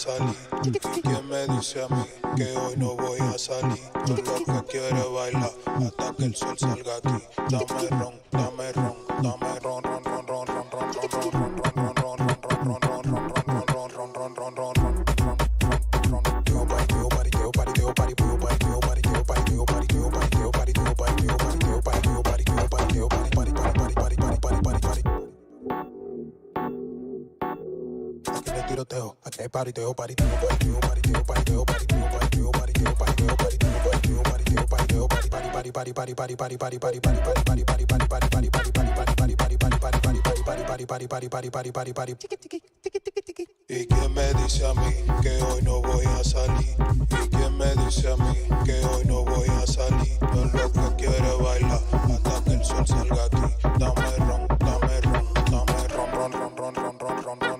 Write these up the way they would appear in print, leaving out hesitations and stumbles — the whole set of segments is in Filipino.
salir. ¿Y quién me dice a mí que hoy no voy a salir? Yo lo que quiero es bailar hasta que el sol salga aquí. Dame ron, dame ron, dame ron, ron, ron, ron, ron, ron, ron, ron, ron, ron, ron, ron, ron, ron, tiroteo, aquí hay pariteo, pariteo, pariteo, pariteo, pariteo, pariteo, pariteo, pariteo, pariteo, pariteo, pariteo, pariteo, pariteo, ¿y quién me dice a mí que hoy no voy a salir? ¿Y quién me dice a mí que hoy no voy a salir? Yo lo que quiero es bailar hasta que el sol salga aquí. Dame ron, dame ron, dame ron, ron, ron, ron, ron, ron, ron, ron.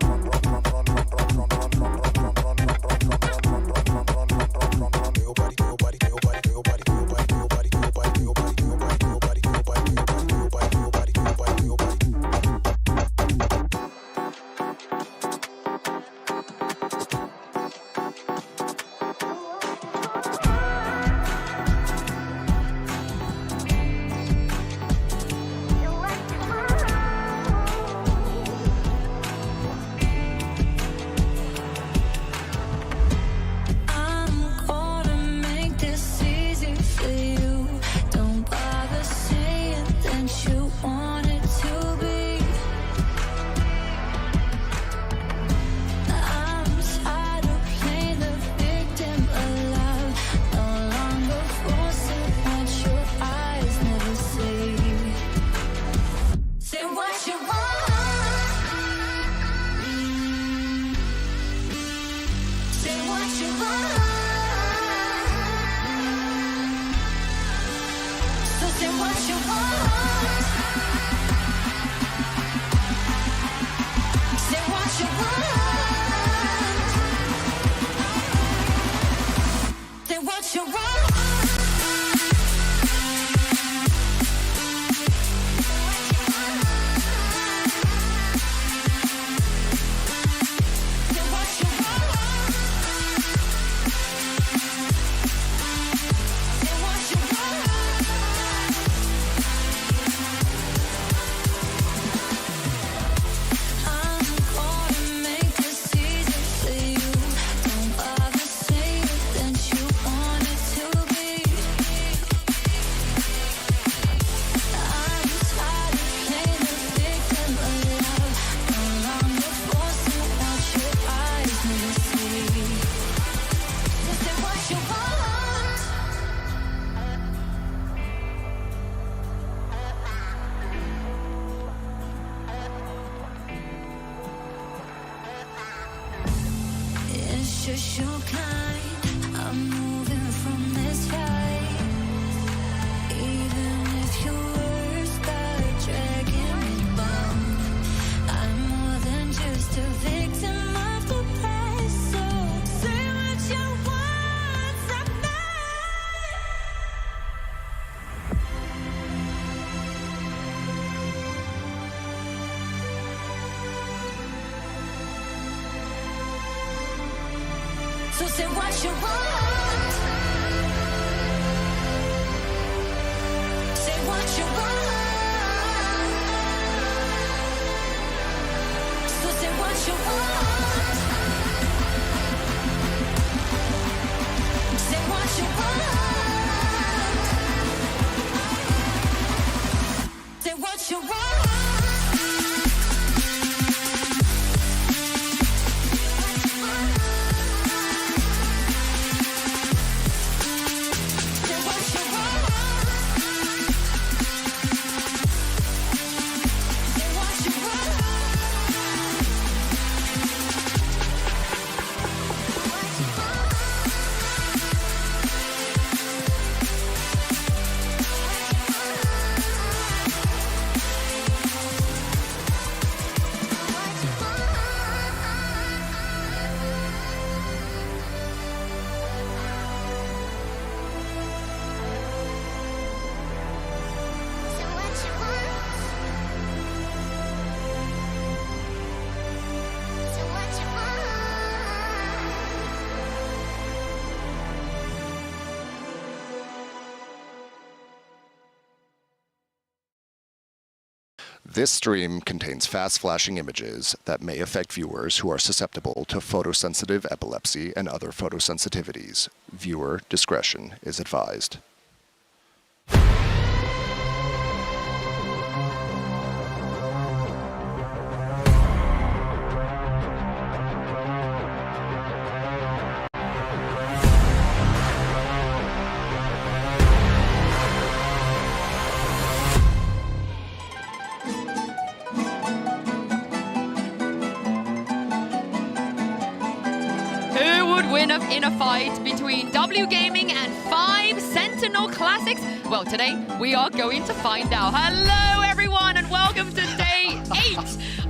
So say what you want. Say what you want. So say what you want. Say what you want. Say what you want. This stream contains fast flashing images that may affect viewers who are susceptible to photosensitive epilepsy and other photosensitivities. Viewer discretion is advised. In a fight between W Gaming and 5 Sentinel Classics? Well, today we are going to find out. Hello, everyone, and welcome to day 8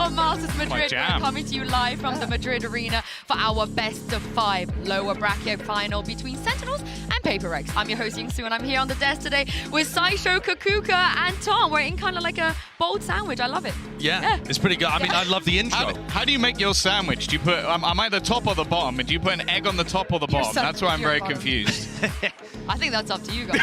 of Masters Madrid. We're coming to you live from the Madrid Arena for our best of 5 lower bracket final between Sentinels and Paper Rex. I'm your host, Yingsu, and I'm here on the desk today with Saisho, Kakuka, and Tom. We're in kind of like a bold sandwich. I love it. Yeah, it's pretty good. I mean, I love the intro. How do you make your sandwich? Do you put, am I the top or the bottom? Do you put an egg on the top or the bottom? That's why I'm very confused. I think that's up to you guys.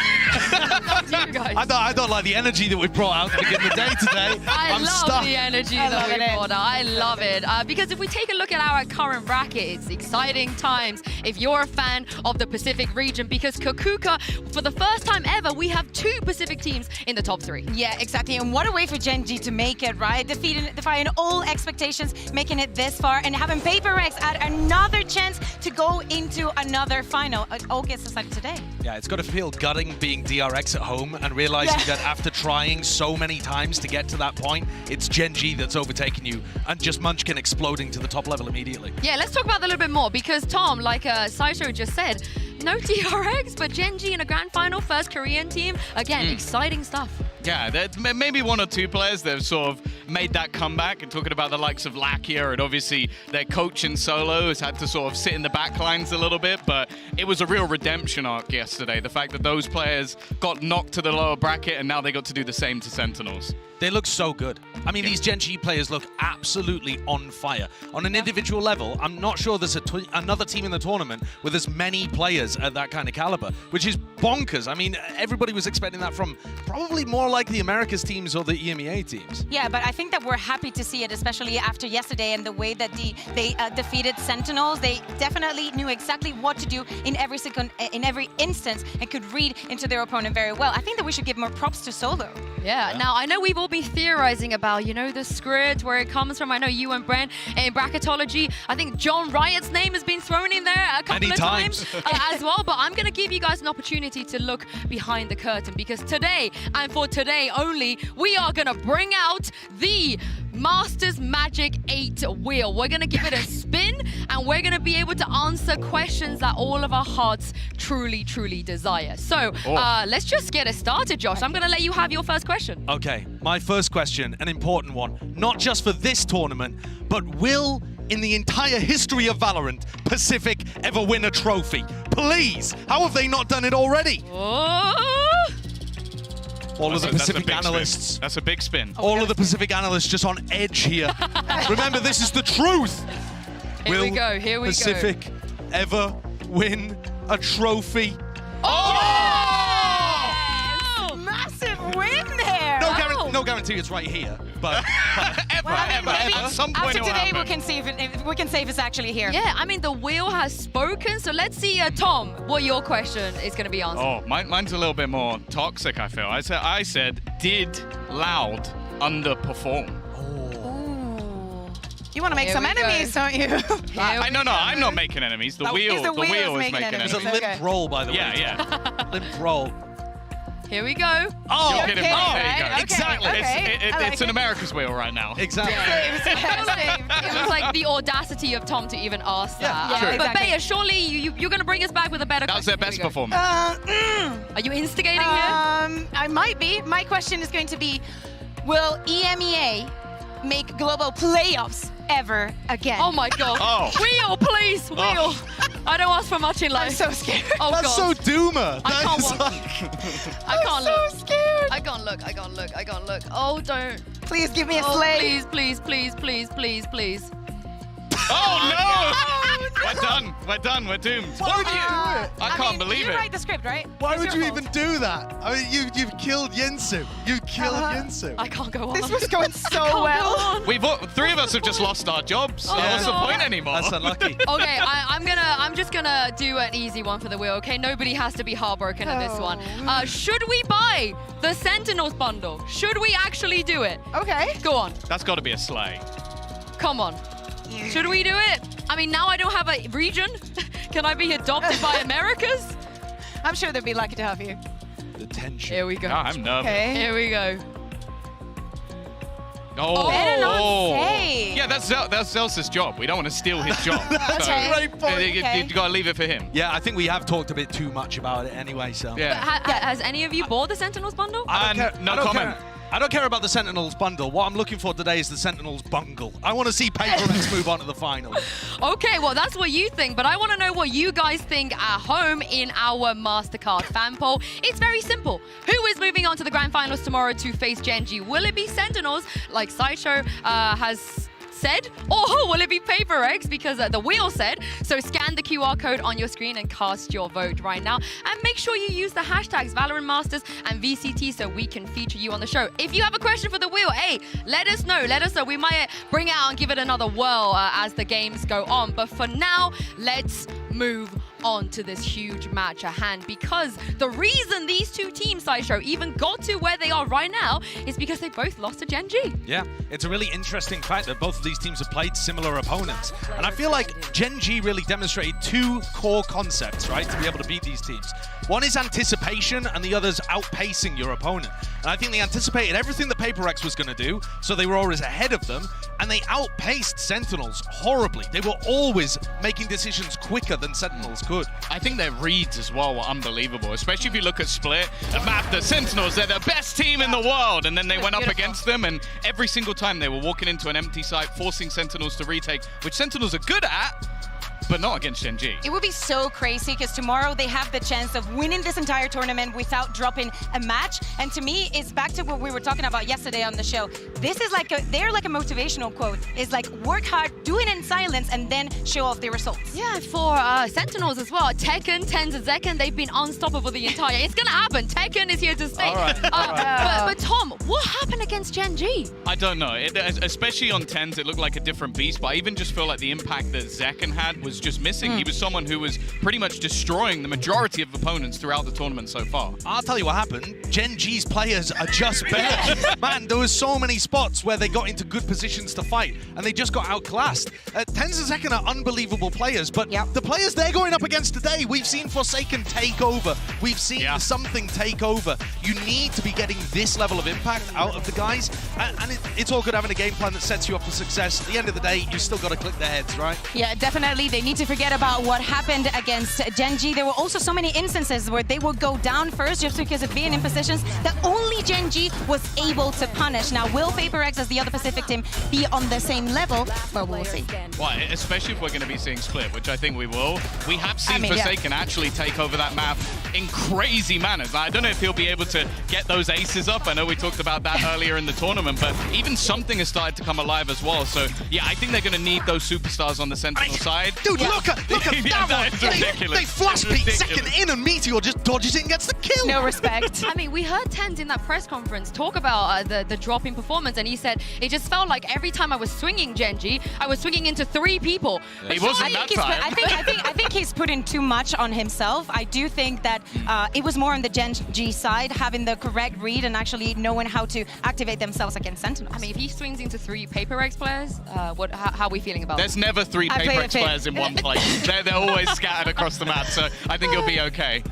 Up to you guys. I don't like the energy that we brought out to begin the day today. I love the energy that we brought out. I love it. Because if we take a look at our current bracket, it's exciting times if you're a fan of the Pacific region, because Kakuka, for the first time ever, we have 2 Pacific teams in the top 3. Yeah, exactly. And what a way for Gen G to make it, right? Defying all expectations, making it this far, and having Paper Rex at another chance to go into another final. It all gets decided today. Yeah, it's got to feel gutting being DRX at home and realizing that after trying so many times to get to that point, it's Gen G that's overtaken you, and just Munchkin exploding to the top level immediately. Yeah, let's talk about that a little bit more, because Tom, like Saisho just said, no DRX, but Gen G in a grand final, first Korean team. Again, exciting stuff. Yeah, maybe 1 or 2 players that have sort of made that comeback, and talking about the likes of Lakia, and obviously their coach in solo has had to sort of sit in the back lines a little bit, but it was a real redemption arc yesterday. The fact that those players got knocked to the lower bracket and now they got to do the same to Sentinels. They look so good. I mean, these Gen G players look absolutely on fire. On an individual level, I'm not sure there's another team in the tournament with as many players at that kind of caliber, which is bonkers. I mean, everybody was expecting that from probably more like the Americas teams or the EMEA teams. Yeah, but I think that we're happy to see it, especially after yesterday and the way that they defeated Sentinels. They definitely knew exactly what to do in every instance, and could read into their opponent very well. I think that we should give more props to Solo. Yeah, now I know we've all been theorizing about, you know, the script, where it comes from. I know you and Brent in bracketology, I think John Riot's name has been thrown in there a couple of times as well, but I'm going to give you guys an opportunity to look behind the curtain, because today, and for today only, we are going to bring out the Masters Magic 8 wheel. We're going to give it a spin, and we're going to be able to answer questions that all of our hearts truly, truly desire. So let's just get it started, Josh. I'm going to let you have your first question. Okay, my first question, an important one, not just for this tournament, but will, in the entire history of Valorant, Pacific ever win a trophy? Please, how have they not done it already? All of the Pacific analysts. That's a big spin. All of the Pacific analysts just on edge here. Remember, this is the truth. Here we go, here we go. Pacific ever win a trophy? Oh! Massive win there! No guarantee it's right here, but ever. Maybe At some point after it will today, happen. we can say if it's actually here. Yeah, I mean, the wheel has spoken, so let's see, Tom, what your question is going to be answered. Oh, mine's a little bit more toxic, I feel. I said, did Loud underperform? You want to make some enemies, don't you? No, I'm not making enemies. The wheel is making enemies. It's a limp roll, by the way. Yeah. Limp roll. Here we go. Oh, You're kidding me. There you go. Okay, Exactly. okay. It's an America's wheel right now. Exactly. It was like the audacity of Tom to even ask that. Yeah, But exactly. Bea, surely you're going to bring us back with a better That was question. their best Here we go. performance. Are you instigating here? I might be. My question is going to be, will EMEA make global playoffs ever again? Oh my God. Oh. Wheel, please, wheel. Oh. I don't ask for much in life. I'm so scared. Oh That's God. so doomer. I can't That is watch. I can't look. so scared. I can't look. Oh, don't. Please give me a Oh, slay. please. Oh, no! We're done. We're done. We're doomed. Why would you do it? I can't believe you it. write the script, right? Why It's would your you fault. even do that? I mean, you've killed Yinsu. You killed Yinsu. I can't go on. This was going so Can't well. go on. We've all, 3 of us have just lost our jobs. So what's the God. point anymore? That's unlucky. Okay, I'm just gonna do an easy one for the wheel. Okay, nobody has to be heartbroken at this one. Should we buy the Sentinels bundle? Should we actually do it? Okay. Go on, That's got to be a slay. come on. Should we do it? I mean, now I don't have a region. Can I be adopted by Americas? I'm sure they'd be lucky to have you. The tension. Here we go. Oh, I'm nervous. Okay. Here we go. Oh. Better not say. Yeah, that's Zelsa's job. We don't want to steal his job. Okay. Great point. You got to leave it for him. Yeah, I think we have talked a bit too much about it anyway, so. Yeah. Has any of you bought the Sentinels bundle? No comment. I don't care about the Sentinels bundle. What I'm looking for today is the Sentinels bungle. I want to see PaperX move on to the final. Okay, well, that's what you think, but I want to know what you guys think at home in our MasterCard fan poll. It's very simple. Who is moving on to the grand finals tomorrow to face Genji? Will it be Sentinels, like Sideshow has said, or will it be PaperX because the wheel said? So scan the QR code on your screen and cast your vote right now. And make sure you use the hashtags VALORANT Masters and VCT so we can feature you on the show. If you have a question for the wheel, hey, let us know. Let us know. We might bring it out and give it another whirl as the games go on. But for now, let's move on to this huge match at hand, because the reason these two teams, Sideshow, even got to where they are right now is because they both lost to Genji. Yeah, it's a really interesting fact that both of these teams have played similar opponents. And I feel like Genji really demonstrated 2 core concepts, right, to be able to beat these teams. One is anticipation and the other's outpacing your opponent. And I think they anticipated everything that PaperX was going to do, so they were always ahead of them, and they outpaced Sentinels horribly. They were always making decisions quicker than Sentinels could. I think their reads as well were unbelievable, especially if you look at Split. The map, the Sentinels, they're the best team in the world, and then they went up against them, and every single time they were walking into an empty site, forcing Sentinels to retake, which Sentinels are good at, but not against Genji. It would be so crazy because tomorrow they have the chance of winning this entire tournament without dropping a match. And to me, it's back to what we were talking about yesterday on the show. This is like they're like a motivational quote. It's like work hard, do it in silence, and then show off the results. Yeah, for Sentinels as well. Tekken, Tenza Zekken, they've been unstoppable the entire. It's gonna happen. Tekken is here to stay. All right. But Tom, what happened against Genji? I don't know. Especially on 10s, it looked like a different beast, but I even just feel like the impact that Zekken had was just missing. He was someone who was pretty much destroying the majority of opponents throughout the tournament so far. I'll tell you what happened. Genji's players are just better. Man, there was so many spots where they got into good positions to fight, and they just got outclassed. Tenza Zekken are unbelievable players, but the players they're going up against today, we've seen Forsaken take over. We've seen something take over. You need to be getting this level of impact out of the guys, and it's all good having a game plan that sets you up for success. At the end of the day, you still got to click their heads, right? Yeah, definitely. They need to forget about what happened against Genji. There were also so many instances where they would go down first just because of being in positions that only Genji was able to punish. Now, will PaperX as the other Pacific team be on the same level? Well, we'll see. Well, especially if we're going to be seeing Split, which I think we will. We have seen Forsaken actually take over that map in crazy manners. I don't know if he'll be able to get those aces up. I know we talked about that earlier in the tournament, but even something has started to come alive as well. So, yeah, I think they're going to need those superstars on the Sentinel side. Dude, look at that one. They flash peek second in and Meteor just dodges it and gets the kill. No respect. I mean, we heard Tenz in that press conference talk about the drop in performance, and he said it just felt like every time I was swinging Genji, I was swinging into 3 people. He wasn't that time. I think he's putting too much on himself. I do think that it was more on the Genji side, having the correct read and actually knowing how to activate themselves against Sentinels. I mean, if he swings into 3 PaperX players, how are we feeling about There's it? never 3 PaperX players in one place. They're always scattered across the map, so I think it'll be okay.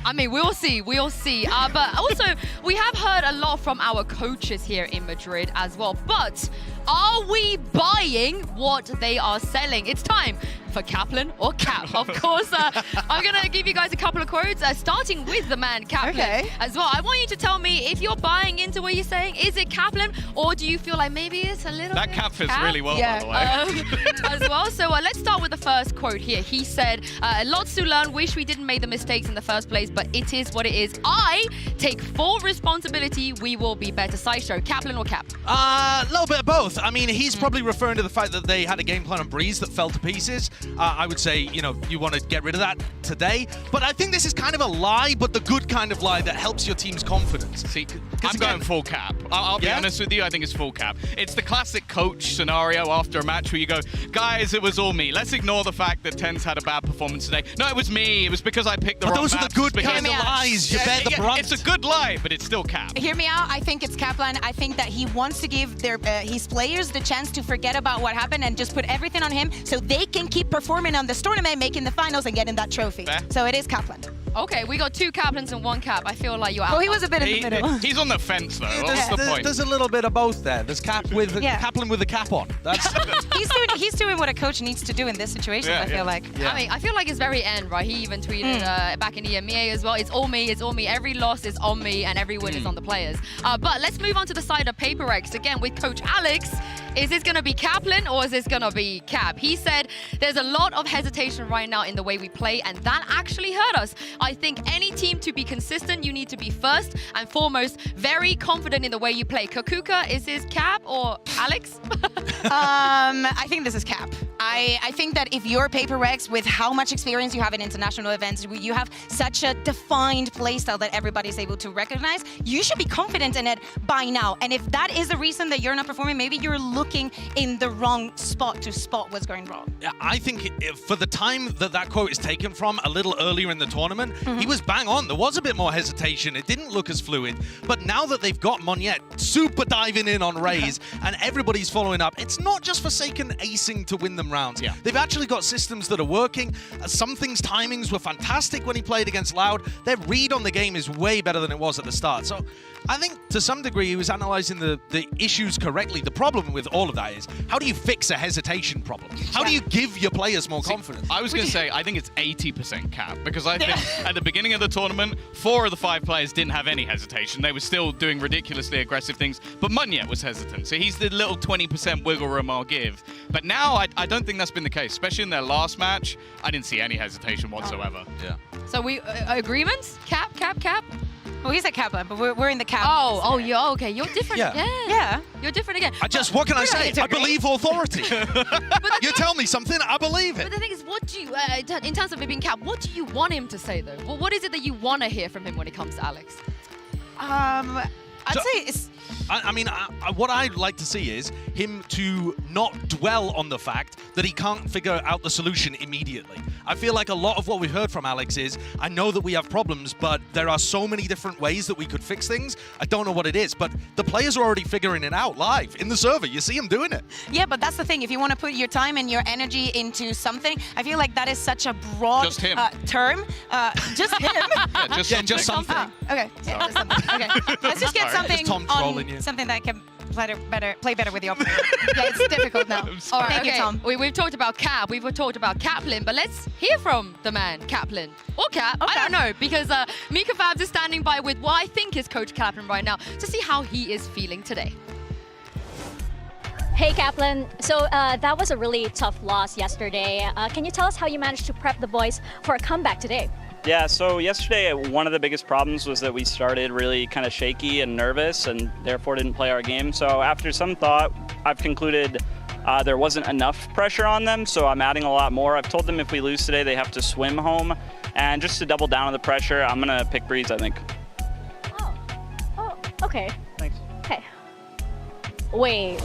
I mean, we'll see. But also, we have heard a lot from our coaches here in Madrid as well. But are we buying what they are selling? It's time for Kaplan or Cap. Of course, I'm going to give you guys a couple of quotes, starting with the man Kaplan as well. I want you to tell me if you're buying into what you're saying. Is it Kaplan, or do you feel like maybe it's a little That bit Cap fits really well, by the way. as well. So let's start with the first quote here. He said, lots to learn. Wish we didn't make the mistakes in the first place. but it is what it is. I take full responsibility. We will be better. Sideshow, Kaplan or Cap? A little bit of both. I mean, he's probably referring to the fact that they had a game plan on Breeze that fell to pieces. I would say, you know, you want to get rid of that today. But I think this is kind of a lie, but the good kind of lie that helps your team's confidence. See, I'm going full Cap. I'll be honest with you, I think it's full Cap. It's the classic coach scenario after a match where you go, guys, it was all me. Let's ignore the fact that Tens had a bad performance today. No, it was me. It was because I picked the wrong those maps. are the good Because- kind of lies. You bear the brunt. It's a good lie, but it's still Cap. Hear me out. I think it's Kaplan. I think that he wants to give his players the chance to forget about what happened and just put everything on him so they can keep performing on this tournament, making the finals and getting that trophy. Fair. So it is Kaplan. Okay, we got 2 Kaplans and 1 Cap. I feel like you're out. Oh, he was a bit in the middle. He's on the fence, though. What's the point? There's a little bit of both there. There's Kaplan with a cap on. That's He's doing what a coach needs to do in this situation, Yeah, I feel like. I mean, I feel like it's very end, right? He even tweeted back in EMEA as well. It's all me, it's all me. Every loss is on me and every win is on the players. But let's move on to the side of Paper Rex. Again, with Coach Alex, is this going to be Kaplan or is this going to be Cap? He said there's a lot of hesitation right now in the way we play, and that actually hurt us. I think any team to be consistent, you need to be first and foremost very confident in the way you play. Kakuka, is this Cap or Alex? I think this is Cap. I think that if you're Paper Rex, with how much experience you have in international events, you have such a defined playstyle that everybody's able to recognize, you should be confident in it by now. And if that is the reason that you're not performing, maybe you're looking in the wrong spot to spot what's going wrong. Yeah, I think for the time that quote is taken from, a little earlier in the tournament, he was bang on. There was a bit more hesitation. It didn't look as fluid. But now that they've got Moniette super diving in on Raze and everybody's following up, it's not just forsaken acing to win them rounds. Yeah. They've actually got systems that are working. Some things timings were fantastic when he played against Loud. Their read on the game is way better than it was at the start. So I think to some degree he was analyzing the issues correctly. The problem with all of that is, how do you fix a hesitation problem? How do you give your players more confidence? I was going to say, I think it's 80% Cap, because I think at the beginning of the tournament, 4 of the 5 players didn't have any hesitation. They were still doing ridiculously aggressive things, but Moniette was hesitant. So he's the little 20% wiggle room I'll give. But now I don't think that's been the case, especially in their last match. I didn't see any hesitation whatsoever. Yeah. So we agreements? Cap. Well, he's a Kaplan, but we're in the Cap. Oh, you're okay. You're different Yeah. again. Yeah. You're different again. What can I say? Disagree. I believe authority. You tell me something, I believe it. But the thing is, what do you, in terms of it being Cap, what do you want him to say though? Well, what is it that you want to hear from him when it comes to Alex? I'd say it's... I mean, what I'd like to see is him to not dwell on the fact that he can't figure out the solution immediately. I feel like a lot of what we've heard from Alex is, I know that we have problems, but there are so many different ways that we could fix things. I don't know what it is, but the players are already figuring it out live in the server. You see them doing it. Yeah, but that's the thing. If you want to put your time and your energy into something, I feel like that is such a broad Just him. term. Just him? Just something. Okay. Yeah, just something. Okay. Let's just get something It's Tom trolling you. something that can play better with the opponent. Yeah, it's difficult now. All right, Thank you, okay. Tom. We've talked about Cap, we've talked about Kaplan, but let's hear from the man, Kaplan. Or Cap, I don't know, because Mika Fabs is standing by with what I think is Coach Kaplan right now to see how he is feeling today. Hey Kaplan, so that was a really tough loss yesterday. Can you tell us how you managed to prep the boys for a comeback today? Yeah, so yesterday one of the biggest problems was that we started really kind of shaky and nervous and therefore didn't play our game. So after some thought, I've concluded there wasn't enough pressure on them, so I'm adding a lot more. I've told them if we lose today, they have to swim home. And just to double down on the pressure, I'm going to pick Breeze, I think. Oh, okay. Thanks. Okay. Wait.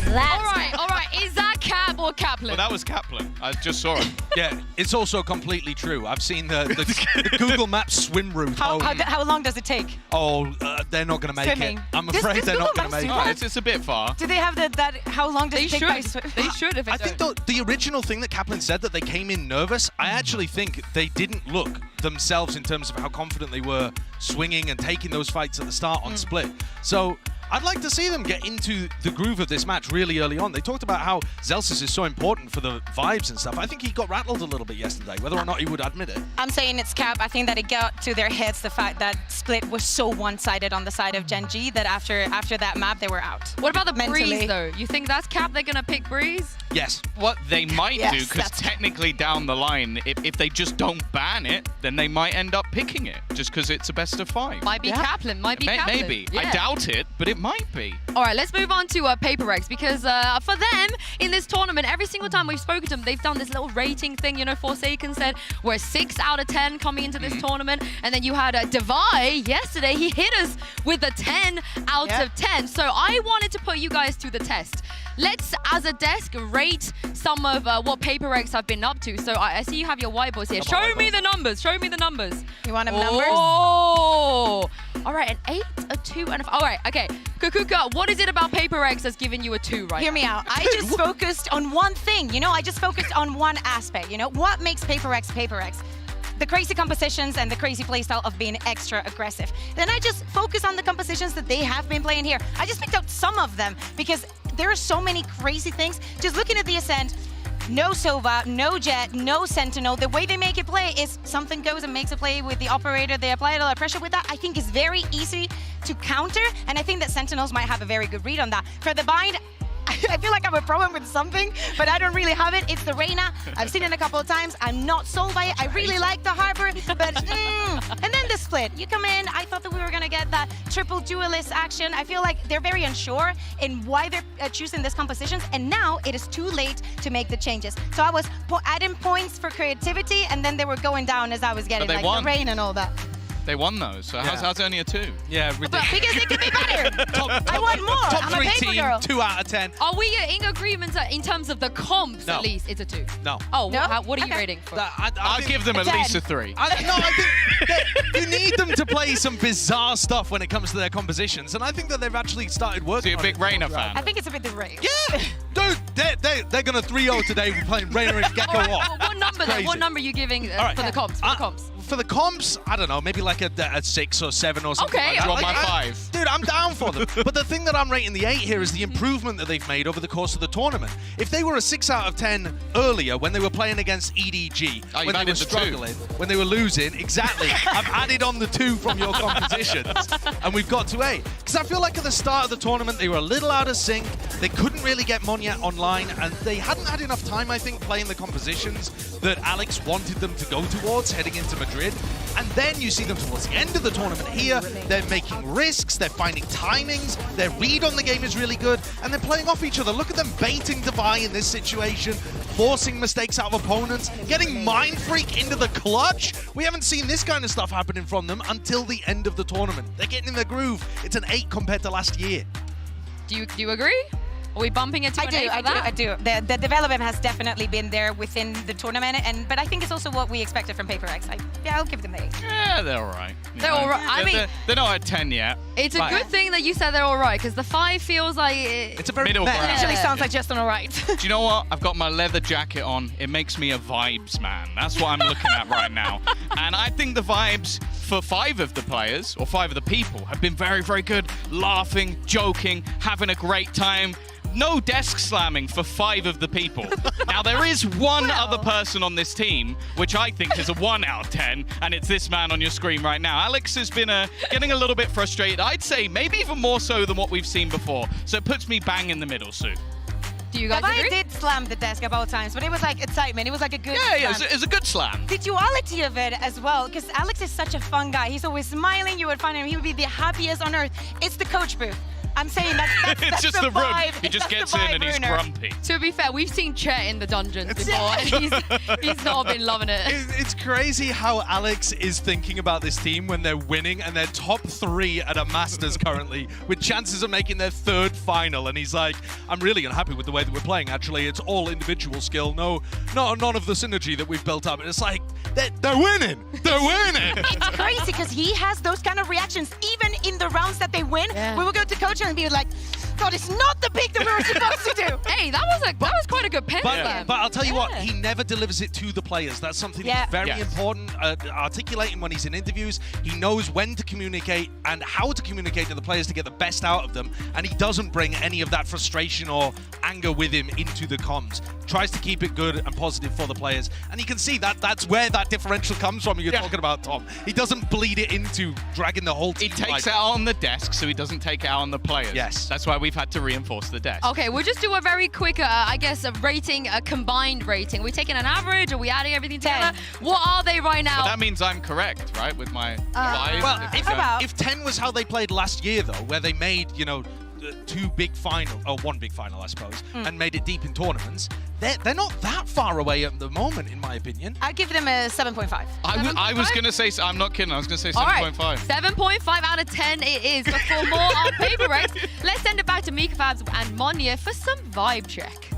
That's All right. Is that Cap or Kaplan? Well, that was Kaplan. I just saw it. Yeah, it's also completely true. I've seen the Google Maps swim route home. How long does it take? They're not going to make Swimming. it. I'm Does afraid they're Google not going to Maps make do it. that? It's a bit far. Do they have that? How long does They it take by swim? They should if I think the original thing that Kaplan said, that they came in nervous, I actually think they didn't look themselves in terms of how confident they were swinging and taking those fights at the start on split. So I'd like to see them get into the groove of this match really early on. They talked about how Zelsis is so important for the vibes and stuff. I think he got rattled a little bit yesterday, whether or not he would admit it. I'm saying it's cap. I think that it got to their heads the fact that Split was so one-sided on the side of Gen G that after that map, they were out. What about the Mentally. Breeze, though? You think that's cap? They're going to pick Breeze? Yes. What they might Yes, do, because that's- technically down the line, if they just don't ban it, then they might end up picking it, just because it's a best of 5. Might be Kaplan. Might be Kaplan. Maybe. Yeah. I doubt it, but it might be. All right, let's move on to Paper Rex, because for them in this tournament, every single time we've spoken to them, they've done this little rating thing. You know, Forsaken said we're 6 out of 10 coming into this tournament, and then you had Divide yesterday. He hit us with a 10 out of 10. So I wanted to put you guys to the test. Let's, as a desk, rate some of what Paper Rex have been up to. So I see you have your whiteboards here. Show me the numbers. Show me the numbers. You want them numbers? Oh! All right, an 8, a 2, and a 5. All right, okay. Kukuka, what is it about Paper Rex that's giving you a 2 right Hear me out. I just focused on one thing, you know? I just focused on one aspect, you know? What makes Paper Rex Paper Rex? The crazy compositions and the crazy playstyle of being extra aggressive. Then I just focus on the compositions that they have been playing here. I just picked out some of them because there are so many crazy things. Just looking at the Ascent, no Sova, no Jet, no Sentinel. The way they make it play is something goes and makes a play with the operator. They apply a lot of pressure with that. I think it's very easy to counter, and I think that Sentinels might have a very good read on that. For the bind, I feel like I have a problem with something, but I don't really have it. It's the Reyna. I've seen it a couple of times. I'm not sold by it. I really like the Harbor, but and then the Split. You come in, I thought that we were gonna get that triple duelist action. I feel like they're very unsure in why they're choosing these compositions, and now it is too late to make the changes. So I was adding points for creativity, and then they were going down as I was getting like won. the rain and all that. They won those, so how's it only a 2? Yeah, But ridiculous. because it could be better. I want more. Top I'm a 3 paper team, girl. 2 out of 10. Are we in agreement in terms of the comps, No. at least? It's a 2. No. Oh, No? what are you Okay. rating for? I'll give them at 10. least a 3. I think that you need them to play some bizarre stuff when it comes to their compositions, and I think that they've actually started working. So you're a big Reyna fan? I think it's a bit the rain. Yeah, dude, they're gonna 3-0 today. We're playing Reyna and Gecko All right, off. what number then? Crazy. What number are you giving All right. for the comps? For the comps? For the comps, I don't know, maybe like a 6 or 7 or something. Okay, like that. Do you want my Like, 5? Dude, I'm down for them. But the thing that I'm rating the 8 here is the improvement that they've made over the course of the tournament. If they were a 6 out of 10 earlier when they were playing against EDG, Oh, you've when they added were the 2. struggling, when they were losing, exactly. I've added on the 2 from your compositions, and we've got to 8. Because I feel like at the start of the tournament, they were a little out of sync. They couldn't really get Monyet online, and they hadn't had enough time, I think, playing the compositions that Alex wanted them to go towards heading into Madrid. And then you see them towards the end of the tournament here. They're making risks, they're finding timings, their read on the game is really good, and they're playing off each other. Look at them baiting Devi in this situation, forcing mistakes out of opponents, getting Mind Freak into the clutch. We haven't seen this kind of stuff happening from them until the end of the tournament. They're getting in the groove. It's an 8 compared to last year. Do you agree? Are we bumping it to an 8 for that? I do. The development has definitely been there within the tournament, but I think it's also what we expected from Paper Rex. I'll give them 8. Yeah, they're all right. They're all right. I mean, they're not at 10 yet. it's a Right. good thing that you said they're all right, because the 5 feels like It's a very Middle meh. ground. Actually sounds like just an alright. Do you know what? I've got my leather jacket on. It makes me a vibes man. That's what I'm looking at right now. And I think the vibes for 5 of the players, or 5 of the people, have been very, very good. Laughing, joking, having a great time. No desk slamming for 5 of the people. Now, there is one other person on this team, which I think is a 1 out of 10, and it's this man on your screen right now. Alex has been getting a little bit frustrated. I'd say maybe even more so than what we've seen before. So it puts me bang in the middle, Sue. do you guys I agree? did slam the desk a couple times, but it was like excitement. It was like a good Yeah, slam. it was a good slam. The duality of it as well, because Alex is such a fun guy. He's always smiling. You would find him, he would be the happiest on earth. It's the coach booth. I'm saying that's It's just the room. vibe. He just That's gets the in vibe, and he's Bruner. grumpy. To be fair, we've seen Chet in the dungeons before, and he's not been loving it. It's crazy how Alex is thinking about this team when they're winning and they're top 3 at a Masters currently with chances of making their 3rd final. And he's like, I'm really unhappy with the way that we're playing, actually. It's all individual skill. None of the synergy that we've built up. And it's like, they're winning. They're winning. It's crazy because he has those kind of reactions even in the rounds that they win. Yeah. We will go to coach and be like, God, it's not the pick that we were supposed to do. Hey, that was quite a good pen. But I'll tell you what, he never delivers it to the players. That's something that's very important. Articulating when he's in interviews, he knows when to communicate and how to communicate to the players to get the best out of them, and he doesn't bring any of that frustration or anger with him into the comms. Tries to keep it good and positive for the players, and you can see that that's where that differential comes from. You're talking about Tom. He doesn't bleed it into dragging the whole team. He takes it out on the desk, so he doesn't take it out on the players. Yes. That's why we've had to reinforce the desk. Okay, we'll just do a very quick, I guess, a rating, a combined rating. Are we taking an average? Are we adding everything together? What are they right now? But that means I'm correct, right, with my 5? Well, if 10 was how they played last year, though, where they made, you know, one big final, I suppose, and made it deep in tournaments, they're not that far away at the moment, in my opinion. I'd give them a 7.5. I was going to say, I'm not kidding, I was going to say 7.5. Right, 7.5 out of 10 it is. But for more on PaperX, let's send it back to Mika Fabs and Monya for some vibe check.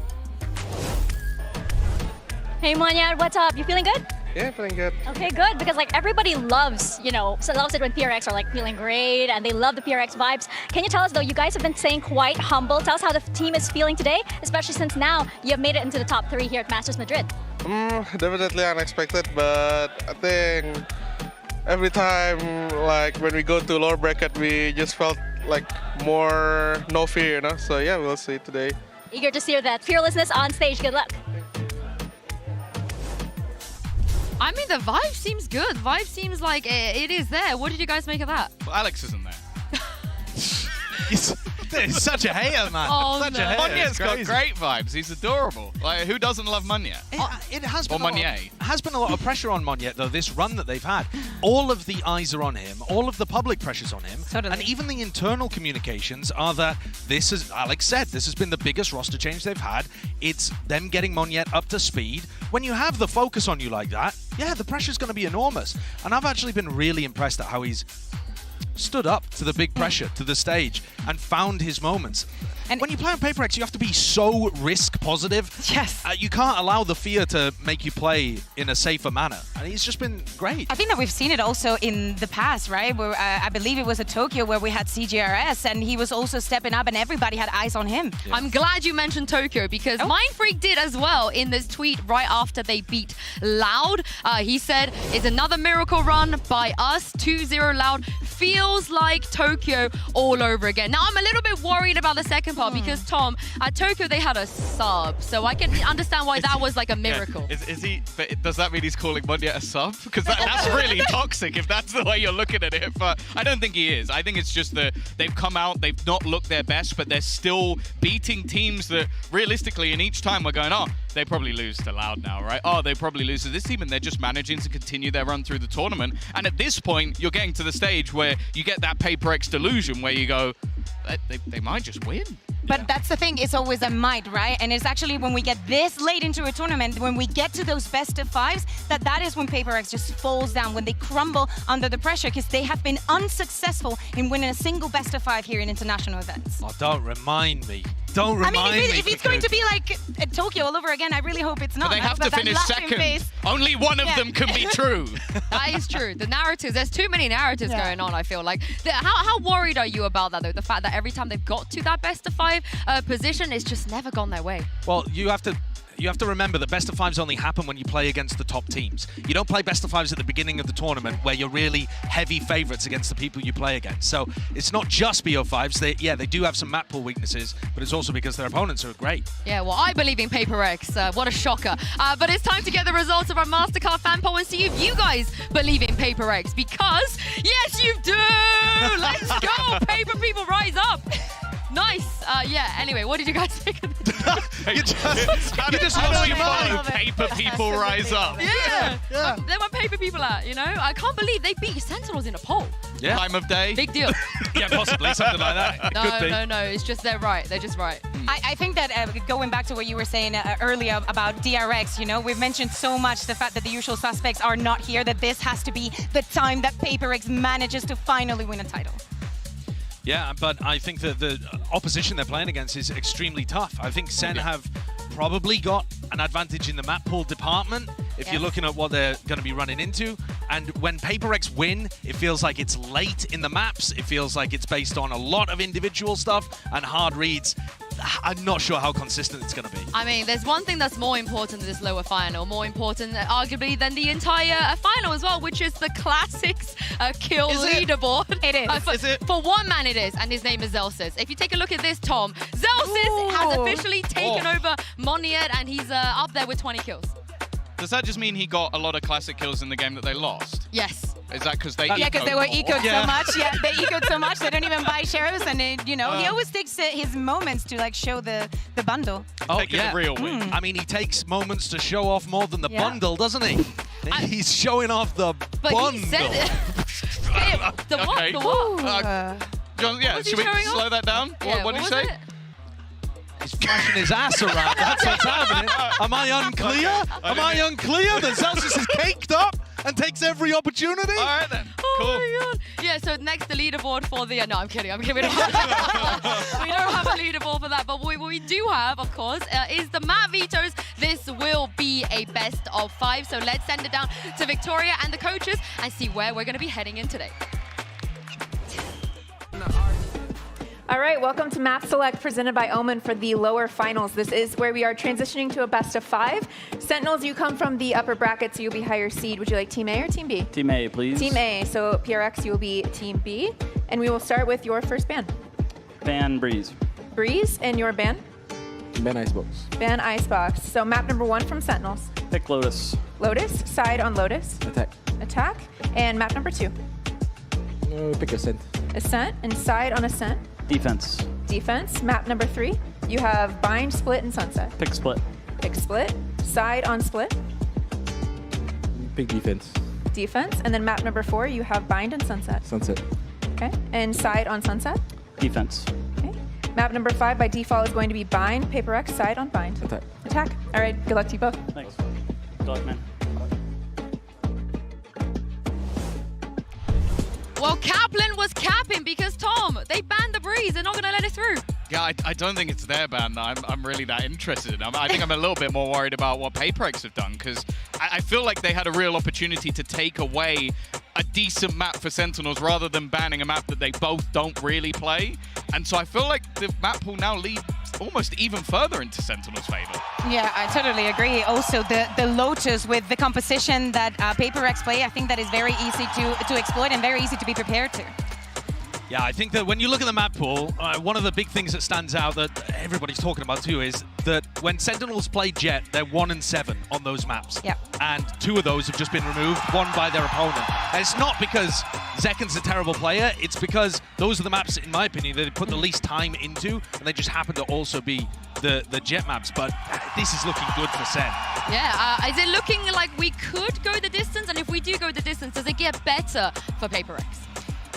Hey Monya, what's up? You feeling good? Yeah, feeling good. Okay, good, because like everybody loves, loves it when PRX are like feeling great and they love the PRX vibes. Can you tell us though, you guys have been staying quite humble. Tell us how the team is feeling today, especially since now you have made it into the top 3 here at Masters Madrid. Definitely unexpected, but I think every time, like when we go to lower bracket, we just felt like more no fear, you know? So yeah, we'll see today. Eager to see that fearlessness on stage. Good luck. I mean, the vibe seems good. Vibe seems like it is there. What did you guys make of that? Well, Alex isn't there. He's such a hater, man. Oh, such no. a hater. Monya's got great vibes. He's adorable. Like, who doesn't love Monya? It has been Or a lot of pressure on Monya, though, this run that they've had. All of the eyes are on him, all of the public pressure's on him, and even the internal communications are that this is, Alex said, this has been the biggest roster change they've had. It's them getting Monya up to speed. When you have the focus on you like that, yeah, the pressure's going to be enormous. And I've actually been really impressed at how he's stood up to the big pressure, to the stage, and found his moments. And when you play on PaperX, you have to be so risk positive. Yes. You can't allow the fear to make you play in a safer manner. And he's just been great. I think that we've seen it also in the past, right? Where I believe it was at Tokyo where we had CGRS and he was also stepping up and everybody had eyes on him. Yeah. I'm glad you mentioned Tokyo because Mindfreak did as well in this tweet right after they beat Loud. He said, it's another miracle run by us, 2-0 Loud. Feels like Tokyo all over again. Now, I'm a little bit worried about the second part because, Tom, at Tokyo, they had a sub. So I can understand why that was like a miracle. Yeah. Is he? But does that mean he's calling Monya a sub? Because that's really toxic if that's the way you're looking at it. But I don't think he is. I think it's just that they've come out, they've not looked their best, but they're still beating teams that realistically, in each time we're going, oh, they probably lose to Loud now, right? Oh, they probably lose to this team, and they're just managing to continue their run through the tournament. And at this point, you're getting to the stage where you get that PaperX delusion where you go, they might just win. But that's the thing, it's always a might, right? And it's actually when we get this late into a tournament, when we get to those best of fives, that is when PaperX just falls down, when they crumble under the pressure, because they have been unsuccessful in winning a single best of 5 here in international events. Oh, don't remind me. Don't remind me. If it's going to be like Tokyo all over again, I really hope it's not. But they have to finish second. Only one of them can be true. That is true. The narratives, there's too many narratives going on, I feel like. How worried are you about that, though? The fact that every time they've got to that best of 5 position, it's just never gone their way. Well, you have to remember that best of 5s only happen when you play against the top teams. You don't play best of 5s at the beginning of the tournament where you're really heavy favorites against the people you play against. So it's not just BO5s. They do have some map pool weaknesses, but it's also because their opponents are great. Yeah, well, I believe in PaperX. What a shocker. But it's time to get the results of our MasterCard fan poll and see if you guys believe in PaperX. Because, yes, you do! Let's go! Paper people, rise up! Nice. Yeah, anyway, what did you guys think of this? you just lost your mind. Paper people rise up. Yeah. They want paper people out, you know? I can't believe they beat Sentinels in a poll. Yeah. Time of day. Big deal. Yeah, possibly. Something like that. No. It's just they're right. They're just right. I think that going back to what you were saying earlier about DRX, you know, we've mentioned so much the fact that the usual suspects are not here, that this has to be the time that PaperX manages to finally win a title. Yeah, but I think that the opposition they're playing against is extremely tough. I think Sen have probably got an advantage in the map pool department if you're looking at what they're going to be running into. And when PaperX win, it feels like it's late in the maps. It feels like it's based on a lot of individual stuff and hard reads. I'm not sure how consistent it's going to be. I mean, there's one thing that's more important than this lower final, more important arguably than the entire final as well, which is the classics kill leaderboard. It is. For one man it is, and his name is Zelsis. If you take a look at this, Tom, Zelsis has officially taken over Moniet, and he's up there with 20 kills. Does that just mean he got a lot of classic kills in the game that they lost? Yes. Is that because they Yeah, because they were ecoed Yeah. so much. Yeah, they ecoed so much they don't even buy sheriffs, and he always takes his moments to like show the bundle. Oh, Taking a real win. I mean, he takes moments to show off more than the bundle, doesn't he? He's showing off the But bundle. he said it. The what? Okay. The what? John, yeah, was he should we showing slow off? that down? Yeah, What did you was say? it? He's flashing his ass around. That's what's happening. Am I unclear? Am I unclear that Zelsis is caked up and takes every opportunity? All right then. Oh Cool. my god. Yeah, so next the leaderboard for the... no, I'm kidding. We don't have a leaderboard for that. But what we do have, of course, is the map vetoes. This will be a best of 5. So let's send it down to Victoria and the coaches and see where we're going to be heading in today. All right, welcome to Map Select presented by Omen for the lower finals. This is where we are transitioning to a best of 5. Sentinels, you come from the upper bracket, so you'll be higher seed. Would you like Team A or Team B? Team A, please. Team A, so PRX, you will be Team B. And we will start with your first ban. Ban Breeze. Breeze, and your ban? Ban Icebox. Ban Icebox. So map number 1 from Sentinels. Pick Lotus. Lotus, side on Lotus. Attack. Attack. And map number 2. Pick Ascent. Ascent, and side on Ascent. Defense. Defense. Map number 3, you have Bind, Split, and Sunset. Pick Split. Pick Split. Side on Split. Pick Defense. Defense. And then map number 4, you have Bind and Sunset. Sunset. Okay. And side on Sunset. Defense. Okay. Map number 5 by default is going to be Bind, Paper X, side on Bind. Attack. Attack. All right. Good luck to you both. Thanks. Good luck, man. Well, Kaplan was capping because, Tom, they banned the Breeze. They're not going to let it through. Yeah, I don't think it's their ban that I'm really that interested in. I think I'm a little bit more worried about what PaperX have done, because I feel like they had a real opportunity to take away a decent map for Sentinels rather than banning a map that they both don't really play. And so I feel like the map will now lead almost even further into Sentinels' favor. Yeah, I totally agree. Also, the Lotus with the composition that PaperX play, I think that is very easy to exploit and very easy to be prepared to. Yeah, I think that when you look at the map pool, one of the big things that stands out that everybody's talking about too is that when Sentinels play Jet, they're 1 and 7 on those maps. Yep. And 2 of those have just been removed, 1 by their opponent. And it's not because Zekken's a terrible player, it's because those are the maps, in my opinion, that they put the least time into, and they just happen to also be the Jet maps. But this is looking good for Sen. Yeah, is it looking like we could go the distance? And if we do go the distance, does it get better for PaperX?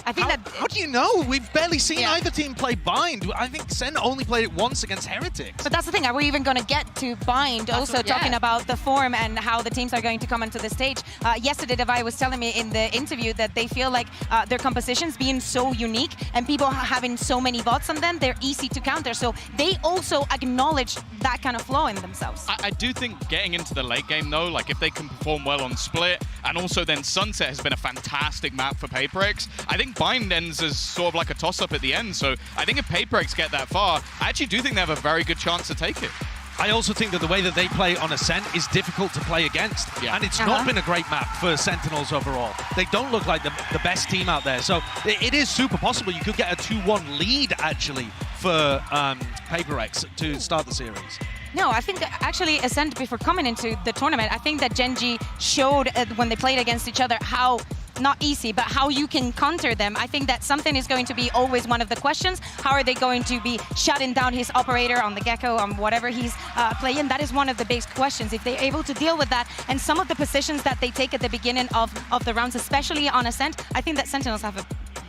I think How do you know? We've barely seen either team play Bind. I think Sen only played it once against Heretics. But that's the thing, are we even going to get to Bind? Also talking about the form and how the teams are going to come onto the stage. Yesterday, Davai was telling me in the interview that they feel like their compositions being so unique and people having so many bots on them, they're easy to counter. So they also acknowledge that kind of flaw in themselves. I do think getting into the late game, though, like if they can perform well on Split, and also then Sunset has been a fantastic map for PaperX. I think Bind ends as sort of like a toss-up at the end. So I think if PaperX get that far, I actually do think they have a very good chance to take it. I also think that the way that they play on Ascent is difficult to play against. Yeah. And it's not been a great map for Sentinels overall. They don't look like the best team out there. So it is super possible you could get a 2-1 lead, actually, for PaperX to start the series. No, I think that actually Ascent, before coming into the tournament, I think that Gen.G showed when they played against each other how, not easy, but how you can counter them. I think that something is going to be always one of the questions. How are they going to be shutting down his operator on the Gecko, on whatever he's playing? That is one of the big questions. If they're able to deal with that, and some of the positions that they take at the beginning of the rounds, especially on Ascent, I think that Sentinels have a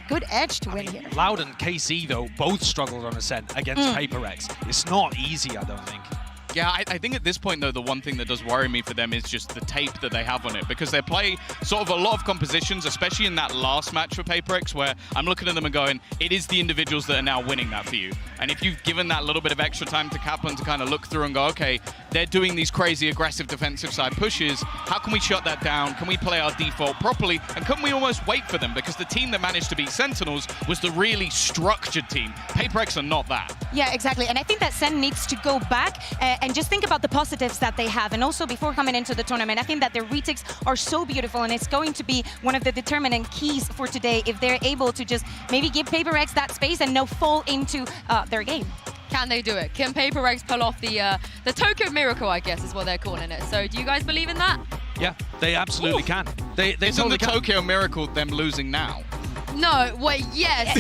good edge to win here. Loud and KC, though, both struggled on Ascent against PaperX. It's not easy, I don't think. Yeah, I think at this point, though, the one thing that does worry me for them is just the tape that they have on it, because they play sort of a lot of compositions, especially in that last match for PaperX, where I'm looking at them and going, it is the individuals that are now winning that for you. And if you've given that little bit of extra time to Kaplan to kind of look through and go, okay, they're doing these crazy aggressive defensive side pushes, how can we shut that down? Can we play our default properly? And can we almost wait for them? Because the team that managed to beat Sentinels was the really structured team. PaperX are not that. Yeah, exactly. And I think that Sen needs to go back and just think about the positives that they have. And also before coming into the tournament, I think that their retakes are so beautiful, and it's going to be one of the determinant keys for today if they're able to just maybe give PaperX that space and no fall into their game. Can they do it? Can PaperX pull off the Tokyo Miracle, I guess is what they're calling it. So do you guys believe in that? Yeah, they absolutely can. They Isn't totally the can. Tokyo Miracle them losing now? No, wait, yes.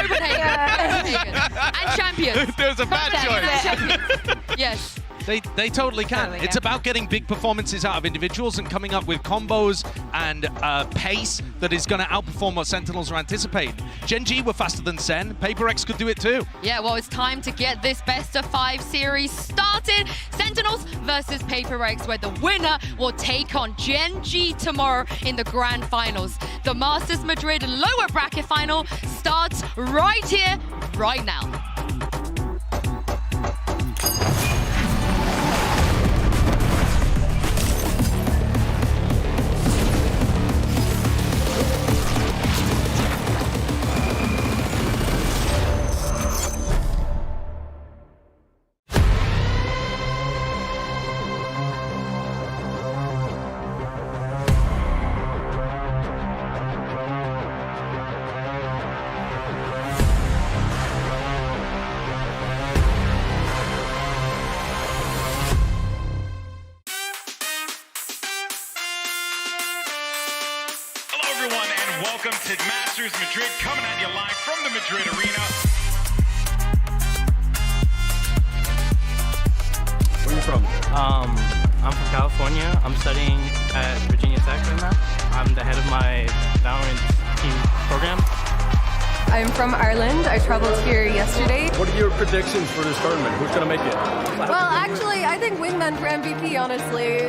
Copenhagen. And champions. There's a bad choice. Yes. They totally can. Totally, It's yeah. about getting big performances out of individuals and coming up with combos and pace that is going to outperform what Sentinels are anticipating. Gen G were faster than Sen. PaperX could do it too. Yeah, well, it's time to get this best-of-5 series started. Sentinels versus PaperX, where the winner will take on Gen G tomorrow in the grand finals. The Masters Madrid lower bracket final starts right here, right now. Welcome to Masters Madrid, coming at you live from the Madrid arena. Where are you from? I'm from California. I'm studying at Virginia Tech right now. I'm the head of my VALORANT team program. I'm from Ireland. I traveled here yesterday. What are your predictions for this tournament? Who's going to make it? Well, actually, I think Wingman for MVP, honestly.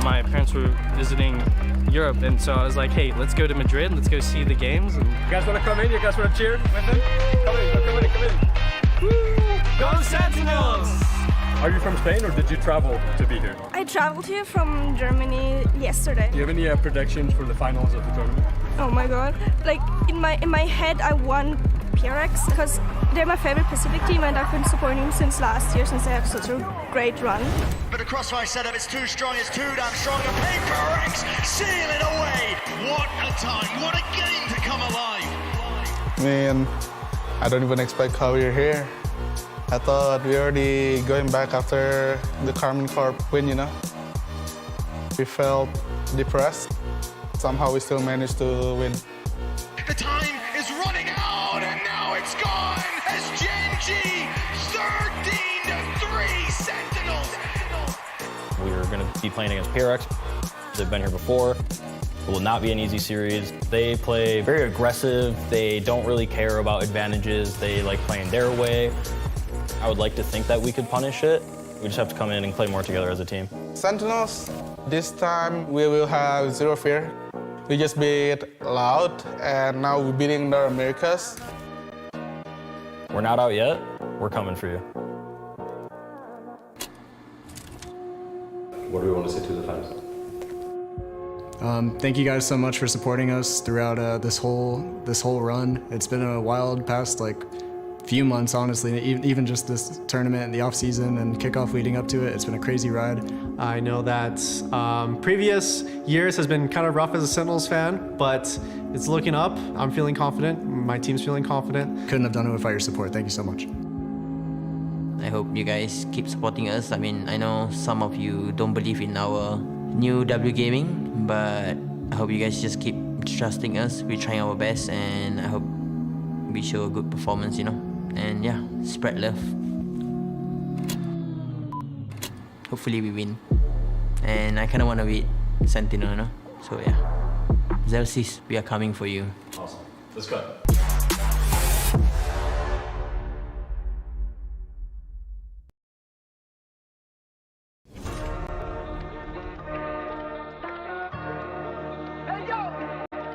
My parents were visiting Europe, and so I was like, hey, let's go to Madrid, let's go see the games. And you guys want to come in? You guys want to cheer with them? Come in. Woo! Go Sentinels! Are you from Spain, or did you travel to be here? I traveled here from Germany yesterday. Do you have any predictions for the finals of the tournament? Oh my god. Like, in my head, I want PRX, because they're my favorite Pacific team, and I've been supporting them since last year, since they have such a great run. But the crossfire setup, it's too strong, it's too damn strong, and PaperX seal it away. What a time, what a game to come alive. Man, I don't even expect how we're here. I thought we already going back after the Carmen Corp win, you know? We felt depressed. Somehow we still managed to win. The time is running out, and now it's gone as Gen G 13-3 Sentinels. We're going to be playing against PRX. They've been here before. It will not be an easy series. They play very aggressive. They don't really care about advantages. They like playing their way. I would like to think that we could punish it. We just have to come in and play more together as a team. Sentinels, this time we will have zero fear. We just beat Loud, and now we're beating the Americas. We're not out yet. We're coming for you. What do we want to say to the fans? Thank you guys so much for supporting us throughout this whole run. It's been a wild past few months, honestly. Even just this tournament and the off season and kickoff leading up to it, it's been a crazy ride. I know that previous years has been kind of rough as a Sentinels fan, but it's looking up. I'm feeling confident. My team's feeling confident. Couldn't have done it without your support. Thank you so much. I hope you guys keep supporting us. I mean, I know some of you don't believe in our new W gaming, but I hope you guys just keep trusting us. We're trying our best, and I hope we show a good performance, you know. And yeah, spread love. Hopefully we win. And I kind of want to beat Sentinel, you know? So yeah. Xerxes, we are coming for you. Awesome. Let's go.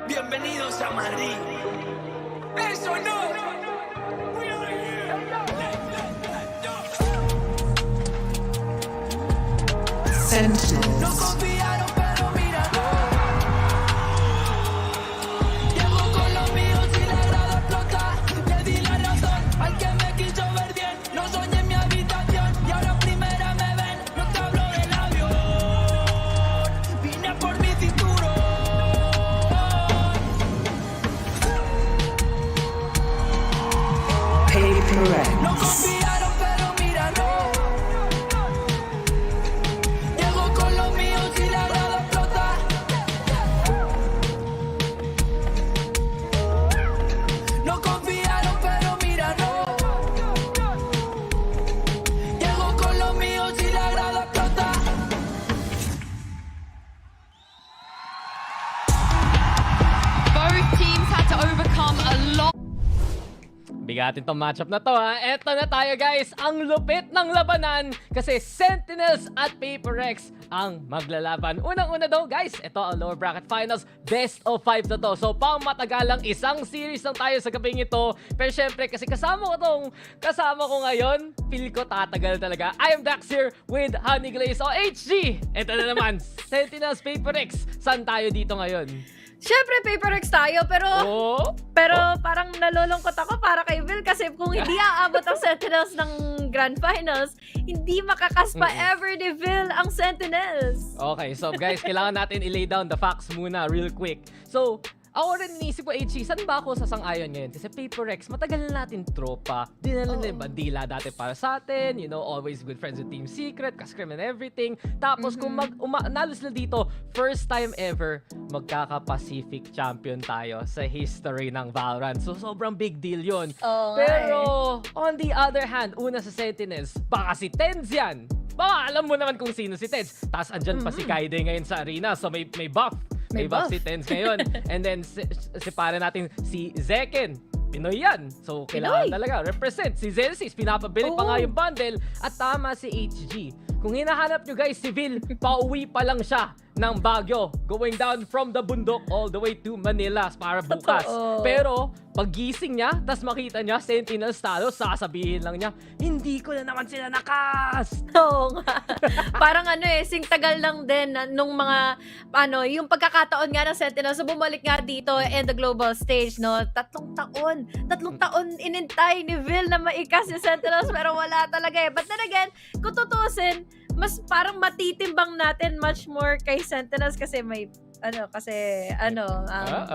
Bienvenidos a Madrid. Eso no. Sentinels. No confiaron, pero mira. Llego con los míos y la grada explota. Le di la razón al que me quiso ver bien. Lo soñé en mi habitación y ahora primera me ven. No te hablo del avión. Vine por mi cinturón. No confiaron, pero mira, no. Llego con los míos y la grada explota. No confiaron, pero mira, no. Llego con los míos y la grada explota. Both teams had to overcome a lot. Bigatin tong matchup na to ha. Eto na tayo guys, ang lupit ng labanan kasi Sentinels at PaperX ang maglalaban. Unang-una daw guys, ito ang lower bracket finals, best of 5 na to. So pang matagalang isang series lang tayo sa gabing ito. Pero syempre kasi kasama ko ngayon, feel ko tatagal talaga. I am Dax here with Honey Glaze o HG. Ito na naman, Sentinels, PaperX. Saan tayo dito ngayon? Siyempre, PaperX tayo, pero parang nalulungkot ako para kay Will kasi kung hindi aabot ang Sentinels ng Grand Finals, hindi makakaspa ever ni Will ang Sentinels. Okay, so guys, kailangan natin i-lay down the facts muna real quick. So, ako rin inisip ko, HG, saan ba ako sasang-ayon ngayon? Kasi PaperX, matagal na natin tropa. Di na lang bandila dati para sa atin. You know, always good friends with Team Secret, Kaskrim and everything. Tapos kung nalo sila dito, first time ever, magkaka-Pacific champion tayo sa history ng Valorant. So, sobrang big deal yun. Pero, on the other hand, una sa Sentinels, baka si Tenz yan. Baka alam mo naman kung sino si Tenz. Tapos andyan pa si Kaide ngayon sa arena. So, may buff. May buff si Tenz ngayon. And then, si pare natin, si Zeken. Pinoy yan. So, kailangan talaga represent. Si Zelsis, pinapabili pa nga yung bundle. At tama si HG. Kung hinahanap nyo guys, si Vil, pauwi pa lang siya ng Baguio. Going down from the bundok all the way to Manila para bukas. Pero, paggising niya, tas makita niya, Sentinels talo, sasabihin lang niya, hindi ko na naman sila nakas. Oo nga. Parang sing tagal lang din nung mga, yung pagkakataon nga ng Sentinels, so bumalik nga dito in the global stage, no? 3 taon inintay ni Will na maikas yung Sentinels, pero wala talaga eh. But then again, kung tutusin, mas parang matitimbang natin much more kay Sentinels kasi may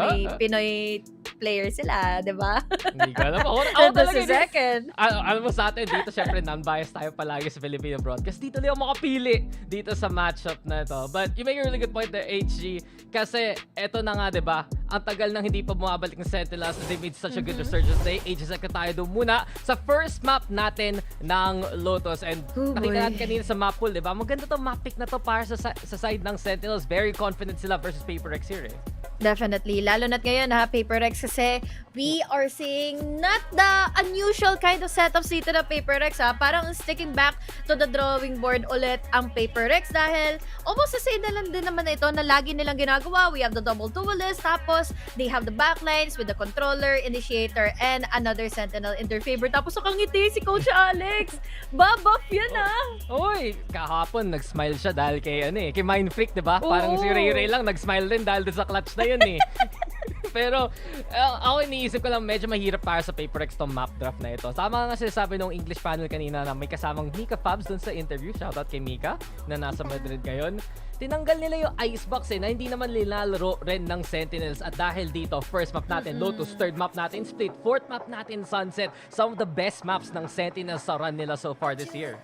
may Pinoy player sila, di ba? Hindi ko alam. Ako talaga second. Alam mo sa atin, dito syempre non-biased tayo palagi sa Filipino broadcast. Dito lang makapili dito sa matchup na ito. But you make a really good point there, HG. Kasi eto na nga, di ba? Ang tagal nang hindi pa bumabalik ng Sentinels. They made such a good resurgence today. HG second tayo doon muna sa first map natin ng Lotus. And nakita natin kanina sa map pool, di ba? Maganda to map pick na to para sa side ng Sentinels. Very confident sila versus PaperX here eh. Definitely. Lalo na't ngayon PaperX kasi we are seeing not the unusual kind of setups dito na PaperX Parang sticking back to the drawing board ulit ang PaperX dahil almost the same na lang din naman ito na lagi nilang ginagawa. We have the double duelist, tapos they have the backlines with the controller, initiator, and another sentinel in their favor. Tapos nakangiti si Coach Alex. Babuff yun Uy, kahapon nag-smile siya dahil kay Mind Freak, diba? Parang si Ray lang nag-smile din dahil sa clutch na yun Pero ako iniisip ko lang medyo mahirap para sa PaperX tong map draft na ito. Tama nga sinasabi nung English panel kanina na may kasamang Mika Fabs dun sa interview. Shoutout kay Mika na nasa Madrid ngayon. Tinanggal nila yung icebox na hindi naman nilalaro rin ng Sentinels. At dahil dito, first map natin Lotus, third map natin Split, fourth map natin Sunset. Some of the best maps ng Sentinels sa run nila so far this year.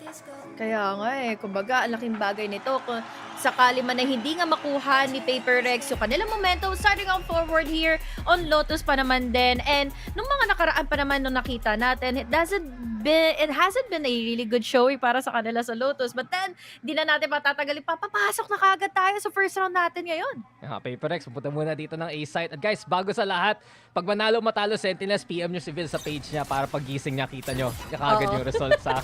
Kaya nga kumbaga, ang laking bagay nito. Kung sakali man na hindi nga makuha ni PaperX yung kanilang momentum starting out forward here on Lotus pa naman din. And nung mga nakaraan pa naman nung nakita natin, it doesn't hasn't been a really good showing para sa kanila sa Lotus. But then, di na natin patatagalin. Papapasok na kagad tayo sa first round natin ngayon. Paper X, pupunta muna dito ng A-site. At guys, bago sa lahat, pag manalo matalo Sentinels, PM nyo si Vil sa page niya para paggising niya, kita nyo kagad yung results sa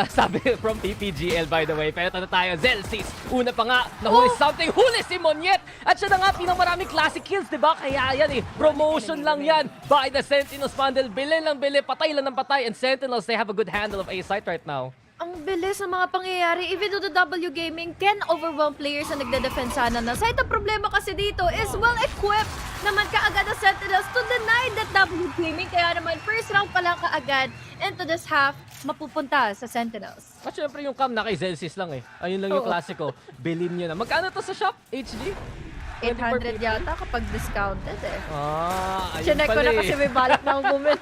sabi from PPGL by the way. Pero ito na tayo, Zelsis, una pa nga, nahuli something, huli si Monyet! At siya na nga, pinamaraming classic kills, diba? Kaya yan promotion lang yan by the Sentinels bundle. Bili lang bili, patay lang ng patay. And Sentinels, they have a good handle of A-site right now. Ang bilis ng mga pangyayari. Even though the W Gaming can overwhelm players na nagde-defend sana na side. Ang problema kasi dito is well-equipped naman kaagad ang Sentinels to deny that W Gaming. Kaya naman, first round pa lang kaagad into this half, mapupunta sa Sentinels. At syempre yung cam na kay Zelsis lang Ayun lang yung klasiko. Bilhin nyo na. Magkano to sa shop, HD? 800 yata kapag discounted ayun Chinek ko na kasi may balak na akong bumili.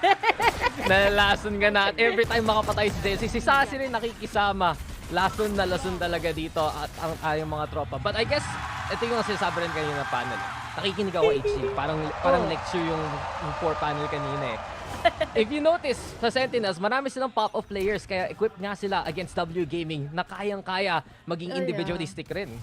Nalalason ka na. At every time makapatay si Zelsis, si Sassy rin nakikisama. Lason na lason talaga dito at ang mga tropa. But I guess, ito yung sinasabi rin kanina ng panel. Nakikinig ako HD. Parang lecture yung 4 panel kanina If you notice, sa Sentinels, marami silang pop-off players kaya equipped nga sila against W Gaming na kayang-kaya maging individualistic rin.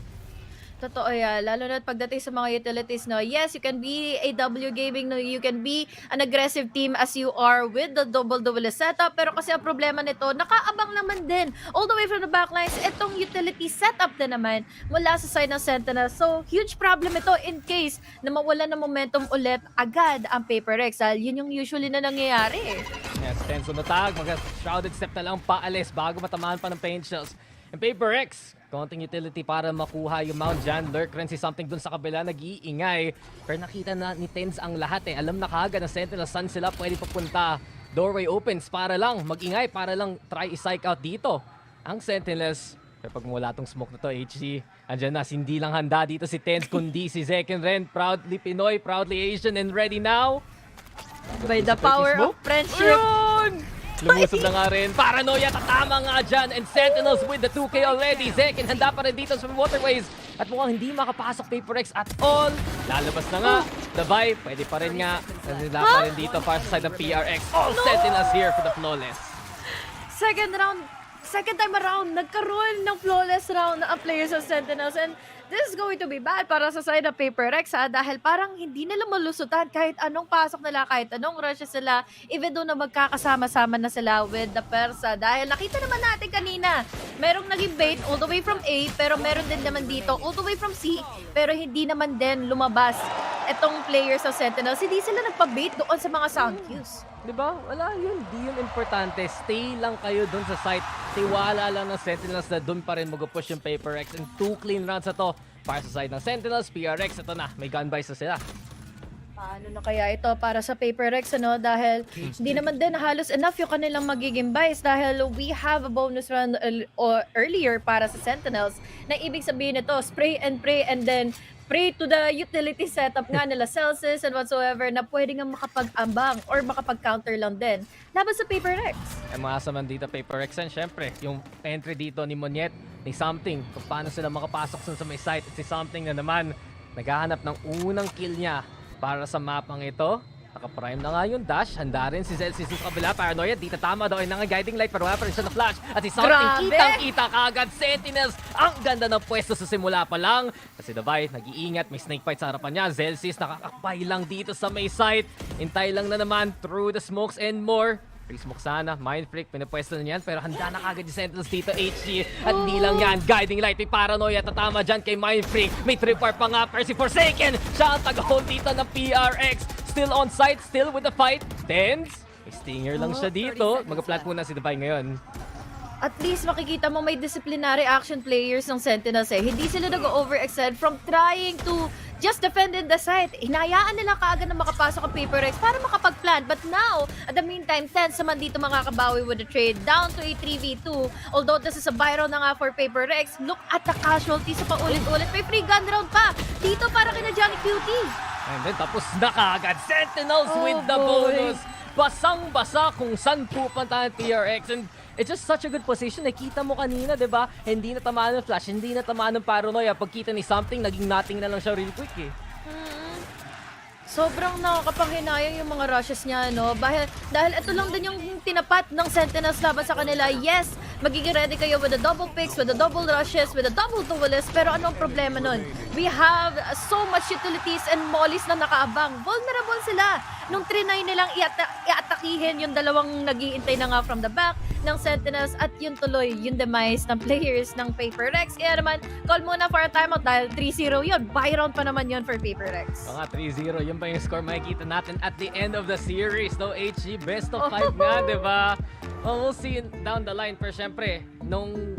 Totoo yan. Lalo na pagdating sa mga utilities, no? Yes, you can be a W Gaming, no? You can be an aggressive team as you are with the double duelist setup. Pero kasi ang problema nito, nakaabang naman din. All the way from the backlines, itong utility setup din naman mula sa side ng Sentinel. So, huge problem ito in case na mawala ng momentum ulit agad ang Paper X. Yun yung usually na nangyayari. Yes, tenso na tag. Mag-shrouded step na lang paalis bago matamaan pa ng paint shells. And Paper X, konting utility para makuha yung Mount Jan. Lurk rin si something dun sa kabila, nag-iingay. Pero nakita na ni Tens ang lahat Alam na kaagad ng Sentinel saan sila pwede papunta. Doorway opens para lang mag-ingay, para lang try i-psych out dito. Ang Sentinels, pero pag mula tong smoke na to, HG, andyan na, hindi lang handa dito si Tens, kundi si Zekin ren. Proudly Pinoy, proudly Asian, and ready now. By the power of friendship. Lumusob na nga rin. Paranoia, tatama nga dyan. And Sentinels with the 2K already. Zekin, handa pa rin dito sa waterways. At mukhang hindi makapasok Paper X at all. Lalabas na nga. Davay, pwede pa rin nga. Nandila pa rin dito para sa side ng PRX. All Sentinels here for the flawless. Second time around, nagkaroon ng flawless round ang players of Sentinels. And this is going to be bad para sa side ng Paper X dahil parang hindi nila malusutan kahit anong pasok nila, kahit anong rush sila, even though na magkakasama-sama na sila with the Persa. Dahil nakita naman natin kanina, merong naging bait all the way from A, pero meron din naman dito all the way from C, pero hindi naman din lumabas itong players of Sentinels. Hindi sila nagpa-bait doon sa mga sound cues. Diba? Wala yun. Di yun importante. Stay lang kayo dun sa site. Tiwala lang ng Sentinels na dun pa rin mag-push yung Paper X. And 2 clean rounds na to para sa side ng Sentinels. PRX, ito na. May gun buys na sila. Paano na kaya ito para sa Paper X, Dahil hindi naman din halos enough yung kanilang magiging buys dahil we have a bonus round earlier para sa Sentinels na ibig sabihin nito, spray and pray and then pray to the utility setup nga nila Celsius and whatsoever na pwede nga makapag-ambang or makapag-counter lang din laban sa Paper X. Ay mga asaman dito Paper X and syempre yung entry dito ni Monyet ni Something kung paano sila makapasok sa may site at si Something na naman naghahanap ng unang kill niya para sa mapang ito. Naka-prime na nga yung dash. Handa rin si Zelsis sa kabila. Paranoia, di tatama daw ay nga guiding light pero wala pa rin siya na flash. At si Something kitang-kita kaagad. Sentinels, ang ganda ng pwesto sa simula pa lang. Kasi Davay, nag-iingat. May snake fight sa harapan niya. Zelsis, nakakakbay lang dito sa may site. Hintay lang na naman through the smokes and more. Free-smoke sana. Mind Freak, pinapwesto na yan. Pero handa na kagad yung Sentinels dito, HG. At di lang yan. Guiding light, may Paranoia. Tatama dyan kay Mind Freak. May tripwire pa nga. Percy Forsaken. Siya ang taga-hold dito ng PRX. Still on site, still with the fight. Tens, may stinger lang siya dito. Mag-plant muna si Davay ngayon. At least makikita mo may disciplinary action players ng Sentinels Hindi sila nag-overextend from trying to just defend in the site. Hinayaan nila kaagad na makapasok ang Paper X para makapag-plant. But now, at the meantime, Tens naman dito makakabawi with the trade down to a 3v2. Although this is a viral na nga for Paper X, look at the casualties sa paulit-ulit. May free gun round pa dito para kina Johnny Cutie. And then tapos na kaagad. Sentinels with the bonus. Basang-basa kung saan pupunta ang PRX. And it's just such a good position. Nakita mo kanina, di ba? Hindi na tamaan ng flash, hindi na tamaan ng Paranoia. Pagkita ni Something, naging nothing na lang siya real quick Sobrang nakakapanghinayang yung mga rushes niya, no? Dahil ito lang din yung tinapat ng Sentinels laban sa kanila. Yes, magiging ready kayo with the double picks, with the double rushes, with the double duelists. Pero anong problema nun? We have so much utilities and mollies na nakaabang. Vulnerable sila. Nung trinay nilang i-atakihin yung dalawang nag-iintay na nga from the back ng Sentinels at yun tuloy yung demise ng players ng Paper Rex. Kaya naman, call muna for a timeout dahil 3-0 yun. Buy round pa naman yun for Paper Rex. Mga 3-0, yun pa yung score makikita natin at the end of the series. No, HG, best of 5 nga, diba? We'll see down the line. Pero syempre, nung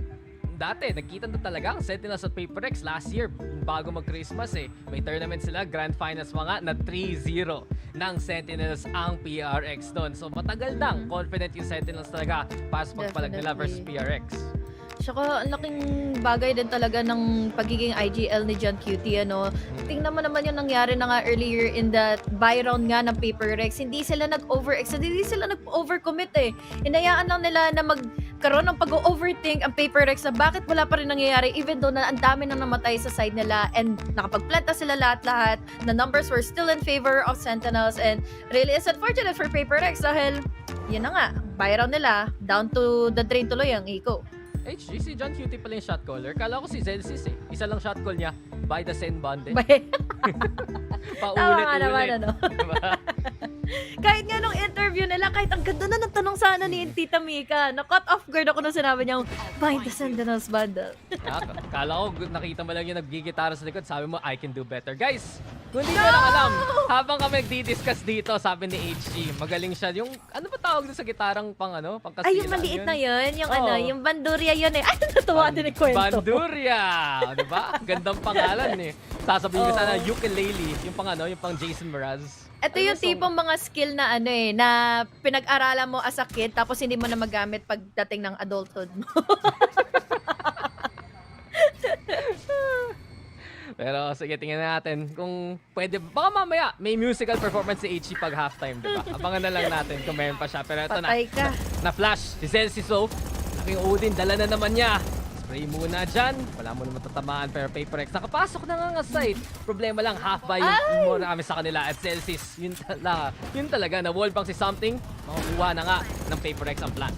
dati, nagkita na talaga ang Sentinels at Paper Rex last year bago mag-Christmas eh. May tournament sila, Grand Finals mga na 3-0 ng Sentinels ang PRX doon. So matagal nang confident yung Sentinels talaga para sa pagpalag nila versus PRX. Tsaka, ang laking bagay din talaga ng pagiging IGL ni John Cutie, ano. Tingnan mo naman yung nangyari na nga earlier in the buy round nga ng Paper Rex. Hindi sila nag-overextend, hindi sila nag-overcommit eh. Inayaan lang nila na magkaroon ng pag-overthink ang Paper Rex na bakit wala pa rin nangyayari even though na ang dami nang namatay sa side nila and nakapagplanta sila lahat-lahat. The numbers were still in favor of Sentinels and really is unfortunate for Paper Rex dahil yun na nga, buy round nila, down to the drain tuloy ang Eco. HG, si John Cutie pala yung shot caller. Kala ko si Zelsis eh. Isa lang shot call niya. By the Sen Bonded. Tama nga naman, Paulit-ulit. ano? Kahit nga nung interview nila, kahit ang ganda na ng tanong sana ni Tita Mika, na-cut off guard ako nung sinabi niya, by the Sentinels bundle. Kala ko, nakita mo lang yung naggigitara sa likod. Sabi mo, I can do better. Guys, kung hindi ko lang alam, habang kami nagdi-discuss dito, sabi ni HG, magaling siya. Yung, ano ba tawag doon sa gitarang pang kasilaan? Ay, yung maliit na yun, yung yung Bandurria yun eh. Ay, natuwa din yung kwento. Bandurria! Diba? Gandang pangalan eh. Sasabihin ko sana, ukulele, yung pang Jason Mraz. Ito yung tipong mga skill na na pinag-aralan mo as a kid tapos hindi mo na magamit pagdating ng adulthood mo. Pero sige, tingnan natin kung pwede. Baka mamaya may musical performance si HG pag halftime, diba? Abangan na lang natin kung meron pa siya. Pero ito Patay ka. na-flash si Celsiso. Laking Odin, dala na naman niya. Spray muna dyan. Wala mo naman tatamaan pero Paper X nakapasok na nga nga side. Problema lang, half buy yung muna kami sa kanila at Celsius. Yun talaga, na-wall bang si something? Makukuha na nga ng Paper X ang plan.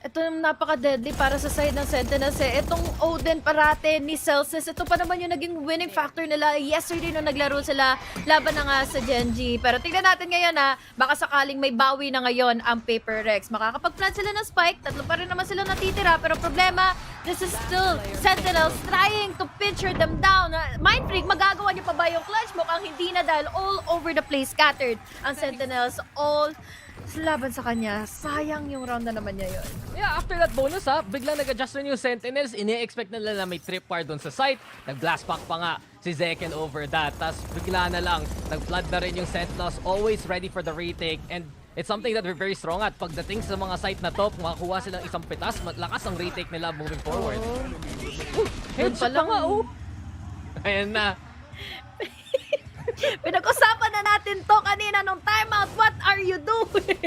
Ito yung napaka-deadly para sa side ng Sentinels eh. Itong Odin parate ni Celsius, ito pa naman yung naging winning factor nila yesterday nung naglaro sila laban na nga sa Genji. Pero tingnan natin ngayon baka sakaling may bawi na ngayon ang Paper Rex. Makakapag-plant sila ng spike, tatlo pa rin naman sila natitira. Pero problema, this is still Sentinels trying to pincher them down. Mind Freak, magagawa niyo pa ba yung clutch? Mukhang hindi na dahil all over the place scattered ang Sentinels. All laban sa kanya. Sayang yung round na naman niya yun. Yeah, after that bonus biglang nag-adjust rin yung Sentinels. Ini-expect nila na may tripwire doon sa site. Nag-blast pack pa nga si Zeken over that. Tapos bigla na lang, nag-flood na rin yung Sentinels. Always ready for the retake. And it's something that we're very strong at. Pagdating sa mga site na to, makakuha silang isang pitas, lakas ang retake nila moving forward. Headshot pa nga, Ayan na. Pinag-usapan na natin to kanina nung timeout. What are you doing?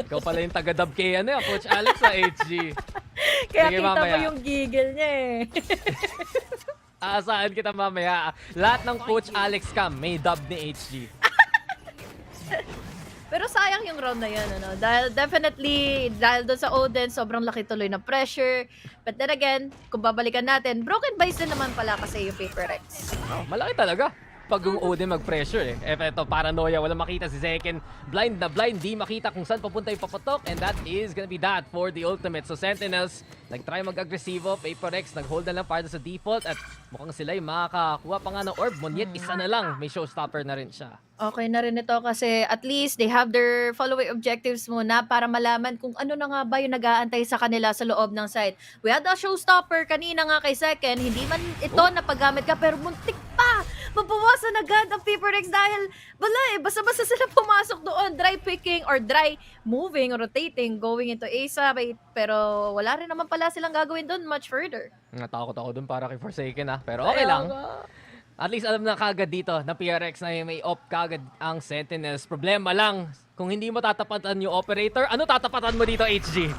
Ikaw pala yung taga-dub kay Coach Alex sa HG. Kaya Sige, kita mamaya. mo yung giggle niya eh. Saan kita mamaya? Lahat ng Coach Alex cam may dub ni HG. Pero sayang yung round na yun, Dahil definitely, dahil doon sa Odin, sobrang laki tuloy na pressure. But then again, kung babalikan natin, broken buys din naman pala kasi yung Paper Rex. Malaki talaga. Pag yung Odin mag-pressure Eto, paranoia, wala makita si Zeken. Blind na blind, di makita kung saan papunta yung papatok. And that is gonna be that for the ultimate. So Sentinels, nag-try mag-agresivo. Paper Rex, nag-hold na lang para sa default. At mukhang sila yung makakakuha pa nga ng orb. Monyet, isa na lang. May showstopper na rin siya. Okay na rin ito kasi at least they have their follow-away objectives muna para malaman kung ano na nga ba yung nag-aantay sa kanila sa loob ng site. We had a showstopper kanina nga kay Zeken. Hindi man ito napagamit ka pero muntik pa! Mabawasan agad ang Paper Rex dahil basta-basta sila pumasok doon. Dry picking or dry moving or rotating going into Asa. Pero wala rin naman pala silang gagawin doon much further. Natakot ako dun para kay Forsaken Pero okay lang. At least alam na kagad dito na PRX na may op kagad ang Sentinels. Problema lang, kung hindi mo tatapatan yung operator, ano tatapatan mo dito, HG?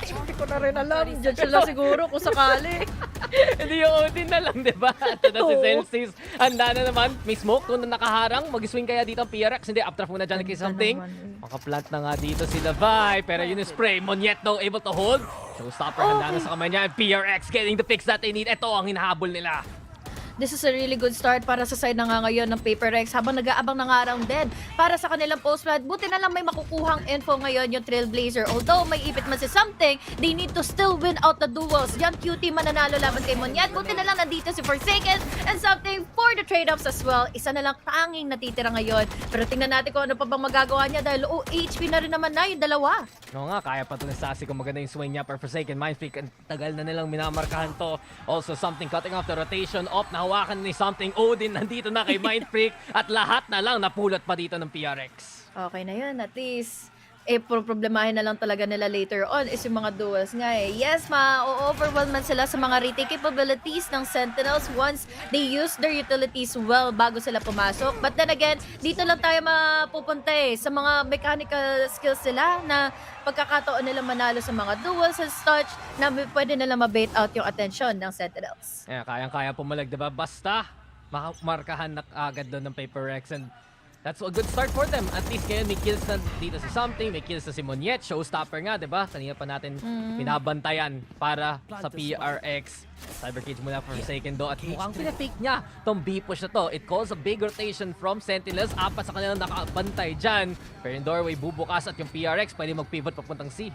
Hindi ko na rin alam. Diyan sila siguro kung sakali. Hindi yung Odin na lang, di ba? Ito na si Celsius. Handa na naman. May smoke kung nakaharang. Mag-swing kaya dito ang PRX. Hindi, updraft muna dyan kay something. Makaplant na nga dito si Lavai. Pero yun yung spray. Monyet though, able to hold. Showstopper, handa na sa kamay niya. And PRX getting the picks that they need. Ito ang hinahabol nila. This is a really good start para sa side na nga ngayon ng Paper Rex habang nag-aabang na nga round din para sa kanilang post-plant. Buti na lang may makukuhang info ngayon yung Trailblazer. Although may ipit man si something, they need to still win out the duels. Yan cutie mananalo laban kay Monyet. Buti na lang nandito si Forsaken and something for the trade-offs as well. Isa na lang tanging natitira ngayon. Pero tingnan natin kung ano pa bang magagawa niya dahil HP na rin naman na yung dalawa. Oo nga, kaya pa ito ni Sassy kung maganda yung swing niya. Per Forsaken, Mindfreak, ang tagal na nilang minamarkahan to. Also, something cutting off the rotation. Nahawakan ni something. Odin nandito na kay Mindfreak. At lahat na lang napulot pa dito ng PRX. Okay na yun, at least problemahin na lang talaga nila later on is yung mga duels nga eh. Yes, ma-overwhelm man sila sa mga retake capabilities ng Sentinels once they use their utilities well bago sila pumasok. But then again, dito lang tayo mapupunta eh sa mga mechanical skills nila na pagkakataon nila manalo sa mga duels and such na pwede nila ma-bait out yung attention ng Sentinels. Yeah, kayang-kaya pumalag, diba? Basta markahan na agad doon ng Paper Rex and that's a good start for them. At least ngayon may kills na dito si something, may kills na si Monyet, showstopper nga, diba? Kanina pa natin binabantayan para sa PRX. Cyber Cage muna for Forsaken do at mukhang pinafake niya tong B-push na to. It calls a big rotation from Sentinels. Apat sa kanilang nakabantay dyan. Pero yung doorway bubukas at yung PRX pwede mag-pivot papuntang C.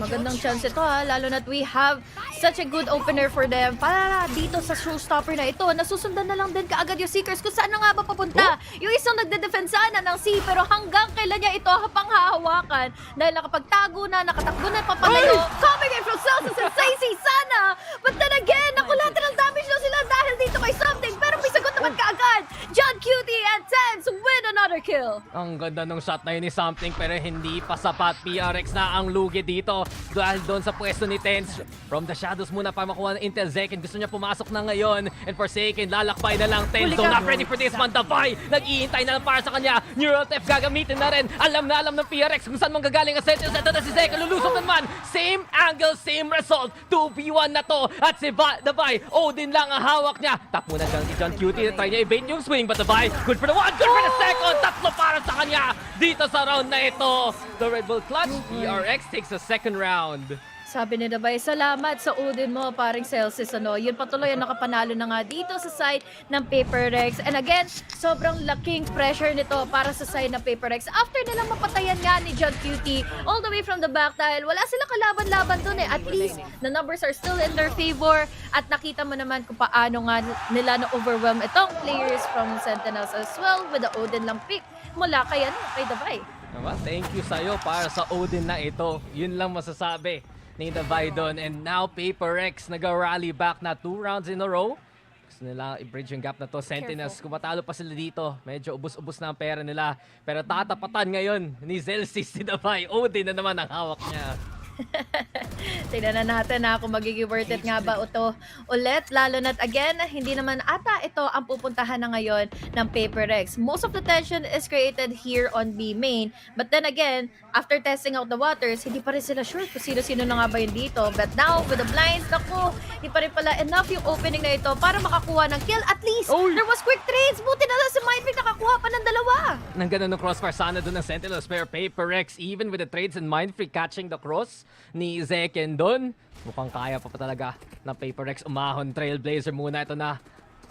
Magandang chance ito ha, lalo na't we have such a good opener for them para dito sa showstopper na ito. Nasusundan na lang din kaagad yung Seekers kung saan na nga ba papunta. Yung isang nagde-defensa na ng C pero hanggang kailan niya ito hapang hahawakan dahil nakapagtago na, nakatakbo na papalayo. Coming in from Celsius and Sassy sana! But then again, nakulateral damage na sila dahil dito kay something pero may sagot naman kaagad. John Cutie and Tens win another kill. Ang ganda ng shot na yun ni something pero hindi pa sapat. PRX na ang lugi dito dahil doon sa pwesto ni Tens. From the shadows muna para makuha ng Intel. Zekin gusto niya pumasok na ngayon and Forsaken lalakbay na lang. Tens not ready for this one. Davai nag-iintay na lang para sa kanya. Neural Theft gagamitin na rin. Alam ng PRX kung saan manggagaling ang Sentinels. Ito na si Zekin lulusot naman. Same angle, same result. 2v1 na to at si Davai Odin lang ang hawak niya. Tap muna dyan si John Cutie. Try niya evade yung swing but Davai good for the one, good for the second. Tatlo para sa kanya dito sa round na ito. The Red Bull clutch. PRX takes a second round. Sabi ni Dabay, salamat sa Odin mo, paring Celsius. Yun patuloy ang nakapanalo na nga dito sa side ng Paper Rex. And again, sobrang laking pressure nito para sa side ng Paper Rex. After nilang mapatayan nga ni John Cutie all the way from the back dahil wala silang kalaban-laban dun eh. At least, the numbers are still in their favor. At nakita mo naman kung paano nga nila na-overwhelm itong players from Sentinels as well with the Odin lang pick mula kay Dabay. Thank you sa'yo para sa Odin na ito. Yun lang masasabi ni Davai doon. And now Paper Rex nag-rally back na 2 rounds in a row. Gusto nila i-bridge yung gap na to. Sentinels, kung matalo pa sila dito, medyo ubos-ubos na ang pera nila. Pero tatapatan ngayon ni Zelsis si Davai. Odin na naman ang hawak niya. Tingnan na natin kung magiging worth it nga ba ito ulit. Lalo na't again, hindi naman ata ito ang pupuntahan na ngayon ng Paper Rex. Most of the tension is created here on B main. But then again, after testing out the waters, hindi pa rin sila sure kung sino-sino na nga ba yun dito. But now, with the blinds, naku, hindi pa rin pala enough yung opening na ito para makakuha ng kill. At least, there was quick trades. Buti na lang si Mindfreak nakakuha pa ng dalawa. Nang ganun ng crossfire sana doon ng Sentinels. Pero Paper Rex, even with the trades and Mindfreak catching the cross ni Zekin doon, mukhang kaya pa talaga ng Paper Rex umahon. Trailblazer muna, ito na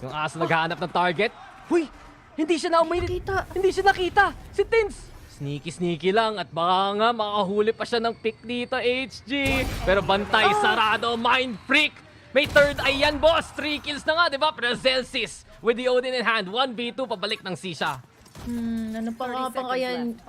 yung aso naghahanap ng target. Huy! Hindi siya Hindi siya nakita! Si Tins! Sneaky lang at baka nga makahuli pa siya ng pick dito, HG. Pero bantay, sarado, Mindfreak. May third eye yan, boss. 3 kills na nga, di ba? Pero Celsius with the Odin in hand. 1v2, pabalik ng C siya. Ano pa nga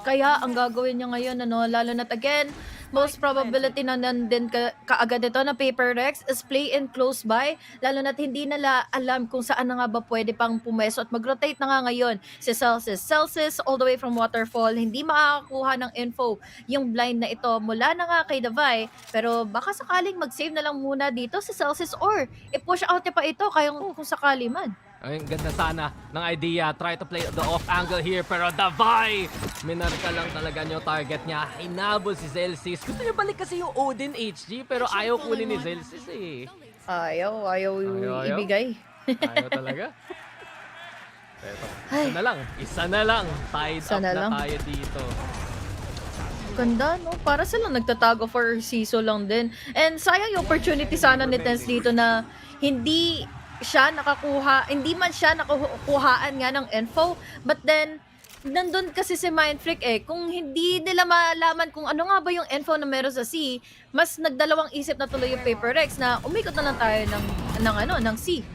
kaya ang gagawin niya ngayon, lalo na't again, most probability na nandun kaagad ito na Paper Rex is play in close by, lalo na't hindi nila alam kung saan na nga ba pwede pang pumeso at mag-rotate na nga ngayon si Celsius all the way from Waterfall, hindi makakakuha ng info yung blind na ito mula na nga kay Davai, pero baka sakaling mag-save na lang muna dito si Celsius or i-push out niya pa ito kung sakali man. Ay, ganda sana ng idea. Try to play the off angle here. Pero Davai! Minarka lang talaga yung target niya. Hinabol si Zelsis. Gusto niya balik kasi yung Odin HG. Pero ayaw kunin ni Zelsis eh. Ayaw ibigay. Ayaw talaga. Isa na lang. Tied up na tayo dito. Ganda, no? Para silang nagtatago for Siso lang din. And sayang yung opportunity sana ni Tense dito na hindi man siya nakukuhaan nga ng info. But then, nandun kasi si Mindfreak kung hindi nila malaman kung ano nga ba yung info na meron sa C, mas nagdalawang isip na tuloy yung Paper Rex na umikot na lang tayo ng C.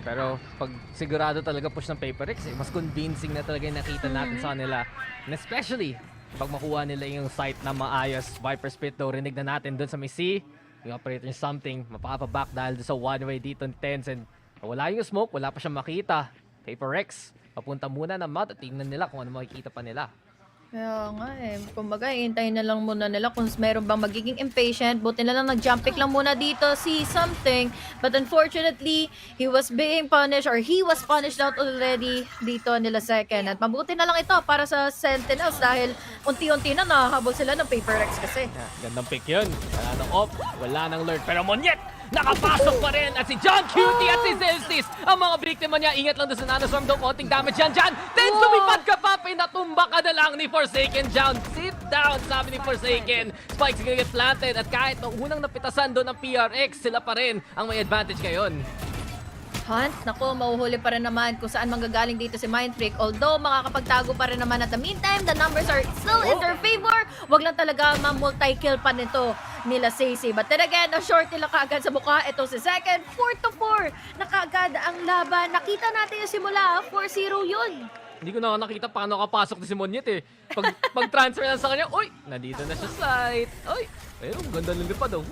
Pero pag sigurado talaga push ng Paper Rex, mas convincing na talaga yung nakita natin sa kanila. And especially, pag makuha nila yung sight na maayos, Viper Spit daw, rinig na natin doon sa may C, yung operator yung something, mapapaback dahil doon sa one-way dito ng Tense, and wala yung smoke, wala pa siyang makita. Paper Rex, papunta muna ng mount at tingnan nila kung ano makikita pa nila. Kaya nga kumbaga, hintayin na lang muna nila kung meron bang magiging impatient. Buti na lang nag-jump pick lang muna dito si something. But unfortunately, he was punished out already dito nila second. At mabuti na lang ito para sa Sentinels dahil unti-unti na nakahabol sila ng Paper Rex kasi. Gandang pick yun. Wala nang off, wala nang lurk. Pero Monyet, nakapasok pa rin. At si John Cutie at si Zelstis, ang mga biktima niya. Ingat lang doon sa nanoswarm daw. Konting damage yan dyan. Then lumipad ka pa. Pinatumba ka na lang ni Forsaken John. Sit down, sabi ni Forsaken. Spike's gonna get planted. At kahit nung unang napitasan doon ng PRX, sila pa rin ang may advantage ngayon. Hunt, naku, mahuhuli pa rin naman kung saan manggagaling dito si Mindfreak. Although, makakapagtago pa rin naman at the meantime, the numbers are still in their favor. Wag lang talaga ma-multi-kill pa nito nila Sacy. But then again, na-short nila kaagad sa mukha. Ito si second, 4-4 na kaagad ang laban. Nakita natin yung simula, 4-0 yun. Hindi ko na nakita paano kapasok ni si Monyet Pag-transfer lang sa kanya, uy, nandito na siya site. Uy, pero ganda ng lipad daw.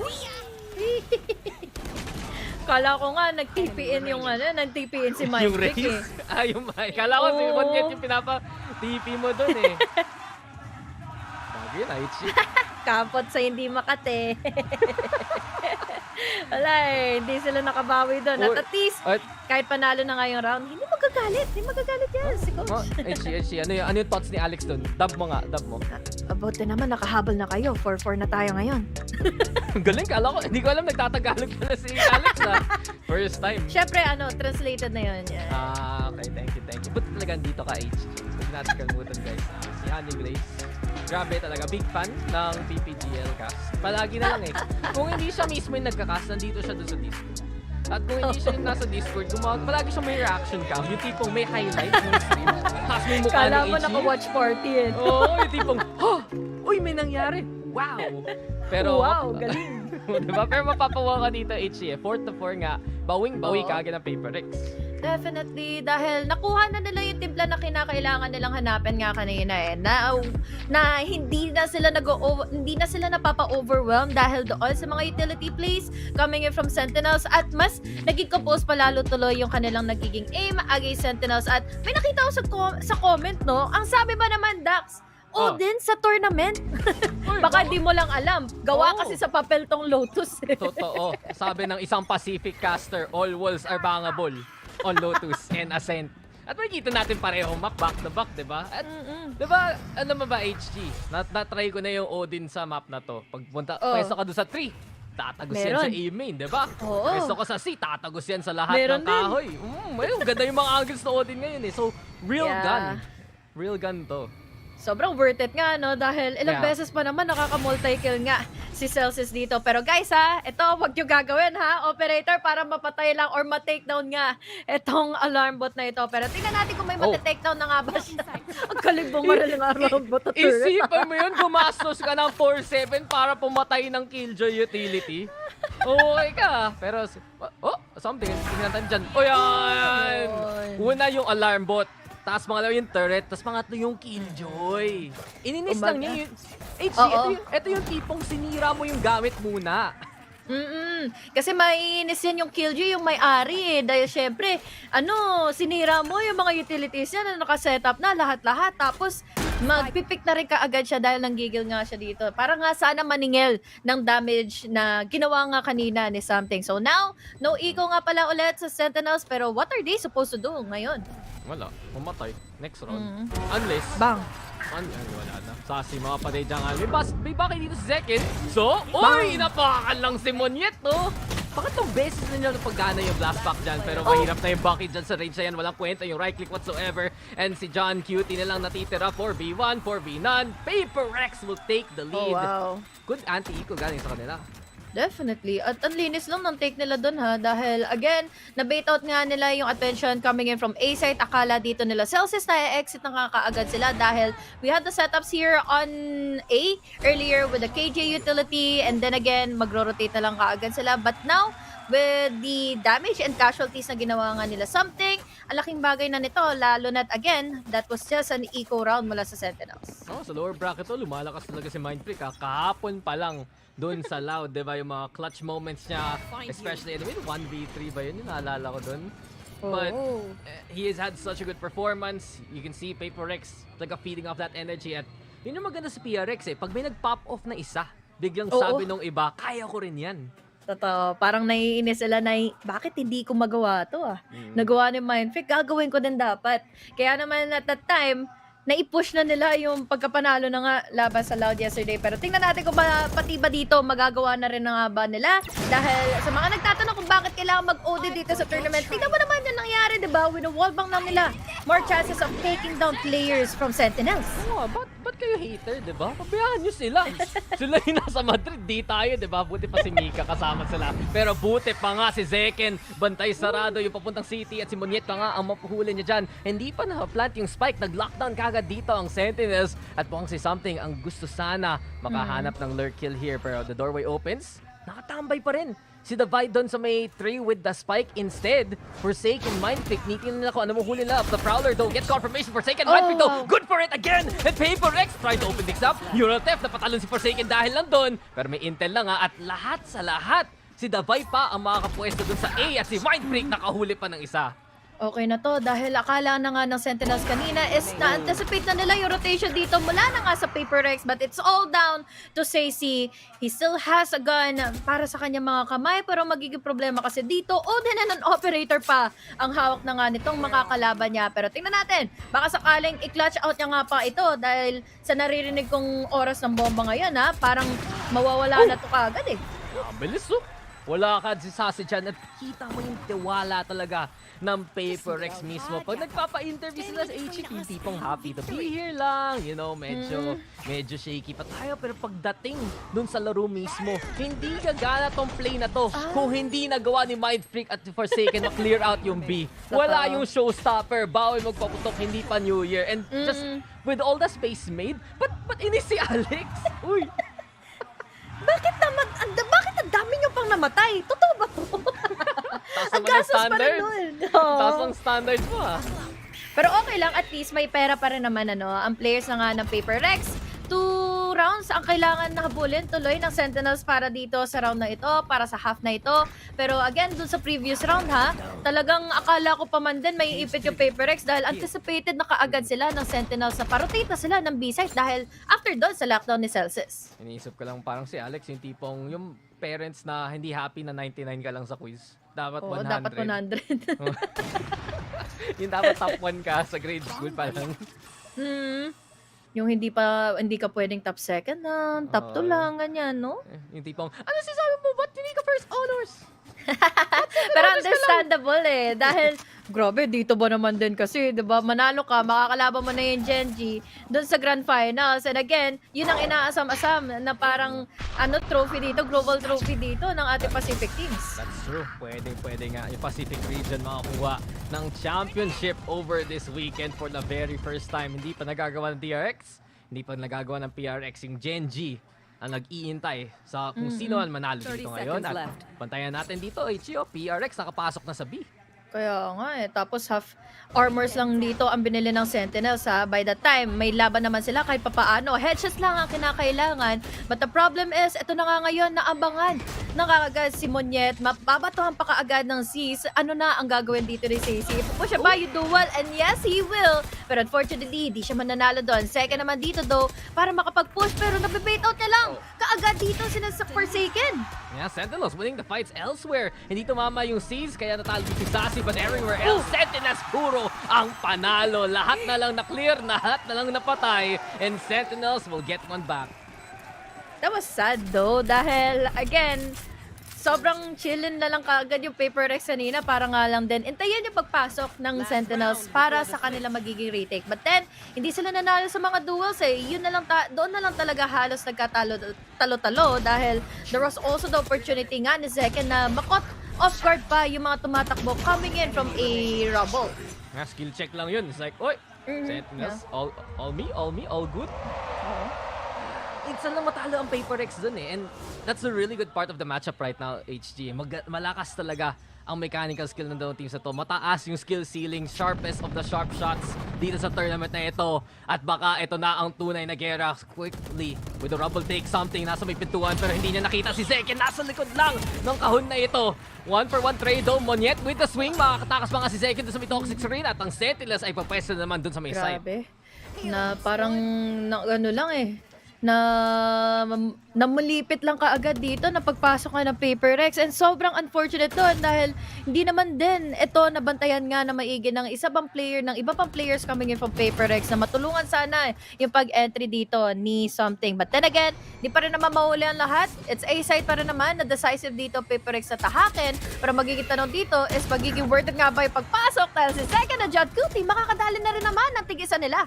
Kala ko nga, nag-TPN nag-TPN si Mindfreak Yung race? Yung kala ko si Monyet yung pinapa-TP mo dun Bagay na, Kapot sa hindi makate. Wala hindi sila nakabawi doon. At least, kahit panalo na ngayong round, hindi magagalit yan si Coach. HG, ano yung thoughts ni Alex doon? Dub mo nga, dub mo. About naman, nakahabol na kayo. 4-4 na tayo ngayon. Galing, hindi ko alam, nagtatagalog pala si Alex first time. Siyempre, translated na yun. Okay, thank you. But talagang dito ka, HG. Huwag natin kalimutan, guys. Si Honey Grace. Grabe talaga, big fan ng PPGL cast. Palagi na lang Kung hindi siya mismo yung nagka-cast, nandito siya doon sa Discord. At kung hindi siya yung nasa Discord, palagi siya may reaction cam. Yung tipong may highlight ng stream. Tapos may mukha ng HG. Kala mo naka-watch party Oo, yung tipong, uy, may nangyari. Wow. Pero, wow, galing. Diba? Pero mapapawa ka dito, HG. 4-4 nga. Bawing-bawi ka agad ng Paper Rex. Definitely, dahil nakuha na nila yung timpla na kinakailangan nilang hanapin nga kanina na hindi na sila napapa-overwhelm dahil doon sa mga utility plays coming in from Sentinels at mas naging compose pa lalo tuloy yung kanilang nagiging aim against Sentinels. At may nakita ko sa comment, no? Ang sabi ba naman, Dax, din sa tournament. Baka di mo lang alam. Gawa kasi sa papel tong Lotus. Totoo. Sabi ng isang Pacific caster, all walls are bangable on Lotus and Ascent. At makikita natin parehong map back to back, diba? At, diba, ano ba HG? Na-try ko na yung Odin sa map na to. Pagpunta, pwesto ka doon sa 3, tatagos yan sa A-main, diba? Pwesto ka sa C, tatagos yan sa lahat ng kahoy. Ganda yung mga angles na Odin ngayon So, real gun. Real gun to. Sobrang worth it nga, no? Dahil ilang beses pa naman nakaka-multi-kill nga si Celsius dito. Pero guys, ito, wag nyo gagawin, operator, para mapatay lang or ma-takedown nga itong alarm bot na ito. Pero tingnan natin kung may mati-takedown na nga ba siya. Ang kalibong ng alarm bot na turret. Isipan mo yun, gumastos ka ng 4-7 para pumatay ng Killjoy utility. Okay ka. Pero, something, tingnan natin dyan. Yan! Una yung alarm bot. Tapos pangalawa yung turret, tapos pangatlo yung Killjoy. Ininis lang niya yun. Ito yung tipong sinira mo yung gamit muna. Kasi maiinis yan yung Killjoy, yung may-ari Dahil syempre, sinira mo yung mga utilities niya na nakasetup na lahat-lahat. Tapos, magpipick na rin kaagad siya dahil nanggigil nga siya dito. Para nga sana maningil ng damage na ginawa nga kanina ni something. So now, no eco nga pala ulit sa Sentinels. Pero what are they supposed to do ngayon? Wala. Pumatay. Next round. Unless... Bang! Wala na. Sassy mga patay dyan. May bakit dito si Zekin. So, inapakan lang si Monyet, Pangatlong beses na nyo napagana yung blast pack dyan, pero mahirap na yung bucket dyan sa range na yan. Walang kwenta yung right click whatsoever. And si John Cutie na lang natitira. 4v1, 4v none. Paper Rex will take the lead. wow. Good anti-eco galing sa kanila. Definitely. At ang linis lang ng take nila dun ha. Dahil again, na-bait out nga nila yung attention coming in from A side. Akala dito nila Celsius na exit na kaagad sila dahil we had the setups here on A earlier with the KJ utility and then again, magro-rotate na lang kaagad sila. But now, with the damage and casualties na ginawa nga nila something, ang laking bagay na nito, lalo na't again, that was just an eco round mula sa Sentinels. Sa lower bracket to, lumalakas talaga si Mindfreak ha. Kahapon pa lang doon sa Loud, di ba? Yung mga clutch moments niya, especially, 1v3 ba yun? Yung naalala ko doon. But he has had such a good performance. You can see Paper Rex like feeding off that energy. At yun yung maganda sa PRX eh. Pag may nag-pop off na isa, biglang sabi nung iba, kaya ko rin yan. Totoo. Parang naiinis sila na, bakit hindi ko magawa to Nagawa ni Mindfreak, gagawin ko din dapat. Kaya naman at that time, naipush na nila yung pagkapanalo na nga laban sa Loud yesterday. Pero tingnan natin kung pati ba dito magagawa na rin na nga ba nila. Dahil sa mga nagtatanong kung bakit kailangan mag-OD dito sa tournament, tingnan mo naman yung nangyari, diba? Wino-wallbang lang nila. More chances of taking down players from Sentinels. Ba't kayo hater, diba? Pabayaan nyo sila. Sila yung nasa Madrid, di tayo, diba? Buti pa si Mika kasama sila. Pero buti pa nga si Zeken, bantay sarado yung papuntang city at si Moniet pa nga ang mapuhuli niya dyan. Hindi pa na-plant yung spike, nag-lockdown kagad dito ang Sentinels at mukhang si Something ang gusto sana makahanap ng lurk kill here pero the doorway opens, nakatambay pa rin si Divide doon sa may 3 with the spike. Instead, Forsaken Mindfreak, nitin nila kung ano mo huli nila. The Prowler though gets confirmation. Forsaken Mindfreak though, good for it again! And Paper Rex trying to open things up. Neural Theft, napatalon si Forsaken dahil lang doon. Pero may intel na nga at lahat sa lahat, si Divide pa ang makakapwesto doon sa A at si Mindfreak nakahuli pa ng isa. Okay na to dahil akala na nga ng Sentinels kanina is na-anticipate na nila yung rotation dito mula na nga sa Paper Rex but it's all down to Sacy. He still has a gun para sa kanyang mga kamay pero magiging problema kasi dito Odin and an operator pa ang hawak na nga nitong makakalaban niya. Pero tingnan natin, baka sakaling i-clutch out niya nga pa ito dahil sa naririnig kong oras ng bomba ngayon parang mawawala na to kagad eh. Bilis wala ka si Sacy dyan at kita mo yung tiwala talaga ng Paper Rex mismo. Pag nagpapa-interview sila sa HC, yung tipong happy to be here lang. You know, medyo shaky pa tayo. Pero pagdating dun sa laro mismo, hindi gagana tong play na to kung hindi nagawa ni Mindfreak at Forsaken ma-clear out yung B. Wala yung showstopper. Bawal magpaputok, hindi pa New Year. And just with all the space made, but inis si Alex? Uy! Bakit ang dami nyo pang namatay? Totoo ba to? Ang gasos pa rin nun. Taas ang standard mo Pero okay lang, at least may pera pa rin naman ang players na nga ng Paper Rex. 2 rounds ang kailangan na habulin tuloy ng Sentinels para dito sa round na ito, para sa half na ito. Pero again, dun sa previous round talagang akala ko pa man din may ipit yung Paper Rex dahil anticipated na kaagad sila ng Sentinels na parotate na sila ng B-side dahil after doon sa lockdown ni Celsius. Iniisip ko lang parang si Alex, yung tipong yung parents na hindi happy na 99 ka lang sa quiz. Dapat 100. Dapat 100. Yung dapat top 1 ka sa grade school pa lang. Yung hindi ka pwedeng top 2nd lang, top 2 lang, ganyan, no? Yung tipong, ano sinasabi mo? Ba't hindi ka first honors? Pero understandable dahil grabe, dito ba naman din kasi, diba, manalo ka, makakalaban mo na yung Genji doon sa Grand Finals. And again, yun ang inaasam-asam na parang trophy dito, global trophy dito ng ating Pacific teams. That's true. Pwede nga yung Pacific region makakuha ng championship over this weekend for the very first time. Hindi pa nagagawa ng TRX, hindi pa nagagawa ng PRX yung Genji ang nag-iintay sa kung sino man manalo dito ngayon. At bantayan natin dito, PRX nakapasok na sa B. Kaya nga Tapos half armors lang dito ang binili ng Sentinels By the time, may laban naman sila kahit papaano. Headshots lang ang kinakailangan. But the problem is, ito na nga ngayon naabangan. Nakakagad si Moniet. Mapapatuhan pa kaagad ng Cs. Ano na ang gagawin dito ni Sacy? Pupush siya ba yung dual? And yes, he will. Pero unfortunately, di siya mananalo doon. Second naman dito though, para makapag-push. Pero nabibait out niya lang. Kaagad dito sila sa Forsaken. Yeah, Sentinels winning the fights elsewhere. Hindi tumama yung Cs, kaya natalo si Sacy. But everywhere else, Sentinels puro ang panalo. Lahat na lang na-clear, lahat na lang napatay. And Sentinels will get one back. That was sad though, dahil again, sobrang chillin na lang kaagad yung Paper Rex kanina para nga lang din intayin yung pagpasok ng Sentinels para sa kanila magiging retake. But then, hindi sila nanalo sa mga duels eh. Yun na lang doon na lang talaga halos nagkatalo-talo dahil there was also the opportunity nga ni Zeken na makot off guard pa yung mga tumatakbo coming in from a rubble. Nga, skill check lang yun. It's like, oy, Sentinels, all me, all good. Insan lang matalo ang Paper Rex dun eh. And that's a really good part of the matchup right now, HG. Malakas talaga ang mechanical skill ng dalawang teams na to. Mataas yung skill ceiling, sharpest of the sharp shots dito sa tournament na ito. At baka ito na ang tunay na gera. Quickly, with the rubble take something, nasa may pintuan pero hindi niya nakita si Zeken. Nasa likod lang ng kahon na ito. 1-for-1 trade though, Monyet with the swing. Makakatakas pa nga si Zeken doon sa may toxic screen. At ang Sentinels ay papwesto naman doon sa may side. Grabe. Na parang, ano lang eh. Namulipit lang kaagad dito na pagpasok nga ng Paper Rex and sobrang unfortunate doon dahil hindi naman din ito nabantayan nga na maigi ng iba pang players coming in from Paper Rex na matulungan sana yung pag-entry dito ni something. But then again, di pa rin naman mahuli ang lahat. It's A-side pa rin naman na decisive dito Paper Rex na tahakin. Pero magiging tanong dito is magiging worth it nga ba yung pagpasok dahil si second na Jot Cutie makakadali na rin naman ng tigisan nila.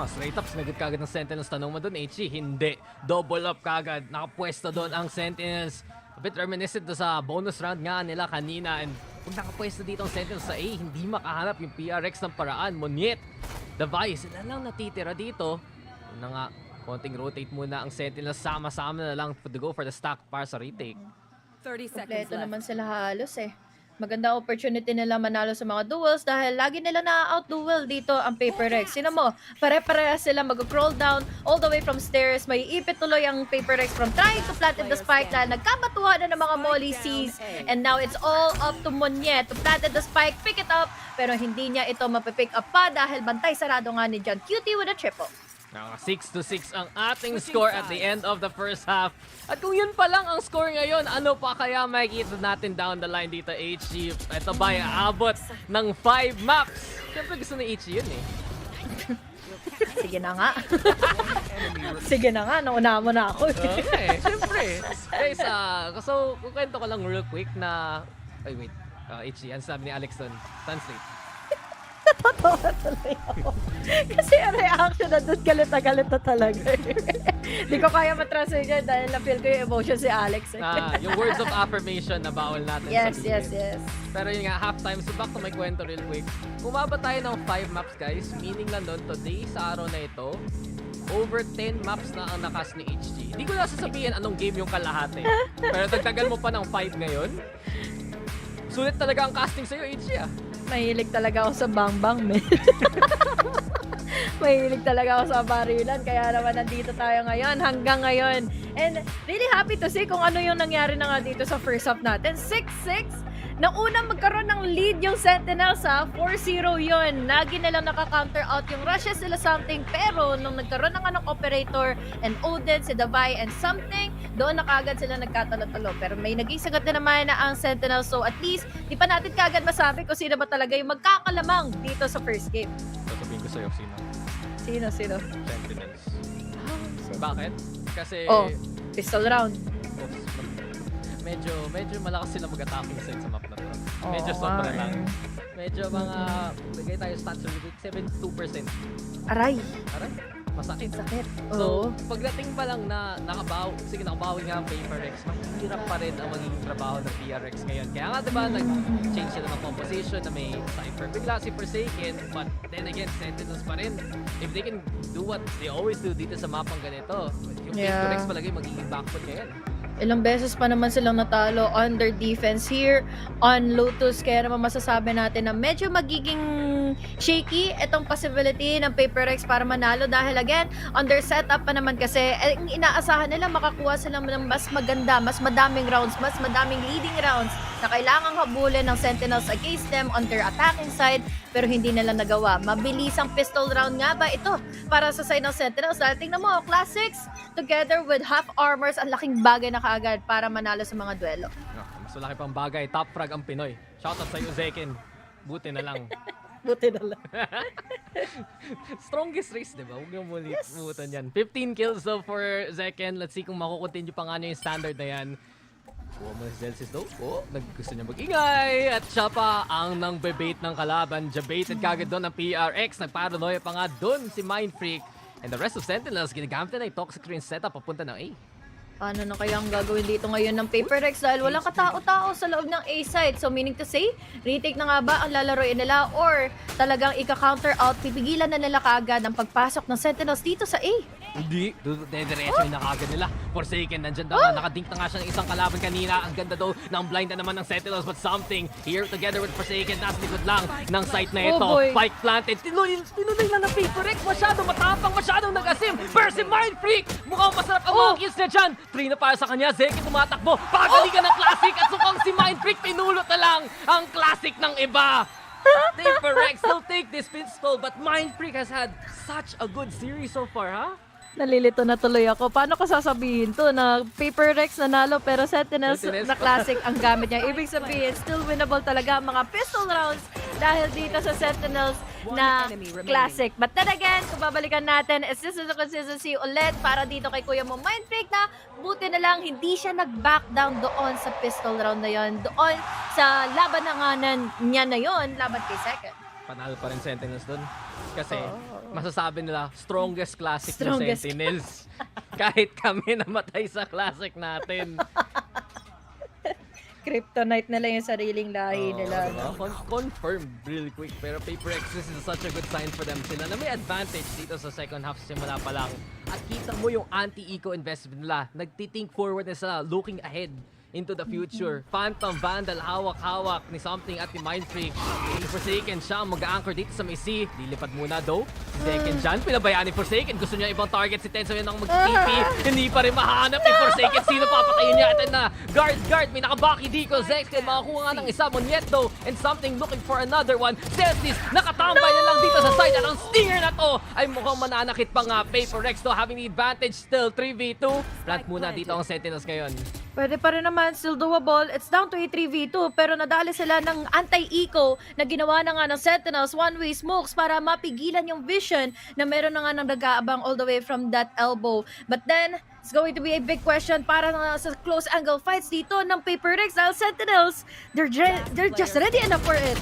Straight up, sinagot kagad ng Sentinels. Tanong mo doon, HG, hindi. Double up kagad. Nakapwesto doon ang Sentinels. A bit reminiscent do sa bonus round nga nila kanina. And kung nakapwesto dito ang Sentinels sa A, hindi makahanap yung PRX ng paraan. Monyet, Device, sila lang natitira dito. Yun na nga, konting rotate muna ang Sentinels. Sama-sama na lang to go for the stack para sa retake. 30 seconds left. Naman sila halos eh. Maganda opportunity nila manalo sa mga duels dahil lagi nila na-out-duel dito ang Paper Rex. Sino mo? Pare-pareha sila mag-crawl down all the way from stairs. May ipit tuloy ang Paper Rex from trying to plant the spike dahil nagkabatuhan na ng mga Molly C's. And now it's all up to Monyet to plant the spike, pick it up. Pero hindi niya ito mapipick up pa dahil bantay sarado nga ni John Cutie with a triple. 6-6 ang ating score at the end of the first half. At kung yun pa lang ang score ngayon, ano pa kaya makikita natin down the line dito, HG? Ito ba aabot ng 5 maps? Siyempre gusto ni HG yun eh. Sige na nga. Sige na nga, nauna mo na ako. Okay, siyempre. Guys, so kukwento ko lang real quick na... Ay, wait. HG, ano sabi ni Alex doon? Translate. Natatawa tuloy ako. Kasi ang reaction na doon, galit na talaga. Hindi ko kaya matranslate yan dahil na-feel ko yung emotion si Alex. Yung words of affirmation na bawal natin sabihin. Yes. Pero yun nga, halftime. So back to my kwento real quick. Kumaba tayo ng 5 maps, guys. Meaning lang doon, today, sa araw na ito, over 10 maps na ang nakas ni HG. Hindi ko na sasabihin anong game yung kalahati. Pero dagdagan mo pa ng 5 ngayon. Sulit talaga ang casting sa'yo, HG ah. Mahilig talaga ako sa bang-bang, man. Mahilig talaga ako sa barilan. Kaya naman nandito tayo ngayon, hanggang ngayon. And really happy to see kung ano yung nangyari na nga dito sa first half natin. 6-6. Nang unang magkaroon ng lead yung Sentinels, 4-0 yun. Lagi nilang naka-counter out yung rushes sila something. Pero nung nagkaroon ng anong operator and Odin, si Davai and something, doon na kagad sila nagkatalo-talo. Pero may naging sagot na naman na ang Sentinels. So at least, di pa natin kagad masabi kung sino ba talaga yung magkakalamang dito sa first game. Sasabihin ko sa'yo, sino? Sino? Sentinels. Bakit? Kasi... pistol round. Medyo malakas sila mag-attacking side sa map na to. Medyo sobra lang. Medyo mga, bigay tayo stats real quick, 72%. Aray. Masakit. Sakit. So, pagdating pa lang na nakabawi nga ang Paper Rex, mahirap pa rin ang magiging trabaho ng PRX ngayon. Kaya nga diba, nag-change sila ng composition na may Cypher bigla si Forsaken, but then again, Sentinels pa rin. If they can do what they always do dito sa mapang ganito, yung Paper Rex palagi magiging backfoot ngayon. Ilang beses pa naman silang natalo on their defense here on Lotus. Kaya naman masasabi natin na medyo magiging shaky itong possibility ng Paper Rex para manalo dahil again, on their setup pa naman kasi inaasahan nila makakuha sila ng mas maganda, mas madaming rounds, mas madaming leading rounds na kailangang habulin ng Sentinels against them on their attacking side pero hindi nila nagawa. Mabilisang pistol round nga ba ito para sa side ng Sentinels? Dahil tingnan mo, Classics together with half armors, ang laking bagay na kaagad para manalo sa mga duelo. Mas malaki pang bagay, top frag ang Pinoy. Shoutout sa'yo, Zeken. Buti na lang. Buti na lang. Strongest race, diba? Huwag yung mulimutan yan. 15 kills though for Zeken. Let's see kung makukontinue pa nga yung standard na yan. Mo si Celsius daw. Gusto niya mag-ingay. At siya pa ang nang bebait ng kalaban. Jabaited kagad doon ng PRX. Nagparanoia pa nga doon si Mindfreak. And the rest of Sentinels, ginagamit na yung Toxic Ring setup papunta ng A. Paano na kaya ang gagawin dito ngayon ng PaperX dahil walang katao-tao sa loob ng A side. So meaning to say, retake na nga ba ang lalaroin nila or talagang ika-counter out, pipigilan na nila kaagad ang pagpasok ng Sentinels dito sa A? Hindi, dediretso na kagad nila. Forsaken, nandyan daw, nakadink na nga siya ng isang kalaban kanina. Ang ganda daw ng blind na naman ng Sentinels, but something here together with Forsaken, nasa likod lang ng site na ito. Spike planted, tinuloy lang ng PaperX, masyadong matapang, masyadong nag-asim. Pero si Mindfreak, mukhang masarap ang mga kills niya dyan. 3 na para sa kanya, Zeki tumatakbo, pagalikan ng Classic at sukang si Mindfreak, pinulot na lang ang Classic ng iba. PaperX will take this pistol, but Mindfreak has had such a good series so far, ha? Nalilito na tuloy ako. Paano ko sasabihin to na PaperX nanalo pero Sentinels na Classic ang gamit niya? Ibig sabihin, still winnable talaga ang mga pistol rounds dahil dito sa Sentinels na Classic. But then again, kung babalikan natin, is this is a consistency ulit para dito kay Kuya mo Mindfreak na buti na lang hindi siya nag-back down doon sa pistol round na yon. Doon sa laban na nga niya na yon, laban kay Second. Panalo pa rin Sentinels dun. Kasi masasabi nila, strongest Classic ng Sentinels. Kahit kami namatay sa Classic natin. Kryptonite nila yung sariling lahi nila. Diba? Confirmed really quick. Pero PaperX, this is such a good sign for them sila na may advantage dito sa second half simula pa lang. At kita mo yung anti-eco investment nila. Nagtithink forward na sila, looking ahead into the future. Phantom, Vandal, hawak-hawak ni Something at ni Mindfreak. Forsaken siya, mag-anchor dito sa may C. Lilipad muna though. Second dyan, pinabayaan ni Forsaken. Gusto niya ibang target si Tenso yun ang mag-TP. Hindi pa rin mahanap ni Forsaken. Sino papatayin niya? Ito na, guard, may nakabaki dito. Zex, makakuha nga ng isa. Monyeto and Something looking for another one. Celsius, nakatambay na lang dito sa side. At ang stinger na to ay mukhang mananakit pa nga. PaperX though, having the advantage still. 3v2. Plant muna dito ang Sentinels ngayon. Pwede pa rin naman, still doable. It's down to a 3v2 pero nadali sila ng anti-eco na ginawa na nga ng Sentinels, one-way smokes para mapigilan yung vision na meron na nga ng nag-aabang all the way from that elbow. But then, it's going to be a big question para na sa close angle fights dito ng PaperX dahil Sentinels, they're just ready enough for it.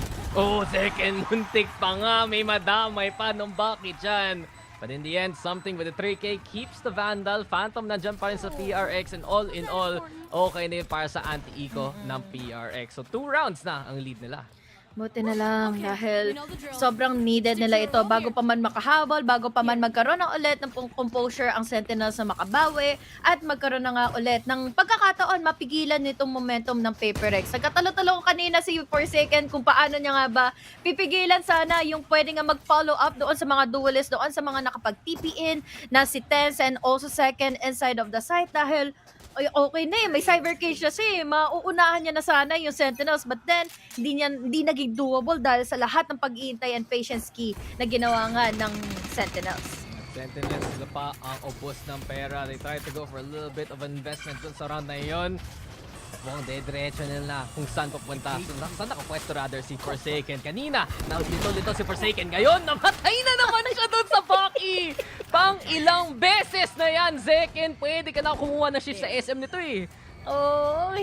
Second, muntik pa nga. May madamay pa nung Baki dyan. But in the end, Something with the 3K keeps the Vandal. Phantom nandyan pa rin sa PRX and all in all, okay na yun para sa anti-eco ng PRX. So 2 rounds na ang lead nila. Buti na lang dahil sobrang needed nila ito bago pa man makahabol, bago pa man magkaroon ng ulit ng composure ang Sentinels na makabawi at magkaroon na nga ulit ng pagkakataon mapigilan nitong momentum ng PaperX. Nagkatalo-talo ko kanina si Forsaken kung paano niya nga ba pipigilan sana yung pwede nga mag-follow up doon sa mga duelists, doon sa mga nakapag-TP in na si Tense and also Second inside of the site dahil okay na may cyber cage na siya mauunahan niya na sana yung Sentinels but then hindi naging doable dahil sa lahat ng pag-iintay and patience key na ginawa nga ng Sentinels. Sentinels sila pa ang ubos ng pera. They try to go for a little bit of investment dun sa round na yun. Mukhang dediretso nila kung saan pupunta. Saan nakapwesto rather si Forsaken. Kanina, lito si Forsaken. Ngayon, namatay na naman siya doon sa Baki. Pang ilang beses na yan, Zekin. Pwede ka na kumuha na shift sa SM nito eh.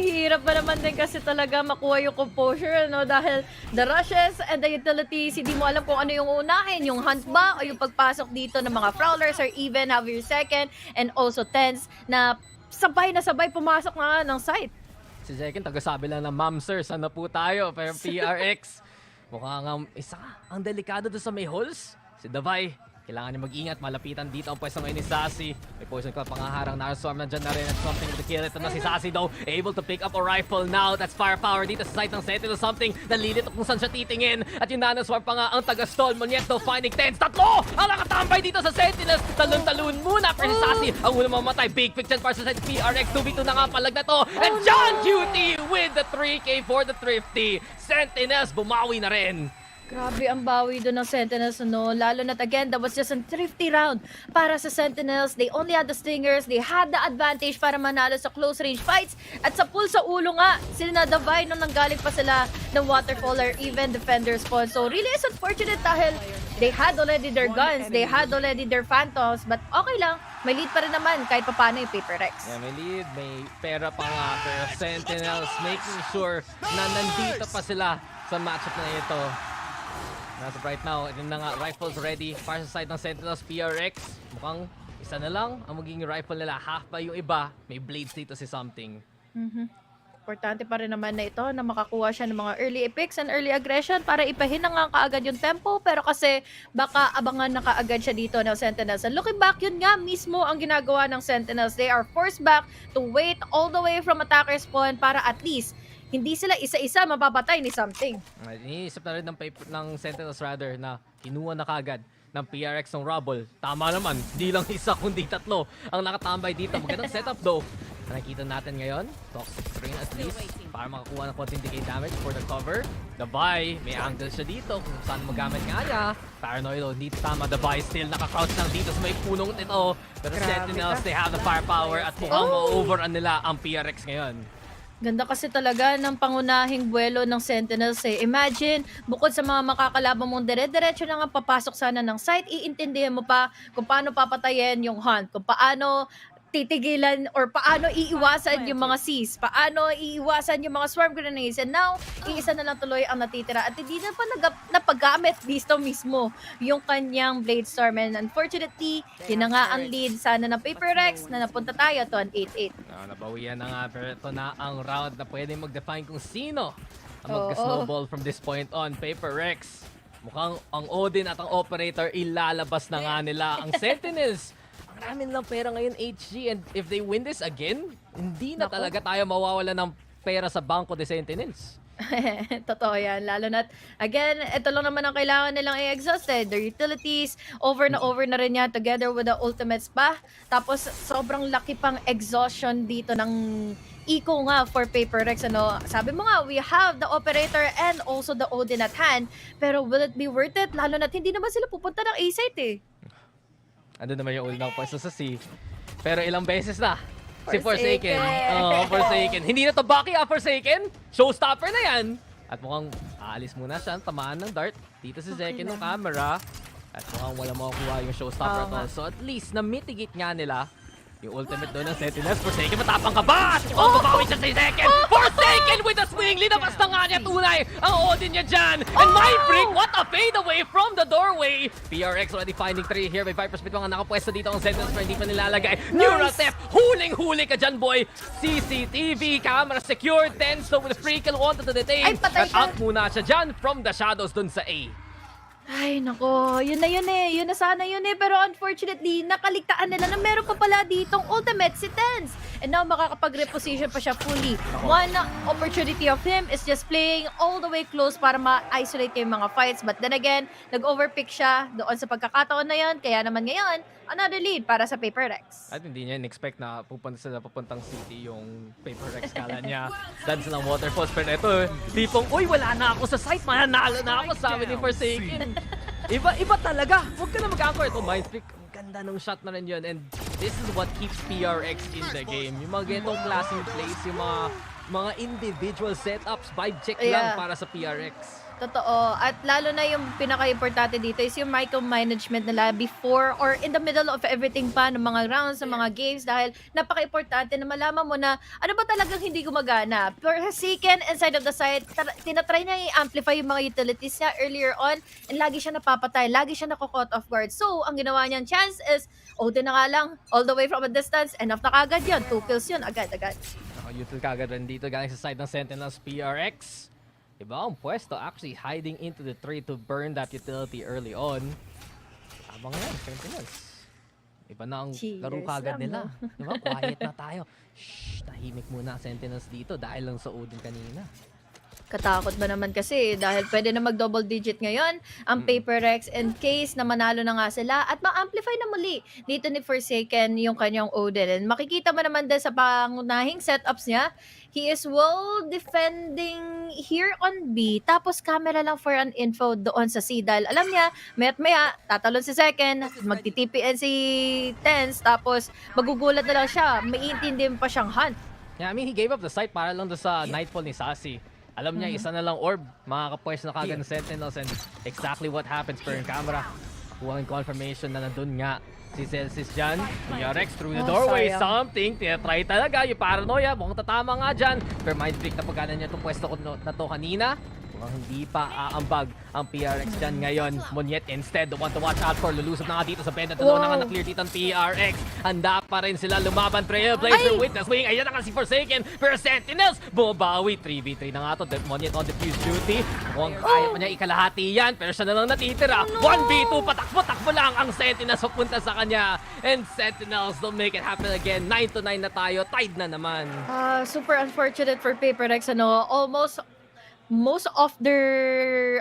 Hirap pa naman din kasi talaga makuha yung composure, no? Dahil the rushes and the utilities, hindi mo alam kung ano yung unahin, yung hunt ba o yung pagpasok dito ng mga Prowlers or even have your Second and also Tense na sabay pumasok na ng site. Si Zekin, tagasabi lang ng Masters, ano po tayo? Pero PRX, mukhang isa ang delikado doon sa may holes. Si Davay, kailangan niya mag-ingat, malapitan dito ang pwesto ngayon ni Sassy. May poison club pangaharang na Storm nandyan na rin at Something to kill. Ito na si Sassy though, able to pick up a rifle now. That's firepower dito sa side ng Sentinel. Something nalilito kung saan siya titingin. At yung nanoswarm pa nga ang taga-stall. Monyeto finding Tense. Tatlo ang nakatambay dito sa Sentinels. Talon-talon muna pero si Sassy ang unang mamatay. Big pick dyan para sa side PRX. 2v2 na nga palag na to. And John Cutie with the 3K for the Thrifty. Sentinels bumawi na rin. Grabe ang bawi doon ng Sentinels, no? Lalo na again, that was just a thrifty round para sa Sentinels. They only had the stingers. They had the advantage para manalo sa close range fights. At sa pull sa ulo nga, sila na Davay nung nanggaling pa sila ng waterfall or even defender spawn. So really is unfortunate dahil they had already their guns, they had already their phantoms. But okay lang, may lead pa rin naman kahit paano yung Paper Rex. Yeah, may lead, may pera pa nga, pero Sentinels making sure na nandito pa sila sa matchup na ito. As of right now, ito na nga, rifles ready para sa side ng Sentinels. PRX, mukhang isa na lang ang magiging rifle nila. Half pa yung iba, may blades dito si something. Importante pa rin naman na ito na makakuha siya ng mga early picks and early aggression para ipahin na nga kaagad yung tempo, pero kasi baka abangan na kaagad siya dito ng Sentinels. And looking back, yun nga mismo ang ginagawa ng Sentinels. They are forced back to wait all the way from attacker spawn para at least hindi sila isa-isa mapapatay ni something. Iniisip na rin ng Sentinels rather na kinuha na kaagad ng PRX ng Rubble. Tama naman, hindi lang isa kundi tatlo ang nakatambay dito. Magandang setup though. Nakikita natin ngayon, Toxic Train at least para makakuha ng konting decay damage for the cover. The Vi, may angle siya dito kung saan magamit nga niya. Paranoid, hindi tama. The Vi still naka-crouch lang dito sa may punong ito. Pero Sentinels, they have the firepower at mukhang ma-overrun nila ang PRX ngayon. Ganda kasi talaga ng pangunahing buwelo ng Sentinels eh. Imagine, bukod sa mga makakalaban mong dire-diretso na nga papasok sana ng site, iintindihan mo pa kung paano papatayin yung hunt, kung paano titigilan or paano iiwasan yung mga Cs, paano iiwasan yung mga swarm grenades, and now, iisa na lang tuloy ang natitira at hindi na pa napagamit dito mismo yung kanyang Blade Storm, and unfortunately, yun na nga ang lead sana ng Paper Rex na napunta tayo to an 8-8. Nabawian na nga, pero ito na ang round na pwede mag-define kung sino ang mag-snowball from this point on. Paper Rex, mukhang ang Odin at ang Operator ilalabas na nga nila ang Sentinels. Maraming lang pera ngayon, HG, and if they win this again, hindi na talaga tayo mawawala ng pera sa Bangko de Sentinels. Totoo yan. Lalo na't, again, ito lang naman ang kailangan nilang i-exhaust eh. Their utilities, over na rin yan together with the ultimates pa. Tapos, sobrang laki pang exhaustion dito ng eco nga for Paper Rex. Ano? Sabi mo nga, we have the Operator and also the Odin at hand. Pero will it be worth it? Lalo na't hindi naman sila pupunta ng A-site eh. Ando naman yung unang pwesto sa C. Pero ilang beses na si Forsaken. Forsaken. Hindi na to Bucky, Forsaken. Showstopper na yan. At mukhang aalis muna siya. Tamaan ng dart. Dito si Zeken ng camera. At mukhang wala makukuha yung showstopper at all. So at least, na-mitigate nga nila yung ultimate doon ng Sentinels. Forsaken, matapang ka ba? Babawi siya si Zeken. Forsaken with a swing. Linabas na nga niya tunay ang Odin niya dyan. And Mindbreak, what a fade away from the doorway. PRX already finding 3 here. May Viper Smith mga nakapwesto dito ang Sentinels pero hindi pa nilalagay. Neural Theft, huling-huli ka dyan, boy. CCTV, camera secured. Tenso with a free kill, wanted to detain. At out muna siya dyan from the shadows dun sa A. Ay, nako. Yun na yun eh. Yun na sana yun eh. Pero unfortunately, nakaligtaan nila na meron pa pala ditong ultimate si Tens. And now, makakapag-reposition pa siya fully. One opportunity of him is just playing all the way close para ma-isolate yung mga fights. But then again, nag-overpick siya doon sa pagkakataon na yun. Kaya naman ngayon, another lead para sa Paper Rex. At hindi niya in-expect na pupunta sila papuntang city yung Paper Rex. Kala niya, dance ng waterfalls. Pero ito, tipong, uy, wala na ako sa site. Mananalo na ako, sabi ni Forsaken. Iba talaga. Huwag ka na mag-anchor. Ito, Mindfreak. Ang ganda ng shot na rin yun. And this is what keeps PRX in the game. Yung mga ganitong klaseng plays, yung mga individual setups, vibe check lang para sa PRX. Totoo. At lalo na yung pinaka-importante dito is yung micromanagement nila before or in the middle of everything pa ng mga rounds, ng mga games, dahil napaka-importante na malaman mo na ano ba talagang hindi gumagana. Forsaken inside of the site, tinatry niya i-amplify yung mga utilities niya earlier on and lagi siya napapatay, lagi siya nako-caught off guard. So, ang ginawa niyang chance is, Odin na nga lang, all the way from a distance, enough na kagad yun. 2 kills yun, agad-agad. Util kagad rin dito galing sa side ng Sentinels PRX. Iba ang pwesto, actually hiding into the tree to burn that utility early on. Habang yan, Sentinels. Iba na ang laro kagad nila. Diba? Quiet na tayo. Shh, tahimik muna ang Sentinels dito dahil lang sa Odin kanina. Katakot ba naman kasi dahil pwede na mag-double digit ngayon ang Paper Rex in case na manalo na nga sila at ma-amplify na muli dito ni Forsaken yung kanyang Odin. And makikita mo naman din sa pangunahing setups niya, he is well defending here on B, tapos camera lang for an info doon sa C dahil alam niya, maya tatalon si Second, magtitipian si Tens, tapos magugulat na lang siya, maiintindihan pa siyang hunt. Yeah, I mean, he gave up the site para lang doon sa Nightfall ni Sassy. Alam niya, isa na lang orb, makakapwes na kagad ng Sentinels, and exactly what happens per yung camera. Kuha yung confirmation na nandun nga Si Celsius dyan. Yarex through the Oh, doorway. sayang. Something. Tinatry talaga. Yung paranoia. Mukhang tatama nga dyan. Pero mind freak na pagkana niya itong pwesto ko na to kanina. Mukhang hindi pa aambag ang PRX dyan ngayon. Monyet instead, the one to watch out for. Lulusob na nga dito sa benda. Dalawa na nga na-clear dito ang PRX. Handa pa rin sila lumaban. Trailblazer with the swing. Ayan na nga si Forsaken. Pero Sentinels, bumabawi. 3v3 na nga to. Monyet on defuse duty. Mukhang kaya pa niya ikalahati yan. Pero siya na lang natitira. 1v2, patakbo-takbo lang ang Sentinels papunta sa kanya. And Sentinels don't make it happen again. 9-9 na tayo. Tied na naman. Super unfortunate for PaperX, ano, almost most of their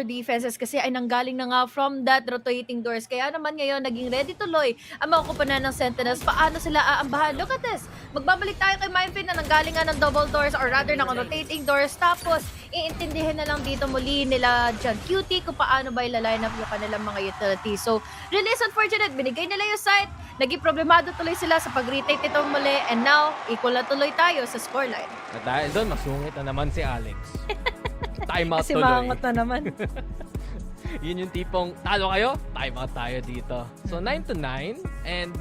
defenses kasi ay nanggaling na nga from that rotating doors. Kaya naman ngayon naging ready tuloy ang mga kupunan ng Sentinels. Paano sila aambahan? Look at this! Magbabalik tayo kay Mindfin na nanggaling nga ng double doors or rather ng rotating doors. Tapos iintindihin na lang dito muli nila John Cutie kung paano ba ila-line up yung kanilang mga utilities. So really is unfortunate. Binigay nila yung site. Naging problemado tuloy sila sa pag-retake ito muli. And now, equal na tuloy tayo sa scoreline. At dahil doon, masungit na naman si Alex. Time out Kasi tuloy. mangot na naman. Yun yung tipong, talo kayo, time out tayo dito. So 9-9, and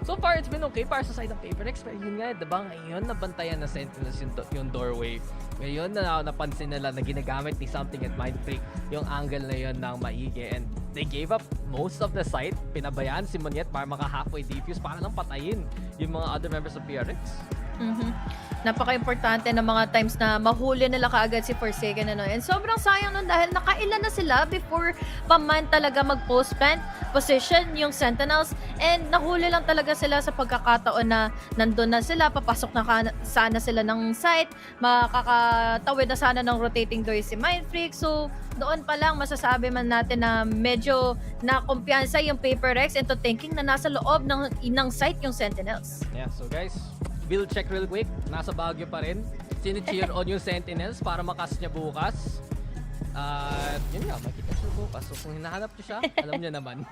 so far it's been okay para sa side ng PaperX. Pero yun nga, diba ngayon nabantayan na Sentinels yung doorway. Ngayon na napansin nila na ginagamit ni Something at Mind Freak yung angle na yun ng maigi. And they gave up most of the site. Pinabayaan si Monyet para maka-halfway defuse para lang patayin yung mga other members of PRX. Napaka-importante ng mga times na mahuli nila kaagad si Forsaken, ano. And sobrang sayang nun dahil nakailan na sila before pa man talaga mag-post plant position yung Sentinels. And nahuli lang talaga sila sa pagkakataon na nandun na sila, papasok na sana sila ng site, makakatawid na sana ng rotating doors si Mind Freak. So doon pa lang masasabi man natin na medyo nakumpiyansa yung PaperX into thinking na nasa loob ng site yung Sentinels. Yeah, so guys, build check real quick. Nasa Baguio pa rin. Sini-cheer on yung Sentinels para makas niya bukas. Yun nga, makita siya bukas. So kung hinahanap niyo siya, alam niya naman.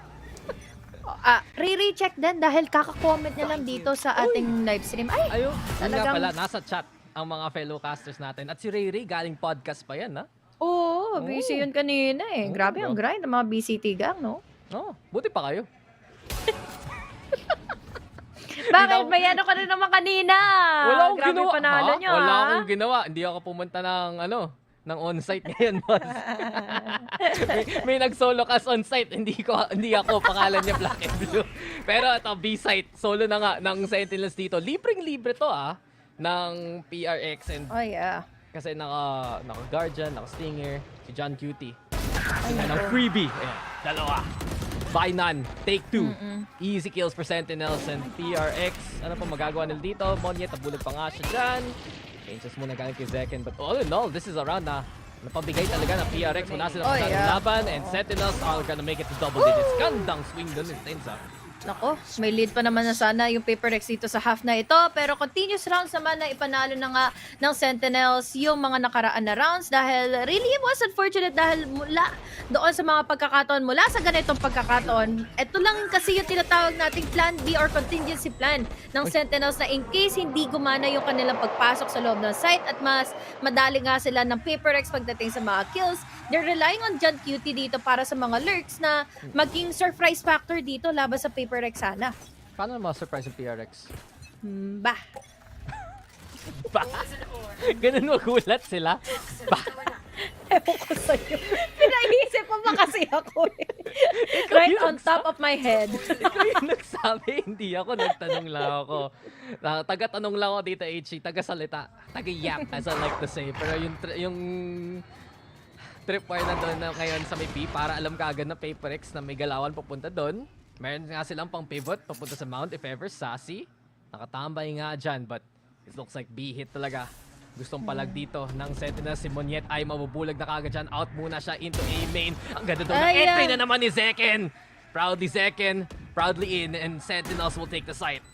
Re-recheck din dahil kaka-comment niya lang dito sa ating live stream. Ay, ayun, talagang... nga pala, nasa chat ang mga fellow casters natin. At si Ray galing podcast pa yan, ha? Oo, busy yun kanina eh. Grabe ang grind ng mga BCT gang, no? Oo, buti pa kayo. Bakit? May ano ka na naman kanina. Wala akong Grabe ginawa. panalo nyo, Wala ha? akong ginawa. Hindi ako pumunta ng on-site ngayon, boss. may nag-solo cast on-site. Hindi ako, pangalan niya Black and Blue. Pero ito, B-site. Solo na nga ng Sentinels dito. Libreng-libre to, ng PRX. And oh, yeah. Kasi naka-Guardian, naka-Stinger, si John Cutie. Ng freebie. Ayan, dalawa. Buy none, take two. Easy kills for Sentinels and PRX. Ano pa magagawa nila dito? Monyet, nabulag pa nga siya dyan. Changes muna galing kay Zekken. But all in all, this is a round na napabigay talaga ng PRX. Wala silang masyadong laban. And Sentinels are gonna make it to double digits. Gandang swing dun intensa. Nako, may lead pa naman na sana yung PaperX dito sa half na ito. Pero continuous rounds naman na ipanalo na nga ng Sentinels yung mga nakaraan na rounds. Dahil really it was unfortunate dahil mula doon sa mga pagkakataon, mula sa ganitong pagkakataon, ito lang kasi yung tinatawag nating plan B or contingency plan ng Sentinels na in case hindi gumana yung kanilang pagpasok sa loob ng site at mas madali nga sila ng PaperX pagdating sa mga kills. They're relying on John Cutie dito para sa mga lurks na maging surprise factor dito laban sa PaperX sana. Paano ma-surprise yung PRX? Bah. Bah? Ganun magulat sila? Bah? Ewan ko sa'yo. Pinaisip mo ba kasi ako eh. Right on top of my head. Ikaw yung nagsabi, hindi ako. Nagtanong lang ako. Taga-tanong lang ako dito, HC. Taga-salita. Taga-yak, as I like to say. Pero yung tripwire na doon na ngayon sa may B para alam ka agad na PaperX na may galawan papunta doon. Meron nga silang pang pivot papunta sa mount if ever. Sassy. Nakatambay nga dyan but it looks like B hit talaga. Gustong palag dito ng Sentinels. Si Monyet ay mabubulag na kagad dyan. Out muna siya into A main. Ang ganda doon ng entry na naman ni Zekken. Proudly Zekken. Proudly in and Sentinels will take the site.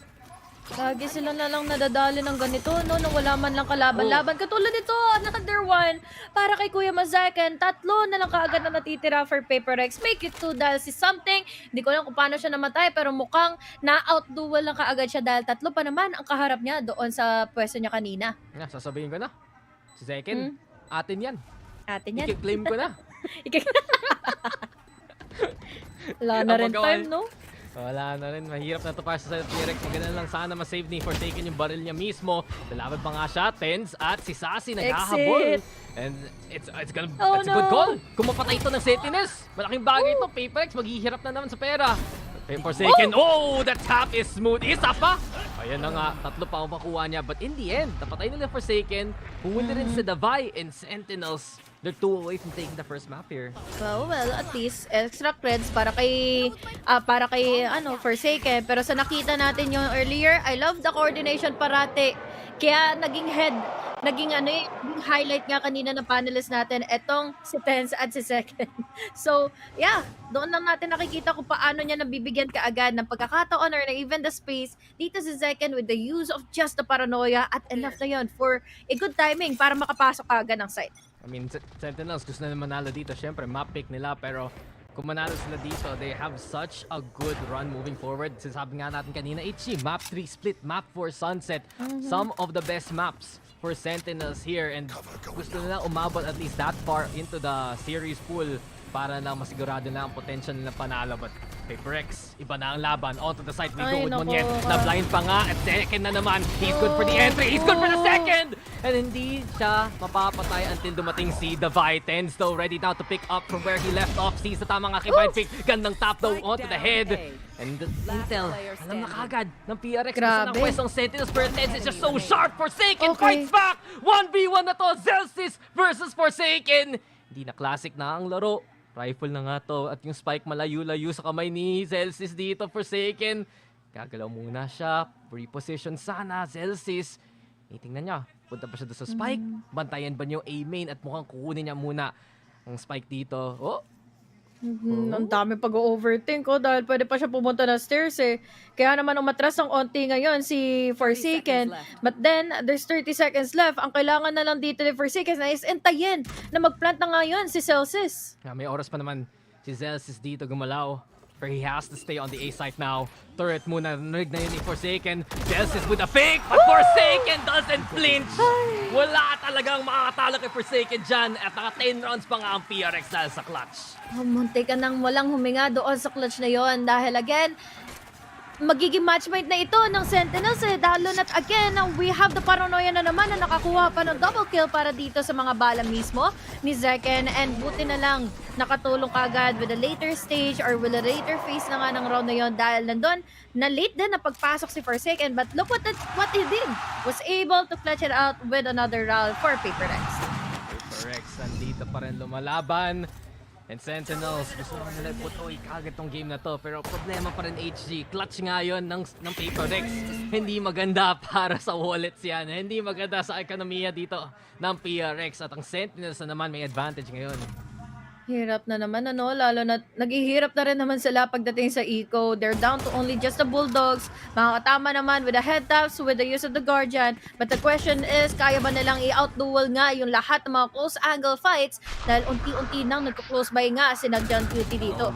Lagi sila na lang nadadali ng ganito, no? Nung wala man lang kalaban-laban. Katulad nito, another one. Para kay Kuya Mazaken, 3 na lang kaagad na natitira for PaperX. Make it 2 dahil si Something. Hindi ko alam kung paano siya namatay, pero mukhang na-outduel lang kaagad siya dahil 3 pa naman ang kaharap niya doon sa pwesto niya kanina. Yeah, sasabihin ko na. Si Zekken, atin yan. Atin yan. I-claim ko na. Wala na rin time, no? Wala na rin. Mahirap na to para sa T-Rex. Maganda lang sana masave ni Forsaken yung baril niya mismo. Lalaban pa nga siya. Tens at si Sassy naghahabol. And it's a good call. Kung mapatay ito ng Sentinels, malaking bagay ito. Paperex maghihirap na naman sa pera. Forsaken. Oh, the tap is smooth. Isa pa. Ayan na nga. Tatlo pa ang makuha niya. But in the end, napatay nila Forsaken. Pumunta rin sa Davai and Sentinels. They're 2 away from taking the first map here. Well, at least extra creds para kay Forsaken. Pero sa nakita natin yung earlier, I love the coordination parate. Kaya naging highlight nga kanina ng panelists natin etong si Tens at si Second. So, yeah, doon lang natin nakikita kung paano niya nabibigyan kaagad ng pagkakataon or even the space dito si Second with the use of just the paranoia at enough na yun for a good timing para makapasok kaagad ng site. I mean, Sentinels gusto na manalo dito. Siyempre, map pick nila pero kung manalo sila dito, they have such a good run moving forward. Sinasabi nga natin kanina, HG, map 3 split, map 4 sunset. Some of the best maps for Sentinels here and gusto nila umabot at least that far into the series pool para na masigurado na ang potential nila panalo. But Paperex, iba na ang laban. On to the side, we go with Monyet. Na-blind pa nga at second na naman. He's good for the entry. He's good for the second! And hindi siya mapapatay until dumating si Davai. Tens though, ready now to pick up from where he left off. Sees the tamang akibind pick. Gandang tap though onto the head. And the intel, alam na kagad ng PRX. Grabe. Ng Westong Sentinels, pero Tens is just so sharp. Forsaken fights back! 1v1 na to. Zelsis versus Forsaken. Hindi na classic na ang laro. Rifle na nga to at yung spike malayo-layo sa kamay ni Zelsis dito. Forsaken. Gagalaw muna siya. Reposition sana. Zelsis. Tingnan niya. Punta pa siya doon sa spike. Bantayan ba niyo A-main at mukhang kukunin niya muna ang spike dito. Oh! Ang dami pag-overthink dahil pwede pa siya pumunta na stairs eh. Kaya naman umatras ng onti ngayon si Forsaken. But then, there's 30 seconds left. Ang kailangan na lang dito ni Forsaken na is entayin na mag-plant na ngayon si Celsius. May oras pa naman si Zelsis dito gumalaw. But he has to stay on the A site now. Turret muna, narig na yun ni Forsaken. Zelsis with a fake, but Forsaken doesn't flinch. Wala talagang makakatalo kay Forsaken dyan. At naka 10 rounds pa nga ang PRX dahil sa clutch. Munti ka nang walang huminga doon sa clutch na yon dahil again, magiging matchmate na ito ng Sentinels eh. Dahil na again, we have the paranoia na naman na nakakuha pa ng double kill para dito sa mga bala mismo ni Zeken. And buti na lang nakatulong kagad with a later stage or with a later phase na nga ng round na yon dahil nandun na late din na pagpasok si Forsaken. But look what he did. Was able to clutch it out with another round for Paperex. Paperex nandito pa rin lumalaban. And Sentinels, gusto naman nila putoy kagad tong game na to. Pero problema pa rin HG. Clutch nga yun ng Paperex. Hindi maganda para sa wallets yan. Hindi maganda sa ekonomiya dito ng PRX. At ang Sentinels na naman may advantage ngayon. Hirap na naman lalo na naghihirap na rin naman sila pagdating sa eco. They're down to only just the Bulldogs. Makakatama naman with the head taps, with the use of the Guardian. But the question is, kaya ba nilang i-outduel nga yung lahat ng mga close angle fights dahil unti-unti nang nagko-close by nga si Nagjan Cutie dito.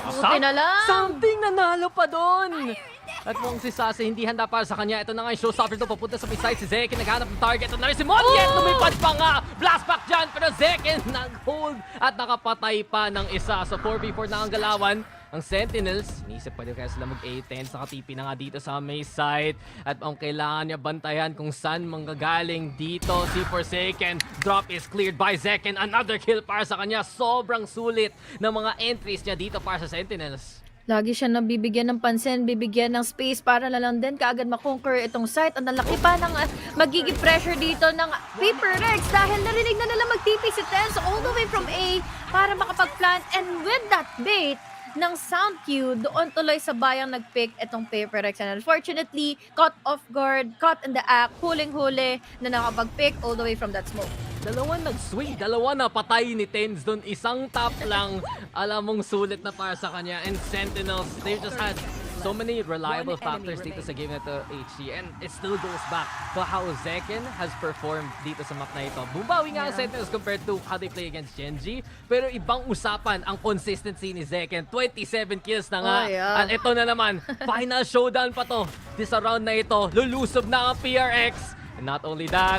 Buti na lang! Something nanalo pa doon! At kung si Sase hindi handa para sa kanya, ito na nga yung showstopper to, papunta sa side si Zeken, naghanap ng target. Ito na rin si Monyet, lumipad pa nga! Blast back dyan, pero Zeken nag-hold at nakapatay pa ng isa. So 4v4 na ang galawan. Ang Sentinels, inisip pwede kaya sila mag-A-10, nakatipi na nga dito sa may side. At ang kailangan niya bantayan kung saan manggagaling dito si Forsaken. Drop is cleared by Zeken, another kill para sa kanya. Sobrang sulit ng mga entries niya dito para sa Sentinels. Lagi siya nabibigyan ng pansin, bibigyan ng space para na lang din kaagad makonquer itong site. At nalaki pa ng magiging pressure dito ng Paperex dahil narinig na nila mag-TP si Tens all the way from A para makapag-plant. And with that bait ng sound cue, doon tuloy sa bayang nag-pick itong Paperex. And unfortunately, caught off guard, caught in the act, huling-huli na nakapag-pick all the way from that smoke. Dalawa nag-swing, dalawa na patay ni Tens doon. Isang top lang, alam mong sulit na para sa kanya. And Sentinels, they just had so many reliable factors dito sa game na to, HG. And it still goes back to how Zeken has performed dito sa map na ito. Bumawi nga ang Sentinels compared to how they play against Genji. Pero ibang usapan ang consistency ni Zeken. 27 kills na nga. At ito na naman, final showdown pa to. This round na ito, lulusob na ang PRX. And not only that,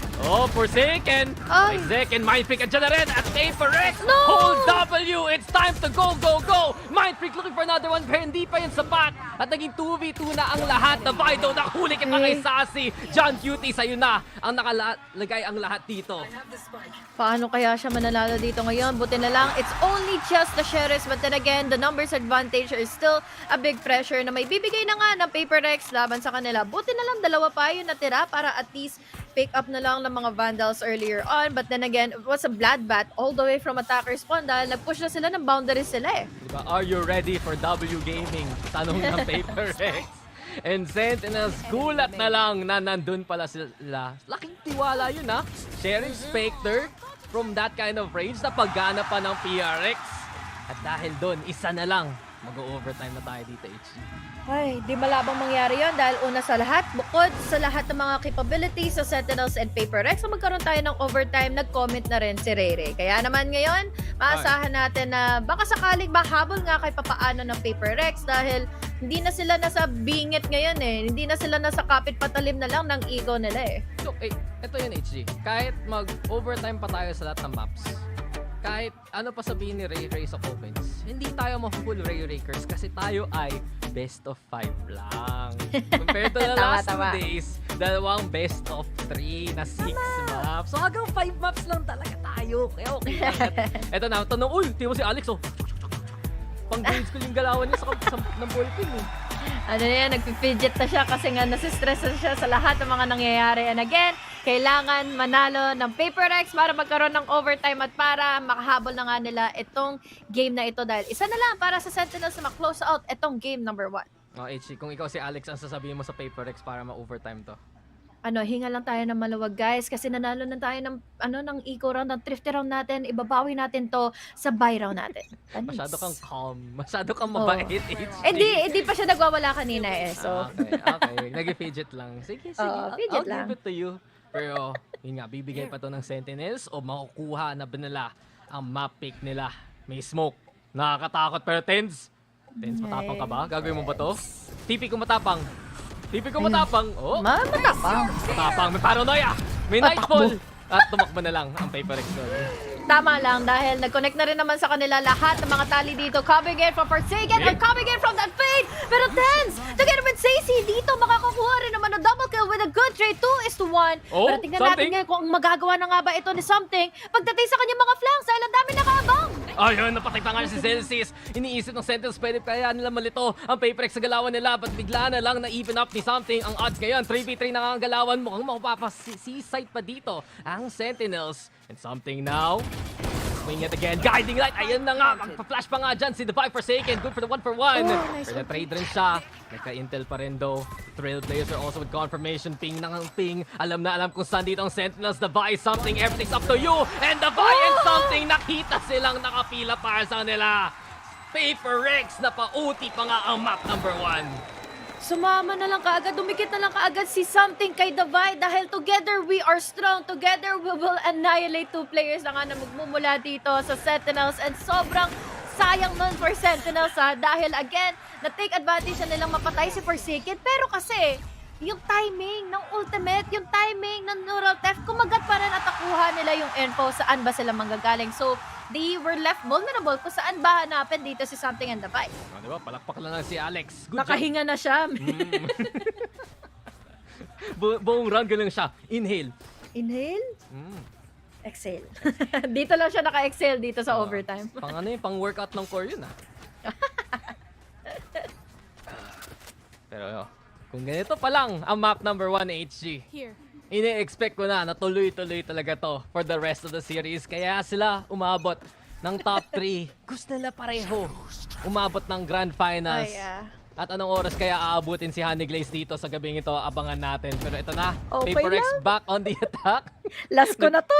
Forsaken! Forsaken, Mindfreak, andyan na rin at Paper-X! No! Hold W! It's time to go, go, go! Mindfreak looking for another one, pero hindi pa yun sapat. At naging 2v2 na ang lahat. The Vido, nakahuli kita kay Sassy. John Cutie, sa'yo na ang nakalagay ang lahat dito. Paano kaya siya mananalo dito ngayon? Buti na lang, it's only just the Sheriffs. But then again, the numbers advantage is still a big pressure na may bibigay na nga ng Paper-X laban sa kanila. Buti na lang, dalawa pa yun natira para at least pick up na lang ng mga Vandals earlier on. But then again, it was a bloodbath all the way from attacker spawn dahil nag-push na sila ng boundaries sila eh. Diba? Are you ready for W Gaming? Tanong ng Paper-X. And Sentinels, gulat na lang na nandun pala sila. Laking tiwala yun ha. Sheriff Spectre from that kind of range na paggana pa ng PRX. At dahil dun, isa na lang. Mag-overtime na tayo dito, HG. Ay, di malabang mangyari yon dahil una sa lahat, bukod sa lahat ng mga capabilities sa Sentinels and Paper-X, so magkaroon tayo ng overtime, nag-comment na rin si Rere. Kaya naman ngayon, maasahan natin na baka sakaling mahabol nga kay papaano ng Paper-X dahil hindi na sila nasa bingit ngayon eh. Hindi na sila nasa kapit patalim na lang ng ego nila eh. So, ito yun HG. Kahit mag-overtime pa tayo sa lahat ng maps, kahit ano pa sabihin ni Ray sa comments, hindi tayo ma-full Ray Rakers kasi tayo ay best of 5 lang. Compared to the last 2 days, dalawang best of 3 na 6 maps. So hanggang 5 maps lang talaga tayo. Kaya okay lang. Ito na, tanong, tingnan mo si Alex pang grade school yung galawan niya ng ballpen eh. Ano yan, nagpipidget na siya kasi nga nasistress na siya sa lahat ng mga nangyayari. And again, kailangan manalo ng Paper-X para magkaroon ng overtime at para makahabol na nga nila itong game na ito dahil isa na lang para sa Sentinels na ma-close out itong game number 1. HG, kung ikaw si Alex, ang sasabihin mo sa Paper-X para ma-overtime to? Hinga lang tayo ng maluwag guys kasi nanalo na tayo ng eco round, ng thrifty round natin, ibabawi natin to sa buy round natin. Masyado kang calm, masyado kang mabait, HG. Hindi pa siya nagwawala kanina eh. So. Okay. Nag-fidget lang. Sige. I'll lang. give it to you. Pero, yun nga, bibigay pa to ng Sentinels o makukuha na ba nila ang map pick nila? May smoke. Nakakatakot pero Tens, matapang ka ba? Gagawin mo ba to? TP ko matapang. Matapang. Matapang. May paranoia. May nightfall. At tumakbo na lang ang Paper-X doon. Tama lang dahil nag-connect na rin naman sa kanila lahat ng mga tali dito. Coming in from Forsaken and coming in from that Fade. Pero Tens, together with Sacy, dito makakakuha rin naman ng double kill with a good trade. 2-1. Pero tingnan natin ngayon kung magagawa na nga ba ito ni Something pagdating sa kanyang mga flanks dahil ang dami nakaabang. Ayun, napatay pa nga si Celsius. Iniisip ng Sentinels, pwede kaya nila malito ang Paper-X sa galawan nila. But bigla na lang na-even up ni Something. Ang odds ngayon, 3v3 na nga ang galawan. Mukhang mapapasisight pa dito ang Sentinels. And Something now, swing it again. Guiding Light, ayun na nga. Magpa-flash pa nga dyan si Divine Forsaken. Good for the 1-for-1. Nice. Pero trade rin siya. Nagka-intel pa rin though. Trailblazers are also with confirmation. Ping ng ping. Alam na alam kung saan dito ang Sentinels. Divine, Something, everything's up to you. And Divine and Something, nakita silang nakapila para sa nila. Paper-X, napauti pa nga ang map number 1. Sumama na lang kaagad, dumikit na lang kaagad si Something kay Divide dahil together we are strong. Together we will annihilate 2 players na nga na magmumula dito sa Sentinels and sobrang sayang nun for Sentinels dahil again, na-take advantage na nilang mapatay si Forsaken pero kasi yung timing ng ultimate, yung timing ng neural theft, kumagat pa rin at nakuha nila yung info saan ba sila manggagaling. So, they were left vulnerable kung saan ba hanapin dito si Something and Divide. Diba? Palakpak lang si Alex. Good Nakahinga job. na siya. Buong run ganun siya. Inhale. Exhale. Dito lang siya naka-exhale dito sa overtime. Pang pang-workout ng core yun Pero kung ganito pa lang ang map number 1 HG. Ini-expect ko na tuloy-tuloy talaga to for the rest of the series. Kaya sila umabot ng top 3. Gusto nila pareho. Umabot ng grand finals. At anong oras kaya aabutin si Honeyglaze dito sa gabing ito? Abangan natin. Pero ito na, Paper-X back on the attack. Last ko na to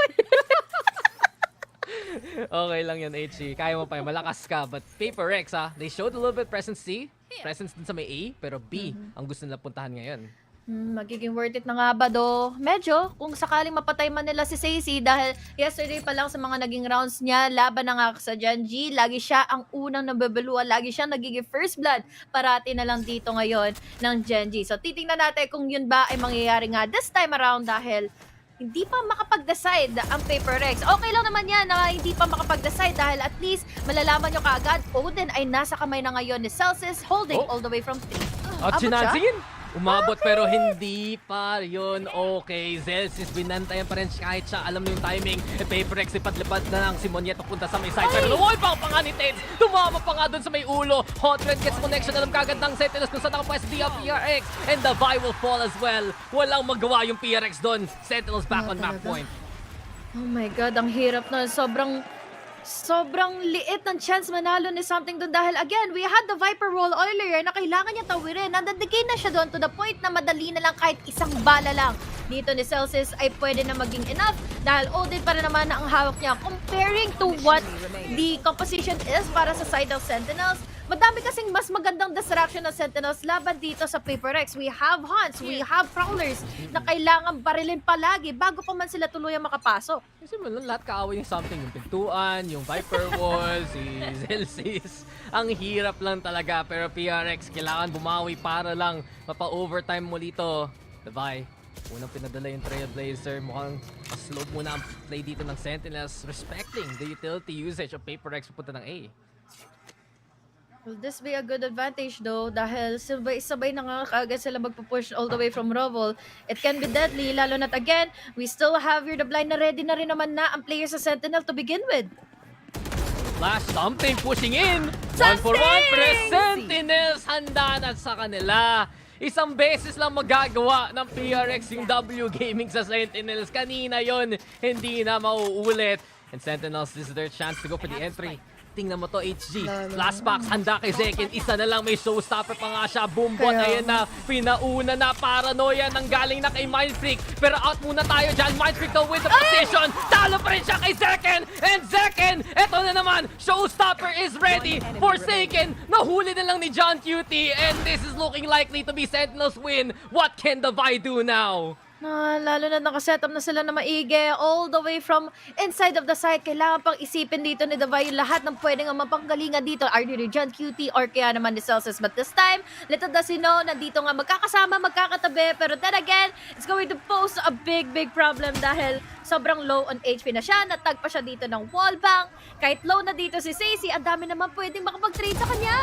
Okay lang yun, HG. Kaya mo pa yun. Malakas ka. But Paper-X, they showed a little bit presence C. Presence din sa may A. Pero B, ang gusto nila puntahan ngayon. Magiging worth it na nga ba do? Medyo, kung sakaling mapatay man nila si Sacy dahil yesterday pa lang sa mga naging rounds niya, laban na nga sa Genji, lagi siya ang unang nababaluan, lagi siya nagiging first blood, parati na lang dito ngayon ng Genji. So titingnan natin kung yun ba ay mangyayari nga this time around dahil hindi pa makapag-decide ang Paper Rex. Okay lang naman yan na hindi pa makapag-decide dahil at least malalaman nyo kaagad, Odin ay nasa kamay na ngayon ni Celsius holding all the way from 3. At sinansin! Umabot pero hindi pa yun okay. Celsius binantayan pa rin siya kahit siya alam na yung timing. Paper X lipad-lipad na lang si Monyet punta sa may side. Pero lumoy pa nga ni Teds. Tumama pa nga dun sa may ulo. Hot Red gets connection. Alam kagad ng Sentinels kung saan nakapwes the PRX. And the Vi will fall as well. Walang magawa yung PRX dun. Sentinels back on map point. Oh my God, ang hirap nun. Sobrang liit ng chance manalo ni something doon dahil again, we had the Viper roll earlier na kailangan niya tawirin. Nandadigay na siya doon to the point na madali na lang kahit isang bala lang dito ni Celsius ay pwede na maging enough dahil Odin pa rin naman na ang hawak niya. Comparing to what the composition is para sa side of Sentinels, madami kasing mas magandang distraction ng Sentinels laban dito sa Paper X. We have Hunts, we have Prowlers na kailangan barilin palagi bago pa man sila tuluyang makapasok. Kasi man lahat kaaway yung something. Yung pintuan, yung Viper Wall, si Celsius. Ang hirap lang talaga. Pero PRX kailangan bumawi para lang mapa-overtime mo dito. Diba? Unang pinadala yung Trailblazer. Mukhang slow muna ang play dito ng Sentinels. Respecting the utility usage of Paper X pupunta ng A. Will this be a good advantage though? Dahil sabay-sabay na nga kaagad sila magpupush all the way from Roval. It can be deadly, lalo na't again, we still have here the blind na ready na rin naman na ang player sa Sentinel to begin with. Flash, something pushing in! 1 for 1, pero Sentinels handa na sa kanila. Isang beses lang magagawa ng PRX yung W Gaming sa Sentinels. Kanina yon hindi na mauulit. And Sentinels, this is their chance to go for the entry. Tingnan mo to, HG. Last box, handa kay Zekin. Isa na lang, may showstopper pa nga siya. Boombot, ayan na. Pinauna na, paranoia nang galing na kay Mindfreak. Pero out muna tayo dyan. Mindfreak though with the position. Talo pa rin siya kay Zekin. And Zekin, eto na naman. Showstopper is ready. Forsaken. Nahuli na lang ni John Cutie. And this is looking likely to be Sentinel's win. What can the Vi do now? Lalo na nakaset up na sila na maigi all the way from inside of the site. Kailangan pang isipin dito ni Davai yung lahat ng pwedeng mapanggalingan dito. Either ni John Cutie or kaya naman ni Celsius. But this time, little does he know, nandito nga magkakasama, magkakatabi. Pero then again, it's going to pose a big problem dahil sobrang low on HP na siya. Natag pa siya dito ng wallbang. Kahit low na dito si Sacy, ang dami naman pwedeng makapag-trade sa kanya.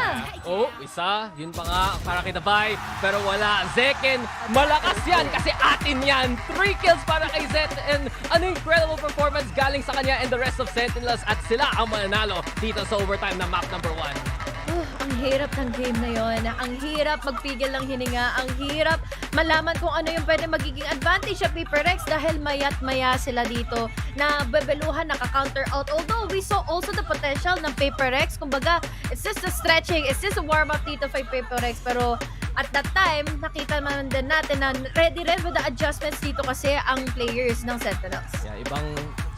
Oh, isa. Yun pa nga para kay Davai. Pero wala. Zekin, malakas yan kasi atin yan. 3 kills para kay Zet and an incredible performance galing sa kanya and the rest of Sentinels at sila ang mananalo dito sa overtime na map number 1. Ang hirap ng game na yon. Ang hirap magpigil ng hininga. Ang hirap malaman kung ano yung pwede magiging advantage sa Paper X dahil maya't maya sila dito na bebeluhan, naka-counter out. Although we saw also the potential ng Paper X. Kumbaga, it's just a stretching, it's just a warm-up dito for Paper X. Pero at that time, nakita naman din natin na ready with the adjustments dito kasi ang players ng Sentinels. Yeah, ibang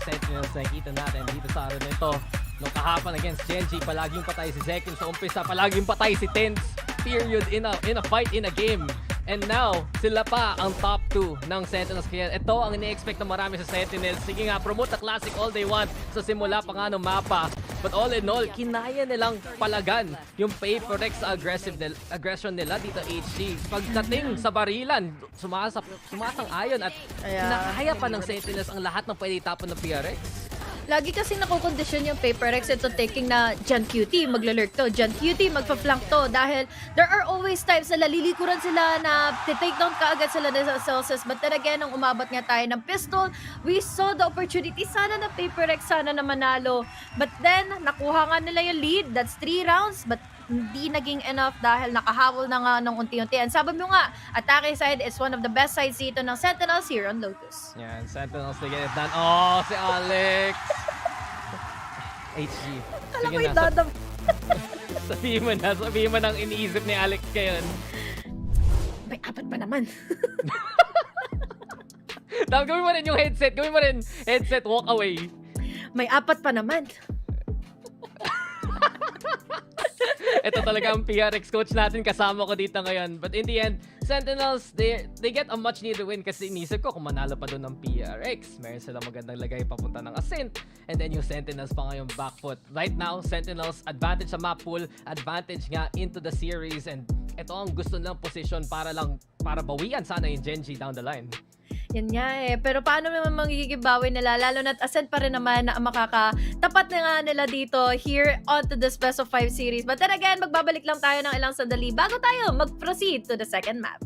Sentinels na nakita natin dito sa araw na ito. Nung kahapon against Genji, palaging patay si Zekin sa umpisa, palaging patay si Tens. Period in a fight, in a game. And now, sila pa ang top 2 ng Sentinels. Kaya ito ang ine-expect ng marami sa Sentinels. Sige nga, promote the classic all they want sa simula pa nga ng mapa. But all in all, kinaya nilang palagan yung Paper X aggression nila dito HG. Pagdating sa barilan, sumasang-ayon at nakaya pa ng Sentinels ang lahat ng pwede itapon ng PRX. Lagi kasing nakukondisyon yung Paper X ito taking na John Cutie, maglalurk to. John Cutie, magpa-flank to. Dahil there are always times na lalilikuran sila na take down kaagad sila sa Celsius. But then again, nung umabot nga tayo ng pistol, we saw the opportunity. Sana na Paper X, sana na manalo. But then, nakuha nga nila yung lead. That's 3 rounds. But hindi naging enough dahil nakahabol na nga ng unti-unti. And sabi mo nga, atake side is one of the best sides dito ng Sentinels here on Lotus. Yeah, Sentinels to get it done. Oh, si Alex! HG. Alam ko yung dadam. Sabihin mo nang iniisip ni Alex ngayon. May 4 pa naman. Gawin mo rin yung headset. Gawin mo rin headset, walk away. May 4 pa naman. Ito talaga ang PRX coach natin, kasama ko dito ngayon. But in the end, Sentinels, they get a much needed win kasi inisip ko kung manalo pa doon ng PRX. Meron silang magandang lagay papunta ng Ascent. And then yung Sentinels pa ngayong back foot. Right now, Sentinels advantage sa map pool, advantage nga into the series. And ito ang gusto nilang position para bawian sana yung Genji down the line. Yan nga eh. Pero paano naman magigibawi nila? Lalo na't Ascent pa rin naman na makakatapat na nga nila dito here onto this best of 5 series. But then again, magbabalik lang tayo ng ilang sandali bago tayo mag-proceed to the second map.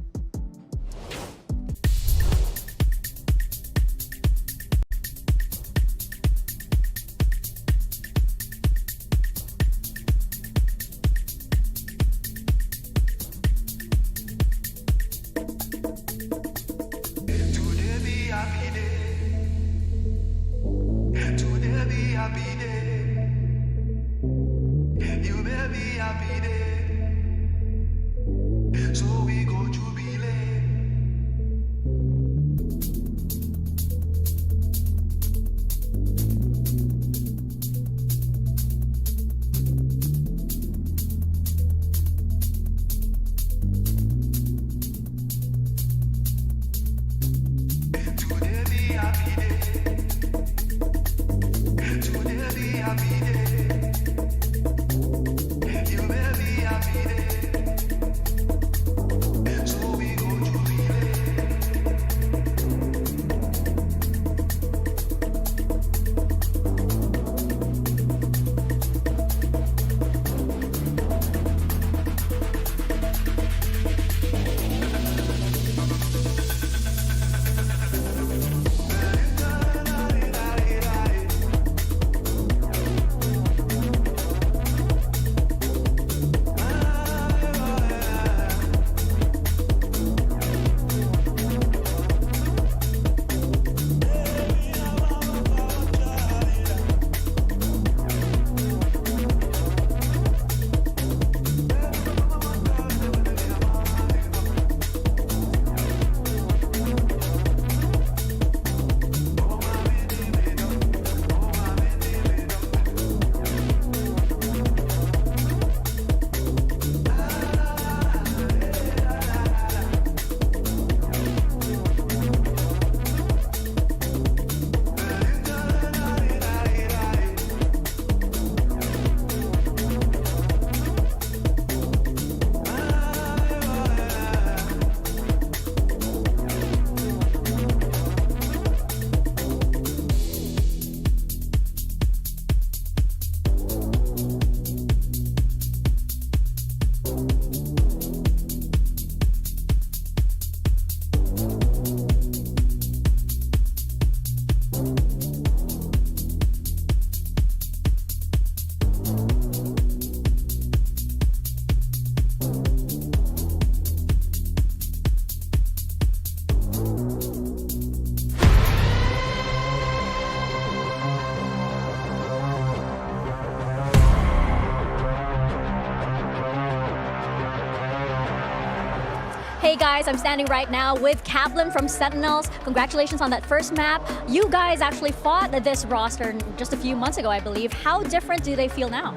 Hey guys, I'm standing right now with Kaplan from Sentinels. Congratulations on that first map. You guys actually fought this roster just a few months ago, I believe. How different do they feel now?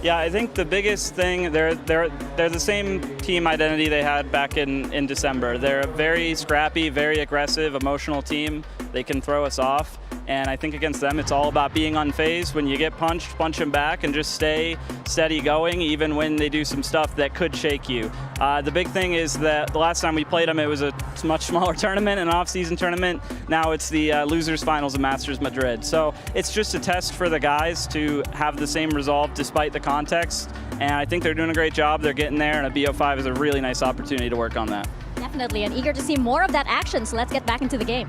Yeah, I think the biggest thing, they're the same team identity they had back in December. They're a very scrappy, very aggressive, emotional team. They can throw us off. And I think against them, it's all about being unfazed. When you get punched, punch them back and just stay steady going, even when they do some stuff that could shake you. The big thing is that the last time we played them, it was a much smaller tournament, an off-season tournament. Now it's the losers finals of Masters Madrid. So it's just a test for the guys to have the same resolve despite the context. And I think they're doing a great job. They're getting there, and a BO5 is a really nice opportunity to work on that. Definitely, and eager to see more of that action, so let's get back into the game.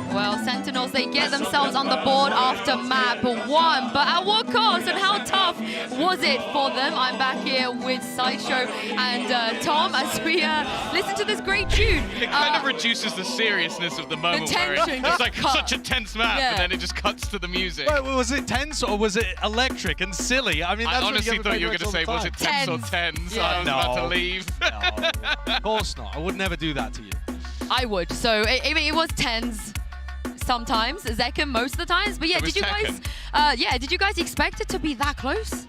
Well, Sentinels, they get themselves on the board after map 1, but at what cost and how tough was it for them? I'm back here with Sideshow and Tom as we listen to this great tune. It kind of reduces the seriousness of the moment. The tension it's like cut. such a tense map, Yeah. and then it just cuts to the music. Wait, was it tense or was it electric and silly? I mean, that's I honestly thought you were going to say, was it tense or tens? Yeah. I was about to leave. No, of course not. I would never do that to you. I would. So it was tens. Sometimes, Zekin most of the times, but yeah, did you guys expect it to be that close?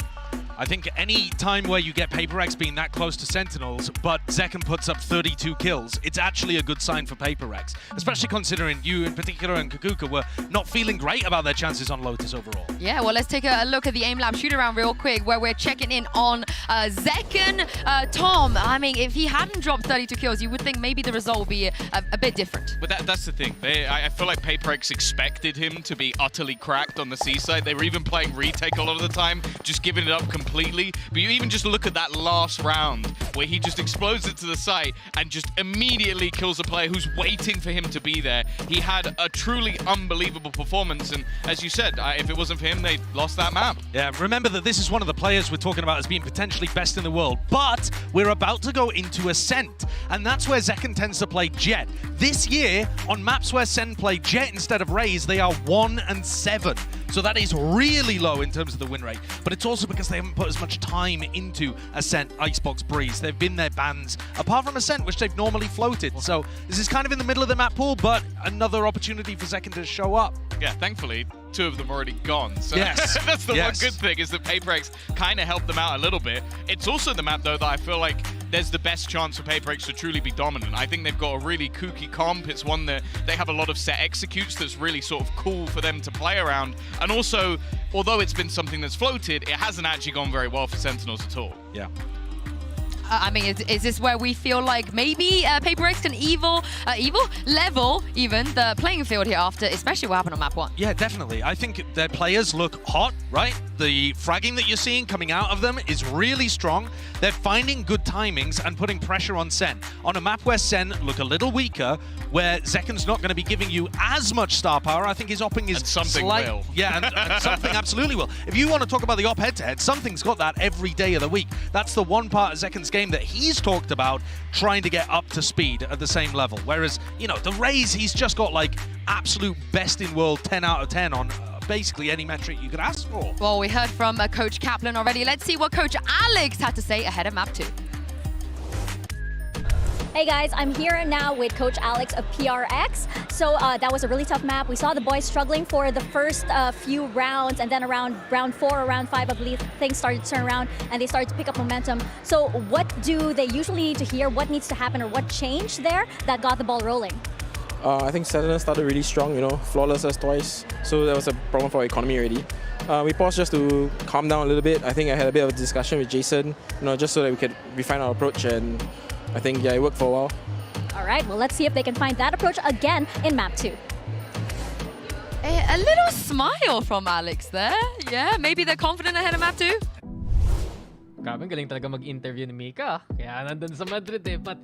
I think any time where you get Paper X being that close to Sentinels, but Zekken puts up 32 kills, it's actually a good sign for Paper Rex, especially considering you in particular and Kakuka were not feeling great about their chances on Lotus overall. Yeah, well, let's take a look at the aim lab shoot around real quick, where we're checking in on Zekken. Tom, I mean, if he hadn't dropped 32 kills, you would think maybe the result would be a bit different. But that's the thing. I feel like PaperX expected him to be utterly cracked on the C side. They were even playing retake a lot of the time, just giving it up completely. But you even just look at that last round where he just explodes it to the site and just immediately kills a player who's waiting for him to be there. He had a truly unbelievable performance. And as you said, if it wasn't for him, they lost that map. Yeah, remember that this is one of the players we're talking about as being potentially best in the world, but we're about to go into Ascent, and that's where Zekken tends to play Jet. This year, on maps where Sen play Jet instead of Raze, they are 1-7. So that is really low in terms of the win rate. But it's also because they haven't put as much time into Ascent, Icebox, Breeze. They've been their bans, apart from Ascent, which they've normally floated. So this is kind of in the middle of the map pool, but another opportunity for Zekken to show up. Yeah, thankfully, 2 of them already gone. So yes. That's the one good thing, is that PaperX kind of helped them out a little bit. It's also the map, though, that I feel like there's the best chance for PaperX to truly be dominant. I think they've got a really kooky comp. It's one that they have a lot of set executes that's really sort of cool for them to play around. And also, although it's been something that's floated, it hasn't actually gone very well for Sentinels at all. Yeah. I mean, is this where we feel like maybe PaperX can level even the playing field here after, especially what happened on map 1? Yeah, definitely. I think their players look hot, right? The fragging that you're seeing coming out of them is really strong. They're finding good timings and putting pressure on Sen. On a map where Sen look a little weaker, where Zekken's not going to be giving you as much star power, I think his opping is something will. Yeah, and something absolutely will. If you want to talk about the op head-to-head, something's got that every day of the week. That's the one part of Zekken's game that he's talked about trying to get up to speed at the same level. Whereas, you know, the Raze, he's just got like absolute best in world 10 out of 10 on basically any metric you could ask for. Well, we heard from Coach Kaplan already. Let's see what Coach Alex had to say ahead of map 2. Hey guys, I'm here now with Coach Alex of PRX. So that was a really tough map. We saw the boys struggling for the first few rounds, and then around round 4 or round 5, I believe, things started to turn around and they started to pick up momentum. So what do they usually need to hear? What needs to happen, or what changed there that got the ball rolling? I think Sentinels started really strong, you know, flawless us twice. So that was a problem for our economy already. We paused just to calm down a little bit. I think I had a bit of a discussion with Jason, you know, just so that we could refine our approach, and I think, yeah, it worked for a while. All right, well, let's see if they can find that approach again in map 2. A little smile from Alex there. Yeah, maybe they're confident ahead of map 2. Grabe, galing talaga mag-interview ni Mika. Kaya nandun sa Madrid eh. But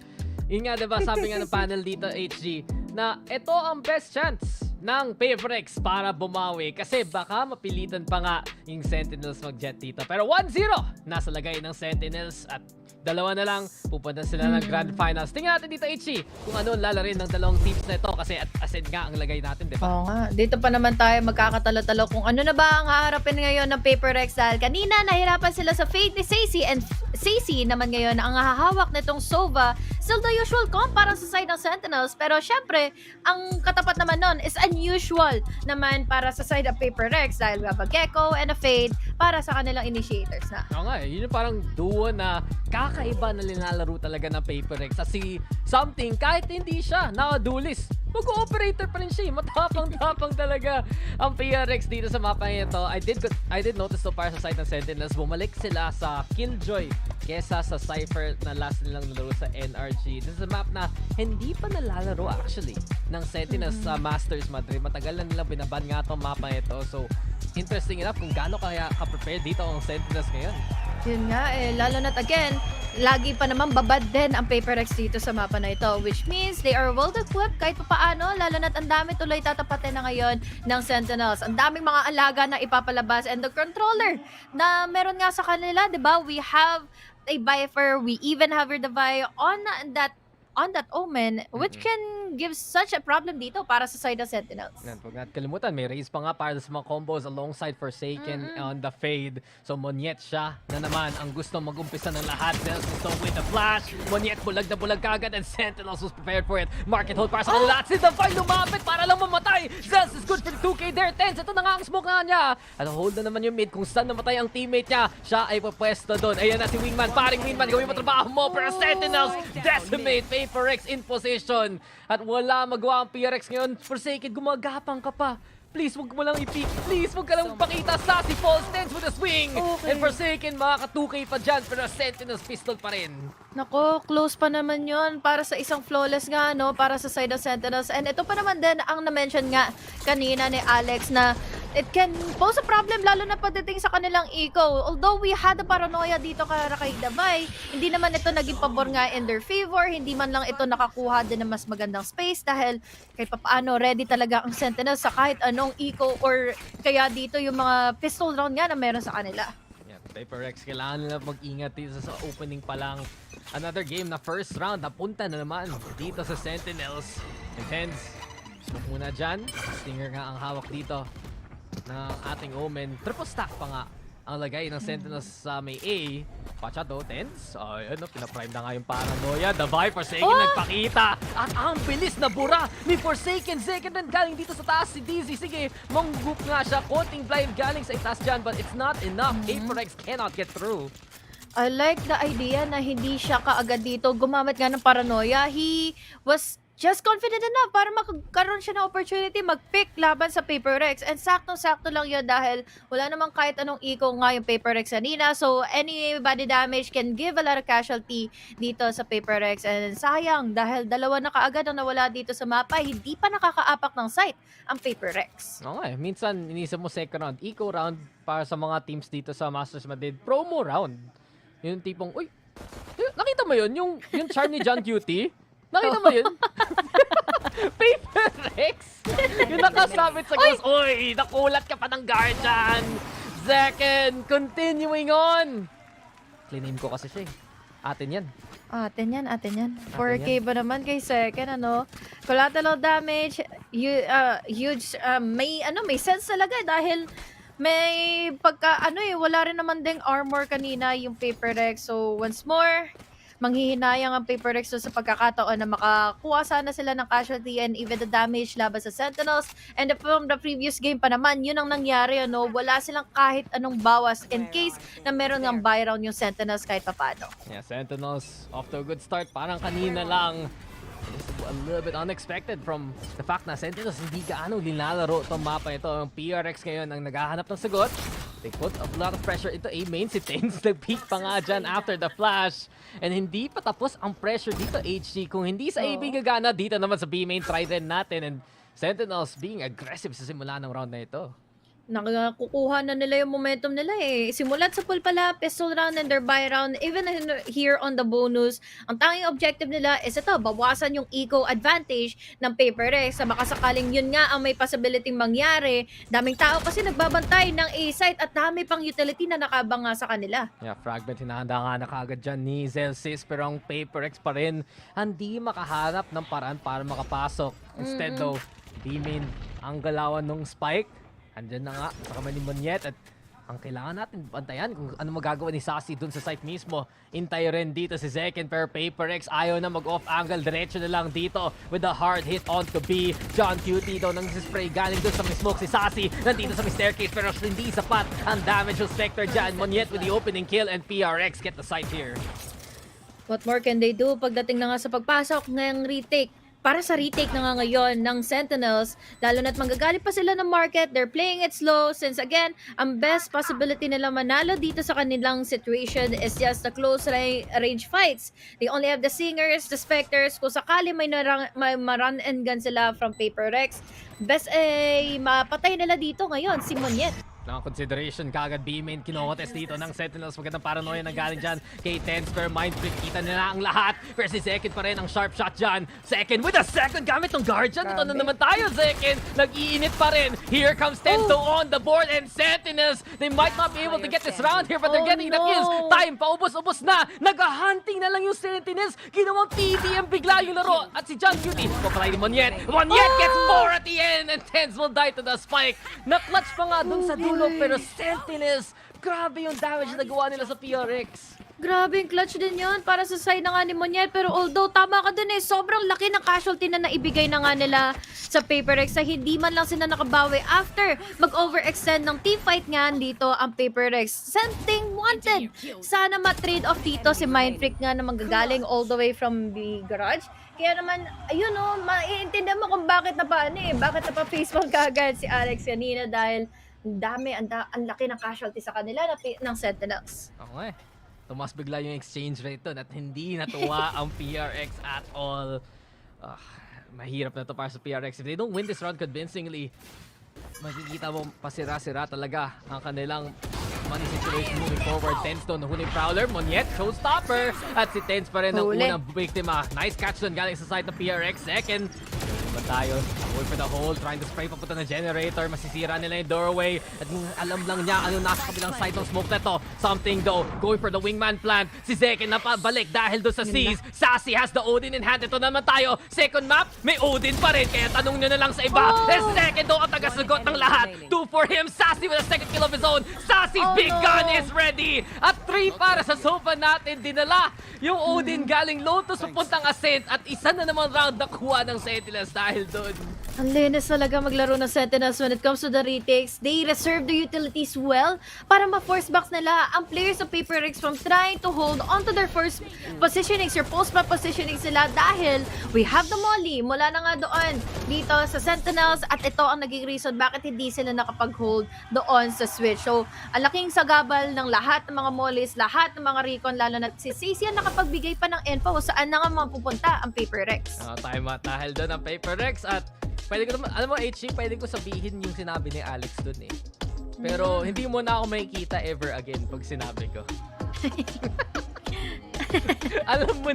yun nga, diba, sabi nga ng panel dito, HG, na ito ang best chance ng PaperX para bumawi. Kasi baka mapilitan pa nga yung Sentinels mag-jet dito. Pero 1-0 nasa lagay ng Sentinels, at dalawa na lang, pupunta sila ng Grand Finals. Tingnan natin dito, HG, kung ano lalarin ng dalawang teams na ito, kasi at Ascent nga ang lagay natin, di ba? Oo nga. Dito pa naman tayo magkakatalo-talo kung ano na ba ang haharapin ngayon ng PaperX, dahil kanina nahirapan sila sa fate ni Sacy, and Sacy naman ngayon ang hahawak nitong Sova. Still the usual comp para sa side ng Sentinels, pero syempre, ang katapat naman nun is unusual naman para sa side ng PaperX, dahil we have a Gecko and a Fade para sa kanilang initiators na. Oo nga, yun yung parang duo na kakaiba na linalaro talaga ng PaperX. Kasi something, kahit hindi siya nakadulis, mag-operator pa rin siya. Matapang-tapang talaga ang PRX dito sa mapa ito. I did notice so para sa side ng Sentinels, bumalik sila sa Killjoy kesa sa Cypher na last nilang nalaro sa NRG. This is a map na hindi pa nalalaro actually ng Sentinels sa Masters Madrid. Matagal na nilang binaban nga itong mapa ito. So, interesting enough kung gaano kaya ka-prepare dito ang Sentinels ngayon. Yun nga eh, lalo na't again, lagi pa naman babad din ang PaperX dito sa mapa na ito, which means they are well equipped kahit paano, lalo na't ang dami tuloy tatapatin na ngayon ng Sentinels. Ang daming mga alaga na ipapalabas, and the controller na meron nga sa kanila, di ba? We have a Viper, we even have the Vi on that Omen, which can give such a problem dito para sa side of Sentinels. Yan, huwag natin kalimutan, may raise pa nga para sa mga combos alongside Forsaken on the Fade. So Monyet siya na naman ang gusto mag-umpisa ng lahat. So with the flash, Monyet bulag na bulag kagad, and Sentinels was prepared for it. Market hold para sa kanila. At si Davai lumapit para lang mamatay. namatay. Zels is good for 2K there. Tens, ito na nga ang smoke nga niya. At hold na naman yung mid kung saan namatay ang teammate niya. Siya ay papwesto doon. Ayan na si Wingman. Paring Wingman, gawin mo trabaho mo. Pero Sentinels, decimate. Paper X in position. At wala magawa ang PRX ngayon. Forsaken, gumagapang ka pa. Please, wag mo lang i-peek. Please, wag ka lang pakita. Sassy falls, Tens with a swing. Okay. And Forsaken, makaka-2K pa dyan. Pero Sentinels pistol pa rin. Nako, close pa naman yon para sa isang flawless nga, no? Para sa side of Sentinels. And ito pa naman din ang na-mention nga kanina ni Alex na it can pose a problem lalo na pagdating sa kanilang eco. Although we had a paranoia dito kay Damay, hindi naman ito naging pabor nga in their favor. Hindi man lang ito nakakuha din ng mas magandang space dahil kahit papaano ready talaga ang Sentinels sa kahit anong eco or kaya dito yung mga pistol round nga na meron sa kanila. Yeah, Paper X, kailangan nila mag-ingat dito sa opening pa lang. Another game na first round, napunta na naman dito sa Sentinels. Intense. Smoke muna dyan. Stinger nga ang hawak dito ng ating Omen. Triple stack pa nga ang lagay ng Sentinels sa may A. Pachado, Tense. Ayun, pinaprime na nga yung paranoia. The Vibe, Forsaken nagpakita. At ang bilis na bura ni Forsaken. Second and galing dito sa taas si Dizzy. Sige, manggup nga siya. Konting blind galing sa itaas dyan, but it's not enough. Paper X cannot get through. I like the idea na hindi siya kaagad dito gumamit nga ng paranoia. He was just confident enough para magkaroon siya ng opportunity mag-pick laban sa Paper X. And saktong-sakto lang yun dahil wala namang kahit anong eco nga yung Paper X kanina. So any body damage can give a lot of casualty dito sa Paper X. And sayang dahil dalawa na kaagad ang nawala dito sa mapa, hindi pa nakakaapak ng sight ang Paper X. Okay, minsan inisip mo second round, eco round para sa mga teams dito sa Masters Madrid. Promo round. Yung tipong, uy, nakita mo yun? Yung charm ni John Cutie? Nakita mo yun? Paper X! Yung nakasabit sa glass, uy, nakulat ka pa ng Guardian! Second, continuing on! Cleanin ko kasi siya eh. Atin yan. Atin yan. 4K ba naman kay second, ano? Collateral damage, huge, may sense talaga dahil may wala rin naman ding armor kanina yung Paper X. So, once more, manghihinayang ang Paper X sa pagkakataon na makakuha sana sila ng casualty and even the damage laban sa Sentinels. And from the previous game pa naman, yun ang nangyari, ano? Wala silang kahit anong bawas in case na meron ng buy round yung Sentinels kahit papano. Yeah, Sentinels off to a good start. Parang kanina lang. A little bit unexpected from the fact na Sentinels hindi gaano linalaro itong mapa ito. Ang PRX ngayon ang naghahanap ng sagot. They put a lot of pressure into A main. Si Tens nag-peek pa nga dyan after the flash. And hindi pa tapos ang pressure dito, HG. Kung hindi sa AB gagana, dito naman sa B main, try din natin. And Sentinels being aggressive sa simula ng round na ito. Nakukuha na nila yung momentum nila eh. Simulat sa pool pala, pistol round and their buy round, even here on the bonus, ang tanging objective nila is ito, bawasan yung eco advantage ng Paper X. Sa makasakaling yun nga ang may possibility mangyari. Daming tao kasi nagbabantay ng A-site at dami pang utility na nakabanga sa kanila. Yeah, Fragment hinahanda nga na kaagad dyan ni Zelsis, pero ang Paper X pa rin hindi makahanap ng paraan para makapasok. Instead though, D-main ang galawan ng Spike. Andyan na nga sa kamay ni Monyet at ang kailangan natin bantayan kung ano magagawa ni Sassy dun sa site mismo. Intay rin dito si Zekin pero Paper X ayaw na mag-off angle. Diretso na lang dito with a hard hit on to B. John Cutie daw nang spray galing dun sa may smoke si Sassy. Nandito sa may staircase pero hindi sapat ang damage of Spectre dyan. Monyet with the opening kill and PRX get the site here. What more can they do pagdating na nga sa pagpasok ng retake? Para sa retake na nga ngayon ng Sentinels, lalo na't manggagaling pa sila ng market, they're playing it slow since again, ang best possibility nila manalo dito sa kanilang situation is just the close range fights. They only have the Singers, the Specters, kung sakali may run and gun sila from Paper X, best mapatay nila dito ngayon, si Monyet. Ng consideration, kagad B-main kinokotes dito ng Sentinels. Magandang paranoia na galing dyan kay Tens per mind freak. Kita nila ang lahat. Pero si Second pa rin ang sharp shot dyan. Second with a second gamit ng Guardian. Ito na naman tayo, Second. Nag-iinit pa rin. Here comes Tento on the board and Sentinels. They might not be able to get this round here but they're getting the kills. Time, paubos-ubos na. Nag-hunting na lang yung Sentinels. Ginawang TDM bigla yung laro. At si John Cutie, papalay ni Monyet. Monyet gets 4 at the end and Tens will die to the spike. Na-clutch pa nga dun sa dulo pero Sentinels, grabe yung damage na nagawa nila sa PRX. Grabe, yung clutch din yun para sa side na nga ni Monier. Pero although tama ka dun sobrang laki ng casualty na naibigay na nga nila sa PaperX na hindi man lang sila nakabawi after mag-overextend ng teamfight nga dito ang PaperX. Something wanted. Sana ma-trade off dito si Mindfreak nga na manggagaling all the way from the garage. Kaya naman, ayun maiintindihan mo kung bakit bakit na pa facepalm kagad si Alex kanina dahil ang laki ng casualty sa kanila ng Sentinels. Okay. Tumas bigla yung exchange rate doon at hindi natuwa ang PRX at all. Mahirap na to para sa PRX. If they don't win this round convincingly, makikita mo pasira-sira talaga ang kanilang money situation moving forward. Tens doon, huling Prowler, Moniet, showstopper. At si Tens pa rin ang unang biktima. Nice catch doon galing sa side ng PRX. Second, tayo. Going for the hole, trying to spray papunta ng generator. Masisira nila yung doorway. At alam lang niya ano nasa kabilang side ng smoke na to. Something though, going for the wingman plant. Si Zeken na pabalik dahil doon sa Seas. Sassy has the Odin in hand. Ito naman tayo. Second map, may Odin pa rin. Kaya tanong nyo na lang sa iba. Second though, ang taga-sagot ng lahat. 2 for him. Sassy with a second kill of his own. Sassy's big gun is ready. At 3 para sa sofa natin. Dinala yung Odin galing Lotus papuntang Ascent. At isa na naman round na kuha ng Sentinels dahil doon. Ang linis talaga maglaro ng Sentinels when it comes to the retakes. They reserve the utilities well para ma-force box nila ang players of PaperX from trying to hold onto their first positionings or post-map positioning sila dahil we have the molly mula na nga doon dito sa Sentinels at ito ang naging reason bakit hindi sila nakapag-hold doon sa switch. So, ang laking sagabal ng lahat ng mga mollies, lahat ng mga recon, lalo na si Cecil nakapagbigay pa ng info saan na nga mapupunta ang PaperX. Tama, dahil doon ang PaperX at pwede ko naman, alam mo HG, pwede ko sabihin yung sinabi ni Alex dun Pero hindi mo na ako makikita ever again pag sinabi ko. Alam mo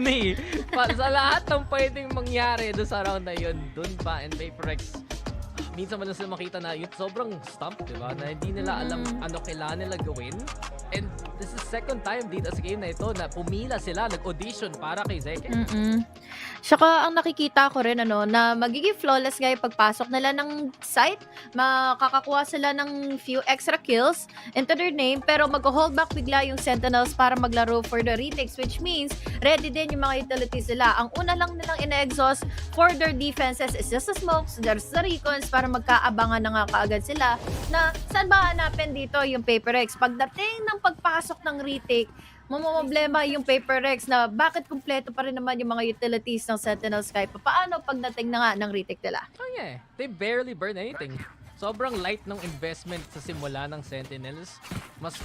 sa lahat ng pwedeng mangyari doon sa round na yun, dun pa and PaperX, minsan mo lang sila makita na yun sobrang stump, diba? Na hindi nila alam ano kailangan nila gawin. And this is second time dito sa game na ito na pumila sila, nag-audition para kay Zeken. Saka ang nakikita ko rin na magiging flawless nga yung pagpasok nila ng site. Makakakuha sila ng few extra kills into their name pero mag-hold back bigla yung Sentinels para maglaro for the retakes, which means ready din yung mga utilities nila. Ang una lang nilang ina-exhaust for their defenses is just the smokes, there's the recons para magkaabangan na nga kaagad sila na saan ba hanapin dito yung PaperX. Pagdating ng pagpasok ng retake, problema yung PaperX na bakit kumpleto pa rin naman yung mga utilities ng Sentinels kahit paano pagdating na nga ng retake nila. They barely burn anything. Sobrang light ng investment sa simula ng Sentinels. Mas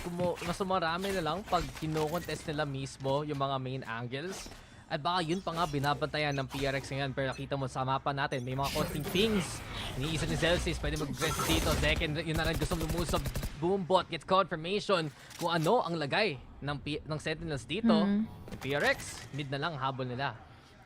marami na lang pag kino-contest nila mismo yung mga main angles. At baka yun pa nga binabantayan ng PRX ngayon. Pero nakita mo sa mapa natin, may mga konting things. Iniisa ni Celsius, pwede mag-press dito. Second, yun na rin gusto lumusog. Boombot gets confirmation kung ano ang lagay ng Sentinels dito. PRX, mid na lang habol nila.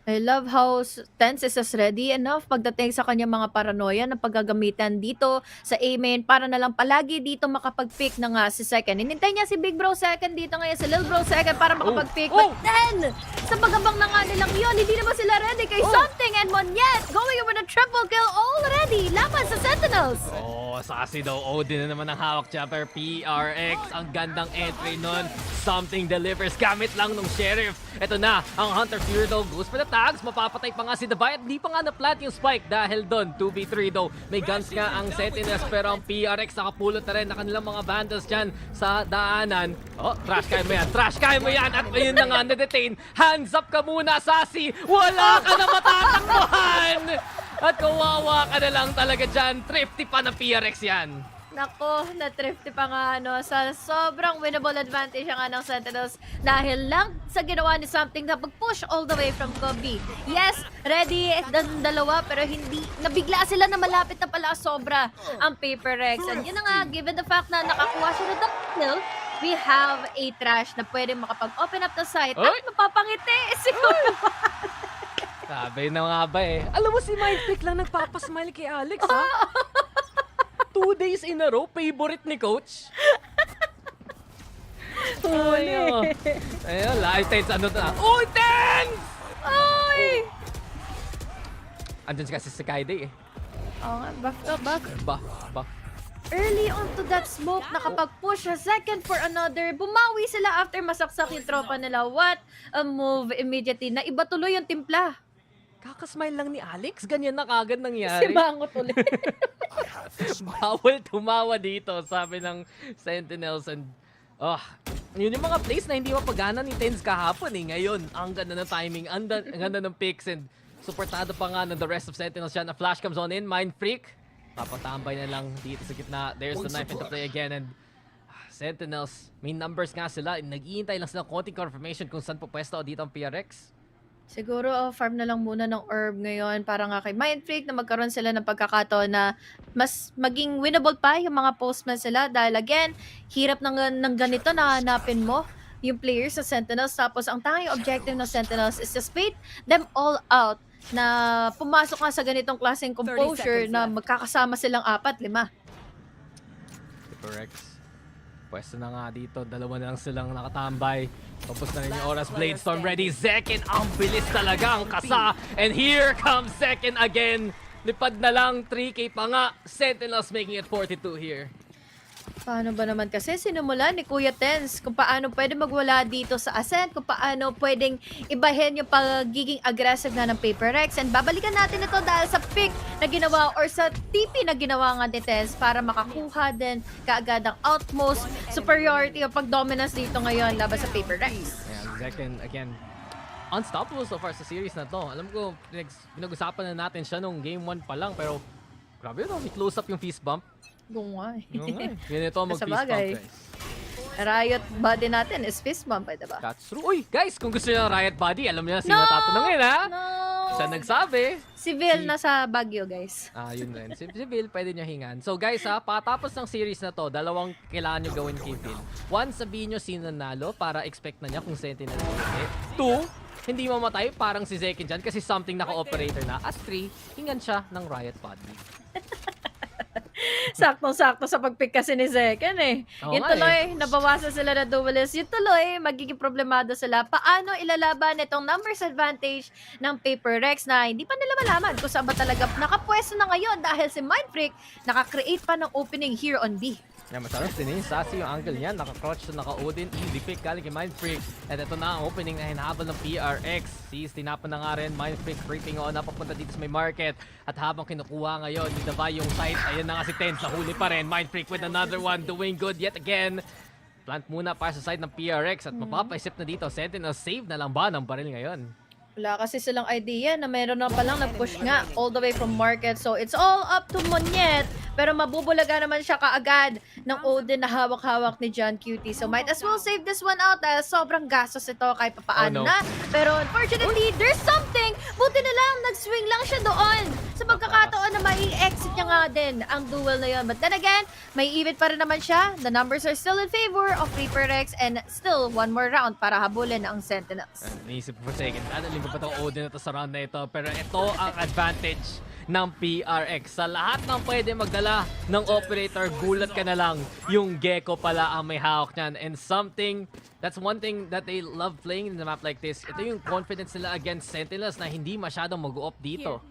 I love how Tense is as ready enough pagdating sa kanyang mga paranoia na paggagamitan dito sa A-main para na lang palagi dito makapag-pick na nga si Second. Hinintay niya si Big Bro Second dito ngayon, si Lil Bro Second para makapag-pick. But then, sa pagabang na nga nilang yun, hindi naman sila ready kay Something and Moniet going over the triple kill already laban sa Sentinels. Sassy daw. Odin na naman ang hawak jumper. PRX, ang gandang entry nun. Something delivers gamit lang nung Sheriff. Ito na, ang Hunter Fury daw goes for the tags. Mapapatay pa nga si Divide. Hindi pa nga na-plant yung spike dahil doon. 2v3 daw. May guns nga ang Sentinels pero ang PRX nakapulot na rin na kanilang mga vandals dyan sa daanan. Trash kayo mo yan. Trash kayo mo yan. At ayun na nga, na-detain. Hands up ka muna, Sassy. Wala ka na matatakbuhan. At kawawa ka na lang talaga dyan. Thrifty pa ng PRX yan. Nako, na-thrifty pa nga sa sobrang winnable advantage nga ng Sentinels dahil lang sa ginawa ni Something na pag-push all the way from Kobe. Yes, ready dalawa pero hindi, nabigla sila na malapit na pala sobra ang PaperX. And yun na nga, given the fact na nakakuha siya na double kill, we have a trash na pwede makapag-open up the site at mapapangiti siguro. Sabi na nga ba Alam mo si Mindpick lang nagpapasmile kay Alex, ha? 2 days in a row, favorite ni Coach. Ayun, live tense, Uy, tense! Uy! Andun kasi si Kaide Oo nga, buff. Buff. early onto that smoke, nakapag-push a second for another. Bumawi sila after masaksak yung tropa nila. What a move immediately. Na iba tuloy yung timpla. Kakasmile lang ni Alex, ganyan na kagad nangyari. Si Bangot ulit. Bawal tumawa dito, sabi ng Sentinels. And yun yung mga plays na hindi mapagana ni Tens kahapon eh. Ngayon, ang ganda ng timing, ang ganda ng picks, and supportado pa nga ng the rest of Sentinels dyan. A flash comes on in, Mind Freak. Papatambay na lang dito sa gitna. There's the knife into play again, and Sentinels, may numbers nga sila. Nag-iintay lang sila ng konting confirmation kung saan pupwesto dito ang PRX. Siguro farm na lang muna ng orb ngayon para nga kay Mind Freak na magkaroon sila ng pagkakataon na mas maging winnable pa yung mga postman sila dahil again, hirap ng ganito na hanapin mo yung players sa Sentinels, tapos ang tanging objective ng Sentinels is to spade them all out na pumasok nga sa ganitong klaseng composure na magkakasama silang 4-5. PRX. Pwesto na nga dito, dalawa na lang silang nakatambay. Tapos na rin yung oras, Blade Storm ready. Second, ang bilis talaga ang kasa. And here comes second again. Lipad na lang, 3K pa nga. Sentinels making it 42 here. Paano ba naman kasi sinimula ni Kuya Tens kung paano pwede magwala dito sa Ascent, kung paano pwedeng ibahin yung pagiging aggressive na ng PaperX, and babalikan natin ito dahil sa pick na ginawa or sa TP na ginawa nga ni Tens para makakuha din kaagad ang outmost superiority o pag-dominance dito ngayon laban sa PaperX. Yeah, second, again, unstoppable so far sa series na to. Alam ko, pinag-usapan na natin siya nung game 1 pa lang, pero grabe no, may close up yung fist bump. Gungay. Ganito mag-fist bump, guys. Riot body natin is fist bump, diba? That's true. Uy, guys, kung gusto nyo ng Riot body, alam niyo na sino tatanungin, ha? No! Siya nagsabi. Si Vil nasa Baguio, guys. Yun rin. Si Vil, pwede nyo hingan. So, guys, patapos ng series na to, dalawang kailangan nyo gawin kay Vil. One, sabihin nyo sino nanalo para expect na niya kung Sentinel ulit. 2, hindi mamatay, parang si Zekin dyan kasi something naka-operator na. At 3, hingan siya ng Riot body. Saktong-sakto sa pag-pick kasi ni Zekin eh. Yung tuloy, nabawasan sila na duelist. Yung tuloy, magiging problemado sila. Paano ilalaban itong numbers advantage ng PaperX na hindi pa nila malaman kung saan ba talaga nakapwesto na ngayon dahil si Mind Freak nakakreate pa ng opening here on B. Yan, masarap din sassy yung angle niya. Naka-crouch na naka-Odin. Easy pick galing kay Mind Freak. At ito na ang opening na hinahabol ng PRX. Sees, tinapan na nga rin. Mind Freak creeping on na papunta dito sa may market. At habang kinukuha ngayon, ni Davay yung site. Ayun na nga si Tens. Nahuli pa rin. Mind Freak with another one. Doing good yet again. Plant muna para sa side ng PRX. At mapapaisip na dito. Sentinel save na lang ba ng baril ngayon? Wala kasi silang idea na meron na palang nag-push nga all the way from market. So it's all up to Monyet. Pero mabubulaga naman siya kaagad ng Odin na hawak-hawak ni John Cutie. So might as well save this one out dahil sobrang gastos ito kahit papaano na. Pero unfortunately, there's something. Buti na lang, nag-swing lang siya doon. Sa pagkakataon na mai-exit niya nga din ang duel na yun. But then again, may even pa rin naman siya. The numbers are still in favor of PaperX and still one more round para habulin ang Sentinels. Naisip ko for a second, ko pa itong Odin na ito sa round na ito. Pero ito ang advantage ng PRX. Sa lahat ng pwede magdala ng operator, gulat ka na lang. Yung Gecko pala ang may hawak niyan. And that's one thing that they love playing in a map like this. Ito yung confidence nila against Sentinels na hindi masyadong mag-up dito.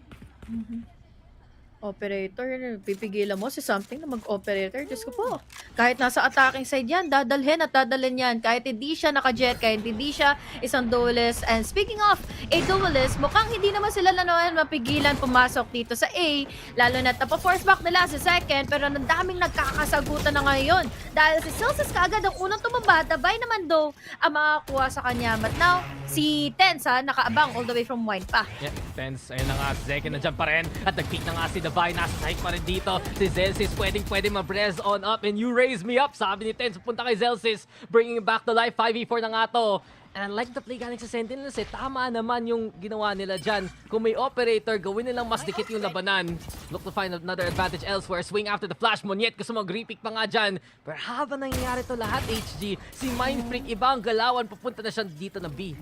Operator, pipigilan mo si something na mag-operator. Diyos ko po. Kahit nasa attacking side yan, dadalhin at dadalhin yan. Kahit hindi siya naka-jet, kahit hindi siya isang duelist. And speaking of a duelist, mukhang hindi naman sila naman mapigilan pumasok dito sa A. Lalo na tapa-force back nila sa second, pero ang daming nagkakasagutan na ngayon. Dahil si Celsius kaagad ang unang tumaba, Davay naman daw ang makakuha sa kanya. But now, si Tensa nakaabang all the way from wine pa. Yeah, Tens, ayun na nga, Zekin nandiyan pa rin. At nag-pick na nga si Davay, nasa side pa rin dito. Si Zelsis pwede ma-brez on up and you raise me up. Sabi ni Tens, punta kay Zelsis, bringing him back to life. 5v4 na nga to. And I like the play galing sa Sentinels eh. Tama naman yung ginawa nila dyan. Kung may operator, gawin nilang mas dikit yung labanan. Look to find another advantage elsewhere. Swing after the flash. Monyet gusto mag-repick pa nga dyan. Pero habang nangyayari to lahat, HG, si Mind Freak, ibang galawan, pupunta na siya dito na B.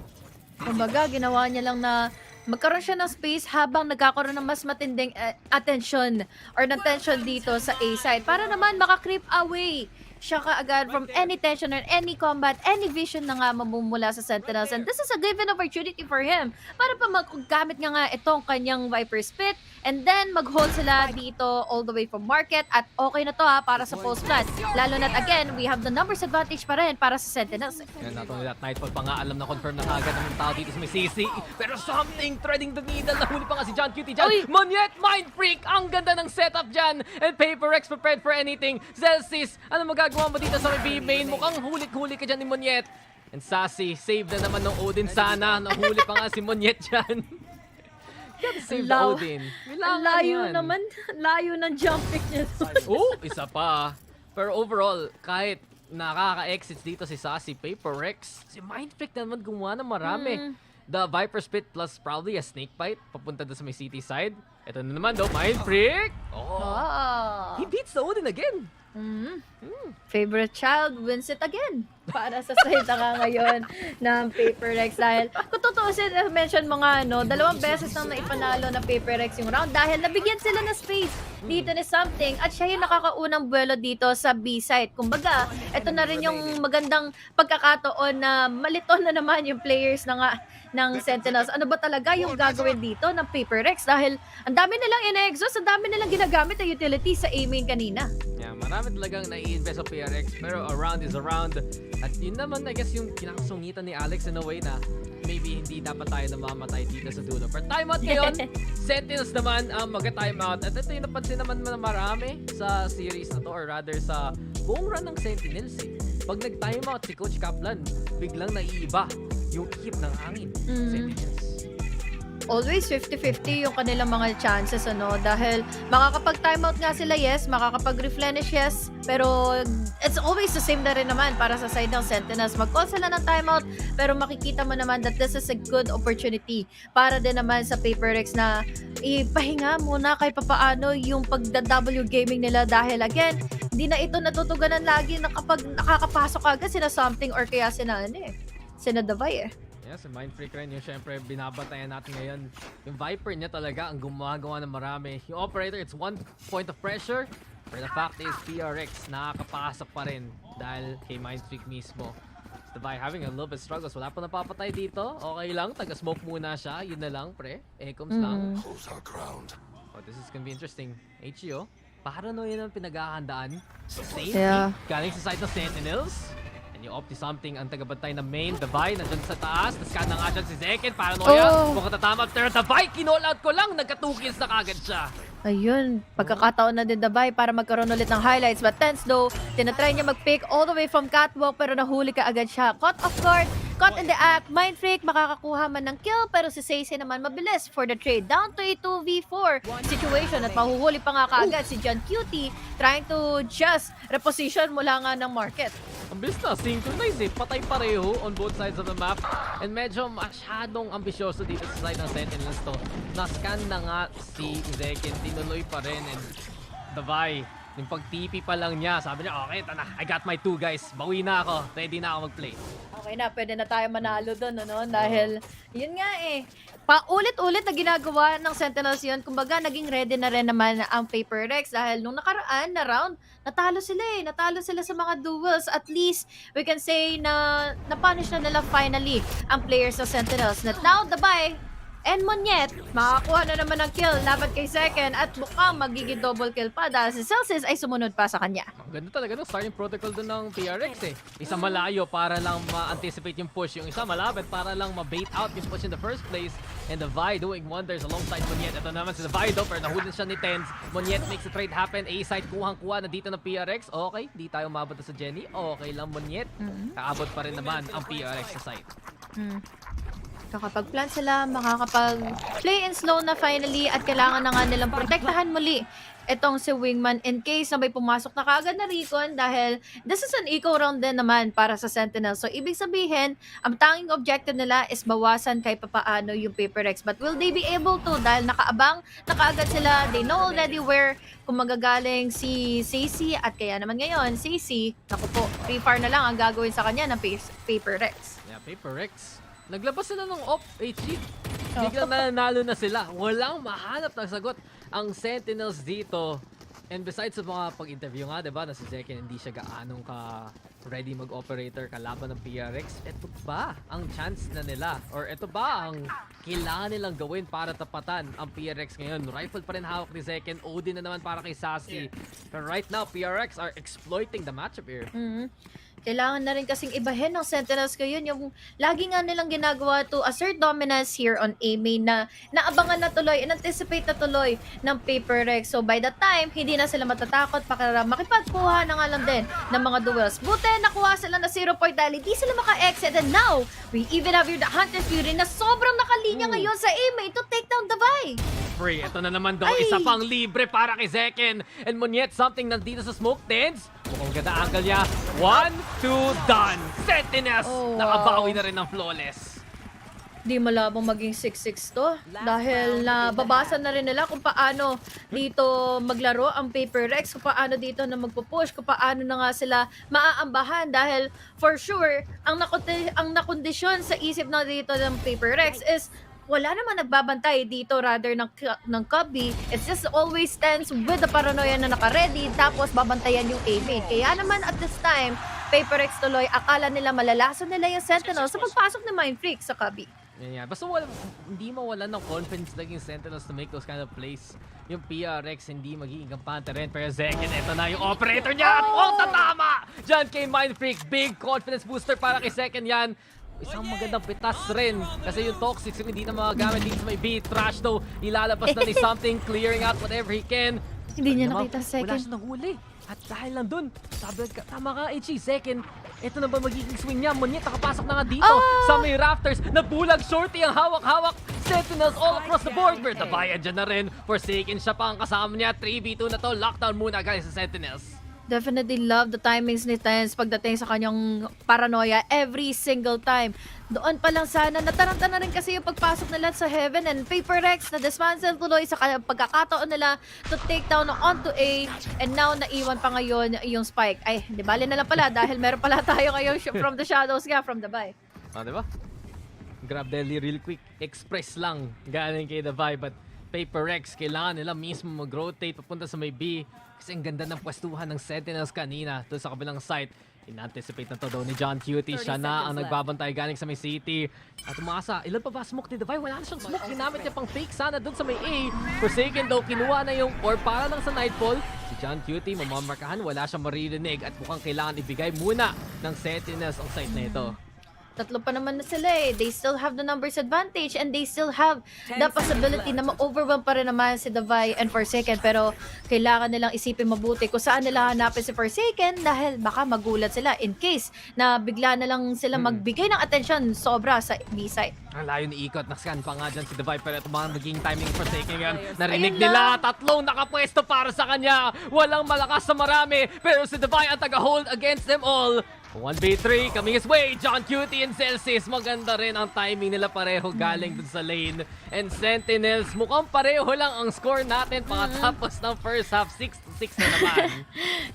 Kumbaga, ginawa niya lang na magkaroon siya ng space habang nagkakaroon ng mas matinding attention or ng tension dito sa A side para naman makakreep away siya kaagad from any tension or any combat, any vision na nga mamumula sa Sentinels. And this is a given opportunity for him para pa maggamit nga itong kanyang Viper Spit and then mag-hold sila dito all the way from market at okay na to para sa post plant. Lalo na't again, we have the numbers advantage pa rin para sa Sentinels. And not only that, Nightfall pa nga alam na confirm na kagad ng tao dito sa may CC. Pero something threading the needle. Nahuli pa nga si John Cutie dyan. Monyet, Mind Freak! Ang ganda ng setup dyan. And Paper Rex prepared for anything. Zelsis, ano magagawa mo dito sa may B main? Mukhang hulik-huli ka dyan ni Monyet. And Sassy, save na naman ng Odin sana. Nahuli pa nga si Monyet dyan. Gotta save the Odin. Layo naman. Layo ng jump pick niya. Oh, isa pa. Pero overall, kahit nakaka-exits dito si Sassy, Paper Rex, si Mind Freak naman gumawa ng marami. The Viper Spit plus probably a Snake Bite papunta doon sa may city side. Ito na naman daw, Mind Freak! Oh! He beats the Odin again! Favorite child wins it again para sa side na ngayon ng Paper Rex dahil kung tutuusin, mention mo nga, no, 2 beses nang naipanalo ng Paper Rex yung round dahil nabigyan sila ng space dito ni Something at siya yung nakakaunang buwelo dito sa B-side. Kumbaga, ito na rin yung magandang pagkakataon na malito na naman yung players na nga ng Sentinels. Ano ba talaga yung gagawin dito ng Paper Rex dahil ang dami nilang in-exhaust, ang dami nilang ginagamit na utility sa A-main kanina. Yeah, marami talagang nai-invest sa PRX pero a round is a round. At yun naman, I guess, yung kinakasungitan ni Alex in a way na maybe hindi dapat tayo namamatay dito sa dulo. Pero timeout ngayon, Sentinels naman ang mag-timeout. At ito yung napansin naman na marami sa series na to or rather sa buong run ng Sentinels eh. Pag nag-timeout si Coach Kaplan, biglang naiiba yung ihip ng hangin. Sentinels. Always 50-50 yung kanilang mga chances, ano? Dahil makakapag-timeout nga sila, yes. Makakapag-replenish, yes. Pero it's always the same na rin naman para sa side ng Sentinels. Mag-call sila ng timeout, pero makikita mo naman that this is a good opportunity para din naman sa Paper Rex na ipahinga muna kahit papaano yung pagda-W gaming nila dahil again, hindi na ito natutuganan lagi na kapag nakakapasok agad sila Something or kaya sina Davay eh. Yes, Mind Freak rin yung syempre binabantayan natin ngayon. Yung Viper niya talaga ang gumagawa ng marami. Yung Operator, it's one point of pressure. But the fact is, PRX nakakapasok pa rin dahil kay Mind Freak mismo. Davay having a little bit struggles. Wala pa napapatay dito. Okay lang, taga-smoke muna siya. Yun na lang, pre. Ecoms lang. Oh, this is gonna be interesting. HEO, paranoia ang pinaghahandaan. Safety, galing sa side ng Sentinels. And you opt to Something ang tagabantay na main. Davay, nandun sa taas. Nascan na nga dyan si Zeken. Paranoia. Mukhang tatama. Pero Davay, kinall out ko lang. Nagka-2 kills na kagad siya. Ayun, pagkakataon na din Davay para magkaroon ulit ng highlights. But Tense though, tinatry niya mag-pick all the way from catwalk pero nahuli ka agad siya. Caught off guard, caught in the act. Mind Freak, makakakuha man ng kill pero si Seisei naman mabilis for the trade. Down to a 2v4 situation at mahuhuli pa nga kaagad si John Cutie trying to just reposition mula nga ng market. Ang bilis na, synchronize eh. Patay pareho on both sides of the map. And medyo masyadong ambisyoso dito sa side ng Sentinels to. Nascan na nga si Zeken. Tinuloy pa rin. And Davay, yung pag-TP pa lang niya, sabi niya, okay, ito na. I got my 2 guys. Bawi na ako. Ready na ako mag-play. Okay na, pwede na tayo manalo doon, ano? Dahil, yun nga eh. Paulit-ulit na ginagawa ng Sentinels yun. Kumbaga, naging ready na rin naman ang Paper Rex dahil nung nakaraan na round, natalo sila eh. Natalo sila sa mga duels. At least, we can say na napunish na nila finally ang players ng Sentinels. That now, Davay and Monyet, makakuha na naman ng kill laban kay Second at mukhang magiging double kill pa dahil si Celsius ay sumunod pa sa kanya. Ang ganda talaga ng starting protocol doon ng PRX eh. Isa malayo para lang ma-anticipate yung push. Yung isa malapit para lang ma-bait out yung push in the first place. And the Vi doing wonders alongside Monyet. Ito naman si Vi though, pero nahulin siya ni Tens. Monyet makes the trade happen. A-side kuhang-kuha na dito ng PRX. Okay, di tayo mabot sa Jenny. Okay lang Monyet. Kaabot pa rin naman ang PRX sa side. Kakapag-plant sila, makakapag-play in slow na finally at kailangan na nga nilang protektahan muli itong si Wingman in case na may pumasok na kaagad na recon dahil this is an eco round din naman para sa Sentinel. So, ibig sabihin, ang tanging objective nila is bawasan kahit papaano yung Paper Rex. But will they be able to? Dahil nakaabang, nakaagad sila. They know already where kung magagaling si Seisei at kaya naman ngayon, Seisei, naku po, free fire na lang ang gagawin sa kanya ng Paper Rex. Yeah, Paper Rex. Naglabas sila ng off HG. Biglang nanalo na sila. Walang mahanap ng sagot ang Sentinels dito. And besides sa mga pag-interview nga, diba, na si Zeken hindi siya gaanong ready mag-operator kalaban ng PRX, ito ba ang chance na nila? Or ito ba ang kailangan nilang gawin para tapatan ang PRX ngayon? Rifle pa rin hawak ni Zeken, Odin na naman para kay Sassy. But right now, PRX are exploiting the matchup here. Kailangan na rin kasing ibahin ng Sentinels ngayon yung lagi nga nilang ginagawa to assert dominance here on A main na naabangan na tuloy and anticipate na tuloy ng Paper Rex. So by the time, hindi na sila matatakot para makipagkuha na nga lang din ng mga duels. Buti nakuha sila na 0 point dahil hindi sila maka-exit and now, we even have here the Hunter Fury na sobrang nakalinya ngayon sa A main to take down the Vi. Free, ito na naman daw, isa pang libre para kay Zeken. And Monyet, something nandito sa smoke tents. Mukhang ganda angle niya. 1, 2, done! Sentinels! Nakabawi na rin ng flawless. Di malabong maging 6-6 to. Dahil nababasa na rin nila kung paano dito maglaro ang Paper Rex, kung paano dito na magpupush, kung paano na nga sila maaambahan. Dahil for sure, ang nakondisyon sa isip na dito ng Paper Rex is wala naman nagbabantay dito rather ng Cubby. It's just always stands with the paranoia na naka-ready tapos babantayan yung A-main. Kaya naman at this time, Paper X tuloy, akala nila malalason nila yung Sentinels sa pagpasok ng Mind Freak sa Cubby. Yeah. Basta hindi mawalan ng confidence naging Sentinels to make those kind of plays. Yung PRX hindi magiging kampante rin. Pero Zeken, ito na yung operator niya. At tatama! Diyan kay Mind Freak. Big confidence booster para kay Zeken yan. Isang magandang pitas rin kasi yung Toxic hindi na magagamit dito sa may B. Trash though, ilalabas na ni Something, clearing out whatever he can. Hindi niya nakita Zeken. Wala siya nahuli. At dahil lang dun, sabi ka, tama ka, HG, Zeken. Ito na ba magiging swing niya? Monyet, nakapasok na nga dito sa may rafters. Nabulag shorty ang hawak-hawak. Sentinels all across the board. Pero nabayan dyan na rin. Forsaken siya pa ang kasama niya. 3v2 na to. Lockdown muna guys sa Sentinels. Definitely love the timings ni Tens pagdating sa kanyang paranoia every single time. Doon pa lang sana, nataranta na rin kasi yung pagpasok nila sa Heaven and Paper Rex na dismantle tuloy sa pagkakataon nila to take down onto A and now naiwan pa ngayon yung Spike. Ay, di bali na lang pala dahil meron pala tayo ngayon from the shadows nga, from the Vi. Diba? Grab Deli real quick. Express lang galing kay the Vi but Paper Rex, kailangan nila mismo mag-rotate papunta sa may B. Kasi ang ganda ng pwestuhan ng Sentinels kanina doon sa kabilang site. In-anticipate na to daw ni John Cutie. Siya na ang nagbabantay galing sa may city. At umasa, ilan pa ba smoke ni Devay? Wala na siyang smoke. Ginamit niya pang fake sana doon sa may A. Forsaken daw, kinuha na yung or para lang sa Nightfall. Si John Cutie, mamamarkahan, wala siyang maririnig. At mukhang kailangan ibigay muna ng Sentinels ang site na ito. Tatlo pa naman na sila eh. They still have the numbers advantage and they still have the possibility na ma-overwhelm pa rin naman si Davai and Forsaken. Pero kailangan nilang isipin mabuti kung saan nila hanapin si Forsaken dahil baka magulat sila in case na bigla na lang sila magbigay ng attention sobra sa B-side. Ang layo ni Ikot, na-scan pa nga dyan si Davai pero ito mga naging timing Forsaken yan. Narinig nila, tatlong nakapwesto para sa kanya. Walang malakas sa marami pero si Davai ang taga-hold against them all. 1v3 coming his way, John Cutie and Celsius. Maganda rin ang timing nila pareho galing dun sa lane. And Sentinels, mukhang pareho lang ang score natin pagkatapos ng first half. 6-6 na naman.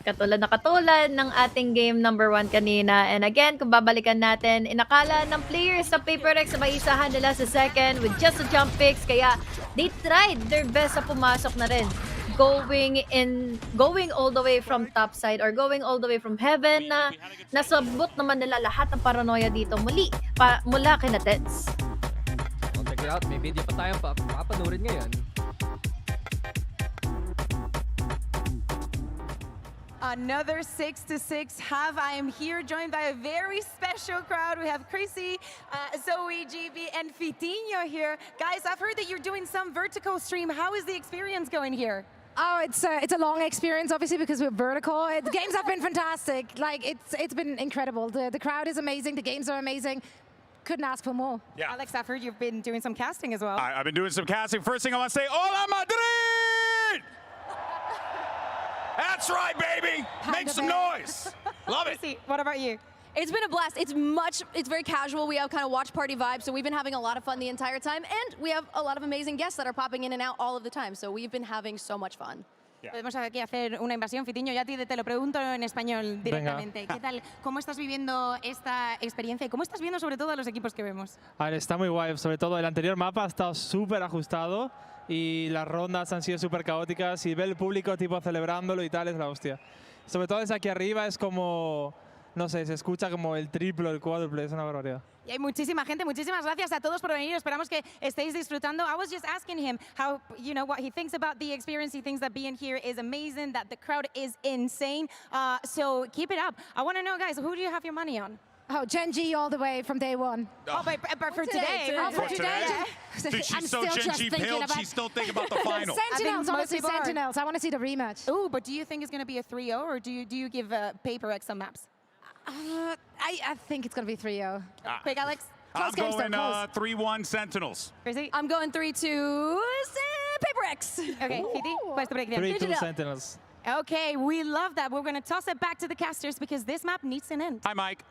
Katulad ng ating game number 1 kanina. And again, kung babalikan natin, inakala ng players sa Paper Rex na maisahan nila sa second with just a jump fix. Kaya they tried their best sa pumasok na rin. Going all the way from top side or going all the way from Heaven na nasabot naman nila lahat ng paranoia dito mula kina Teds. Check it out, may video pa tayong papanurin ngayon. Another 6-6 half. I am here joined by a very special crowd. We have Chrissy, Zoe, GB, and Fitinho here. Guys, I've heard that you're doing some vertical stream. How is the experience going here? Oh, it's a long experience, obviously, because we're vertical. The games have been fantastic. Like, it's been incredible. The crowd is amazing. The games are amazing. Couldn't ask for more. Yeah. Alex, I've heard you've been doing some casting as well. I've been doing some casting. First thing I want to say, Hola Madrid! That's right, baby. Make some noise. Love it. Chrissy, what about you? It's been a blast. It's very casual. We have kind of watch party vibes, so we've been having a lot of fun the entire time, and we have a lot of amazing guests that are popping in and out all of the time, so we've been having so much fun. Podemos aquí hacer una invasión, Fitinho, ya te lo pregunto en español directamente. Venga. ¿Qué tal? ¿Cómo estás viviendo esta experiencia y cómo estás viendo sobre todo a los equipos que vemos? A ver, está muy guay. Sobre todo el anterior mapa ha estado súper ajustado y las rondas han sido súper caóticas y ver el público tipo celebrándolo y tal es la hostia. Sobre todo desde aquí arriba es como, no sé, se escucha como el triplo, el cuádruple, es una barbaridad. Y hay muchísima gente, muchísimas gracias a todos por venir. Esperamos que estéis disfrutando. I was just asking him how, you know, what he thinks about the experience. He thinks that being here is amazing, that the crowd is insane. So keep it up. I want to know, guys, who do you have your money on? Oh, Genji all the way from day one. Oh, but for today. Oh, for today? She's so Genji pilled, she's still thinking about the final. Sentinels, honestly, Sentinels. I want to see the rematch. Ooh, but do you think it's going to be a 3-0 or do you give Paper X some maps? I think it's going to be 3-0. Quick, Alex. I'm going 3-1 Sentinels. Crazy? I'm going 3-2 Paper X. Okay, Fiti, puesto break 3-2 Sentinels. Okay, we love that. We're going to toss it back to the casters because this map needs an end. Hi, Mike.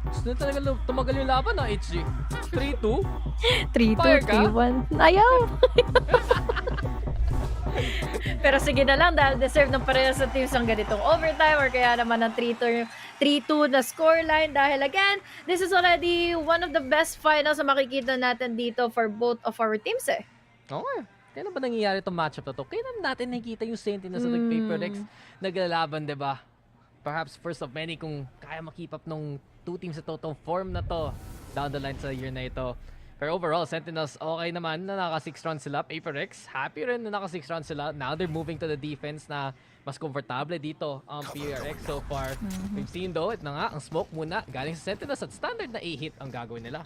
Gusto na talaga tumagal yung laban na HG. 3-2? 3-2, 3-1. Ayaw! Pero sige na lang dahil deserve ng parehas sa teams ang ganitong overtime or kaya naman ng 3-2 na scoreline dahil again, this is already one of the best finals na makikita natin dito for both of our teams eh. Okay. Kailan ba nangyayari itong matchup na to? Kailan natin nakikita yung Sentinels at Paper X naglalaban, diba? Perhaps first of many kung kaya makip up nung two teams sa total form na to down the line sa year na ito. Pero overall, Sentinels okay naman na naka 6 rounds sila. Paper X, happy rin na naka 6 rounds sila. Now they're moving to the defense na mas komportable dito ang PRX so far. We've seen though, ito na nga, ang smoke muna galing sa Sentinels at standard na A-hit ang gagawin nila.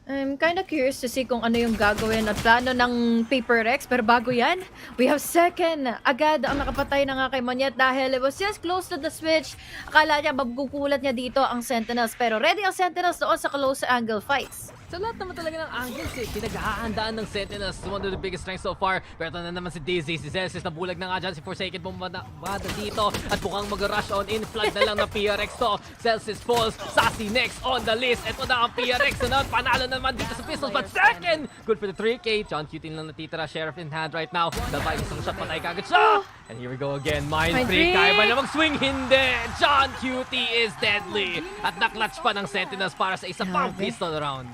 I'm kind of curious to see kung ano yung gagawin at plano ng Paper X. Pero bago yan, we have second. Agad ang nakapatay na nga kay Monyet dahil it was just close to the switch. Akala niya magugulat niya dito ang Sentinels. Pero ready ang Sentinels doon sa close angle fights. Sa lahat naman talaga ng angles pinaghahandaan ng Sentinels. One of the biggest strengths so far. Pero ito na naman si Dizzy, si Zelsis, nabulag na nga dyan. Si Forsaken bumada dito. At mukhang mag-rush on in. Flood na lang ng PRX to. Zelsis falls. Sassy next on the list. Ito na ang PRX na panalo naman dito sa pistols. But second! Good for the 3K. John Cutie lang natitira. Sheriff in hand right now. Dabay isang shot. Patay kagad siya. And here we go again. Mind Freak. Kaya ba niya mag-swing? Hindi. John Cutie is deadly. At naklatch pa ng Sentinels para sa isa pang pistol round.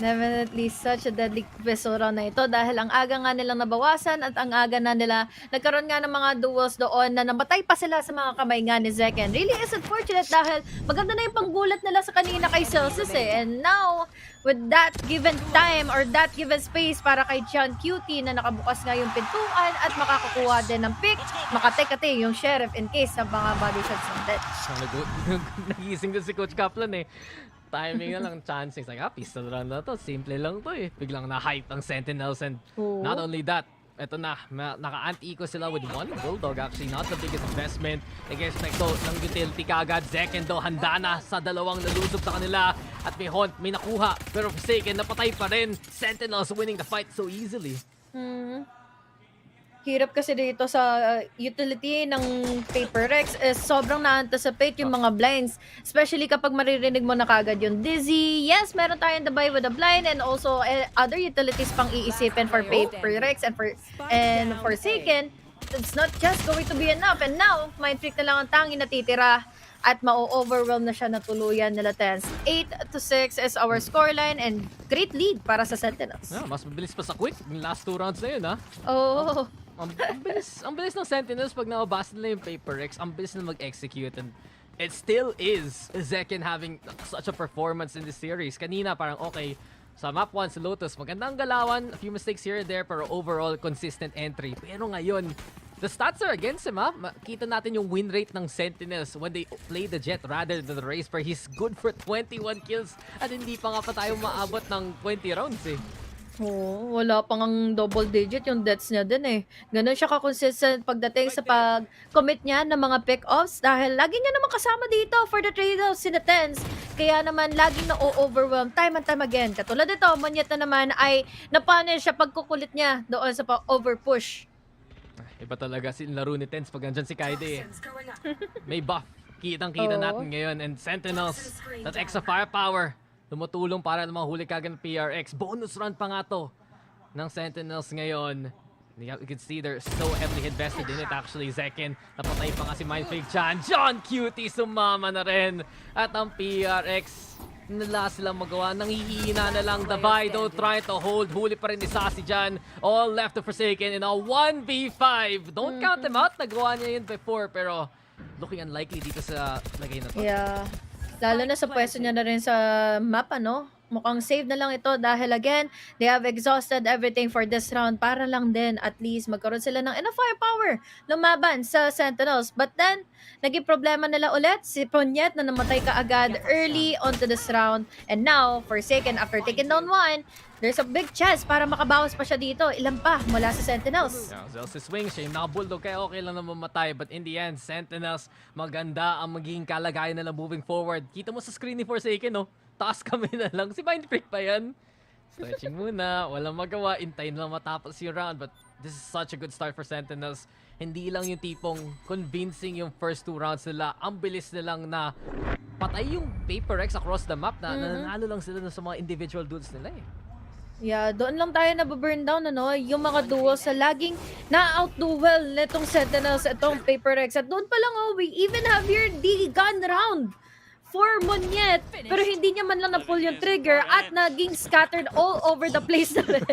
Definitely such a deadly pistol round na ito dahil ang aga nga nilang nabawasan at ang aga na nila nagkaroon nga ng mga duels doon na namatay pa sila sa mga kamay nga ni Zek. And really is unfortunate dahil maganda na yung panggulat nila sa kanina kay Celsius eh. And now, with that given time or that given space para kay John Cutie na nakabukas nga yung pintuan at makakakuha din ng pick, makate-kate yung Sheriff in case ng mga body shots ng dead. Nagising din si Coach Kaplan eh. Timing na lang, chancing. Like, pistol run na to. Simple lang to eh. Biglang na-hype ang Sentinels and not only that, eto na, naka-anti-eco sila with one Bulldog actually. Not the biggest investment. Nag-expect ng utility kagad. Zekendo, handa na sa dalawang nalusob sa kanila. At may Haunt, may nakuha. Pero Forsaken, napatay pa rin. Sentinels winning the fight so easily. Hirap kasi dito sa utility ng Paper X is sobrang na-anticipate yung mga blinds. Especially kapag maririnig mo na kagad yung Dizzy. Yes, meron tayong Dabay with a blind and also other utilities pang iisipin for Paper X and Forsaken. It's not just going to be enough. And now, Mind Freak na lang ang tanging natitira at ma-overwhelm na siya na tuluyan nila Tens. 8-6 is our scoreline and great lead para sa Sentinels. Mas mabilis pa sa quick. Yung last 2 rounds na yun Oh. Ang bilis ng Sentinels pag nakabasa nila yung Paper X. Ang bilis na mag-execute and it still is Zekin having such a performance in this series. Kanina parang okay, sa map 1 sa Lotus, magandang galawan, a few mistakes here and there, pero overall consistent entry. Pero ngayon, the stats are against him, ha? Makita natin yung win rate ng Sentinels when they play the Jet rather than the Race, where he's good for 21 kills at hindi pa nga pa tayo maabot ng 20 rounds eh. Oo, wala pang ang double digit yung deaths niya din eh. Ganun siya ka-consistent pagdating sa pag-commit niya ng mga pick-offs dahil lagi niya naman kasama dito for the trade-offs in the tens. Kaya naman laging na-overwhelm time and time again. Katulad ito, Monyet na naman ay napunish siya pagkukulit niya doon sa over-push. Iba talaga si laro ni Tens pag andyan si Kaide eh. May buff. Kitang-kita natin ngayon. And Sentinels, that extra firepower, tumutulong para na mahuli kagad ng PRX. Bonus run pa nga to ng Sentinels ngayon. You can see they're so heavily invested in it actually. Zekin, napatay pa nga si Mindfreak Chan. John Cutie sumama na rin. At ang PRX, nila silang magawa. Nanghihina na lang the Vido trying to hold. Huli pa rin ni Sassy dyan. All left to Forsaken in a 1v5. Don't count them out. Nagawa niya yun before pero looking unlikely dito sa lagay na to. Yeah. Lalo na sa pwesto niya na rin sa map, ano? Mukhang save na lang ito dahil again, they have exhausted everything for this round para lang din at least magkaroon sila ng enough firepower lumaban sa Sentinels. But then, naging problema nila ulit si Ponyet na namatay kaagad early onto this round. And now, Forsaken, after taking down one, there's a big chance para makabawas pa siya dito. Ilan pa mula sa Sentinels. Zelsi swing siya yung nakabulldog kaya okay lang na mamatay. But in the end, Sentinels, maganda ang magiging kalagayan nila moving forward. Kita mo sa screen ni Forsaken, no? Taas kami na lang. Si Mind Freak pa yan. Stretching muna. Walang magawa. Intayin lang matapos yung round. But this is such a good start for Sentinels. Hindi lang yung tipong convincing yung first 2 rounds nila. Ang bilis nilang na patay yung Paper X across the map na nanalo lang sila sa mga individual duels nila eh. Yeah, doon lang tayo nababurn down, ano? Yung mga duels sa laging na-out-duel netong Sentinels, itong Paper X. At doon pa lang, oh, we even have your D-gun round for Monyet, pero hindi niya man lang na-pull yung trigger at naging scattered all over the place na rin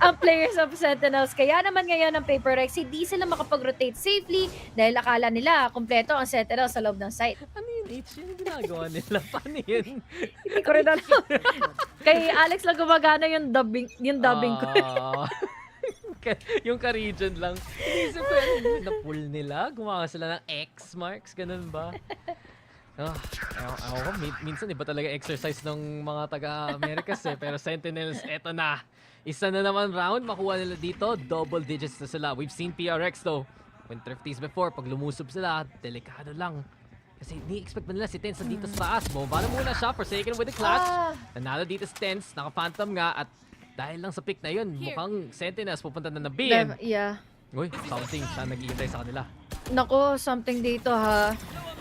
ang players of Sentinels. Kaya naman ngayon ng Paper X, hindi sila makapag-rotate safely dahil akala nila kompleto ang Sentinels sa loob ng site. Ano yun, H? Yung ginagawa nila? Paano yun? Hindi ko rin alam. Kay Alex lang gumagana yung dubbing ko. Yung ka-region lang. Inisip ko yun, na-pull nila? Gumawa sila ng X marks? Ganun ba? Minsan iba talaga exercise ng mga taga-Americas eh. Pero Sentinels, eto na. Isa na naman round, makuha nila dito. Double digits na sila. We've seen PRX though. When thrifties before, pag lumusob sila, delikado lang. Kasi ni-expect ba nila si Tens dito sa taas. Bumaba na muna siya, Forsaken with the clutch. Nanalo dito si Tens, naka-phantom nga. At dahil lang sa pick na yun, mukhang Sentinels pupunta na na B. Yeah. Uy, something siya nag-iintay sa kanila. Nako, something dito ha.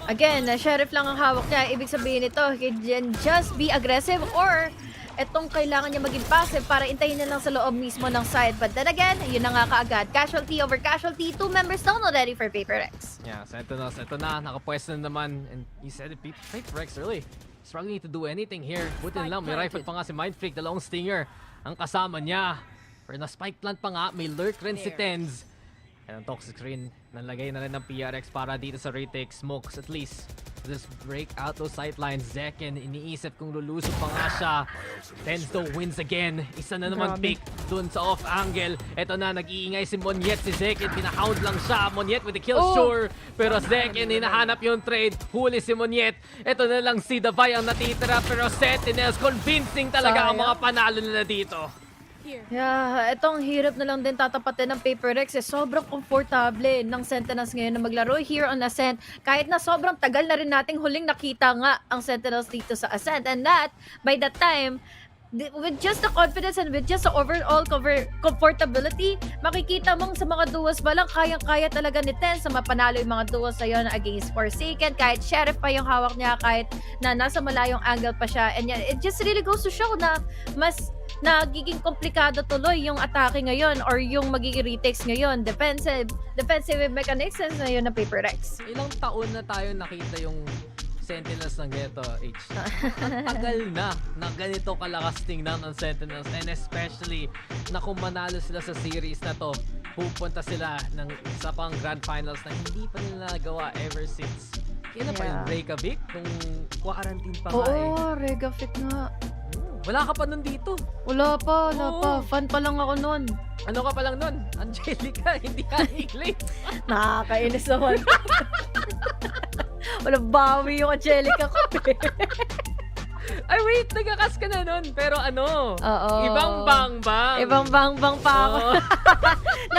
Again, sheriff lang ang hawak niya. Ibig sabihin nito, he can just be aggressive or etong kailangan niya maging passive para intayin na lang sa loob mismo ng side. But then again, yun na nga kaagad. Casualty over casualty. 2 members down already for Paper X. Yeah, Sentinels, ito na. Nakapwesto na naman. And you said it, Paper X really struggling to do anything here. Buti na lang, may rifle pa nga si Mind Freak. Dalawang stinger ang kasama niya. Pero na spike plant pa nga, may lurk rin si Tens. And ang toxic screen, nalagay na rin ng PRX para dito sa retake smokes at least. Just break out those sightlines. Zekken, iniisip kung lulusog pa nga siya. Tens though wins again. Isa na naman pick dun sa off angle. Ito na, nag-iingay si Monyet. Si Zekken, pinahound lang siya. Monyet with the kill sure. Pero Zekken, hinahanap yung trade. Huli si Monyet. Ito na lang si Davay ang natitira. Pero Sentinels, convincing talaga ang mga panalo nila dito. Yeah, itong hirap na lang din tatapatin ng Paper X. Sobrang komportable ng Sentinels ngayon na maglaro here on Ascent. Kahit na sobrang tagal na rin nating huling nakita nga ang Sentinels dito sa Ascent. And that, by that time, with just the confidence and with just the overall comfortability, makikita mong sa mga duos ba lang, kayang-kaya talaga ni Tens na mapanalo yung mga duos na yun against Forsaken. Kahit Sheriff pa yung hawak niya, kahit na nasa malayong angle pa siya. And it just really goes to show na mas nagiging komplikado tuloy yung atake ngayon or yung magiging retakes ngayon. Defensive mechanics ngayon ng Paper X. Ilang taon na tayo nakita yung Sentinels ng Ghetto H. Tagal na ganito kalakas tingnan ng Sentinels and especially na kung manalo sila sa series na to, pupunta sila ng isa pang Grand Finals na hindi pa nila nagawa ever since. Kailan pa yung Reykjavik? Nung quarantine pa nga eh. Oo, Reykjavik nga. Wala ka pa nun dito. Wala pa. Fan pa lang ako nun. Ano ka pa lang nun? Angelica, hindi ka English. Nakakainis naman. Walang bawi yung Angelica ko. Ay wait, nagakas ka na nun. Pero ano? Oo. Ibang bang-bang. Ibang bang-bang pa ako.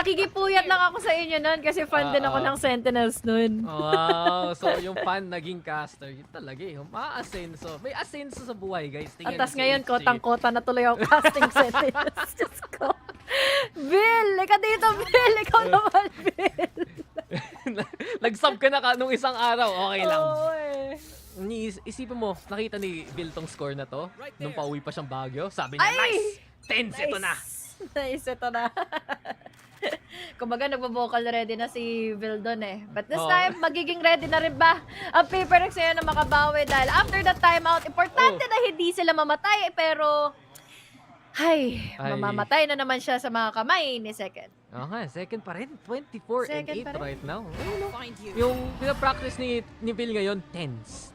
Nakikipuyat lang ako sa inyo nun kasi fan din ako ng Sentinels nun. Wow. So yung fan naging caster. Yun talaga eh. Ma-asenso. May asenso sa buhay guys. At tas ngayon, kotang-kota na tuloy ako casting Sentinels. Diyos ko. Bill! Ika dito, Bill! Ikaw naman, Bill! Nag-sub ka na nung isang araw. Okay lang. Oo eh. Isipin mo, nakita ni Bill tong score na to nung pauwi pa siyang Baguio. Sabi niya, nice! Tens, ito na! Nice, ito na. Kumbaga, nagvo-vocal ready na si Vil doon eh. But this time, magiging ready na rin ba ang Paper X ngayon na makabawi? Dahil after that timeout, importante na hindi sila mamatay. Pero, mamamatay na naman siya sa mga kamay ni Second. Okay, second pa rin. 24 and 8 right now. Yung pinapractice ni Vil ngayon, tense.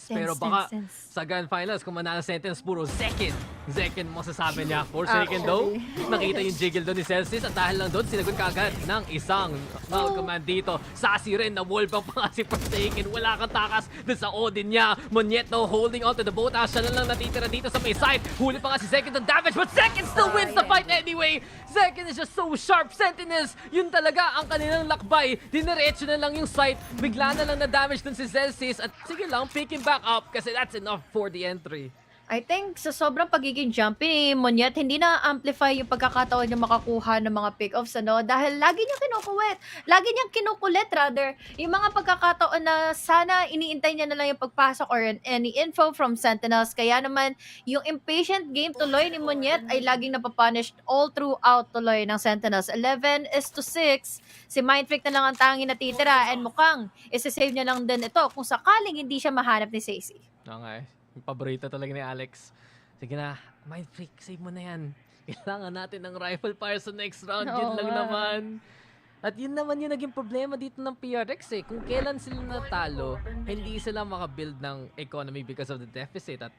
Pero baka sa Grand Finals, kung manalo Sentinels, puro second mo sasabi niya. For second though, nakita yung jiggle doon ni Celsius at dahil lang doon, sinagot kaagad ng isang foul command dito. Sassy rin, na-wallbang pa nga si Forsaken. Wala kang takas doon sa Odin niya. Monyeto holding on to the boat. Siya na lang natitira dito sa may side. Huli pa nga si Second on damage, but Second still wins the fight anyway. Second is just so sharp. Sentinels, yun talaga ang kanilang lakbay. Diniretso na lang yung sight. Bigla na lang na-damage dun si Celsius. At sige lang, pick him back up kasi that's enough for the entry. I think sa sobrang pagiging jumpy ni Monyet, hindi na-amplify yung pagkakataon niya makakuha ng mga pick-offs, ano? Dahil lagi niyang kinukulit, rather. Yung mga pagkakataon na sana iniintay niya na lang yung pagpasok or any info from Sentinels. Kaya naman, yung impatient game tuloy ni Monyet ay laging napapunished all throughout tuloy ng Sentinels. 11-6. Si Mindfreak na lang ang tanging natitira and mukhang isa-save niya lang din ito kung sakaling hindi siya mahanap ni Sacy. Okay. Yung paborito talaga ni Alex. Sige na, Mindfreak, save mo na yan. Kailangan natin ng rifle fire sa next round. Yun lang naman. At yun naman yung naging problema dito ng PRX eh. Kung kailan sila natalo, hindi sila makabuild ng economy because of the deficit. At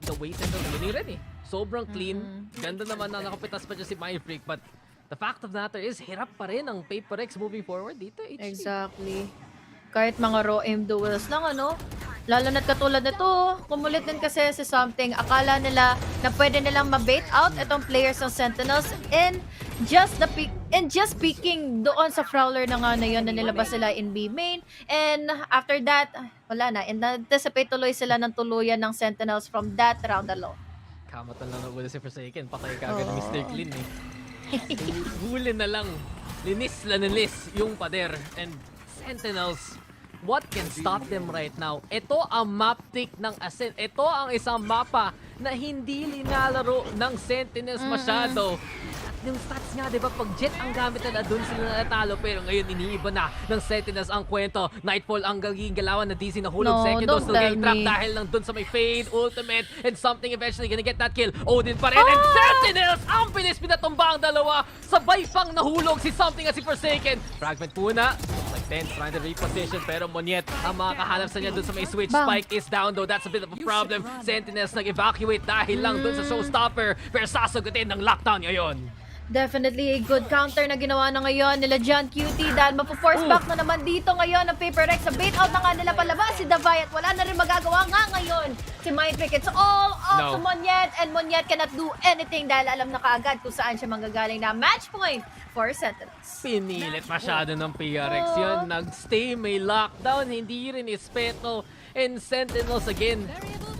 the weight and the winning rin eh. Sobrang clean. Ganda naman na nakapitas pa dyan si Mindfreak. But the fact of the matter is, hirap pa rin ang PaperX moving forward dito. HG. Exactly. Kahit mga raw aim duels lang, ano? Lalo na't katulad nito, kumulit din kasi si Something. Akala nila na pwede nilang ma-bait out itong players ng Sentinels and just peeking doon sa Prowler na nga na yun na nilabas sila in B main. And after that, wala na. And anticipate tuloy sila ng tuluyan ng Sentinels from that round alone. Kamatan lang na si Forsaken. Patay ka agad ng Mr. Clean eh. Huli na lang. Linis yung pader. And Sentinels, what can stop them right now? Ito ang map tick ng Ascent. Ito ang isang mapa na hindi linalaro ng Sentinels masyado. At yung stats nga, di ba? Pag Jet ang gamit nila, dun sila natalo. Pero ngayon, iniiba na ng Sentinels ang kwento. Nightfall ang gaging galawan na DC na hulog. Second dose to gang trap dahil lang dun sa may fade, ultimate, and Something eventually gonna get that kill. Odin pa rin. And Sentinels, ang bilis pinatumba ang dalawa. Sabay pang nahulog si Something at si Forsaken. Fragment muna. Tense trying to reposition pero Monyet ang makakahanap sa niya dun sa may switch. Spike is down though. That's a bit of a problem. Sentinels nag-evacuate dahil lang dun sa showstopper pero sasagutin ng lockdown ngayon. Definitely a good counter na ginawa na ngayon nila John Cutie dahil mapo-force back na naman dito ngayon ng PaperX. Sa bait out na nga nila palabas si Davai at wala na rin magagawa nga ngayon si Mindfreak. It's all up to Monyet and Monyet cannot do anything dahil alam na kaagad kung saan siya manggagaling na match point for Sentinels. Pinilit masyado ng PRX yun. Nag-stay, may lockdown, hindi rin ispeto. And Sentinels again,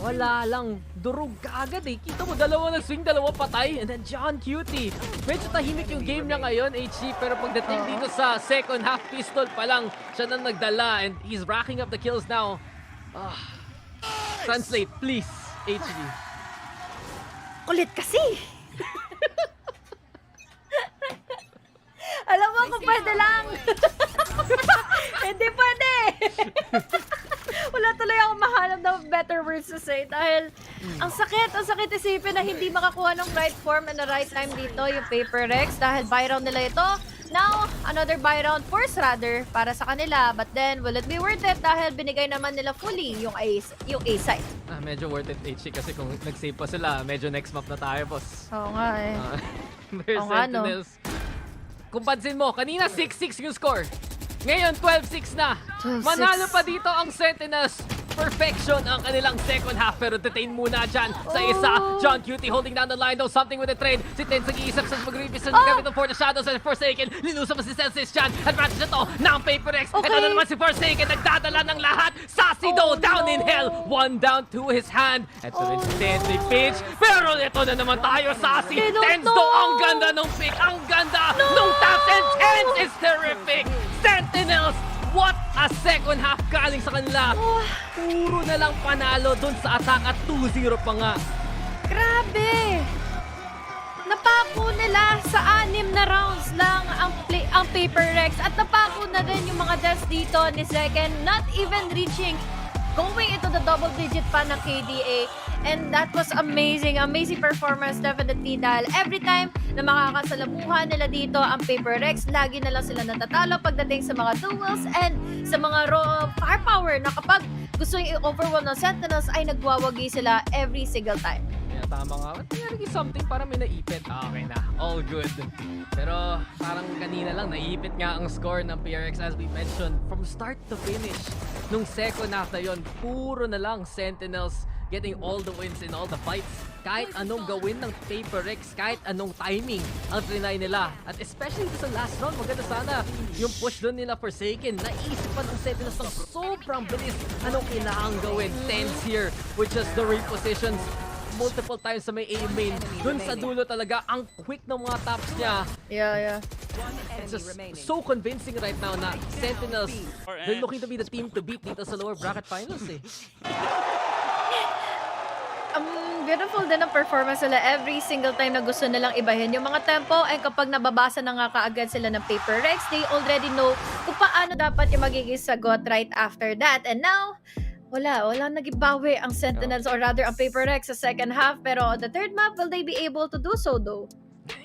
wala lang. Durog kaagad eh. Kita mo, dalawa nag-swing, dalawa patay. And then John Cutie. Medyo tahimik yung game niya ngayon, HG. Pero pagdating dito sa second half, pistol pa lang siya nang nagdala. And he's racking up the kills now. Translate, please, HG. Kulit kasi. Alam mo kung pwede lang. Hindi pwede. Wala tuloy ako mahanap ng better words to say dahil ang sakit isipin na hindi makakuha ng right form and the right time dito yung PaperX dahil buy round nila ito. Now, another buy round force rather para sa kanila. But then, will it be worth it dahil binigay naman nila fully yung A side. Medyo worth it, HG, kasi kung nag-save pa sila, medyo next map na tayo, boss. Oo nga eh. There's Sentinels. Kung pansin mo, kanina 6-6 yung score. Ngayon, 12-6 na. Manalo pa dito ang Sentinels. Perfection ang kanilang second half pero detain muna dyan sa isa. John Cutie holding down the line though. Something with the trade. Si Ten nag-iisip sa mag-revisit gamit ng For the Shadows and Forsaken. Linusa pa si Celsius dyan. Advantage na to ng PaperX. Ito na naman si Forsaken. Nagdadala ng lahat. Sassy though down in hell. One down to his hand. Ito rin si Ten pitch. Pero ito na naman tayo, Sassy. Tens though ang ganda ng pick. Ang ganda nung taps and Tens is terrific. Sentinels, what a second half galing sa kanila. Puro na lang panalo dun sa attack at 2-0 pa nga. Grabe! Napako nila sa 6 na rounds lang ang play PaperX at napako na din yung mga deaths dito ni Second, not even reaching going into the double digit pa ng KDA. And that was amazing. Amazing performance definitely dahil every time na makakasalamuhan nila dito ang PaperX, lagi na lang sila natatalo pagdating sa mga duels and sa mga raw firepower na kapag gusto yung i-overwhelm ng Sentinels ay nagwawagi sila every single time. Yeah, tama nga. Nangyari something para may naipit. Okay na, all good. Pero parang kanina lang naipit nga ang score ng PRX as we mentioned. From start to finish, nung second half na yun, puro na lang Sentinels getting all the wins in all the fights. Kahit anong gawin ng PaperX, kahit anong timing ang trinay nila. At especially sa last round, maganda sana yung push doon nila Forsaken. Naisipan ng Sentinels ng sobrang bilis. Anong kailangan gawin? Tense here with just the repositions multiple times sa may A main. Doon sa dulo talaga, ang quick ng mga taps niya. Yeah. It's just so convincing right now na Sentinels, they're looking to be the team to beat dito sa lower bracket finals eh. Beautiful din ang performance nila every single time na gusto nilang ibahin yung mga tempo, and kapag nababasa na nga kaagad sila ng PaperX, they already know kung paano dapat yung magiging sagot right after that. And now, wala nagibawi ang Sentinels or rather ang PaperX sa second half, pero on the third map, will they be able to do so though?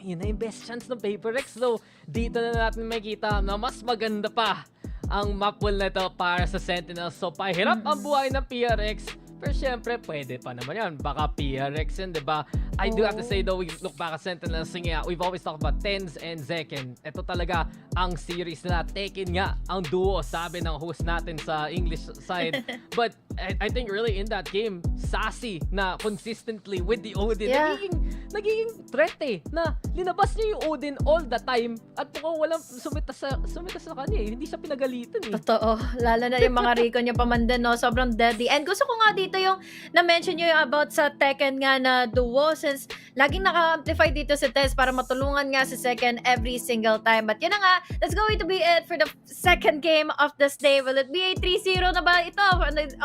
Yun na yung best chance ng PaperX though. Dito na natin makikita na mas maganda pa ang map pool na ito para sa Sentinels. So pahirap ang buhay ng PRX. Pero syempre, pwede pa naman yan. Baka PRX yun, diba? I do have to say though, we look back at Sentinels, we've always talked about Tens and Zeken. Ito talaga ang series nila. Tekken nga ang duo, sabi ng host natin sa English side. But I think really in that game, Sassy na consistently with the Odin, nagiging threat eh. Na linabas niya yung Odin all the time at mukhang walang sumita sa kanya eh. Hindi siya pinagalitan eh. Totoo. Lalo na yung mga Rico niya pamandan, no? Sobrang deadly. And gusto ko nga dito yung na-mention nyo yung about sa Tekken nga na duo, since laging naka-amplify dito si Tess para matulungan nga si Second every single time. But yun na nga, that's going to be it for the second game of this day. Will it be a 3-0 na ba ito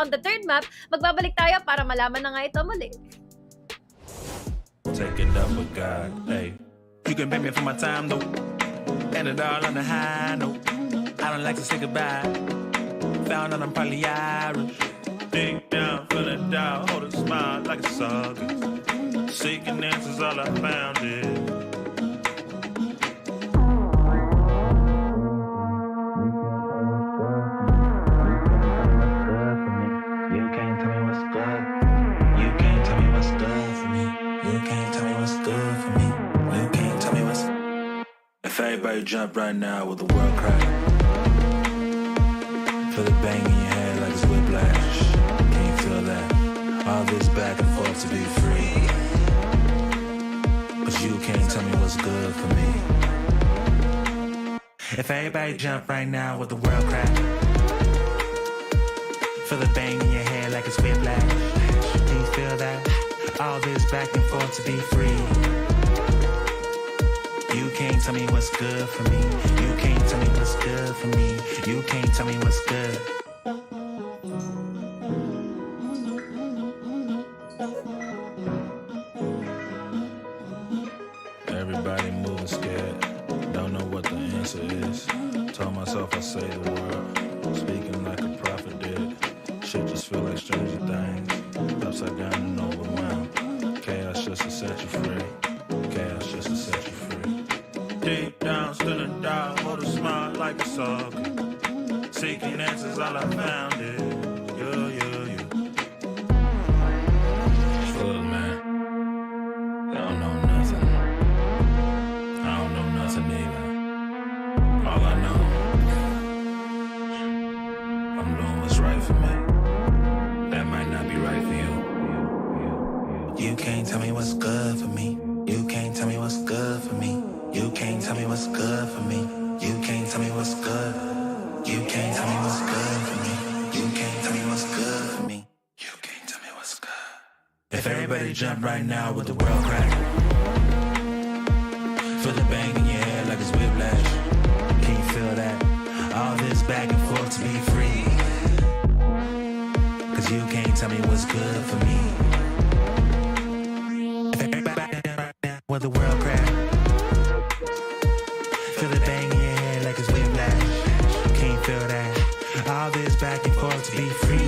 on the third map? Magbabalik tayo para malaman na nga ito muli. Take it up with God, hey. You can pay me for my time though, and it all on the high note. I don't like to say goodbye. Found out I'm probably Irish. Dig down, feeling down, hold a smile like a saga. Seeking answers, all I found is you can't tell me what's good. You can't tell me what's good for me. You can't tell me what's good for me. You can't tell me what's. If everybody jump right now with the world crack, feel the bang in your head like it's whiplash. All this back and forth to be free, but you can't tell me what's good for me. If everybody jump right now with the world crack, feel the bang in your head like it's whiplash. Can you feel that? All this back and forth to be free. You can't tell me what's good for me. You can't tell me what's good for me. You can't tell me what's good. Everybody moving scared, don't know what the answer is. Told myself I'd save the world, speaking like a prophet did. Shit just feel like stranger things, upside down and overwhelmed. Chaos just to set you free, chaos just to set you free. Deep down, still in doubt, hold a smile like a saga. Seeking answers, all I found is you. Look, man, I don't know nothing. I don't know nothing either. All I know, I'm doing what's right for me. That might not be right for you. You can't tell me what's good for me. You can't tell me what's good for me. You can't tell me what's good for me. You can't tell me what's good. You can't tell me what's good for me. You can't tell me what's good for me. You can't tell me what's good. If everybody jump right now with the world crack, feel the bang in your head like it's whiplash. Can you feel that? All this back and forth to be free. Cause you can't tell me what's good for me. If everybody right now with the world crack, feel the bang in your head like it's whiplash. feel that. All this back and forth to be free.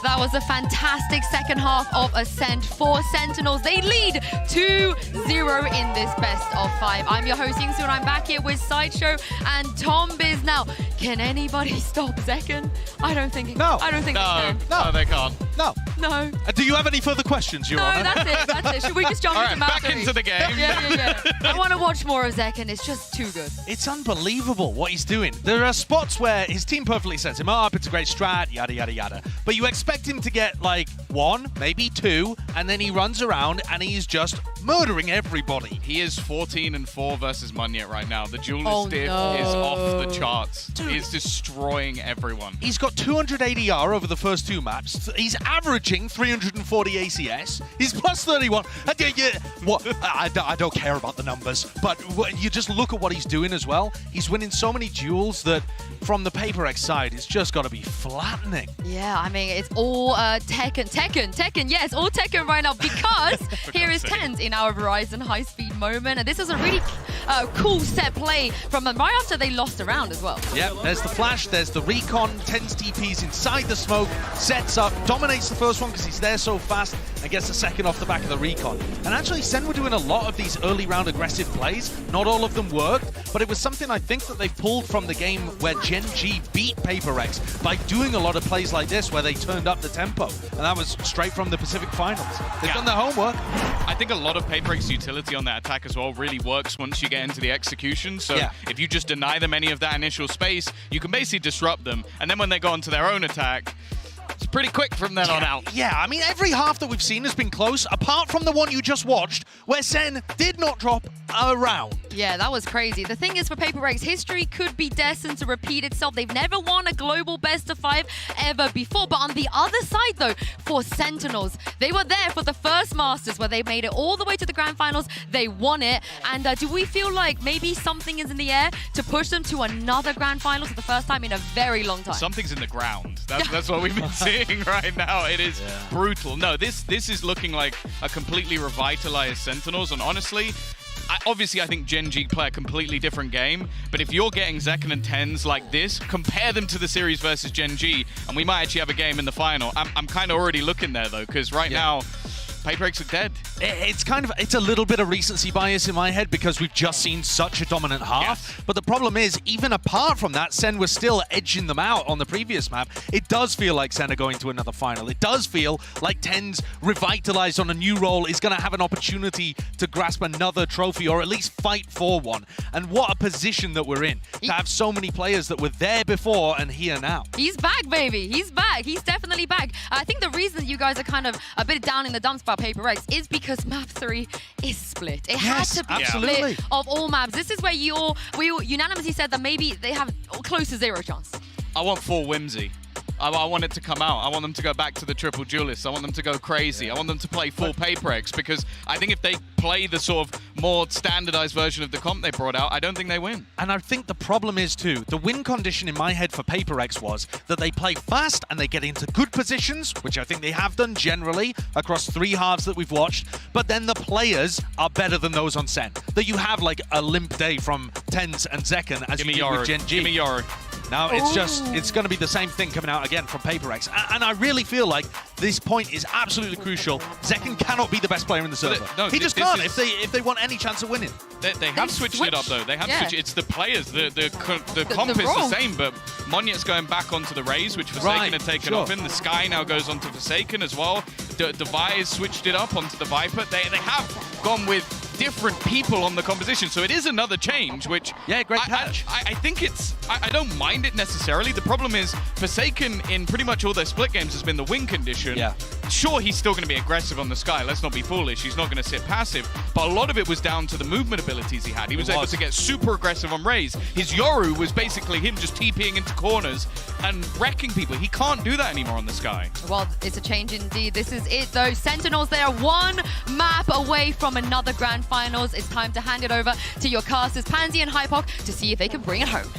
That was a fantastic second half of Ascent for Sentinels. They lead 2-0 in this best of 5. I'm your host, Yingsu, and I'm back here with Sideshow and Tombiz. Now, can anybody stop Zekken? I don't think they can. No, they can't. No. No. Do you have any further questions, Your Honor? No, that's it. Should we just jump All into right, Map back 3? into the game. Yeah. I want to watch more of Zekken. It's just too good. It's unbelievable what he's doing. There are spots where his team perfectly sets him up, it's a great strat, yada, yada, yada. But you expect him to get like 1, maybe 2, and then he runs around and he's just murdering everybody. He is 14-4 versus Munyet right now. The duelist diff is off the charts. Dude. He is destroying everyone. He's got 200 ADR over the first 2 maps. He's averaging 340 ACS. He's plus 31. What? I don't care about the numbers, but you just look at what he's doing as well. He's winning so many duels that from the PaperX side, it's just got to be flattening. Yeah, I mean, it's all Tekken. Yes, all Tekken right now because here is TenZ in our Verizon high-speed moment. And this is a really cool set play from them right after they lost a round as well. Yeah, there's the flash, there's the recon, TenZ TPs inside the smoke, sets up, dominates the first one because he's there so fast, and gets the second off the back of the recon. And actually, Sen were doing a lot of these early round aggressive plays. Not all of them worked, but it was something I think that they pulled from the game where Gen G beat PaperX by doing a lot of plays like this where they turned up the tempo. And that was straight from the Pacific Finals. They've done their homework. I think a lot of PaperX utility on that attack as well really works once you get into the execution. So if you just deny them any of that initial space, you can basically disrupt them. And then when they go onto their own attack, it's pretty quick from then on out. Yeah, I mean, every half that we've seen has been close, apart from the one you just watched, where Sen did not drop a round. Yeah, that was crazy. The thing is, for PaperX, history could be destined to repeat itself. They've never won a global best of 5 ever before. But on the other side, though, for Sentinels, they were there for the first Masters where they made it all the way to the Grand Finals. They won it. And do we feel like maybe something is in the air to push them to another Grand Finals for the first time in a very long time? Something's in the ground. That's what we've been seeing right now. It is brutal. No, this is looking like a completely revitalized Sentinels. And honestly, obviously, I think Gen G play a completely different game, but if you're getting Zekken and TenZ like this, compare them to the series versus Gen G, and we might actually have a game in the final. I'm kind of already looking there, though, because right now, PaperX are dead. It's a little bit of recency bias in my head because we've just seen such a dominant half. But the problem is, even apart from that, Sen was still edging them out on the previous map. It does feel like Sen are going to another final. It does feel like TenZ, revitalized on a new role, is going to have an opportunity to grasp another trophy or at least fight for one. And what a position that we're in to have so many players that were there before and here now. He's back, baby. He's back. He's definitely back. I think the reason you guys are kind of a bit down in the dumps about PaperX is because map 3 is split. It had to be split of all maps. This is where we unanimously said that maybe they have close to 0 chance. I want full whimsy. I want it to come out. I want them to go back to the triple duelists. I want them to go crazy. I want them to play full PaperX because I think if they play the sort of more standardized version of the comp they brought out, I don't think they win. And I think the problem is too, the win condition in my head for PaperX was that they play fast and they get into good positions, which I think they have done generally across 3 halves that we've watched, but then the players are better than those on Sen. That you have like a limp day from TenZ and Zekken as you do with Gen G. Give me Yoru. Now it's going to be the same thing coming out again from PaperX. And I really feel like this point is absolutely crucial. Zekken cannot be the best player in the server. He just can't if they want any chance of winning. They have switched it up though. They have switched. It's the players. The comp is the same, but Monyet's going back onto the Raze, which Forsaken had taken off him. The Sky now goes onto Forsaken as well. Device switched it up onto the Viper. They have gone with different people on the composition, so it is another change, which great patch. I think it's I don't mind it necessarily. The problem is Forsaken in pretty much all their split games has been the win condition. Sure, he's still going to be aggressive on the Sky. Let's not be foolish. He's not going to sit passive, but a lot of it was down to the movement abilities he had. He was able to get super aggressive on Raze. His Yoru was basically him just TPing into corners and wrecking people. He can't do that anymore on the Sky. Well, it's a change indeed. This is it though. Sentinels, they are 1 map away from another Grand Finals. It's time to hand it over to your casters, Pansy and Hypoc, to see if they can bring it home.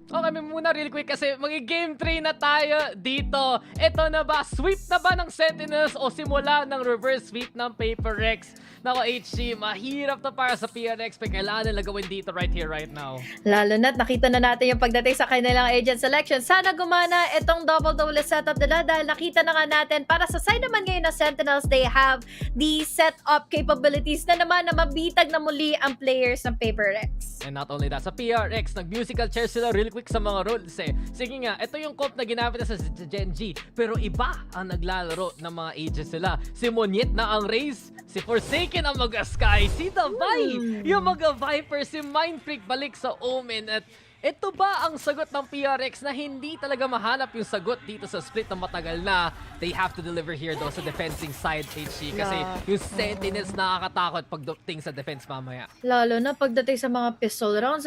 Okay, muna really quick kasi mag-game 3 na tayo dito. Ito na ba? Sweep na ba ng Sentinels o simula ng reverse sweep ng Paper Rex? Nako, HG, mahirap to para sa PRX pero kailangan nila gawin dito right here, right now. Lalo na't nakita na natin yung pagdating sa kanilang agent selection. Sana gumana itong double setup nila dahil nakita na nga natin para sa side naman ngayon na Sentinels, they have the setup capabilities na naman na mabitag na muli ang players ng Paper Rex. And not only that, sa PRX, nag-musical chairs sila real quick sa mga roles eh. Sige nga, ito yung comp na ginamit na sa Gen G. Pero iba ang naglalaro ng mga agents sila. Si Monyet na ang Raze, si Forsaken ang mag-Sky, si Davai, yung mag-Viper, si Mindfreak balik sa Omen. At ito ba ang sagot ng PRX na hindi talaga mahanap yung sagot dito sa split na matagal na? They have to deliver here though sa defensing side, HG. Kasi yung Sentinels nakakatakot pagdating sa defense mamaya. Lalo na pagdating sa mga pistol rounds,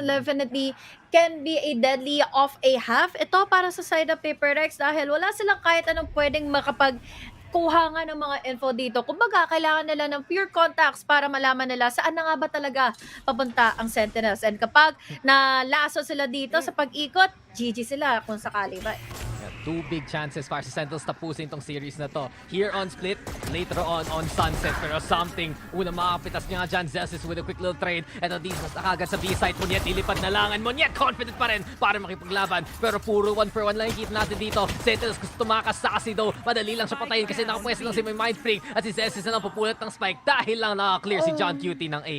definitely can be a deadly off a half. Ito para sa side of Paper Rex dahil wala silang kahit anong pwedeng kuha nga ng mga info dito. Kumbaga, kailangan nila ng pure contacts para malaman nila saan na nga ba talaga papunta ang Sentinels. And kapag nalaso sila dito sa pag-ikot, GG sila kung sakali ba. Two big chances para sa Sentinels tapusin tong series na to. Here on Split, later on Sunset. Pero something, una makapitas niya nga dyan, Zelsis with a quick little trade. Eto D's na kagad sa B-side. Monyet, ilipad na lang. And Monyet, confident pa rin para makipaglaban. Pero puro 1-for-1 lang yung kita natin dito. Sentinels gusto tumakas sa kasi daw. Madali lang siya patayin kasi nakapwes lang si may Mindfreak. At si Zelsis na lang pupulat ng spike dahil lang nakaklear si John Cutie ng A.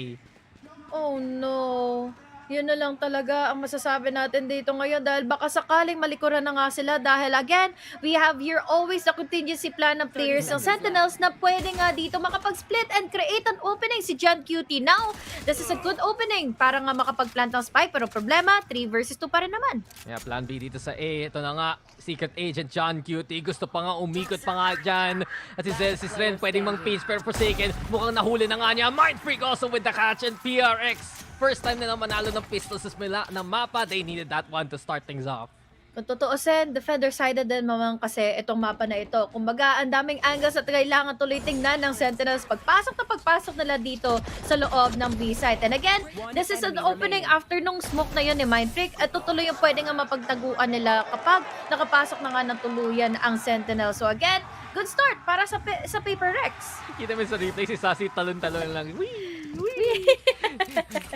Oh no. Yun na lang talaga ang masasabi natin dito ngayon dahil baka sakaling malikuran na nga sila dahil again, we have here always the contingency plan ng players ng Sentinels na pwede nga dito makapag-split and create an opening si John Cutie. Now, this is a good opening para nga makapag-plant ng spike pero problema, 3 versus 2 pa rin naman. Yeah, plan B dito sa A. Ito na nga, Secret Agent John Cutie. Gusto pa nga umikot pa nga dyan. At si Zelsis rin pwedeng mang-pinch pero Forsaken mukhang nahuli na nga niya. Mindfreak also with the catch and PRX. First time na naman manalo ng pistols sa smila ng mapa. They needed that one to start things off. Kung tutuusin, defender-sided din naman kasi itong mapa na ito. Kumbaga, ang daming angles at kailangan tuloy tingnan ng Sentinels pagpasok nila dito sa loob ng B-site. And again, this is an opening after nung smoke na yun ni Mindfreak. At tutuloy yung pwede nga mapagtaguan nila kapag nakapasok na nga ng tuluyan ang Sentinels. So again, good start para sa Paper Rex. Kita mo sa replay, si Sassy talon-talon lang. Wee!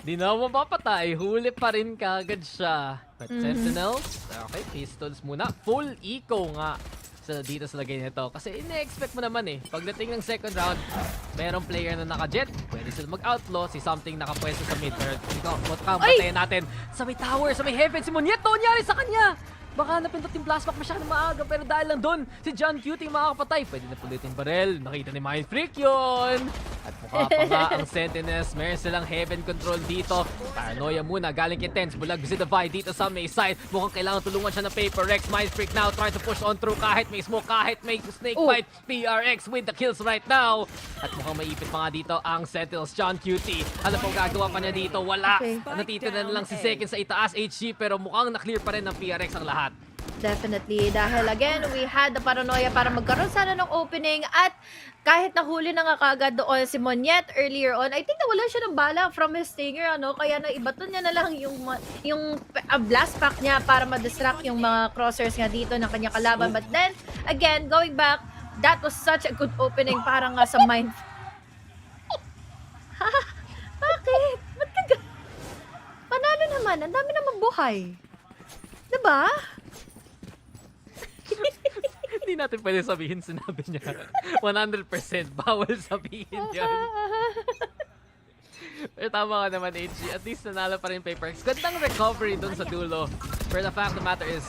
Di na mapapatay, huli pa rin kagad siya. But Sentinels, okay, pistols muna. Full eco nga dito sa lagay nito. Kasi ine-expect mo naman eh. Pagdating ng second round, merong player na naka-jet. Pwede sila mag-outlaw. Si something nakapwesto sa mid. Pero patayin natin sa may tower, sa may heaven. Si Monyet, nangyari sa kanya! Baka napindot yung plasma masyadong maaga pero dahil lang doon, si John Cutie makakapatay. Pwede na pulit yung barrel. Nakita ni Mindfreak yun. At mukha pa nga ang Sentinels. Meron silang heaven control dito. Paranoia muna. Galing kay Tense. Bulag si Davai dito sa may side. Mukhang kailangan tulungan siya ng Paper Rex. Mindfreak now trying to push on through kahit may smoke, kahit may snake fight. PRX with the kills right now. At mukhang maipit pa nga dito ang Sentinels. John Cutie. Ano pong gagawa pa niya dito? Wala. Natitira na lang si Second sa itaas HG pero mukhang na-clear pa rin ng PRX ang lahat. Definitely. Dahil again, we had the paranoia para magkaroon sana ng opening at kahit nahuli na nga kagad doon si Monyet earlier on, I think nawala siya ng bala from his stinger, kaya naibaton niya na lang yung blast pack niya para ma-distract yung mga crossers nga dito ng kanya kalaban. But then, again, going back, that was such a good opening para nga sa mind. Bakit? Ba't ka Panalo naman, ang dami naman buhay. Diba? Hindi natin pwede sabihin, sinabi niya. 100% bawal sabihin yun. Pero tama ka naman, HG. At least nanalo pa rin Paper Rex. Gandang recovery dun sa dulo. But the fact of the matter is,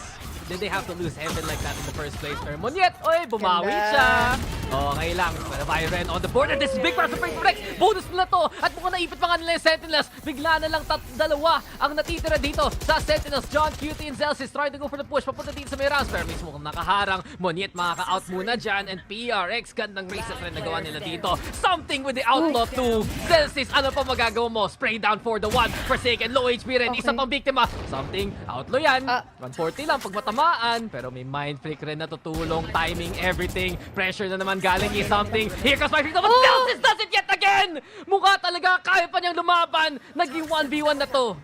did they have to lose heaven like that in the first place? Pero Monyet, oy, bumawi siya. Okay lang. Pero Byron on the board. And this is big para sa Paper Rex. Bonus nila to. At mukhang naipit pa nga nila yung Sentinels. Bigla na lang dalawa ang natitira dito sa Sentinels. John Cutie and Zelsis trying to go for the push. Papunta dito sa may rounds. Pero mismo kung nakaharang. Monyet makaka-out muna dyan. And PRX, gandang race at rin nagawa nila dito. Something with the outlaw too. Zelsis, ano pa magagawa mo? Spray down for the one. Forsaken, low HP rin. Isa pang biktima. Something, outlaw yan. 140 lang pag matamaan. Pero may Mindfreak rin na tutulong. Timing, everything. Pressure na naman galing is something. Here comes Mindfreak. But Zelsis does it yet again! Mukha talaga, kaya pa niyang lumaban. Naging 1v1 na to.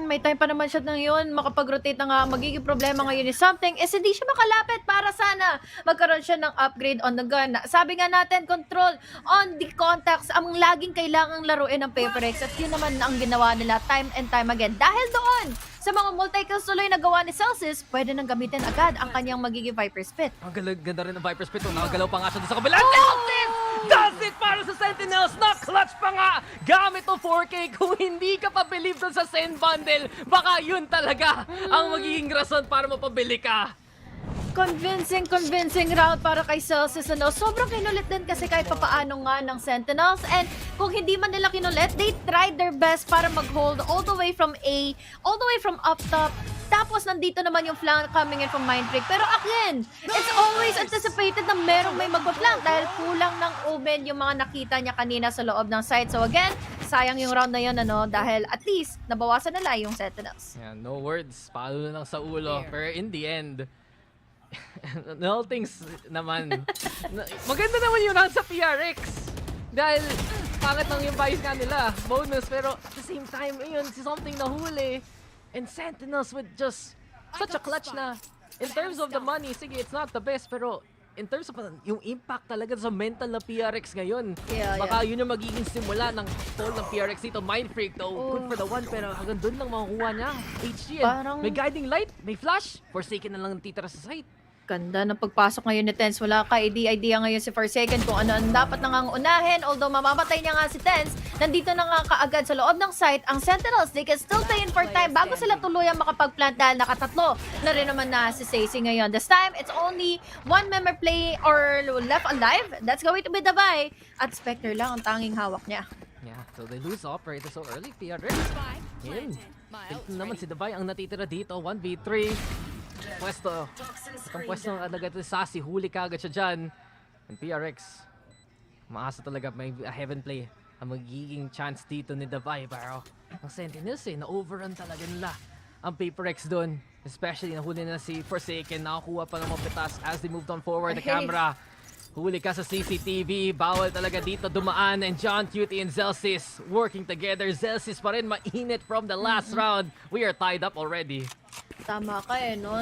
May time pa naman siya ngayon, makapag-rotate na nga. Magiging problema ngayon is something is hindi siya makalapit para sana magkaroon siya ng upgrade on the gun. Sabi nga natin, control on the contacts ang laging kailangang laruin ng PaperX at yun naman ang ginawa nila time and time again. Dahil doon, sa mga multi-kills tuloy na gawa ni Celsius, pwede nang gamitin agad ang kanyang magiging Viper Spit. Ang ganda rin ng Viper Spit. Nakagalaw pa nga siya doon sa kabila. Celsius does it para sa Sentinels. Na-clutch pa nga. Gamit o 4K. Kung hindi ka pa believe doon sa Sen Bundle, baka yun talaga ang magiging rason para mapabili ka. Convincing round para kay Celsius. Sobrang kinulit din kasi kahit papaano nga ng Sentinels. And kung hindi man nila kinulit, they tried their best para mag-hold all the way from A, all the way from up top. Tapos nandito naman yung flank coming in from Mind Freak. Pero again, it's always anticipated na merong may magpa-flank dahil kulang ng Omen yung mga nakita niya kanina sa loob ng site. So again, sayang yung round na yun dahil at least nabawasan nila yung Sentinels. Yeah, no words. Palo na lang sa ulo. Pero in the end, all things naman. Maganda naman yung round sa PRX. Dahil pangit lang yung bias nga nila. Bonus. Pero at the same time, yun, si something nahuli. And Sentinels with just such a clutch na. In terms of the money, sige, it's not the best. Pero in terms of yung impact talaga sa mental na PRX ngayon. Baka yun yung magiging simula ng fall ng PRX dito. Mind Freak though, good for the one. Pero hanggang doon lang makukuha niya. HG, may guiding light, may flash. Forsaken na lang titira sa site. Ganda ng pagpasok ngayon ni Tense. Wala ka idea ngayon si Forsaken kung ano ang dapat na ngang unahin. Although mamamatay niya nga si Tense, nandito na nga kaagad sa loob ng site ang Sentinels. They can still play in for time bago sila tuluyang makapag-plant dahil nakatatlo na rin naman na si Stacey ngayon. This time, it's only one member play or left alive. That's going to be Davai. At Spectre lang ang tanging hawak niya. Yeah, so they lose operator so early. PRX. Yun. Tignan naman si Davai ang natitira dito. 1v3. Pwesto. Itong pwesto ng agad ito Sassy. Huli ka agad siya dyan. And PRX. Maasa talaga may heaven play. Ang magiging chance dito ni Davai. Pero ang Sentinels na-overrun talaga nila ang PaperX doon. Especially nahuli na si Forsaken. Nakakuha pa ng mapitas as they moved on forward. The camera. Huli ka sa CCTV. Bawal talaga dito dumaan. And John Cutie and Zelsis working together. Zelsis pa rin mainit from the last round. We are tied up already. Tama ka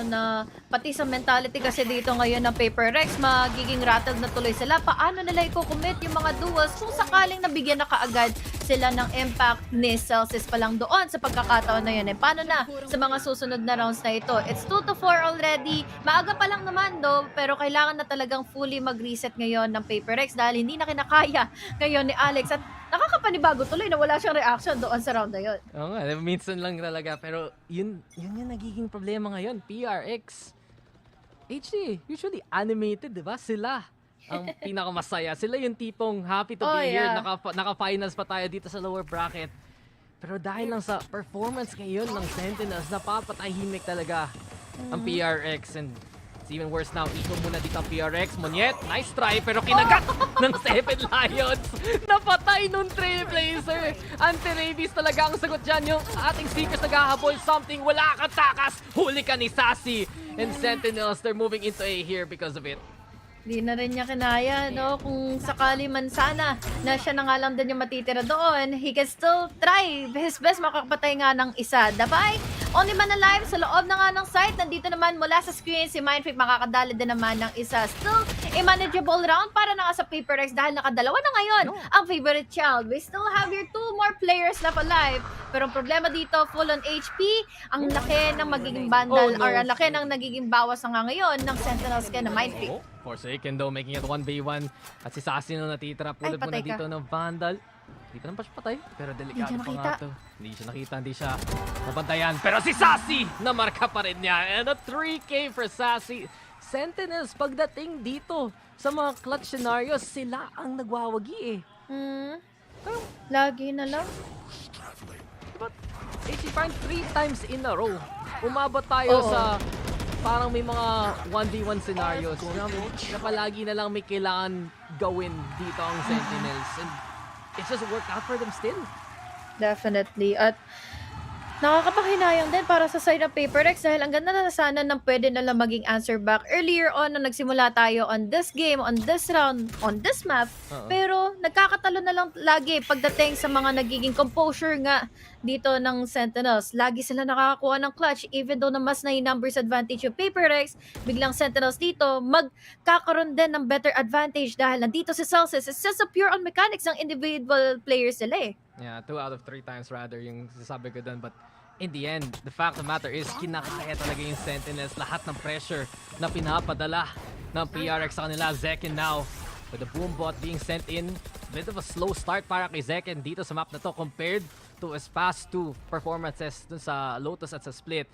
na pati sa mentality kasi dito ngayon ng PaperX, magiging rattled na tuloy sila. Paano nila i-commit yung mga duels kung sakaling nabigyan na kaagad sila ng impact ni Celsius pa lang doon sa pagkakataon na yun. Paano na sa mga susunod na rounds na ito? It's 2-4 already. Maaga pa lang naman pero kailangan na talagang fully mag-reset ngayon ng PaperX dahil hindi na kinakaya ngayon ni Alex. At nakakapanibago tuloy na wala siyang reaction doon sa round na yun. Oo nga, minsan lang talaga. Pero yun yung nagiging problema ngayon. PRX. HG, usually animated, di ba? Sila ang pinakamasaya. Sila yung tipong happy to be here. Naka-finals pa tayo dito sa lower bracket. Pero dahil lang sa performance ngayon ng Sentinels, napapatahimik talaga ang PRX. And it's even worse now. Iko muna dito ang PRX. Monyet, nice try. Pero kinagat ng Seven Lions. Napatay nung Trailblazer. Anti-rabies talaga ang sagot dyan. Yung ating seekers naghahabol. Something, wala kang takas. Huli ka ni Sassy. And Sentinels, they're moving into A here because of it. Di na rin niya kinaya, Kung sakali man sana na siya na nga lang din yung matitira doon, he can still try his best makakapatay nga ng isa. Davai, only man alive sa loob na nga ng site. Nandito naman mula sa screen si Mindfreak, makakadali din naman ng isa. Still a manageable round para na nga sa PaperX dahil nakadalawa na ngayon ang favorite child. We still have your 2 more players left alive. Pero ang problema dito, full on HP, ang laki ng magiging bundle or ang laki ng nagiging bawas na nga ngayon ng Sentinels kaya na Mindfreak. Forsaken though, making it 1v1. At si Sassy na natitira. Pulot mo na dito ng Vandal. Hindi pa naman pa siya patay. Pero delikado pa nga ito. Hindi siya nakita, hindi siya nabantayan. Pero si Sassy, namarka pa rin niya. And a 3K for Sassy. Sentinels, pagdating dito sa mga clutch scenarios, sila ang nagwawagi Lagi na lang. But, parang 3 times in a row. Umabot tayo sa parang may mga 1v1 scenarios na palagi na lang may kailangan gawin dito ang Sentinels. And it's just worked out for them still. Definitely. At Nakakapanghinayang din para sa side ng PaperX dahil ang ganda na sana ng pwede nila maging answer back earlier on nung nagsimula tayo on this game, on this round, on this map. Pero nagkakatalo na lang lagi pagdating sa mga nagiging composure nga dito ng Sentinels. Lagi sila nakakakuha ng clutch even though na mas na numbers advantage yung PaperX. Biglang Sentinels dito magkakaroon din ng better advantage dahil nandito si Celsius. It's just a pure on mechanics ng individual players sila eh. Yeah, 2 out of 3 times rather yung sasabi ko dun. But in the end, the fact of the matter is kinakaya talaga yung Sentinels lahat ng pressure na pinapadala ng PRX sa kanila. Zekin now with the boom bot being sent in. Bit of a slow start para kay Zekin dito sa map na to compared to his past 2 performances dun sa Lotus at sa Split.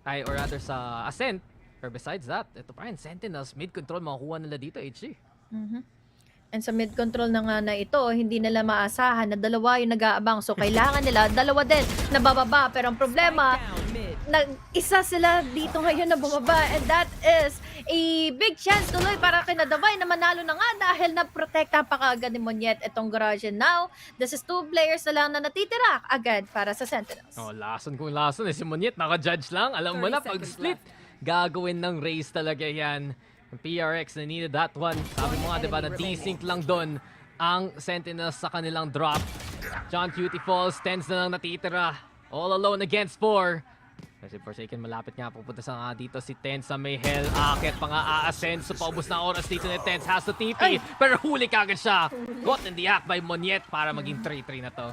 Or rather sa Ascent. Or besides that, ito pa rin, Sentinels, mid-control makukuha nila dito, HG. And sa mid-control na nga na ito, hindi nila maasahan na dalawa yung nag-aabang. So, kailangan nila, dalawa din na bababa. Pero ang problema, isa sila dito ngayon na bumaba. And that is a big chance tuloy para kina Davay na manalo na nga dahil na-protecta pa kaagad ni Monyet itong garage. And now, this is 2 players na lang na natitira agad para sa Sentinels. Oh, lason kung lason. Si Monyet, naka-judge lang. Alam mo na, pag split, gagawin ng race talaga yan. PRX na needed that one. Sabi mo nga, diba, na desync lang doon ang Sentinels sa kanilang drop. John Cutie Falls, Tens na lang natitira. All alone against 4. Kasi Forsaken malapit nga pupunta sa dito si Tens sa may hell. Akit pa nga a-ascend. So paubos na oras dito ni Tens. Has to TP. Pero huli kagad siya. Caught in the act by Monyet para maging 3-3 na to.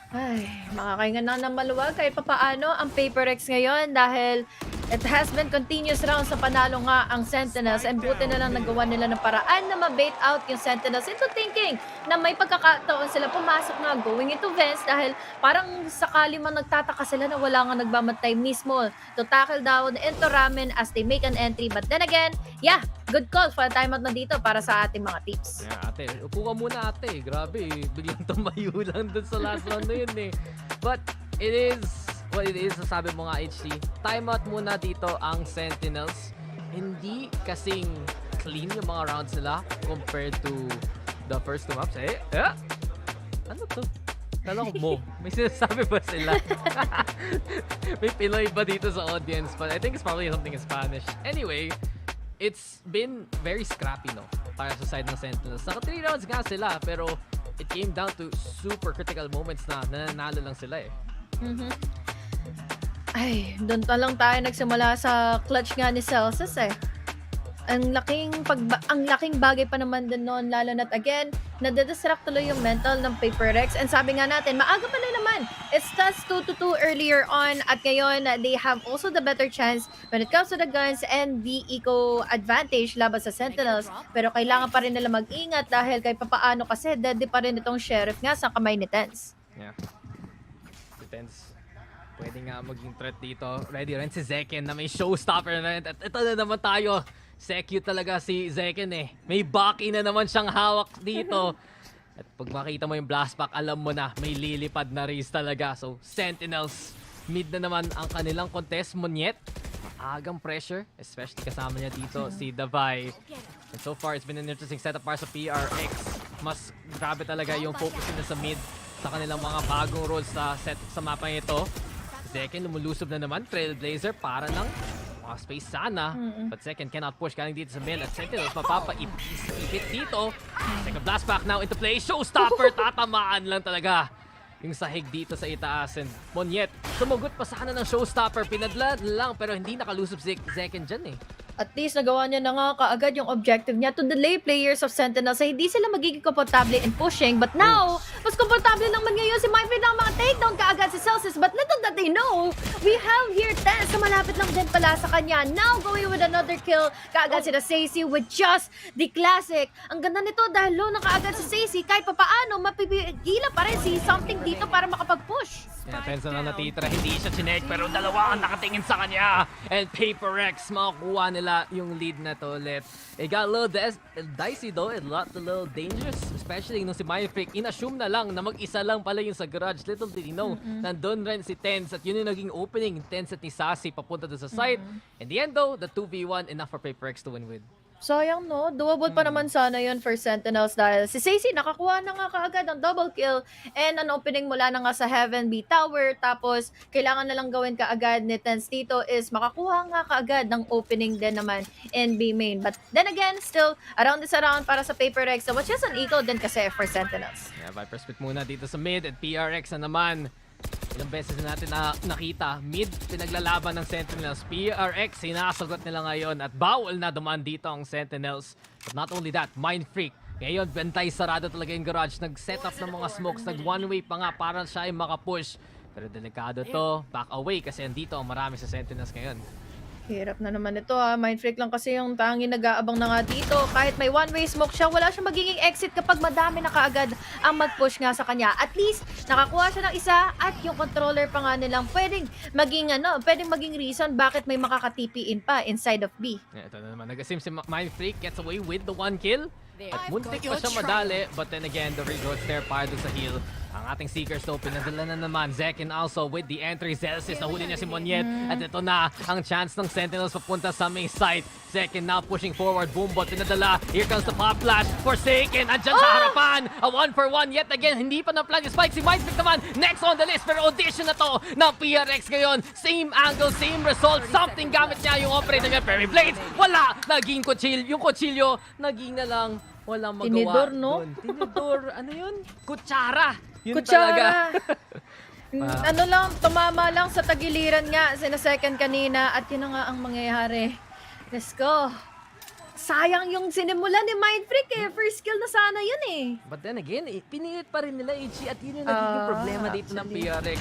Ay, makakaingan na ng maluwag kahit papaano ang PaperX ngayon dahil it has been continuous rounds sa panalo nga ang Sentinels and buti na lang nagawa nila ng paraan na ma-bait out yung Sentinels into thinking na may pagkakataon sila pumasok na going into vents dahil parang sakali man nagtataka sila na wala nga nagbamantay mismo to tackle down into Ramen as they make an entry. But then again, yeah, good call for a timeout na dito para sa ating mga tips. Yeah, ate, upo ka muna ate. Grabe, biglang tumayo lang dun sa last round na yun eh. But it is what it is. Sabi mo nga HT, timeout muna dito ang Sentinels. Hindi kasing clean yung mga rounds nila compared to the first 2 maps. Ano to? Talong mo. May sinasabi ba sila? May Pinoy ba dito sa audience? But I think it's probably something in Spanish. Anyway, it's been very scrappy, no? Para sa side ng Sentinels. Naka 3 rounds nga sila, pero it came down to super critical moments na nananalo lang sila eh. Ay, doon pa lang tayo nagsimula sa clutch nga ni Celsius eh. Ang laking bagay pa naman din noon, lalo na't again, nadidistract tuloy yung mental ng PaperX. And sabi nga natin, maaga pa na naman. It's just 2-2 earlier on at ngayon, they have also the better chance when it comes to the guns and the eco advantage laban sa Sentinels. Pero kailangan pa rin nila mag-ingat dahil kahit papaano kasi deadly pa rin itong Sheriff nga sa kamay ni Tens. Yeah. Si Tens, pwede nga maging threat dito. Ready rin si Zekin na may showstopper na rin. At ito na naman tayo. Secure talaga si Zekin eh. May Baki na naman siyang hawak dito. At pag makita mo yung blast pack, alam mo na may lilipad na race talaga. So, Sentinels, mid na naman ang kanilang contest. Monyet, agang pressure, especially kasama niya dito si Davay. And so far, it's been an interesting setup para sa PRX. Mas grabe talaga yung focus nila sa mid sa kanilang mga bagong roles sa mapa ito. Zekin lumulusob na naman, Trailblazer para ng space sana. But Second cannot push. Galing dito sa mill at Sentinels mapapa-hit dito. Second blast back now into play. Showstopper. Tatamaan lang talaga yung sahig dito sa itaas. And Monyet, sumugot pa sana ng showstopper. Pinadla lang pero hindi nakalusob si Second dyan eh. At least nagawa niya na nga kaagad yung objective niya to delay players of Sentinels sa hindi sila magiging komportable in pushing. But now, mas komportable naman ngayon si Myfred ng mga takedown kaagad si Celsius. But little that they know, we have here Tens sa malapit lang din pala sa kanya. Now going with another kill kaagad si Sacy with just the classic. Ang ganda nito dahil low na kaagad si Sacy kahit papaano mapipigila pa rin si something dito para makapag-push. Yeah, Tens na lang natitira, hindi siya chinek pero dalawa ang nakatingin sa kanya. And PaperX, makakuha nila yung lead na to ulit. It got a little dicey though, it got a little dangerous. Especially nung si Myfrick, in-assume na lang na mag-isa lang pala yung sa garage. Little did he know, nandun rin si Tens at yun yung naging opening. Tens at ni Sacy papunta doon sa site. In the end though, the 2v1 enough for PaperX to win with. Sayang no, doable pa naman sana yun for Sentinels dahil si Sacy nakakuha na nga kaagad ng double kill and an opening mula na nga sa Heaven B Tower, tapos kailangan na lang gawin kaagad ni Tense dito is makakuha nga kaagad ng opening din naman in B main. But then again, still around this around para sa PaperX, so which is an eco din kasi for Sentinels. Yeah, Viper split muna dito sa mid at PRX na naman. Ilang beses na natin nakita, mid pinaglalaban ng Sentinels. PRX sinasagot nila ngayon at bawal na dumaan dito ang Sentinels. But not only that, Mind Freak. Ngayon, bentay sarado talaga yung garage. Nag-set up ng mga smokes, nag one-way pa nga para siya ay makapush. Pero delikado to, back away kasi andito ang marami sa Sentinels ngayon. Hirap na naman ito Mind Freak lang kasi yung tanging nag-aabang na nga dito. Kahit may one-way smoke siya, wala siyang magiging exit kapag madami na kaagad ang mag-push nga sa kanya. At least, nakakuha siya ng isa at yung controller pa nga nilang pwedeng maging reason bakit may makaka-TP in pa inside of B. Yeah, ito na naman. Nag-asim si Mind Freak, gets away with the one kill. At muntik pa siya madali, but then again, the regrowth's there para dun sa heal. Ang ating Seekers though, pinadala na naman. Zekin also with the entry. Zelsis, nahuli niya si Monyet. At ito na ang chance ng Sentinels papunta sa main site. Zekin now pushing forward. Boombot, pinadala. Here comes the pop flash. Forsaken, andyan sa harapan. A 1-for-1 yet again. Hindi pa na-plan yung spike. Si Mindfreak naman, next on the list. Pero audition na to ng PRX ngayon. Same angle, same result. Something gamit niya yung operator niya. Fairy Blades, wala. Naging yung kutsilyo, naging na lang. Walang magawa. Tinidor, no? Dun. Tinidor, ano yun? Kutsara. Yun Kutsara. talaga. Ano lang, tumama lang sa tagiliran nga, sina-second kanina, at yun na nga ang mangyayari. Let's go. Sayang yung sinimulan ni Mind Freak eh. First skill na sana yun eh. But then again, pinilit pa rin nila HG at yun yung nagiging problema dito ng PRX.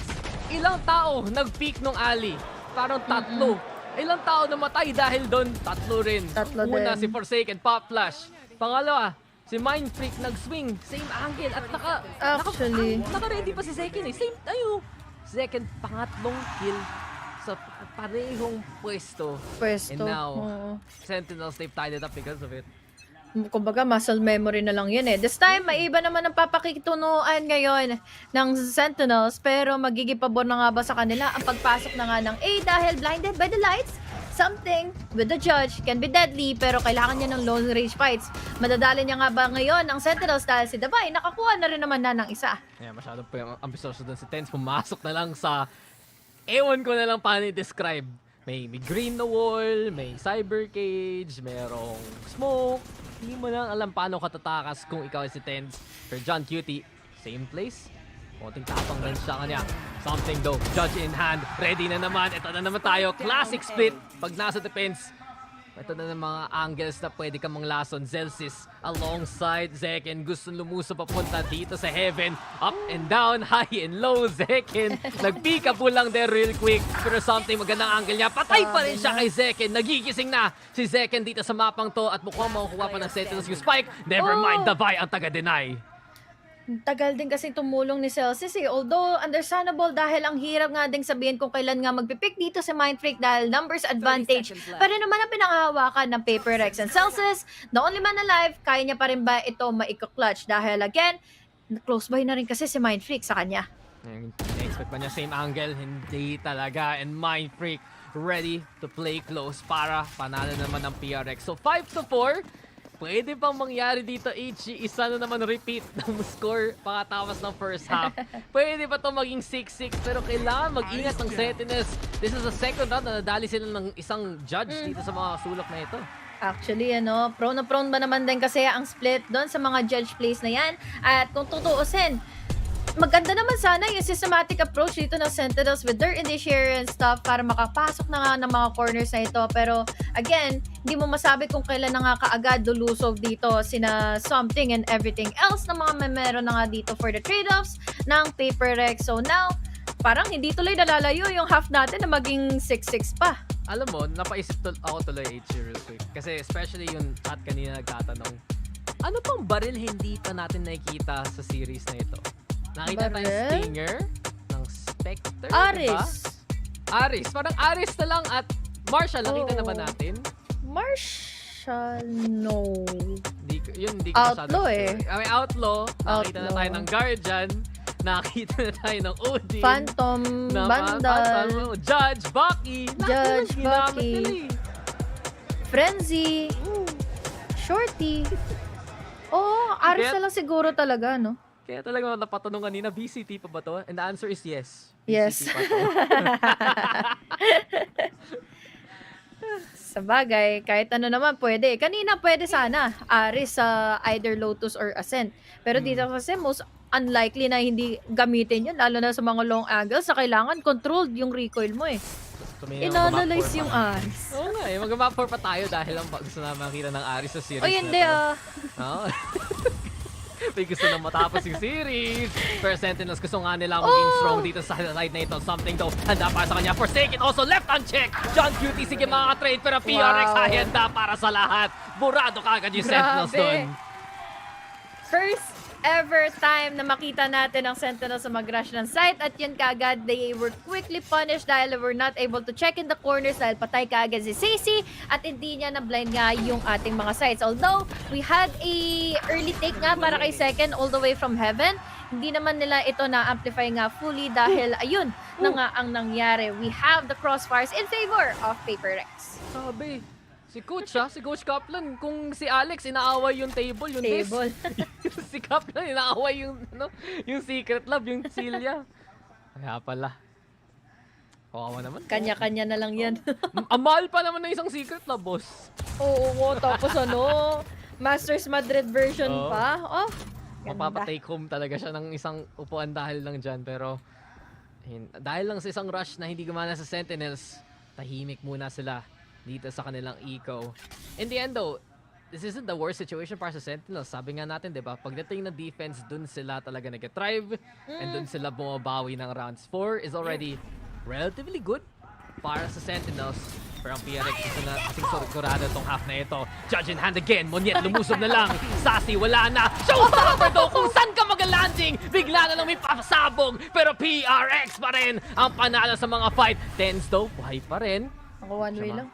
Ilang tao nag-peak nung alley? Parang tatlo. Ilang tao namatay dahil doon? Tatlo rin. Una si Forsaken, Pop Flash. Pangalawa, si Mind Freak nag-swing, same angle at naka-ready pa si Zekin eh. Same tayo. Zekin, pangatlong kill sa parehong pwesto. And now, Sentinels, they've tied it up because of it. Kumbaga, muscle memory na lang yun eh. This time, maiba naman ang papakitunuan ngayon ng Sentinels, pero magiging pabor na nga ba sa kanila ang pagpasok na nga ng A dahil blinded by the lights? Something with the judge can be deadly, pero kailangan niya ng long range fights. Madadali niya nga ba ngayon ang Sentinels dahil si Davai nakakuha na rin naman na ng isa. Yeah, masyado pa yung ambisoso doon si Tense. Pumasok na lang sa, ewan ko na lang paano i-describe. May green na wall, may cyber cage, merong smoke. Hindi mo lang alam paano katatakas kung ikaw ay si Tense. Pero John Cutie, same place. Konting tapang din siya kanya. Something though, judge in hand, ready na naman. Ito na naman tayo, classic split pag nasa defense. Ito na ng mga angles na pwede kang manglason. Zelsis alongside Zekin. Gusto lumuso papunta dito sa heaven. Up and down, high and low. Zekin nag-peekaboo lang there real quick. Pero something magandang angle niya. Patay pa rin siya kay Zekin. Nagigising na si Zekin dito sa mapang to. At mukhang makukuha pa ng Sentinels yung spike. Never mind, Davai ang taga-deny. Tagal din kasi tumulong ni Celsius eh. Although, understandable dahil ang hirap nga ding sabihin kung kailan nga magpipick dito si Mind Freak dahil numbers advantage. Pero naman ang pinangahawakan ng PaperX and Celsius, the only man alive, kaya niya pa rin ba ito maiko-clutch? Dahil again, close by na rin kasi si Mind Freak sa kanya. Na-expect pa niya same angle? Hindi talaga. And Mind Freak ready to play close para panalo naman ng PRX. So 5-4. Pwede pang mangyari dito, HG. Isa na naman repeat ng score pagkatapos ng first half. Pwede pa ito maging 6-6 pero kailangan mag-ingat ng Sentinels. This is the second round na nadali sila ng isang judge dito sa mga sulok na ito. Actually, prone na prone ba naman din kasi ang split doon sa mga judge plays na yan. At kung tutuusin, maganda naman sana yung systematic approach dito ng Sentinels with their initiator and stuff para makapasok na nga ng mga corners na ito. Pero again, hindi mo masabi kung kailan na nga kaagad lulusog dito sina Something and everything else na mga meron na nga dito for the trade-offs ng PaperX. So now, parang hindi tuloy nalalayo yung half natin na maging 6-6 pa. Alam mo, napaisip ako tuloy HG real quick. Kasi especially yung chat kanina nagtatanong, ano pang baril hindi pa natin nakikita sa series na ito? Nakita tayong Stinger ng Spectre, Aris. diba? Aris. Parang Aris na lang at Marshall. Nakita na ba natin? Marshall, no. Hindi ko Outlaw eh. May Outlaw. Nakita na tayo ng Guardian. Nakita na tayo ng Odin. Phantom, Vandal. Judge, Bucky. Judge, Bucky. Frenzy. shorty. Oh, Aris na lang siguro talaga, no? Kaya talaga napatanong kanina, VCT pa ba to? And the answer is yes. Yes. VCT pa to. Sa bagay, kahit ano naman pwede. Kanina pwede sana, Aris sa either Lotus or Ascent. Pero dito kasi most unlikely na hindi gamitin yun, lalo na sa mga long angles na kailangan controlled yung recoil mo eh. Inanalyze yung Aris. Oo nga eh, mag-map 4 pa tayo dahil ang gusto na makita ng Aris sa series. O hindi Oo. May gusto na matapos yung series. Pero Sentinels gusto nga nila maging strong dito sa side na ito. Something though, handa para sa kanya. Forsaken also left unchecked. John Cutie, sige mga trade pero PRX handa para sa lahat. Burado kagad yung Sentinels doon. First ever time na makita natin ang Sentinels sa mag-rush ng site at yun kagad, they were quickly punished dahil they were not able to check in the corners dahil patay kagad si Sisi at hindi niya na-blind nga yung ating mga sites. Although, we had a early take nga para kay second all the way from heaven, hindi naman nila ito na-amplify nga fully dahil ayun na nga ang nangyari. We have the crossfires in favor of Paper Rex. Sabi, si Coach Kaplan, kung si Alex inaaway yung table, yung table. si Kaplan inaaway yung yung Secret Love, yung Celia. Kaya pala. Kawawa naman. Kanya-kanya na lang yan. Amal pa naman ng isang Secret Love, boss. Oo, tapos Masters Madrid version pa. Oh, mapapa-take home talaga siya ng isang upuan dahil lang dyan. Pero dahil lang sa isang rush na hindi gumana sa Sentinels, tahimik muna sila dito sa kanilang eco. In the end though, this isn't the worst situation para sa Sentinels. Sabi nga natin, di ba? Pagdating na defense, dun sila talaga nag-thrive and dun sila bumabawi ng rounds. 4 is already relatively good para sa Sentinels. Pero ang PRX gusto na kasing sigurado itong half na ito. Judge in hand again. Monyet lumusob na lang. Sassy wala na. Showstopper though kung saan ka mag-landing. Bigla na lang may pasabog. Pero PRX pa rin ang panalo sa mga fight. Tens though, buhay pa rin. Ako one way lang.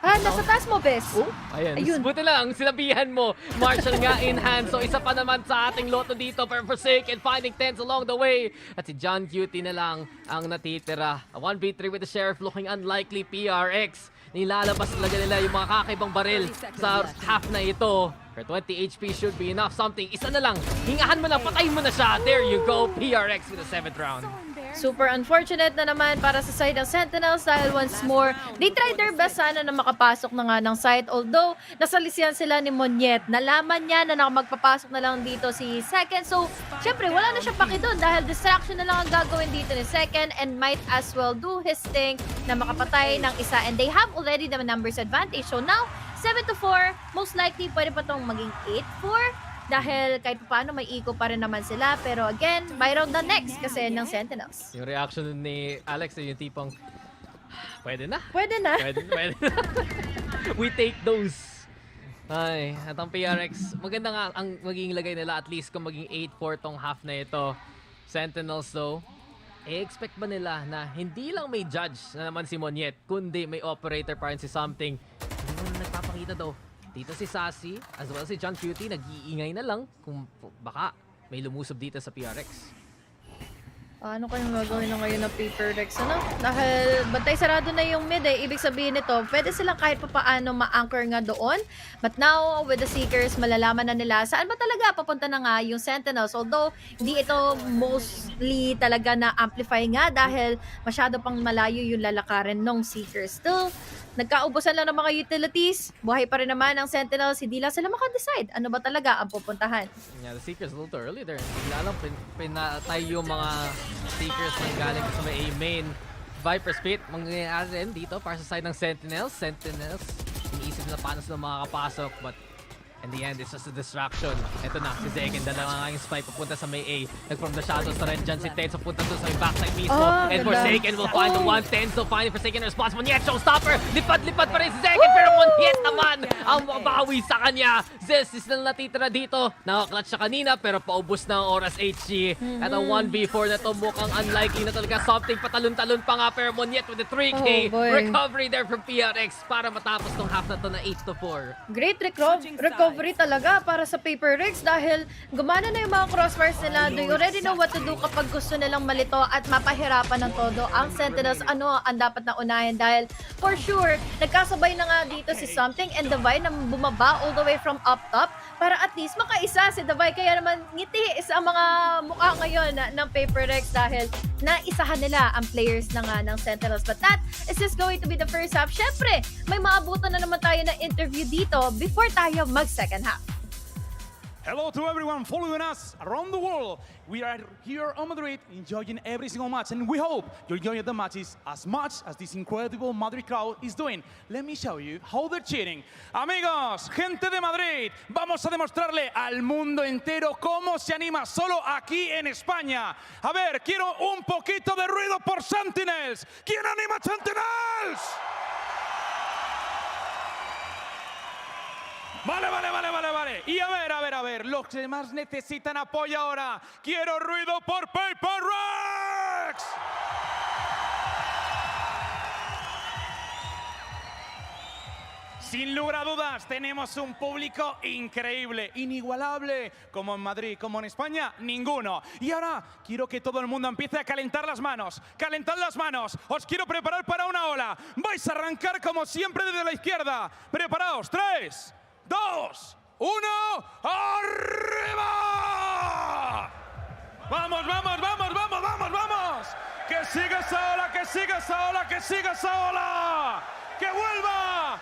Nasa taas mo, Bes. Ayun. Buti lang, sinabihan mo. Marshall nga in hand. So isa pa naman sa ating loto dito. Pero Forsaken finding tens along the way. At si John Cutie na lang ang natitira. A 1v3 with the Sheriff looking unlikely. PRX. Nilalabas talaga nila yung mga kakaibang baril sa half na ito. Pero 20 HP should be enough. Something, isa na lang. Hingahan mo lang, patayin mo na siya. There you go, PRX with the 7th round. Super unfortunate na naman para sa side ng Sentinels dahil once more, they tried their best sana na makapasok na nga ng site. Although, nasalisiyan sila ni Monyet. Nalaman niya na magpapasok na lang dito si Second. So, syempre, wala na siya paki doon dahil distraction na lang ang gagawin dito ni Second and might as well do his thing na makapatay ng isa. And they have already the numbers advantage. So now, 7-4, most likely pwede pa itong maging 8-4. Dahil kahit paano may eco pa rin naman sila. Pero again, by round the next kasi ng Sentinels. Yung reaction ni Alex yung tipong, pwede na. Pwede na. Pwede na. We take those. Ay, at ang PRX, maganda nga ang maging lagay nila at least kung maging 8-4 tong half na ito. Sentinels though, expect ba nila na hindi lang may judge na naman si Monyet, kundi may operator pa rin si Something. Hindi mo na nagpapakita though. Dito si Sassy, as well as si John Cutie, nag-iingay na lang kung baka may lumusob dito sa PRX. Ano kayong gagawin na ngayon ng Paper Rex? Dahil bantay sarado na yung mid eh. Ibig sabihin nito, pwede silang kahit paano ma-anchor nga doon. But now, with the Seekers, malalaman na nila saan ba talaga papunta na nga yung Sentinels. Although, hindi ito mostly talaga na-amplify nga dahil masyado pang malayo yung lalakarin ng Seekers. Still, nagkaubusan lang ng mga utilities. Buhay pa rin naman ang Sentinels. Hindi lang sila makadecide ano ba talaga ang pupuntahan. Yeah, the Seekers a little too early there. Bigla lang pinatay yung mga Seekers na galing sa may main. Viper Spit, mangyayari rin dito para sa side ng Sentinels. Sentinels, iniisip na paano sila makakapasok, but in the end, it's just a distraction. Ito na, si Zegen, dalawa nga yung spike papunta sa may A. Nag-from the shadows na rin dyan si Tenso, papunta doon sa may backside mismo. And Forsaken will find the one. Tenso finding Forsaken response. Monyet, showstopper! Lipad-lipad pa rin si Zegen, pero Monyet naman ang mabawi sa kanya. Zes is na natitira dito. Nakaklatch siya kanina, pero paubos na ang oras HG. At ang 1v4 na to mukhang unlikely na talaga. Something patalon-talon pa nga, pero Monyet with the 3K. Recovery there from PRX para matapos tong half na to na 8-4. Great recovery talaga para sa Paper Rex dahil gumana na yung mga crossfires nila. They already know what to do kapag gusto nilang malito at mapahirapan ng todo ang Sentinels. Ano ang dapat na unahin dahil for sure, nagkasabay na nga dito si Something and Divide na bumaba all the way from up top para at least makaisa si Davay. Kaya naman ngiti sa mga mukha ngayon ng Paper Rex dahil naisahan nila ang players ng Sentinels. But that is just going to be the first half. Syempre, may maabutan na naman tayo ng interview dito before tayo mag-second half. Hello to everyone following us around the world. We are here on Madrid enjoying every single match, and we hope you're enjoying the matches as much as this incredible Madrid crowd is doing. Let me show you how they're cheering. Amigos, gente de Madrid, vamos a demostrarle al mundo entero cómo se anima solo aquí en España. A ver, quiero un poquito de ruido por Sentinels. ¿Quién anima Sentinels? Vale. Y a ver, los que más necesitan apoyo ahora. Quiero ruido por Paper Rex. Sin lugar a dudas, tenemos un público increíble, inigualable, como en Madrid, como en España, ninguno. Y ahora quiero que todo el mundo empiece a calentar las manos. ¡Calentad las manos! Os quiero preparar para una ola. Vais a arrancar como siempre desde la izquierda. Preparaos, 3, 2, 1, ¡arriba! ¡Vamos! ¡Que siga esa ola, que siga esa ola! ¡Que vuelva!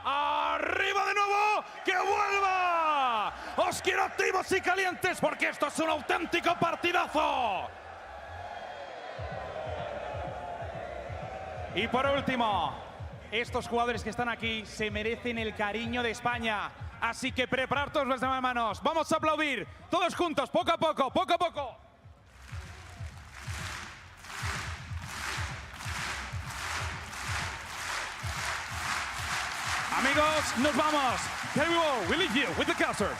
¡Arriba de nuevo! ¡Que vuelva! ¡Os quiero activos y calientes porque esto es un auténtico partidazo! Y por último, estos jugadores que están aquí se merecen el cariño de España. Así que preparar todas las manos. Vamos a aplaudir todos juntos, poco a poco. Amigos, nos vamos. Here we go. We leave you with the casters.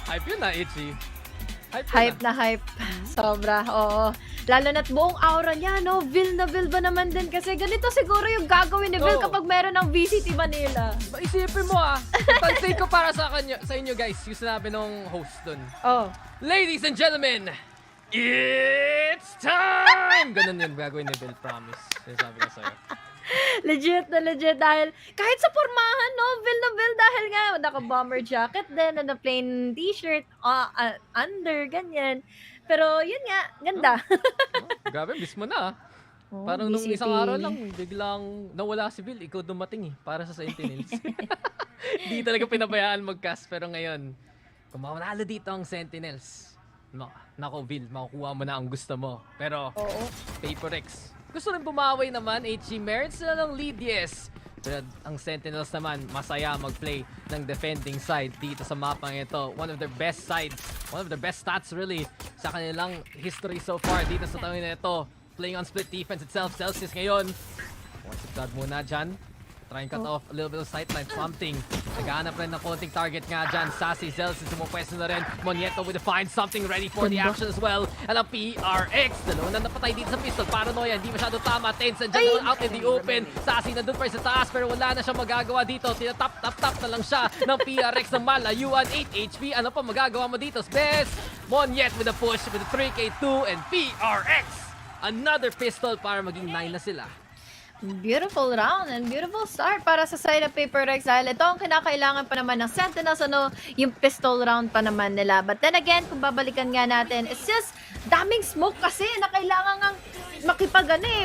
Hype yun na, Itchy. Hype na hype. Sobra, oo. Lalo na't buong aura niya, no? Vil na vil ba naman din? Kasi ganito siguro yung gagawin ni Vil kapag meron ng VCT Manila. Isipin mo pag-take ko para sa inyo guys, yung sinabi nung host dun. Oh. Ladies and gentlemen, it's time! Ganun yun, gagawin ni Vil, promise. Sinasabi ko sa'yo. Legit dahil kahit sa pormahan, no? Vil na vil dahil nga naka-bomber jacket din, na plain t-shirt, under, ganyan. Pero yun nga, ganda. Grabe, miss mo na. Parang nung isang araw lang, biglang nawala si Vil, ikaw dumating para sa Sentinels. Di talaga pinabayaan mag-cast, pero ngayon, kung maunalo dito ang Sentinels, nako Vil, makukuha mo na ang gusto mo. Pero, Paper Rex, gusto rin bumawi naman, HG merits sila ng lead, yes. Pero ang Sentinels naman, masaya mag-play ng defending side dito sa mapang ito. One of their best sides, one of their best stats really sa kanilang history so far dito sa taon na ito. Playing on split defense itself, Celsius ngayon. Once it muna dyan. Try and cut off a little bit of sightline, something. Naghahanap rin ng konting target nga dyan. Sassy, Celsius, sumupwesto na rin. Monieto will find something ready for the action as well. And ang PRX, dalawa na napatay dito sa pistol. Paranoia, hindi masyado tama. Tense and dyan out in the open. Sassy nandun pa rin sa taas, pero wala na siya magagawa dito. Tinatap na lang siya ng PRX ng malayuan. 8 HP, ano pa magagawa mo dito? Best! Moniet with a push with a 3K2 and PRX. Another pistol para maging 9 na sila. Beautiful round and beautiful start para sa side of Paper Rex dahil ito ang kinakailangan pa naman ng Sentinels, yung pistol round pa naman nila. But then again, kung babalikan nga natin, it's just daming smoke kasi na kailangan nga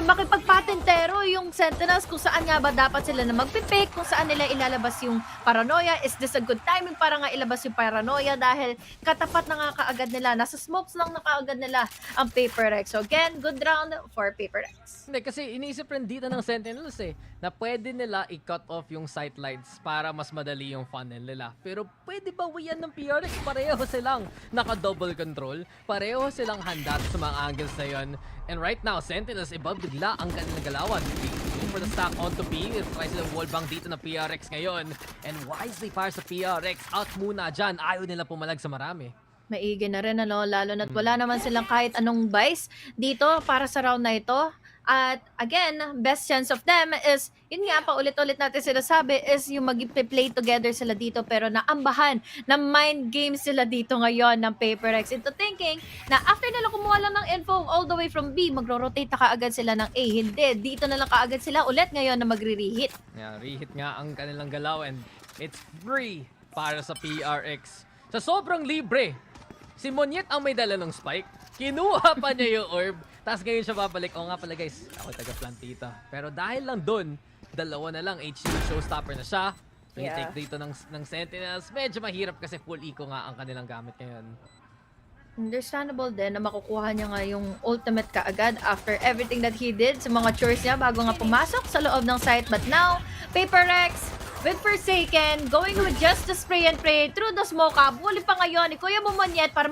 makipagpatentero yung Sentinels kung saan nga ba dapat sila na magpipick, kung saan nila ilalabas yung paranoia. Is this a good timing para nga ilabas yung paranoia dahil katapat na nga kaagad nila, nasa smokes lang na kaagad nila ang Paper Rex. So again, good round for Paper Rex. Hindi, kasi iniisip rin dito ng Sentinels na pwede nila i-cut off yung sightlines para mas madali yung funnel nila. Pero pwede ba yan ng PRX? Pareho silang naka-double control. Pareho silang handa sa mga angles na yun. And right now, Sentinels, iba bigla ang kanilang galawan. Looking for the stack onto B. Try silang wallbang dito ng PRX ngayon. And wisely para sa PRX. Out muna dyan. Ayaw nila pumalag sa marami. Maigi na rin, lalo na't wala naman silang kahit anong vice dito para sa round na ito. At again, best chance of them is, yun nga pa ulit-ulit natin sinasabi, is yung mag-play together sila dito pero naambahan na mind games sila dito ngayon ng PaperX into thinking na after nila kumuha lang ng info all the way from B, magro-rotate na kaagad sila ng A. Hindi, dito na lang kaagad sila ulit ngayon na magre-reheat. Yeah, reheat nga ang kanilang galaw and it's free para sa PRX. Sa sobrang libre, si Monyet ang may dala ng spike. Kinuha pa niya yung orb. Tapos ngayon siya babalik. O nga pala guys, ako taga-plantita. Pero dahil lang dun, dalawa na lang. HC showstopper na siya. Retake dito ng Sentinels. Medyo mahirap kasi full eco nga ang kanilang gamit ngayon. Understandable din na makukuha niya nga yung ultimate kaagad after everything that he did sa mga chores niya bago nga pumasok sa loob ng site. But now, PaperX with Forsaken, going with just the spray and pray through the smoke up. Huli pa ngayon ni Kuya Monyet para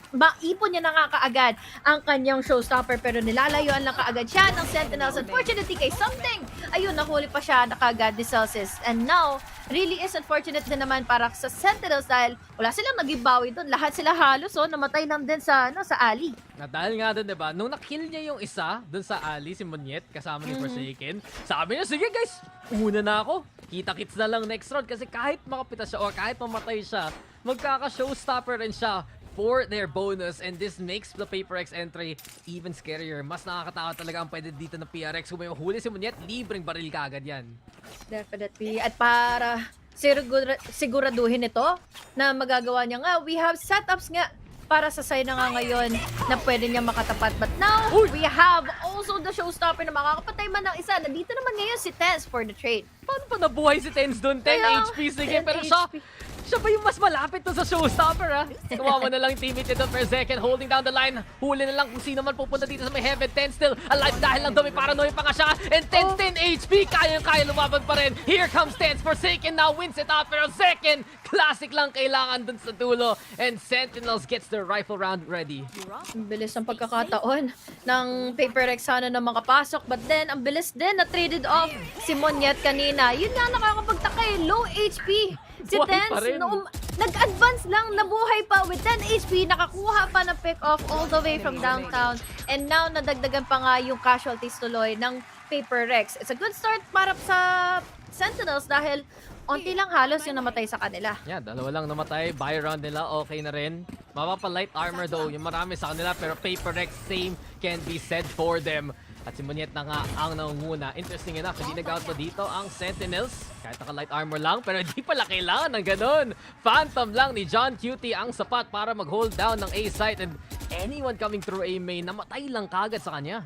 maipon niya na nga kaagad ang kanyang showstopper pero nilalayuan lang kaagad siya ng Sentinels. Unfortunately kay something, ayun, nahuli pa siya na kaagad ni Celsius. And now, really is unfortunate din naman para sa Sentinels dahil wala silang nagibawi doon. Lahat sila halos namatay lang din sa alley. At dahil nga doon, diba, nung nakill niya yung isa doon sa alley, si Monyet, kasama ni Forsaken, sabi niya, sige guys, una na ako. Kita-kits na lang next round kasi kahit makapita siya o kahit mamatay siya, magkaka-showstopper rin siya for their bonus, and this makes the PaperX entry even scarier. Mas nakakatakot talaga ang pwede dito ng PRX. Kung may mahuli si Monyet, libreng baril ka agad yan. Definitely. At para siguraduhin ito na magagawa niya nga, we have setups nga para sa side na nga ngayon na pwede niya makatapat. But now, we have also the showstopper na makakapatay man ng isa. Nandito naman ngayon si Tens for the trade. Paano pa nabuhay si Tens doon? 10 HP, sige. Pero siya ba yung mas malapit to sa showstopper, ha? Kawawa na lang yung teammate niya doon per second, holding down the line. Huli na lang kung sino man pupunta dito sa may heaven. 10 still alive dahil lang daw may paranoia pa nga siya. And 10 HP, kayang-kaya lumabag pa rin. Here comes 10 Forsaken, now wins it out. Pero second, classic lang kailangan dun sa dulo. And Sentinels gets their rifle round ready. Ang bilis ng pagkakataon ng PaperX sana na makapasok. But then, ang bilis din na traded off si Monyet kanina. Yun nga nakakapagtaka eh, low HP. Si Tens, nag-advance lang, nabuhay pa with 10 HP, nakakuha pa ng pick-off all the way from downtown. And now, nadagdagan pa nga yung casualties tuloy ng PaperX. It's a good start para sa Sentinels dahil onti lang halos yung namatay sa kanila. Yeah, dalawa lang namatay. Buy round nila, okay na rin. Mapapa light armor though, yung marami sa kanila, pero PaperX, same can be said for them. At si Monyet na nga ang nangunguna. Interesting enough, hindi nag-out pa dito ang Sentinels. Kahit naka-light armor lang, pero hindi pala kailangan ng ganun. Phantom lang ni John Cutie ang sapat para mag-hold down ng A site. And anyone coming through A main, namatay lang kagad sa kanya.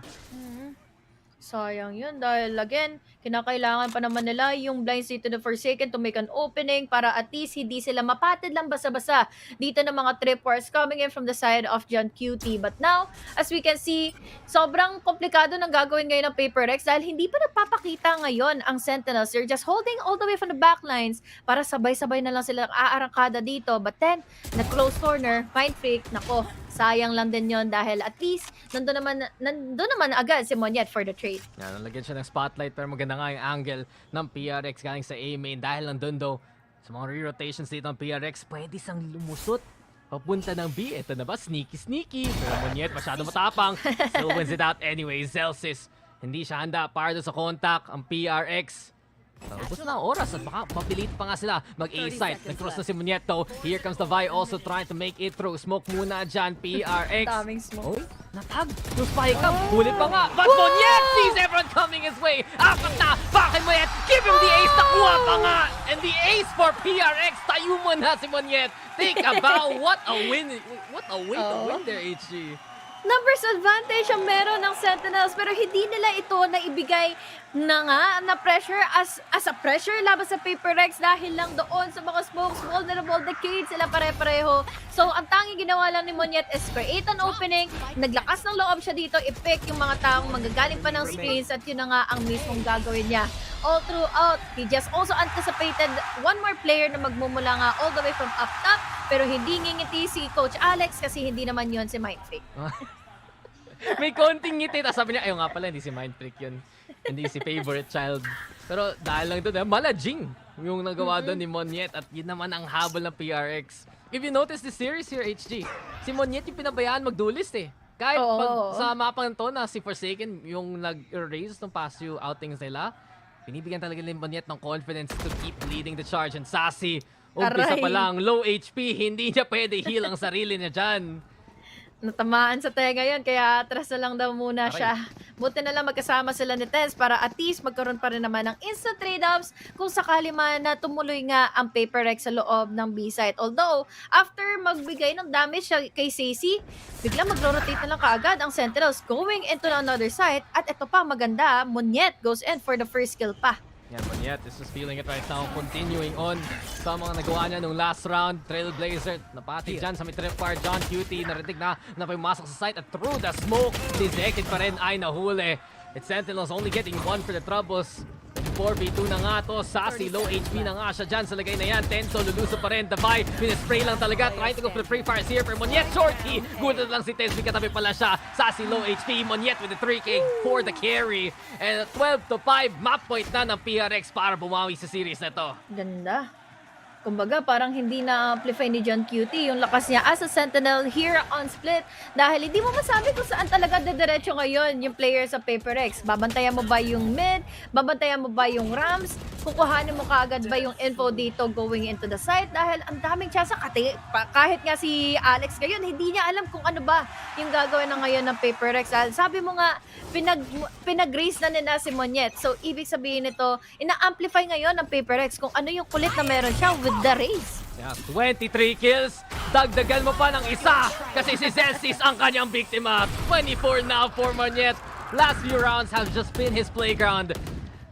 Sayang yun dahil again, kinakailangan pa naman nila yung blind state to the Forsaken to make an opening para at least hindi sila mapatid lang basa-basa dito ng mga tripwires coming in from the side of John Cutie. But now, as we can see, sobrang komplikado ng gagawin ngayon ng PaperX dahil hindi pa nagpapakita ngayon ang Sentinels. They're just holding all the way from the backlines para sabay-sabay na lang sila aarangkada dito. But then, na-close corner, Mind Freak, nako, sayang lang din yon dahil at least nandun naman agad si Monyet for the trade. Yan, nalagyan siya ng spotlight pero maganda nga yung angle ng PRX galing sa A main dahil nandun daw sa mga re-rotations dito ng PRX, pwede sang lumusot papunta ng B. Ito na ba? Sneaky. Pero Monyet masyado matapang. Still wins it out anyway. Zelsis, hindi siya handa para sa contact. Ang PRX, ubos na ang oras at baka mapilit pa nga sila mag-A site. Nag-cross na si Monyet though. Here comes the Vi also trying to make it through. Smoke muna dyan, PRX. Daming smoke. Oh, natag. Yung spike up. Huli pa nga. But Monyet sees everyone coming his way. Apat na. Bakit Monyet? Give him the ace. Nakuha pa nga. And the ace for PRX. Tayo mo na si Monyet. Think about what a win. What a way to win there, HG. Numbers advantage ang meron ng Sentinels pero hindi nila ito naibigay na pressure as a pressure laban sa PaperX dahil lang doon sa mga smokes, vulnerable decade sila pare-pareho. So ang tanging ginawa lang ni Monyet is create an opening, naglakas ng loob siya dito, i-pick yung mga taong manggagaling pa ng screens at yun na nga ang mismong gagawin niya. All throughout, he just also anticipated one more player na magmumula nga all the way from up top pero hindi ngingiti si Coach Alex kasi hindi naman yon si Mind Freak. May konting ngiti. Tapos sabi niya, ayun nga pala, hindi si Mind Freak yun. Hindi si favorite child. Pero dahil lang doon, malajing yung nagawa doon ni Monyet. At yun naman ang habol ng PRX. If you notice the series here, HG, si Monyet yung pinabayaan mag-duelist eh. Kahit Oo. pag sa mapang to na si Forsaken yung nag-erase ng past few outings nila, binibigyan talaga ni Monyet ng confidence to keep leading the charge. And Sassy, umpisa pa lang, low HP, hindi niya pwede heal ang sarili niya dyan. Natamaan sa tenga yun, kaya atras na lang daw muna siya. Buti na lang magkasama sila ni Tens para at least magkaroon pa rin naman ng instant trade-offs kung sakali man na tumuloy nga ang Paper Rex sa loob ng B-site. Although, after magbigay ng damage kay Sassy, biglang magro-rotate na lang kaagad ang Sentinels going into another site. At ito pa, maganda, Monyet goes in for the first kill pa. Yan, Monyet is just feeling it right now, continuing on sa mga nagawa niya nung last round. Trailblazer, napati dyan sa may tripwire. John Cutie, narinig na pumasok sa site at through the smoke, si Zekid pa rin ay nahuli. It's Sentinels only getting one for the troubles. 4v2 na nga to. Sassy, low HP na nga siya dyan sa lagay na yan. Tenso, luluso pa rin. Davai, pinispray lang talaga. Trying to go for the free fires here for Monyet. Shorty, good lang si Tens. Katabi pala siya. Sassy, low HP. Monyet with the 3K for the carry. And 12-5, map point na ng PRX para bumawi sa series na to. Ganda. Kumbaga, parang hindi na-amplify ni John Cutie yung lakas niya as a Sentinel here on Split dahil hindi mo masabi kung saan talaga dediretso ngayon yung player sa Paper Rex. Babantayan mo ba yung mid? Babantayan mo ba yung Rams? Kukuhanin mo kaagad ba yung info dito going into the site? Dahil ang daming tsansa, kahit nga si Alex ngayon, hindi niya alam kung ano ba yung gagawin na ngayon ng Paper Rex. Dahil sabi mo nga, pinag-raise na nila si Monyet. So, ibig sabihin nito, ina-amplify ngayon ng Paper Rex kung ano yung kulit na meron siya with the race. Yeah, 23 kills. Dagdagan mo pa ng isa kasi si Zestis ang kanyang biktima. 24 now for Monyet. Last few rounds have just been his playground.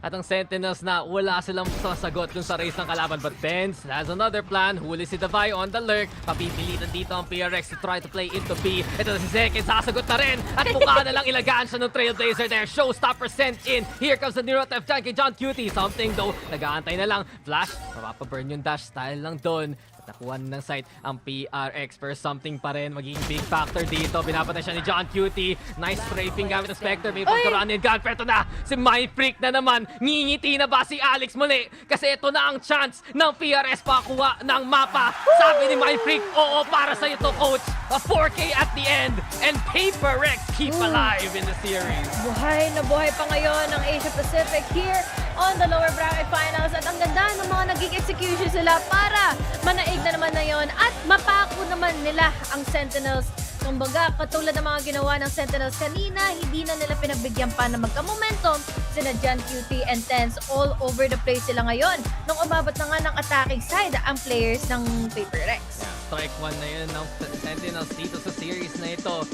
At ang Sentinels na wala silang sasagot dun sa race ng kalaban. But Benz has another plan. Huli si Davai on the lurk. Papipilitan dito ang PRX to try to play into B. Ito na si Zeken, sasagot na rin. At mukha na lang ilagaan siya ng Trailblazer there. Showstopper sent in. Here comes the Nero F dyan kay John Cutie. Something though, nag-aantay na lang. Flash, mapapaburn yung dash style lang dun. Nakuha ng site ang PRX pero something pa rin magiging big factor dito. Binapatay siya ni John Cutie. Nice strafing gamit ng Spectre. May pagkaraan yung gun. Pero ito na, si My Freak na naman. Ngingiti na ba si Alex muli? Kasi ito na ang chance ng PRS pakuha ng mapa. Sabi ni My Freak, oo, para sa'yo to, coach. A 4K at the end. And Paper Rex keep alive in the series. Buhay na buhay pa ngayon ng Asia Pacific here on the lower bracket finals. At ang ganda ng mga naging execution sila para manaig na naman na yun at mapako naman nila ang Sentinels. Kumbaga, katulad ng mga ginawa ng Sentinels kanina, hindi na nila pinagbigyan pa na magka-momentum sina John Cutie and Tens. All over the place sila ngayon nung umabot na nga ng attacking side ang players ng Paper Rex. Strike 1 na yun ng Sentinels dito sa series na ito.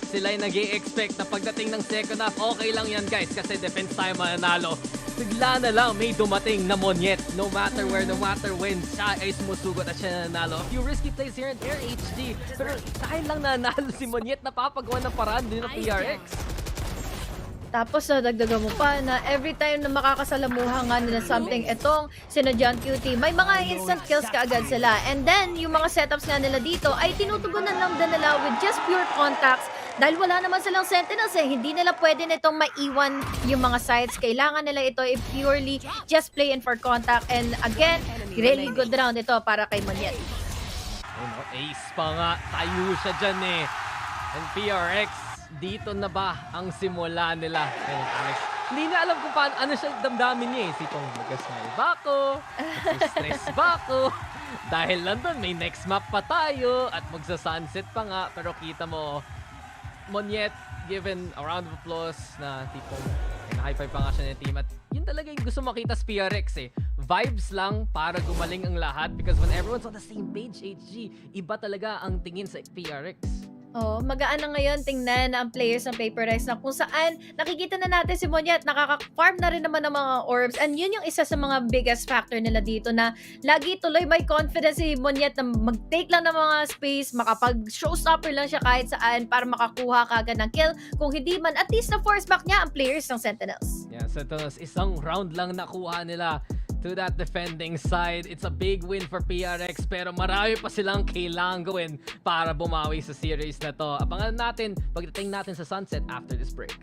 Sila ay nag-i-expect na pagdating ng second half, okay lang yan guys kasi defense tayo mananalo. Bigla na lang may dumating na Monyet. No matter where, no matter when, siya ay sumusugot at siya nanalo. A few risky plays here and there, HD. Pero dahil lang nanalo si Monyet, napapagawa ng paraan din ng PRX. Tapos dagdagan mo pa na every time na makakasalamuha nga nila something itong sina John Cutie, may mga instant kills kaagad sila. And then, yung mga setups nga nila dito ay tinutugunan lang din nila with just pure contacts. Dahil wala naman silang Sentinels hindi nila pwede nitong maiwan yung mga sites. Kailangan nila ito purely just play in for contact. And again, really good round ito para kay Monyet. Ace pa nga, tayo siya dyan eh. And PRX, dito na ba ang simula nila? Ayun, Alex. Hindi na alam kung paano, ano siya damdamin niya eh. Sipong mag-smile ba ako? Stress ba ako? Dahil lang doon, may next map pa tayo at magsa-sunset pa nga. Pero kita mo, Monyet given a round of applause na tipong high five pa nga siya ng team. At yun talaga yung gusto makita sa PRX eh. Vibes lang para gumaling ang lahat because when everyone's on the same page, HG, iba talaga ang tingin sa PRX. Oh, magaan na ngayon tingnan ang players ng Paper Rex na kung saan nakikita na natin si Monyet, nakaka-farm na rin naman ng mga orbs. And yun yung isa sa mga biggest factor nila dito na lagi tuloy may confidence si Monyet na mag-take lang ng mga space, makapag-showstopper lang siya kahit saan para makakuha kagad ng kill. Kung hindi man, at least na-force back niya ang players ng Sentinels. Yeah, Sentinels, isang round lang nakuha nila to that defending side. It's a big win for PRX pero marami pa silang kailangan gawin para bumawi sa series na to. Abangan natin pagdating natin sa sunset after this break.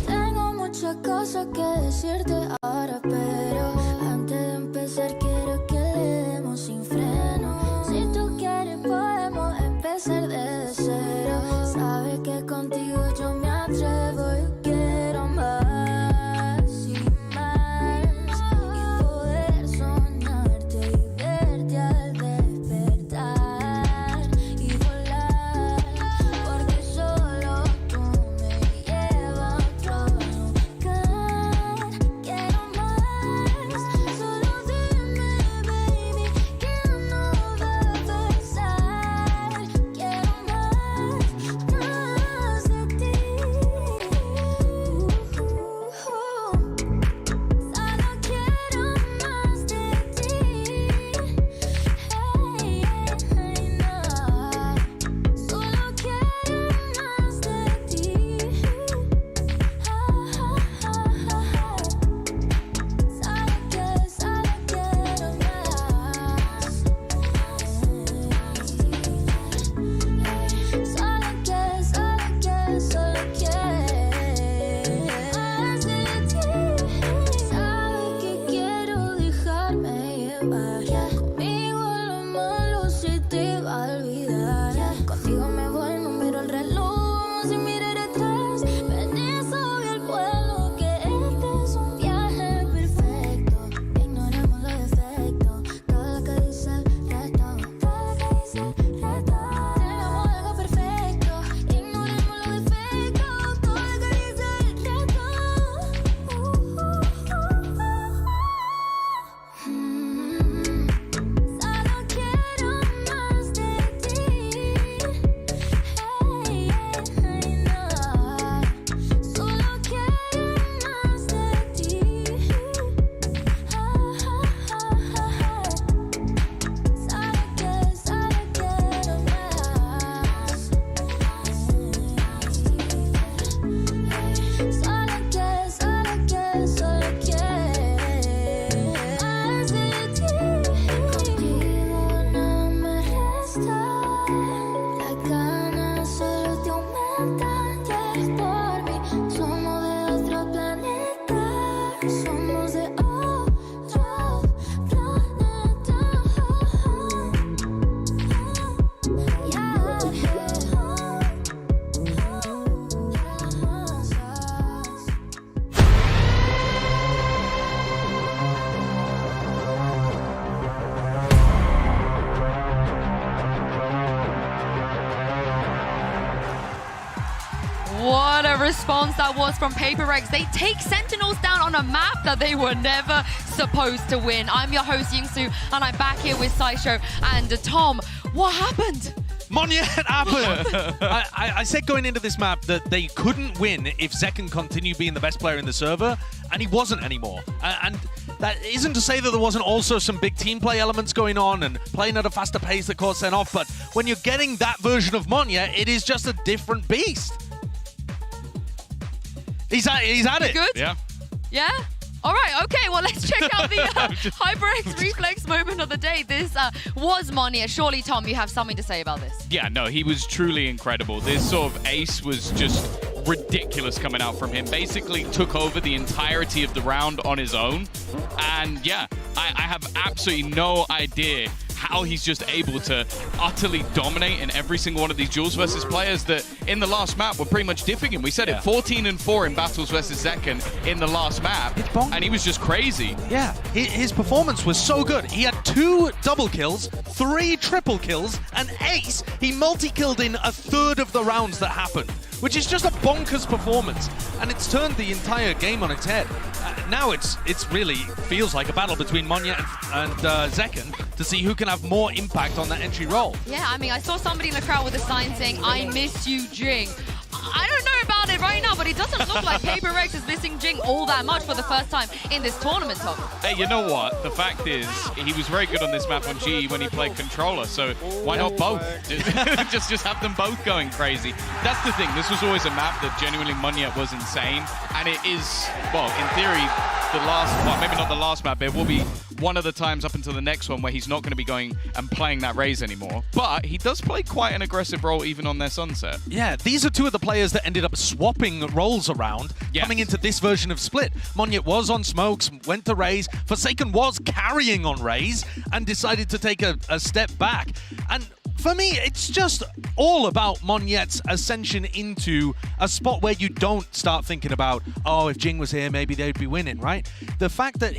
Tengo muchas cosas que decirte ahora, pero antes de empezar quiero que le demos sin freno. Si tú quieres podemos empezar desde cero. What a response that was from PaperX. They take Sentinels down on a map that they were never supposed to win. I'm your host, Yingsu, and I'm back here with Saisho and Tom. What happened? Monyet happened! I said going into this map that they couldn't win if Zekken continued being the best player in the server, and he wasn't anymore. And that isn't to say that there wasn't also some big team play elements going on and playing at a faster pace that caught Sen off, but when you're getting that version of Monyet, it is just a different beast. He's at it. Good? Yeah. Yeah? All right, okay, well, let's check out the HyperX reflex moment of the day. This was Monyet. Surely, Tom, you have something to say about this. Yeah, no, he was truly incredible. This sort of ace was just ridiculous coming out from him. Basically took over the entirety of the round on his own. And yeah, I have absolutely no idea how he's just able to utterly dominate in every single one of these duels versus players that in the last map were pretty much diffing him. We said it, 14-4 in battles versus Zekken in the last map, and he was just crazy. Yeah, his performance was so good. He had 2 double kills, 3 triple kills, an ace. He multi-killed in a third of the rounds that happened, which is just a bonkers performance, and it's turned the entire game on its head. Now it's really feels like a battle between Monyet and Zekken to see who can have more impact on that entry role. Yeah, I mean, I saw somebody in the crowd with a sign saying, "I miss you, Jing." I don't know about it right now, but it doesn't look like PaperX is missing Jing all that much for the first time in this tournament, Tom. Hey, you know what? The fact is, he was very good on this map on GE when he played controller, so why not both? just have them both going crazy. That's the thing. This was always a map that genuinely Monyet was insane, and it is, well, in theory, the last, well, maybe not the last map, but it will be one of the times up until the next one where he's not going to be going and playing that Raze anymore. But he does play quite an aggressive role even on their Sunset. Yeah, these are 2 of the players that ended up swapping roles around coming into this version of Split. Monyet was on Smokes, went to Raze. Forsaken was carrying on Raze and decided to take a step back. And for me, it's just all about Monyet's ascension into a spot where you don't start thinking about, oh, if Jing was here, maybe they'd be winning, right? The fact that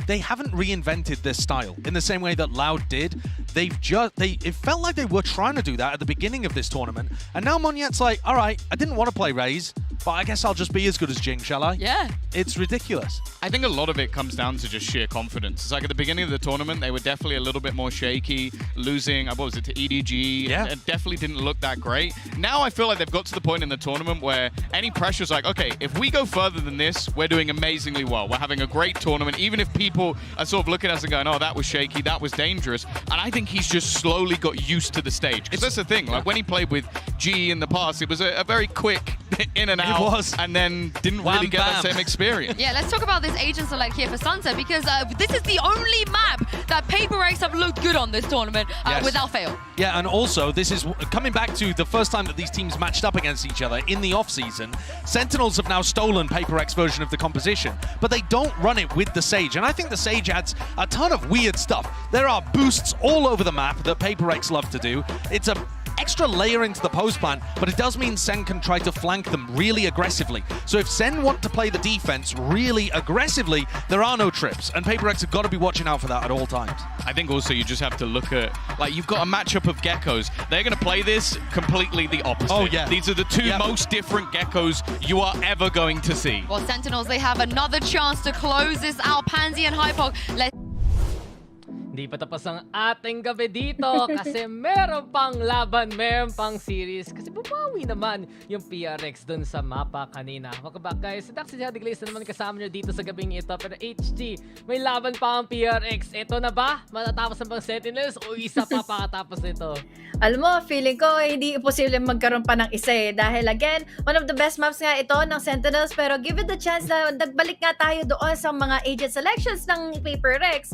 they haven't reinvented this style in the same way that Loud did. It felt like they were trying to do that at the beginning of this tournament. And now Monyet's like, all right, I didn't want to play Raze, but I guess I'll just be as good as Jing, shall I? Yeah. It's ridiculous. I think a lot of it comes down to just sheer confidence. It's like at the beginning of the tournament, they were definitely a little bit more shaky, losing, what was it, to EDG. Yeah. And definitely didn't look that great. Now I feel like they've got to the point in the tournament where any pressure's like, okay, if we go further than this, we're doing amazingly well. We're having a great tournament, even if people are sort of looking at us and going, oh, that was shaky, that was dangerous. And I think he's just slowly got used to the stage. Because that's the thing, like when he played with GE in the past, it was a very quick in and out. It was. And then didn't really get that same experience. Yeah, let's talk about this agent select here for Sunset, because this is the only map that PaperX have looked good on this tournament without fail. Yeah, and also this is coming back to the first time that these teams matched up against each other in the off-season. Sentinels have now stolen PaperX version of the composition, but they don't run it with the Sage, and I think the Sage adds a ton of weird stuff. There are boosts all over the map that PaperX love to do. It's a extra layer into the post plant, but it does mean Sen can try to flank them really aggressively. So if Sen want to play the defense really aggressively, there are no trips, and Paper X have got to be watching out for that at all times. I think also you just have to look at, like, you've got a matchup of Geckos. They're going to play this completely the opposite. Oh, yeah. These are the two most different Geckos you are ever going to see. Well, Sentinels, they have another chance to close this out. Pansy and Hypog. Hindi pa tapos ang ating gabi dito kasi meron pang laban, meron pang series. Kasi bumawi naman yung PRX dun sa mapa kanina. Welcome back guys. Si Dax Jadi Glaze na naman kasama nyo dito sa gabing ito. Pero HG, may laban pa ang PRX. Ito na ba? Matatapos na bang Sentinels o isa pa pakatapos nito? Alam mo, feeling ko hindi imposible magkaroon pa ng isa eh. Dahil again, one of the best maps nga ito ng Sentinels. Pero give it the chance na nagbalik nga tayo doon sa mga agent selections ng Paper Rex.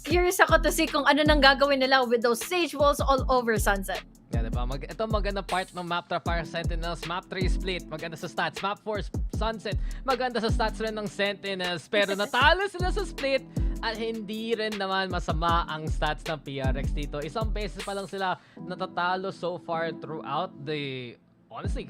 Curious ako to see kung ano nang gagawin nila with those sage walls all over Sunset. Yeah, diba? Ito maganda part ng map 3 para Sentinels. Map 3 split, maganda sa stats. Map 4 Sunset, maganda sa stats rin ng Sentinels. Pero natalo sila sa split at hindi rin naman masama ang stats ng PRX dito. Isang beses pa lang sila natatalo so far throughout the... Honestly,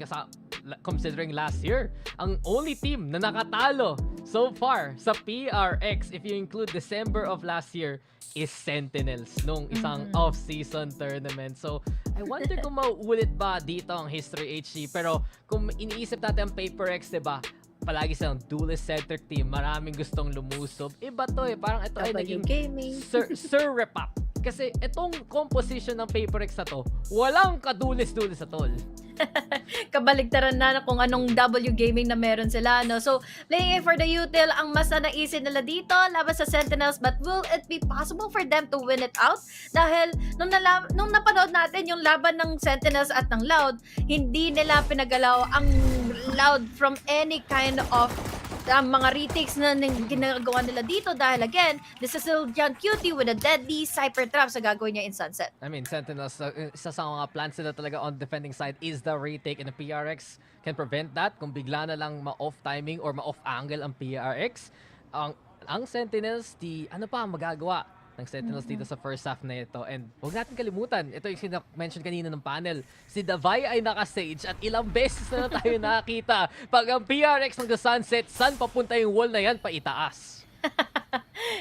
considering last year, ang only team na nakatalo so far sa PRX, if you include December of last year, is Sentinels nung isang off-season tournament. So, I wonder kung mauulit ba dito ang history HG. Pero kung iniisip natin ang Paper X, diba? Palagi silang duelist-centric team. Maraming gustong lumusob. Iba to eh. Parang ito ay naging Sir Repap. Kasi itong composition ng Paper X na to, walang kadulis-dulis at all. Kabaligtaran na kung anong W gaming na meron sila, no? So, playing for the util ang mas naisin nila dito laban sa Sentinels, but will it be possible for them to win it out? Dahil nung napanood natin yung laban ng Sentinels at ng Loud, hindi nila pinagalaw ang Loud from any kind of mga retakes na ginagawa nila dito dahil again, this is still John Cutie with a deadly Cypher Trap sa gagawin niya in Sunset. I mean, Sentinels, isa sa mga plans nila talaga on defending side is the retake, and the PRX can prevent that kung bigla na lang ma-off timing or ma-off angle ang PRX. Ang Sentinels, ano pa ang magagawa ng Sentinels dito sa first half na ito? And huwag natin kalimutan, ito yung mention kanina ng panel, si Davai ay naka-stage at ilang beses na tayo nakakita pag ang PRX ng Sunset, saan papunta yung wall na yan? Paitaas.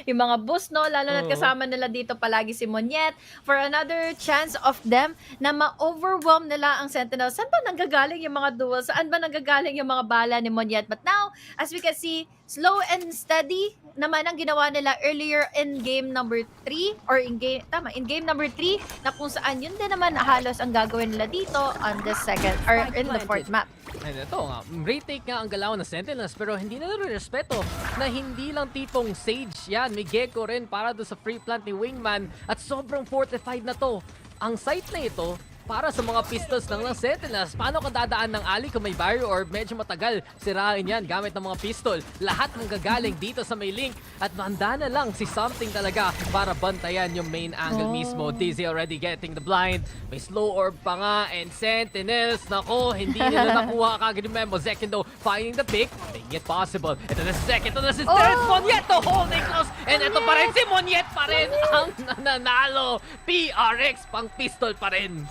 Yung mga boost, no? Lalo na't kasama nila dito palagi si Monyet for another chance of them na ma-overwhelm nila ang Sentinels. Saan ba nanggagaling yung mga duels? Saan ba nanggagaling yung mga bala ni Monyet? But now, as we can see, slow and steady naman ang ginawa nila earlier in game number 3 or in game number 3 na kung saan yun din naman halos ang gagawin nila dito on the second or in the fourth map. And ito nga, retake nga ang galaw ng Sentinels pero hindi na respeto na hindi lang tipong Sage yan. May Gecko rin para doon sa free plant ni Wingman at sobrang fortified na to. Ang site na ito, para sa mga pistols ng Sentinels, paano ka dadaan ng alley kung may barrier or medyo matagal sirain yan gamit ng mga pistol? Lahat ng gagaling dito sa may link at handa na lang si Something talaga para bantayan yung main angle mismo. Dizzy already getting the blind. May slow orb pa nga and Sentinels, nako, hindi nila nakuha kagad yung memo. Zekendo finding the pick, making it possible. Ito na si Zek, ito na si Monyet, holding close. And ito pa rin si Monyet pa rin ang nanalo. PRX pang pistol pa rin.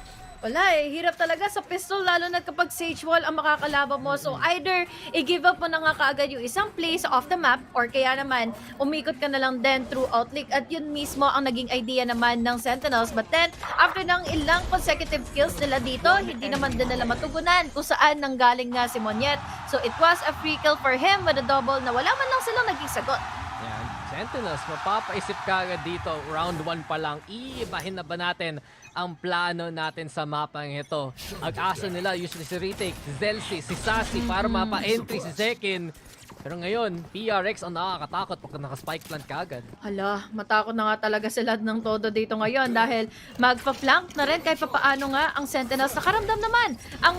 Wala eh, hirap talaga sa pistol lalo na kapag Sage Wall ang makakalaban mo. So either i-give up mo na nga kaagad yung isang place off the map or kaya naman umikot ka na lang din through outlick at yun mismo ang naging idea naman ng Sentinels. But then, after ng ilang consecutive kills nila dito, hindi naman din nila matugunan kung saan nanggaling nga si Monyet. So it was a free kill for him with a double na wala man lang silang naging sagot. Yan. Sentinels, mapapaisip ka agad dito. Round 1 pa lang. Iibahin na ba natin ang plano natin sa mapang ito? Ag-asa nila usually si Retake, si Zelsi, si Sassy para mapa-entry si Zekin. Pero ngayon, PRX ang nakakatakot pag naka-spike plant ka agad. Hala, matakot na nga talaga sila ng todo dito ngayon dahil magpa-flank na rin kahit papaano nga ang Sentinels. Nakaramdam naman ang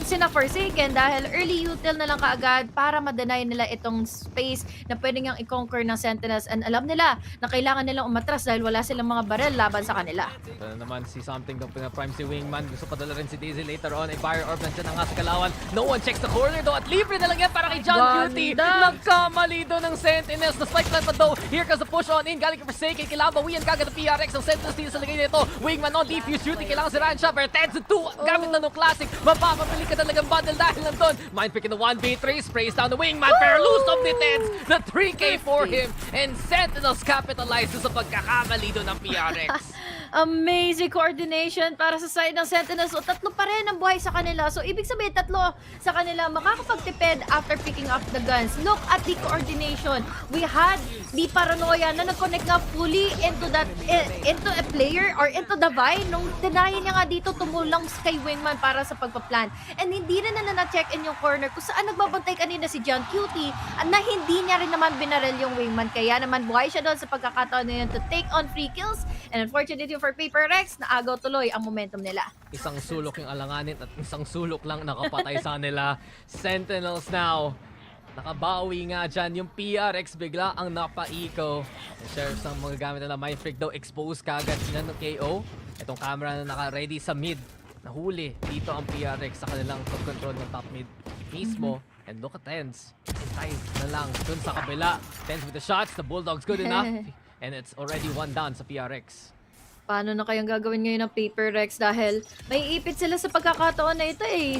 sina-Forsaken dahil early util na lang kaagad para ma-deny nila itong space na pwede ngang i-conquer ng Sentinels. And alam nila na kailangan nilang umatras dahil wala silang mga barrel laban sa kanila. Ito naman si Something daw pina-prime si Wingman. Gusto padala rin si Daisy later on. A barrier orb nandiyan na nga sa Kalawan. No one checks the corner though at libre na lang yan para kay John Cutie. Nagkamali doon ng Sentinels. The spike plant pa daw. Here comes the push on in. Galing kay Forsaken. Kailangan bawian kagad ng PRX. Ang Sentinels dito sa lagay nito. Wingman on defuse shooting. Kailangan siraan siya. Pero 10-2. Gamit na ng Classic. Mapapapili ka talagang bundle dahil nandun. Mind pick in the 1v3. Sprays down the Wingman. Pero lose of the Tens. The 3K for him. And Sentinels capitalizes sa pagkakamali doon ng PRX. Amazing coordination para sa side ng Sentinels. So, tatlo pa rin ang buhay sa kanila. So, ibig sabihin, tatlo sa kanila makakapagtipid after picking up the guns. Look at the coordination. We had the paranoia na nag-connect nga fully into that, into a player or into the Vine nung tinayan niya nga dito tumulang kay Wingman para sa pagpa-plan. And hindi rin na na-check in yung corner kung saan nagbabantay kanina si John Cutie na hindi niya rin naman binaril yung Wingman. Kaya naman buhay siya doon sa pagkakataon na yun to take on free kills. And unfortunately for Paper Rex, naagaw tuloy ang momentum nila. Isang sulok yung alanganin at isang sulok lang nakapatay sa nila. Sentinels now. Nakabawi nga dyan. Yung PRX bigla ang napaiko. Sheriffs ang mga gamit nila. Mind Freak daw expose kagad sila ng KO. Itong camera na naka-ready sa mid. Nahuli dito ang PRX sa kanilang control ng top mid mismo. And look at Tens. Intay na lang dun sa kabila. Tens with the shots. The Bulldogs good enough. And it's already 1 down sa PRX. Paano na kayang gagawin ngayon ng Paper Rex dahil may ipit sila sa pagkakataon na ito eh.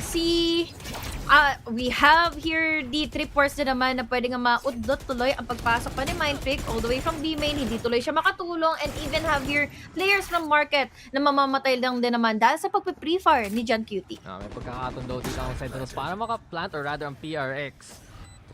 We have here the 3 force na naman na pwede nga maudlot tuloy ang pagpasok pa ni Mindfreak all the way from B main. Hindi tuloy siya makatulong and even have here players from market na mamamatay lang din naman dahil sa pagpe-pre-fire ni John Cutie. May pagkakataon daw dito ang Sentinels para makaplant or rather ang PRX.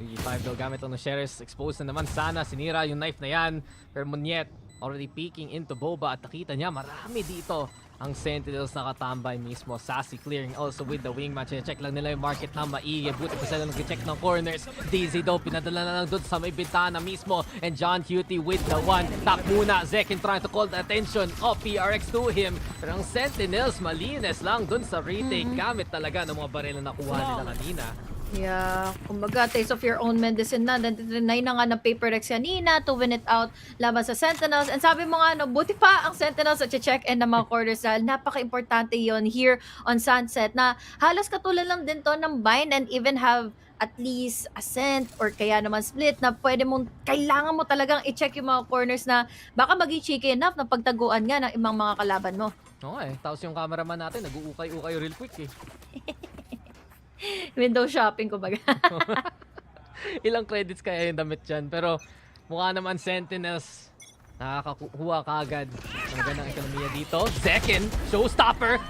3-5 daw gamit ng Sheriffs. Exposed na naman sana. Sinira yung knife na yan. Pero Munyet already peeking into Boba at nakita niya marami dito ang Sentinels nakatambay mismo. Sassy clearing also with the Wingman. Check lang nila yung market na maigi. Buti pa sila nag-check ng corners. Dizzy daw pinadala na lang doon sa may bintana mismo. And John Cutie with the one. Tap muna. Zekin trying to call the attention of PRX to him. Pero ang Sentinels malinis lang doon sa retake. Gamit talaga ng mga baril na nakuha nila kanina. Yeah, kumbaga, taste of your own medicine na. Nantinay na nga ng Paper Rex kanina to win it out laban sa Sentinels. And sabi mo nga, buti pa ang Sentinels at check-in ng mga quarters dahil napaka-importante yon here on Sunset na halos katulad lang din to ng bind and even have at least ascent or kaya naman split na pwede mong, kailangan mo talagang i-check yung mga corners na baka maging cheeky enough na pagtaguan nga ng ibang mga kalaban mo. Okay, tapos yung cameraman natin nag-uukay-ukay real quick eh. Window shopping, kumbaga. Ilang credits kaya yung damit dyan. Pero mukha naman Sentinels nakakakuha kagad ng magandang ekonomiya dito. Second, showstopper.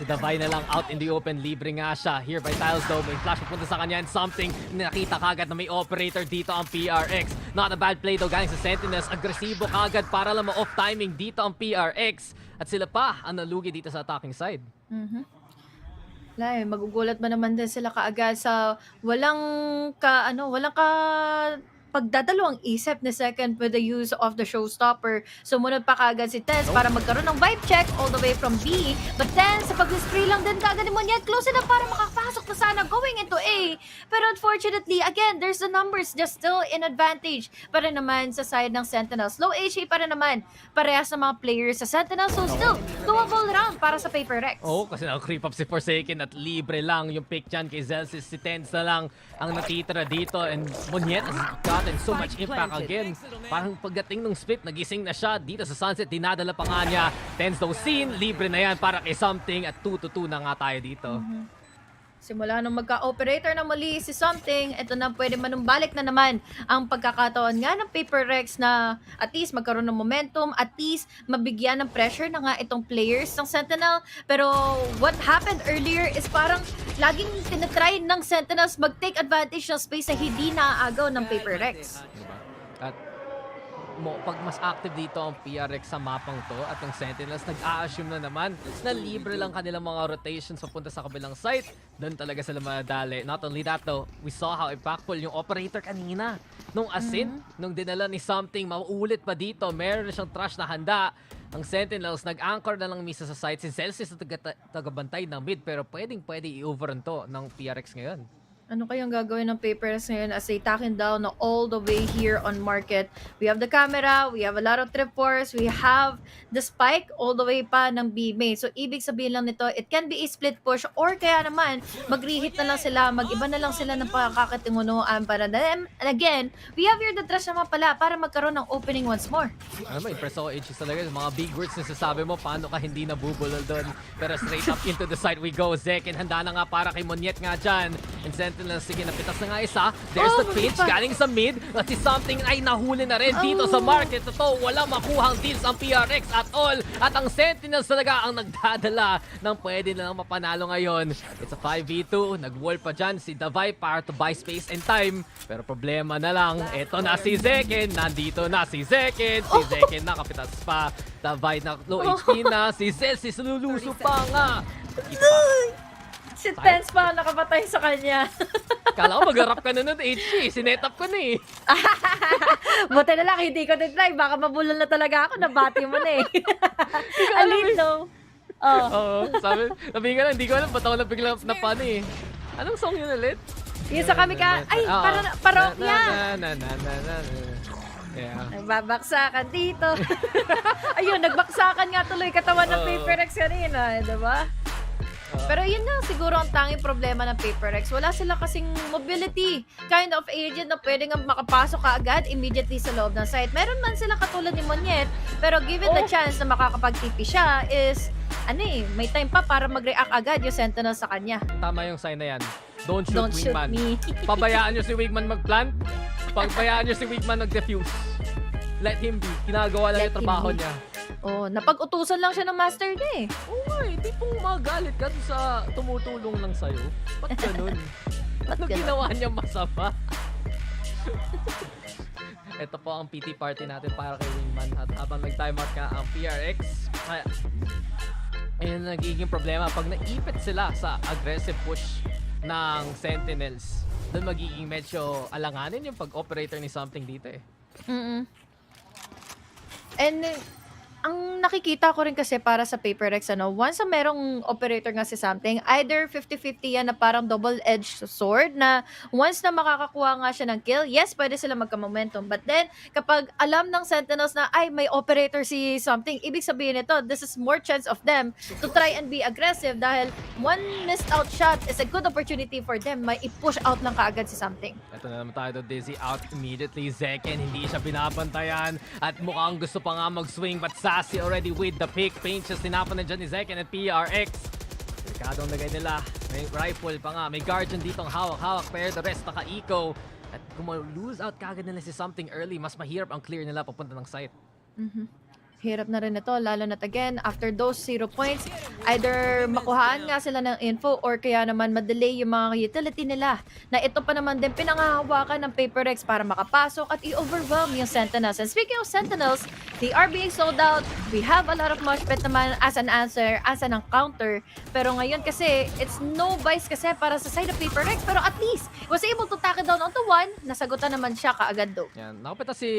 Si Davai na lang out in the open. Libre nga siya. Here by Tiles though. May flash pupunta sa kanya and something. Nakita kagad na may operator dito ang PRX. Not a bad play though galing sa Sentinels. Agresibo kagad para lang ma-off timing dito ang PRX. At sila pa ang nalugi dito sa attacking side. Magugulat ba naman din sila kaagad sa walang pagdadalawang isip ni Second with the use of the showstopper. Sumunod pa kaagad si Tens para magkaroon ng vibe check all the way from B. But then, sa pag-spray lang din kaagad ni Monyet, close enough para makapasok na sana going into A. Pero unfortunately, again, there's the numbers just still in advantage pa rin naman sa side ng Sentinels. Low HP pa rin naman parehas ng mga players sa Sentinels. So still, doable round para sa Paper Rex. Kasi na-creep up si Forsaken at libre lang yung pick dyan kay Zelsis. Si Tens na lang ang natitira dito and Monyet has gotten so much impact again. Parang pagdating ng split, nagising na siya dito sa Sunset. Dinadala pa nga niya. Tens daw scene, libre na yan para kay Something at 2-2 na nga tayo dito. Simula nung magka-operator na muli si Something, ito na pwede manumbalik na naman ang pagkakataon nga ng Paper Rex na at least magkaroon ng momentum, at least mabigyan ng pressure na nga itong players ng Sentinel. Pero what happened earlier is parang laging tinatry ng Sentinels mag-take advantage ng space na hindi naaagaw ng Paper Rex. At pag mas active dito ang PRX sa mapang to at ang Sentinels, nag-a-assume na naman na libre lang kanilang mga rotations papunta sa kabilang site. Doon talaga sila madali. Not only that though, we saw how impactful yung operator kanina. Nung asin, nung dinala ni Something, mauulit pa dito. Meron na siyang trash na handa. Ang Sentinels, nag-anchor na lang misa sa site. Si Celsius na tagabantay ng mid, pero pwede i-overrun to ng PRX ngayon. Ano kayang gagawin ng Papers ngayon as they tacking down all the way here on market? We have the camera, we have a lot of trip wars, we have the spike all the way pa ng B main. So, ibig sabihin lang nito, it can be a split push or kaya naman, mag-reheat na lang sila, mag-iba na lang sila ng pakakatingunuan para them. And again, we have here the trash naman pala para magkaroon ng opening once more. Ano mo, impress ako, HG talaga. Mga big words na sasabi mo, paano ka hindi nabubulol doon. Pero straight up into the side we go. Zekin, handa na nga para kay Monyet nga dyan. And Sentinels, sige, napitas na nga isa. There's the pinch, galing sa mid. At si Something ay nahuli na rin dito sa market. Ito, walang makuhang deals ang PRX at all. At ang Sentinels talaga ang nagdadala ng pwede na lang mapanalo ngayon. It's a 5v2. Nag-wall pa dyan si Davai para to buy space and time. Pero problema na lang, ito na si Zekin. Nandito na si Zekin. Si Zekin nakapitas pa. Davai na low HP na. Si Zelsi luluso pa nga. Si Tense pa nakapatay sa kanya. Kala ko mag-harap ka na nun, HG. Sinetap ko na eh. Buti na lang, hindi ko titry. Baka mabulol na talaga ako. Nabati mo na eh. Alito. Oo, sabi nga lang, hindi ko alam. Ba't ako na biglang napano eh. Anong song yun ulit? Yung sa kami ka, ay, parokya. Yeah. Nagbabaksakan dito. Ayun, nagbaksakan nga tuloy katawan ng Paper X kanina, diba? Pero yun na siguro ang tanging problema ng Paper X. Wala sila kasing mobility kind of agent na pwede nga makapasok ka agad immediately sa loob ng site. Meron man sila katulad ni Monyet, pero given the chance na makakapag-TP siya is, may time pa para mag-react agad yung Sentinel sa kanya. Tama yung sign na yan. Don't shoot Wingman. Me. Pabayaan nyo si Wingman mag-plant. Pagbayaan nyo si Wingman mag-defuse. Let him be. Ginagawa lang yung trabaho niya. Napag-utusan lang siya ng master niya eh. Oo nga di pong magalit ka sa tumutulong lang sa'yo. Ba't ganun? Ano ginawa niya masama? Ito po ang PT party natin para kay Wingman. At habang nag-timeout ka ang PRX, ayun nagiging problema. Pag naipit sila sa aggressive push ng Sentinels, doon magiging medyo alanganin yung pag-operator ni Something dito eh. And ang nakikita ko rin kasi para sa Paper X, once na merong operator nga si Something, either 50-50 yan na parang double-edged sword na once na makakakuha nga siya ng kill, yes, pwede sila magka-momentum. But then, kapag alam ng Sentinels na, ay, may operator si Something, ibig sabihin nito, this is more chance of them to try and be aggressive dahil one missed out shot is a good opportunity for them. May i-push out lang kaagad si Something. Ito na naman tayo, Dizzy out immediately. Zekin, hindi siya binabantayan at mukhang gusto pa nga mag-swing but Sassy already with the pick. Paint siya sinapan na dyan ni Zekin at PRX. Delikadong lagay nila. May rifle pa nga. May guardian dito ang hawak-hawak pero the rest naka-eco. At kung lose out kagad nila si Something early, mas mahirap ang clear nila papunta ng site. Hirap na rin ito, lalo na't again, after those 0 points, either makuhaan nga sila ng info or kaya naman madelay yung mga utility nila. Na ito pa naman din pinangahawakan ng Paper X para makapasok at i-overwhelm yung Sentinels. And speaking of Sentinels, they are being sold out. We have a lot of mosh pit naman as an answer, as an counter. Pero ngayon kasi, it's no vice kasi para sa side of Paper X. Pero at least, was able to tackle down onto one, nasagutan naman siya kaagad do. Yan, nakapita si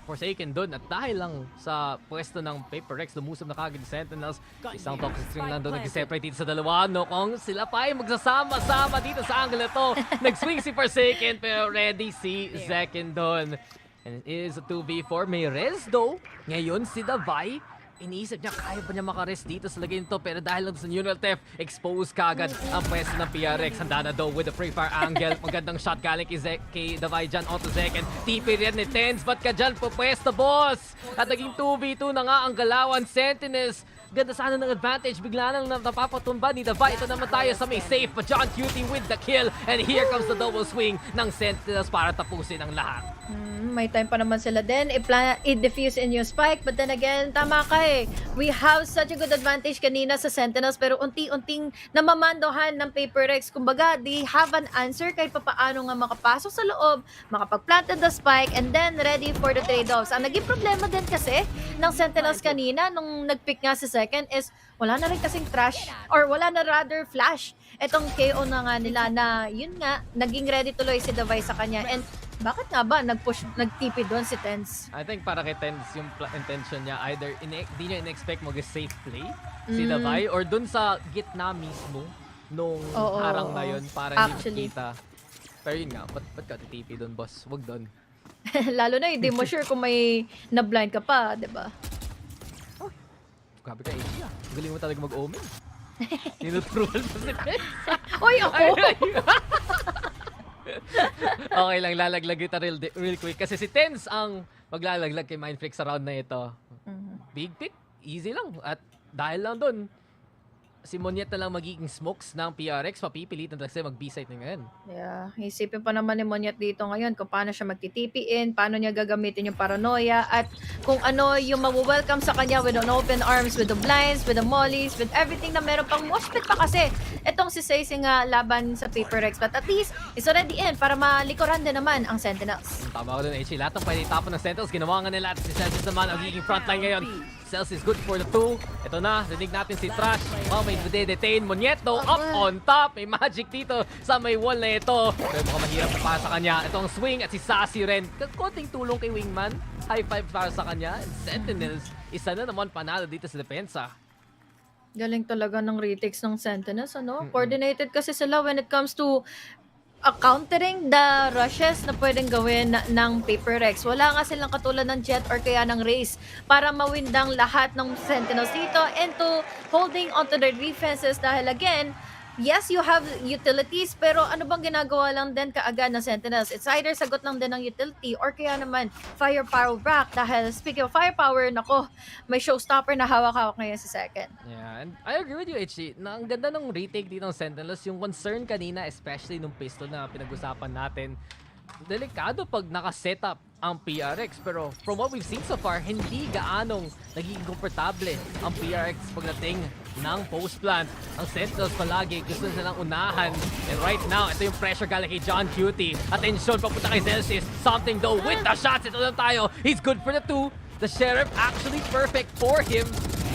Forsaken doon at dahil lang sa pwesto ng Paper X, lumusog na kagad yung Sentinels. Isang toxic string lang doon nag-separate dito sa dalawa. No, kung sila pa ay magsasama-sama dito sa angle ito. Nag-swing si Forsaken pero ready si Zekin doon. And it is a 2v4. May res though. Ngayon si Davai, iniisip niya kaya pa niya makarest dito sa lagay nito pero dahil lang sa neural theft, expose kagad ang pwesto ng PRX. Handa na daw with the free fire angle. Magandang shot galing kay Davai dyan onto Zekin. TP rin ni Tens. Ba't ka dyan po pwesto, boss? At naging 2v2 na nga ang galawan. Sentinels, ganda sana ng advantage. Bigla nang napapatumba ni Davai. Ito naman tayo sa may safe pa John Cutie with the kill. And here comes the double swing ng Sentinels para tapusin ang lahat. May time pa naman sila din i-defuse in yung spike, but then again, tama ka eh. We have such a good advantage kanina sa Sentinels pero unti-unting namamandohan ng Paper X. Kumbaga, they have an answer kahit papaano nga makapasok sa loob, makapag-planted the spike, and then ready for the trade-offs. Ang naging problema din kasi ng Sentinels kanina nung nag-pick nga sa second is wala na rin kasing trash or wala na rather flash. Etong KO na nga nila na yun nga, naging ready tuloy si Davai sa kanya. And bakit nga ba nag-TP doon si Tens? I think para kay Tens yung intention niya, either di niya in-expect mag-safe play si Davai or doon sa gitna mismo nung Oo, harang na oo. yun para Actually. hindi kita. Pero yun nga, ba't ka titipi doon, boss? Wag doon. Lalo na hindi mo sure kung may na-blind ka pa, di ba? Grabe ka, HG ah. Galing mo talaga mag-omen. Ninutrol sa si Tens. Oy, ako! Okay lang, lalaglag kita real quick. Kasi si Tens ang maglalaglag kay Mindfreak sa round na ito. Big pick, easy lang. At dahil lang doon, si Monyet na lang magiging smokes ng PRX. Papipilitan talaga siya mag-B-site na ngayon. Yeah, isipin pa naman ni Monyet dito ngayon kung paano siya magtitipiin, paano niya gagamitin yung paranoia, at kung ano yung mag-welcome sa kanya with an open arms, with the blinds, with the mollies, with everything na meron pang moshpit pa kasi. Itong si Sacy nga laban sa Paper Rex, but at least is already in para malikuran din naman ang Sentinels. Tama ko dun, HG. Lahat ng pwede tapon ng Sentinels, ginawa nga nila at si Celsius naman ang magiging frontline ngayon. Celsius good for the 2. Ito na, rinig natin si Trash. Oh, may detain. Monyeto up on top. May magic dito sa may wall na ito. Pero mukhang mahirap na para sa kanya. Ito ang swing at si Sassy rin. Konting tulong kay Wingman. High five para sa kanya. And Sentinels, isa na naman panalo dito sa depensa. Galing talaga ng retakes ng Sentinels, ano? Coordinated kasi sila when it comes to countering the rushes na pwedeng gawin ng Paper Rex. Wala nga silang katulad ng Jet or kaya ng Race para mawindang lahat ng Sentinels dito into holding onto their defenses dahil again, yes, you have utilities, pero ano bang ginagawa lang din kaagad ng Sentinels? It's either sagot lang din ng utility or kaya naman firepower back dahil speaking of firepower, nako, may showstopper na hawak-hawak ngayon sa second. Yeah, and I agree with you, HG, na ang ganda ng retake dito ng Sentinels. Yung concern kanina, especially nung pistol na pinag-usapan natin, delikado pag naka-setup ang PRX, pero from what we've seen so far, hindi gaanong nagiging komportable ang PRX pagdating ng post plant. Ang Sentinels palagi gusto nilang unahan, and right now ito yung pressure galing kay John Cutie. Attention papunta kay Celsius, something though with the shots. Ito lang tayo, he's good for the 2. The Sheriff actually perfect for him.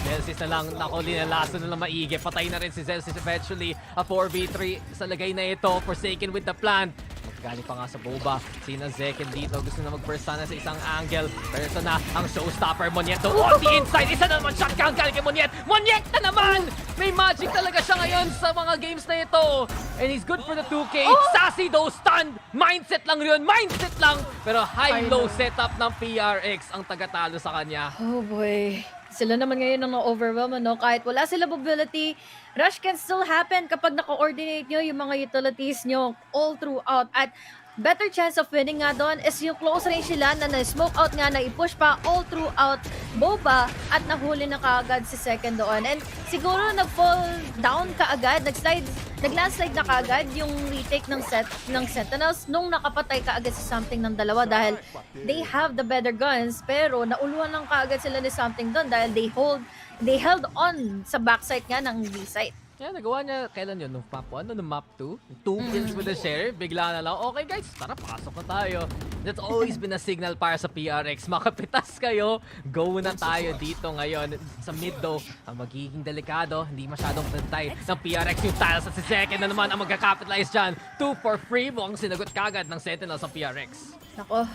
Celsius na lang, nako, linalaso na lang maigi. Patay na rin si Celsius eventually. A 4v3 sa lagay na ito, Forsaken with the plant. Galing pa nga sa boba. Sina Zekin dito. Gusto na mag-burst sana sa isang angle. Pero ito na ang showstopper. Monyeto on the inside. Isa na naman shotgun galing kay Monyet. Monyet na naman! May magic talaga siya ngayon sa mga games na ito. And he's good for the 2K. Sassy though, stunned. Mindset lang yun. Mindset lang. Pero high-low setup ng PRX ang tagatalo sa kanya. Oh boy. Sila naman ngayon ang na-overwhelm, no? Kahit wala sila mobility, rush can still happen kapag na-coordinate nyo yung mga utilities nyo all throughout. At better chance of winning nga doon is yung close range sila na na-smoke out nga, na i-push pa all throughout boba at nahuli na kaagad si second doon. And siguro nag-fall down kaagad, nag-landslide na kaagad yung retake ng Sentinels nung nakapatay kaagad si Something ng dalawa dahil they have the better guns, pero nauluan lang kaagad sila ni Something doon dahil they held on sa backside nga ng B-site. Yeah, nagawa niya, kailan yun? Nung map 1? Nung map 2? 2 kills with the Sheriff, bigla na lang, okay guys, tara, pasok na tayo. That's always been a signal para sa PRX. Makapitas kayo, go na tayo dito ngayon. Sa mid though, ang magiging delikado, hindi masyadong pantay ng PRX yung tiles at si Second na naman ang magka-capitalize dyan. 2 for free, mukhang sinagot kagad ng Sentinels ang PRX. Nako,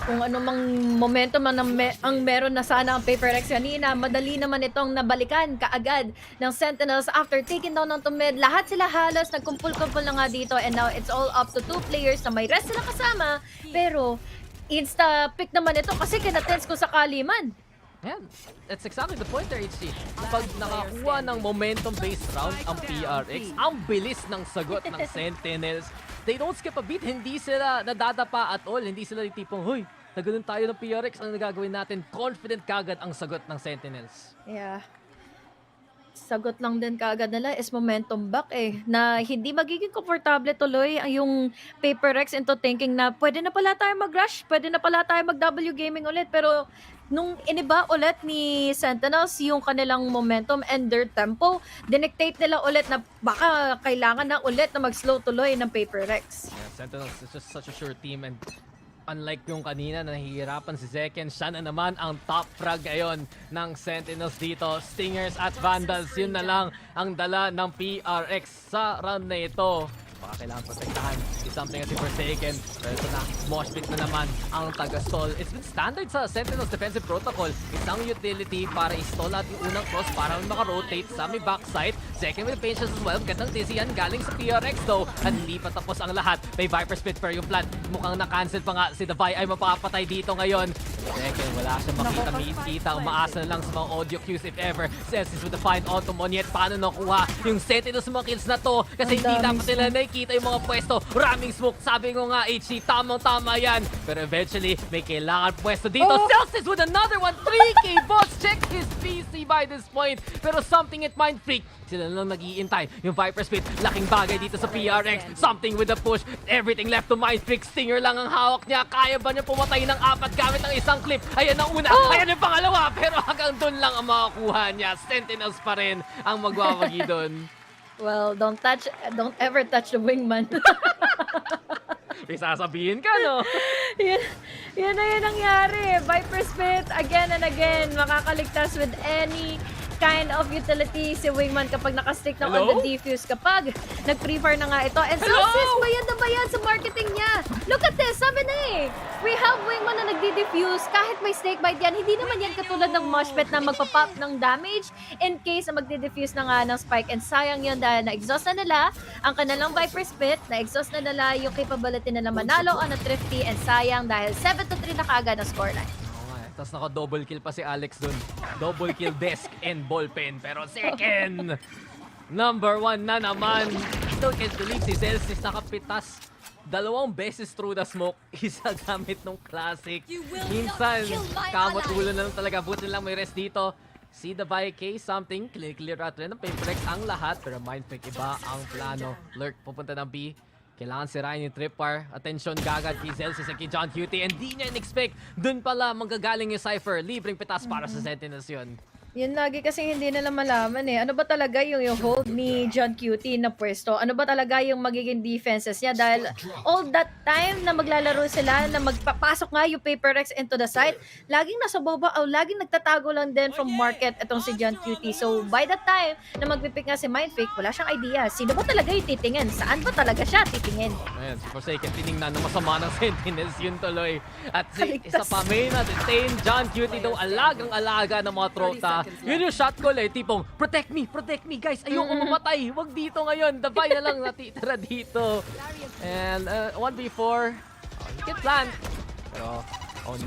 kung ano mang momentum ang meron na sana ang Paper Rex kanina, madali naman itong nabalikan kaagad ng Sentinels after taking down ng mid. Lahat sila halos nagkumpul-kumpul na nga dito, and now it's all up to 2 players na may rest sila kasama, pero insta-pick naman ito kasi kina-tense ko sakali man. Yeah, that's exactly the point there, HC. Pag nakakuha ng momentum-based round ang PRX, ang bilis ng sagot ng Sentinels. They don't skip a beat, hindi sila nadadapa at all. Hindi sila yung tipong, huy, naganoon tayo ng PRX, ano nagagawin natin? Confident kagad ang sagot ng Sentinels. Yeah. Sagot lang din kaagad nila is momentum back na hindi magiging komportable tuloy yung Paper Rex into thinking na pwede na pala tayo mag-rush, pwede na pala tayo mag-W gaming ulit, pero nung iniba ulit ni Sentinels yung kanilang momentum and their tempo, dinectate nila ulit na baka kailangan na ulit na mag-slow tuloy ng Paper Rex. Yeah, Sentinels is just such a sure team, and unlike yung kanina na nahihirapan si Zekin, siya na naman ang top frag ngayon ng Sentinels dito. Stingers at Vandals, yun na lang ang dala ng PRX sa round na ito. Baka kailangan protektahan si Something at si Forsaken. Pero ito na, Moshpit na naman ang taga-stall. It's been standard sa Sentinels defensive protocol. Isang utility para i-stall at yung unang cross para maka-rotate sa may backside. Second with patience as well. Gandang dizzy yan galing sa PRX though. At hindi pa tapos ang lahat. May Viper Spit pero yung plant mukhang na-cancel pa nga. Si Davai ay mapapatay dito ngayon. Second, wala siyang makita. Umaasa na lang sa mga audio cues if ever. Celsius with the fine auto Monyet. Paano nakuha yung Sentinels sa mga kills na to? Kasi hindi dapat nila nakikita yung mga pwesto. Raming smoke. Sabi ko nga, HC, tamang-tama yan. Pero eventually, may kailangan pwesto dito. Celsius with another one. 3K boss. Check his PC by this point. Pero something at Mind Freak. Sila lang nag-iintay. Yung Viper Spit, laking bagay dito sa PRX. Something with the push. Everything left to Mind Freak. Stinger lang ang hawak niya. Kaya ba niya pumatay ng 4 gamit ng isang clip? Ayan ang una. Ayan yung pangalawa. Pero hanggang doon lang ang makakuha niya. Sentinels pa rin ang magwawagi doon. Well, don't ever touch the wingman. May sasabihin ka, no? Yan na yun nangyari. Viper Spit, again and again, makakaligtas with any kind of utility si Wingman kapag nakastick na on the defuse, kapag nag-pre-fire na nga ito. And Celsius, bayad na bayad sa marketing niya. Look at this, sabi na eh. We have Wingman na nagdi-defuse. Kahit may snakebite yan, hindi naman yan katulad ng moshpit na magpapop ng damage in case na magdi-defuse na nga ng spike. And sayang yun dahil na-exhaust na nila ang kanilang Viper Spit, na-exhaust na nila yung capability nila manalo on a thrifty, and sayang dahil 7-3 na kaagad ang scoreline. Tapos naka-double kill pa si Alex dun. Double kill desk and ballpen. Pero second, number 1 na naman. Still can't believe si Celsius nakapitas 2 beses through the smoke. Isa gamit nung classic. Minsan, kamot ulo na lang talaga. Buti lang may rest dito. See the K, something. Clear out rin ng Paperex ang lahat. Pero Mindfreak, iba ang plano. Lurk, pupunta ng B. Kailangan sirain yung tripwire. Attention gagad kay Celsius at kay John Cutie. And di niya in-expect. Dun pala manggagaling yung Cypher. Libreng pitas para sa Sentinels yun. Yun lagi kasi hindi nila malaman eh. Ano ba talaga yung hold ni John Cutie na pwesto? Ano ba talaga yung magiging defenses niya? Dahil all that time na maglalaro sila, na magpapasok nga yung Paperex into the site, laging nasa boba o laging nagtatago lang din from market itong si John Cutie. So by that time na magpipick nga si Mindfreak, wala siyang idea. Sino ba talaga yung titingin? Saan ba talaga siya titingin? Ayan, si Forsaken tinignan na masama ng Sentinels yun tuloy. At si isa pa may na-detain John Cutie daw alagang-alaga ng mga trota. Yun yung shot call eh, tipong protect me guys, ayoko mamatay, wag dito ngayon, Davai na lang natitira dito. And 1v4, he can plant. Pero, oh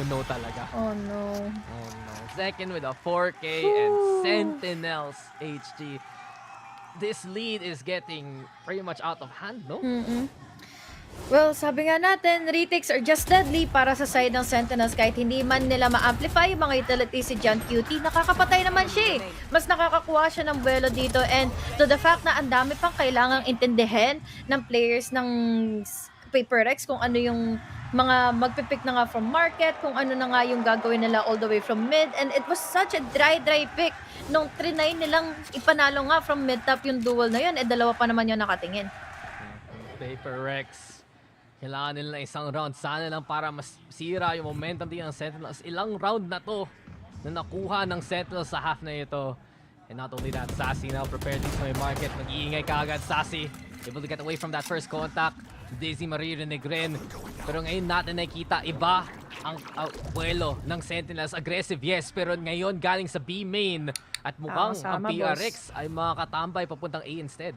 no talaga. Oh no. Second with a 4K and Sentinels HG. This lead is getting pretty much out of hand, no? Well, sabi nga natin, retakes are just deadly para sa side ng Sentinels. Kahit hindi man nila ma-amplify yung mga utilities si John Cutie, nakakapatay naman siya. Mas nakakakuha siya ng buwelo dito, and to the fact na ang dami pang kailangang intindihin ng players ng Paperex kung ano yung mga magpipick na nga from market, kung ano na nga yung gagawin nila all the way from mid. And it was such a dry pick. Nung 3-9 nilang ipanalo nga from mid-top yung duel na yun, dalawa pa naman yung nakatingin. Paperex, kailangan nila isang round. Sana lang para mas sira yung momentum din ng Sentinels. Ilang round na to na nakuha ng Sentinels sa half na ito. And not only that, Sassy now prepared to my market. Mag-iingay kaagad Sassy. Able to get away from that first contact. Daisy maririnig rin. Pero ngayon natin nakikita iba ang buwelo ng Sentinels. Aggressive, yes. Pero ngayon galing sa B main. At mukhang ang PRX ay makakatambay papuntang A instead.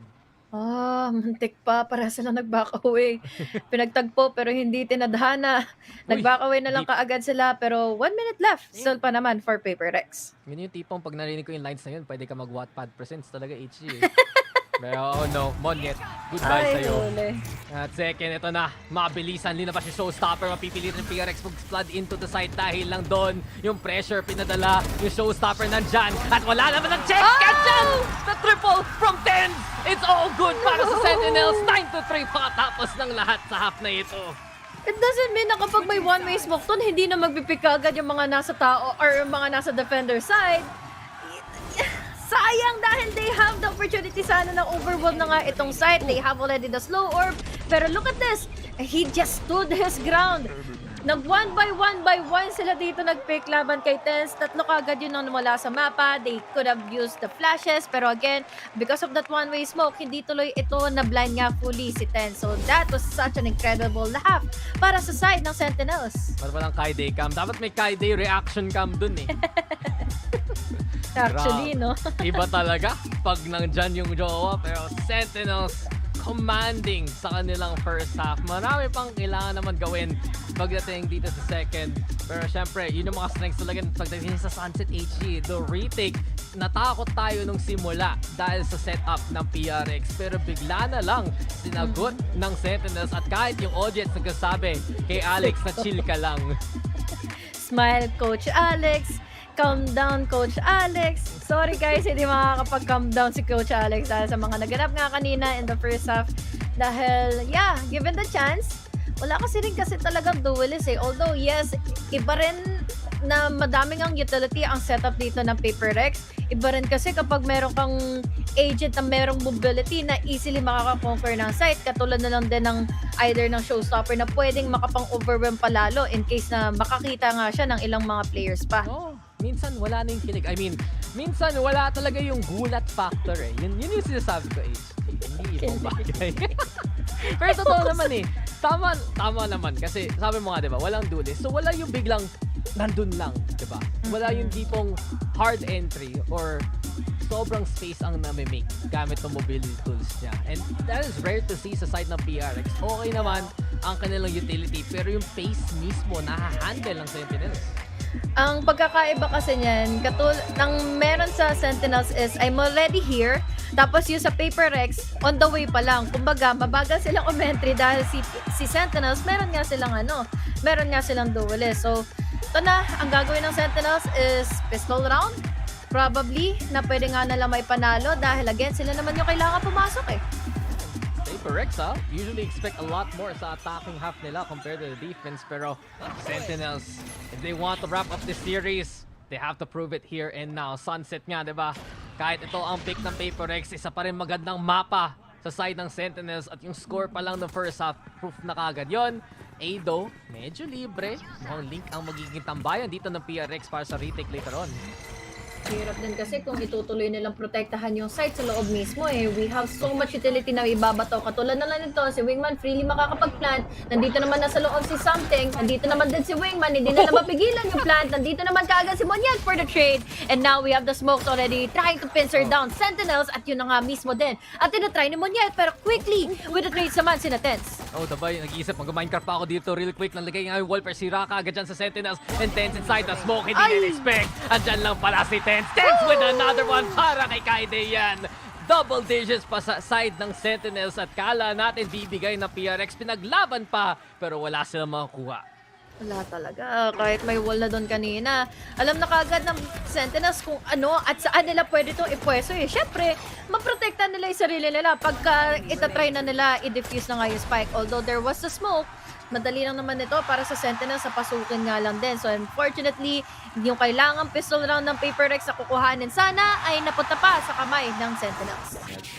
Muntik pa. Para sila nag-back away. Pinagtagpo pero hindi tinadhana. Nag-back away na lang kaagad sila. Pero 1 minute left. Still pa naman for Paperex. Yun yung tipong pag narinig ko yung lines na yun, pwede ka mag-Wattpad presents talaga HG. Pero oh no, Monyet, goodbye sa'yo. At second, ito na, mabilisan, linabas yung showstopper, mapipilit ng PRX mag-flood into the site dahil lang doon. Yung pressure pinadala, yung showstopper nandyan, at wala naman ang check! Catch the triple from 10! It's all good para sa Sentinels, 9-3 pakatapos ng lahat sa half na ito. It doesn't mean na kapag may one-way smoke doon, hindi na magpipick agad yung mga nasa tao or mga nasa defender side. Sayang dahil they have the opportunity sana na overwhelm na nga itong site. They have already the slow orb. Pero look at this. He just stood his ground. Nag 1 by 1 sila dito nag-pick laban kay Tens. Tatlo kagad yun ang wala sa mapa. They could have used the flashes. Pero again, because of that one-way smoke, hindi tuloy ito na blind nga fully si Tens. So that was such an incredible laugh para sa side ng Sentinels. Para walang Kai-Day cam. Dapat may Kai-Day reaction cam dun eh. Actually, no? Iba talaga pag nandyan yung jowa. Pero Sentinels commanding sa kanilang first half. Marami pang kailangan naman gawin pagdating dito sa second. Pero syempre, yun yung mga strengths talaga pagdating sa Sunset HG. The retake, natakot tayo nung simula dahil sa setup ng PRX. Pero bigla na lang sinagot ng Sentinels at kahit yung audience nagsasabi kay Alex na chill ka lang. Smile, Coach Alex. Calm down, Coach Alex. Sorry guys, hindi makakapag-calm down si Coach Alex dahil sa mga naganap nga kanina in the first half. Dahil, yeah, given the chance, wala kasi rin kasi talagang duelist eh. Although, yes, iba rin na madaming ang utility ang setup dito ng Paper Rex. Iba rin kasi kapag meron kang agent na merong mobility na easily makaka-conquer ng site. Katulad na lang din ng either ng showstopper na pwedeng makapang-overwhelm palalo in case na makakita nga siya ng ilang mga players pa. Oh, minsan wala na yung kilig. I mean, minsan wala talaga yung gulat factor eh. Yun yung sinasabi ko eh. Hindi ibang bagay. Pero totoo naman eh. Tama naman. Kasi sabi mo nga diba, walang duelist. So wala yung biglang nandun lang, diba? Wala yung tipong hard entry or sobrang space ang nami-make gamit ng mobility tools niya. And that is rare to see sa side ng PRX. Okay naman ang kanilang utility pero yung pace mismo na-handle ng Sentinels. Ang pagkakaiba kasi niyan, ng meron sa Sentinels is I'm already here, tapos yung sa Paper Rex, on the way pa lang. Kumbaga, mabagal silang umentry dahil si Sentinels, meron nga silang duelist. So, ito na, ang gagawin ng Sentinels is pistol round. Probably, na pwede nga nila may panalo dahil again, sila naman yung kailangan pumasok eh. Paper Rex, usually expect a lot more sa attacking half nila compared to the defense. Pero Sentinels, if they want to wrap up this series, they have to prove it here and now. Sunset nga, diba? Kahit ito ang pick ng Paper Rex, isa pa rin magandang mapa sa side ng Sentinels at yung score pa lang ng first half, proof na kagad yon. Ado, medyo libre. Mukhang Link ang magiging tambayan dito ng PRX para sa retake later on. Hirap din kasi kung itutuloy nilang protektahan yung site sa loob mismo eh. We have so much utility na ibabato. Katulad na lang nito, si Wingman freely makakapag-plant. Nandito naman nasa loob si Something. Nandito naman din si Wingman. Hindi na mapigilan yung plant. Nandito naman kaagad si Monyet for the trade. And now we have the smokes already trying to pincer down Sentinels. At yun na nga mismo din. At tinatry ni Monyet pero quickly with the trades naman sina Tens. Oh, dabay, nag-iisip. Mag-Minecraft pa ako dito real quick. Nalagay nga yung wall per si Raka agad dyan sa Sentinels. And Tens inside the smoke. Hindi nila-expect. Andyan lang pala si Tens. Tens with another one para kay Kai-Day yan. Double digits pa sa side ng Sentinels at kala natin bibigay ng PRX. Pinaglaban pa pero wala silang makakuha. Wala talaga. Kahit may wall na doon kanina. Alam na kagad ng Sentinels kung ano at saan nila pwede itong ipwesto eh. Siyempre, maprotekta nila yung sarili nila pagka itatry na nila i-defuse na nga yung spike. Although there was the smoke, madali lang naman ito para sa Sentinels sa pasukin nga lang din. So unfortunately, yung kailangang pistol round ng Paper Rex na kukuhanin sana ay napunta pa sa kamay ng Sentinels.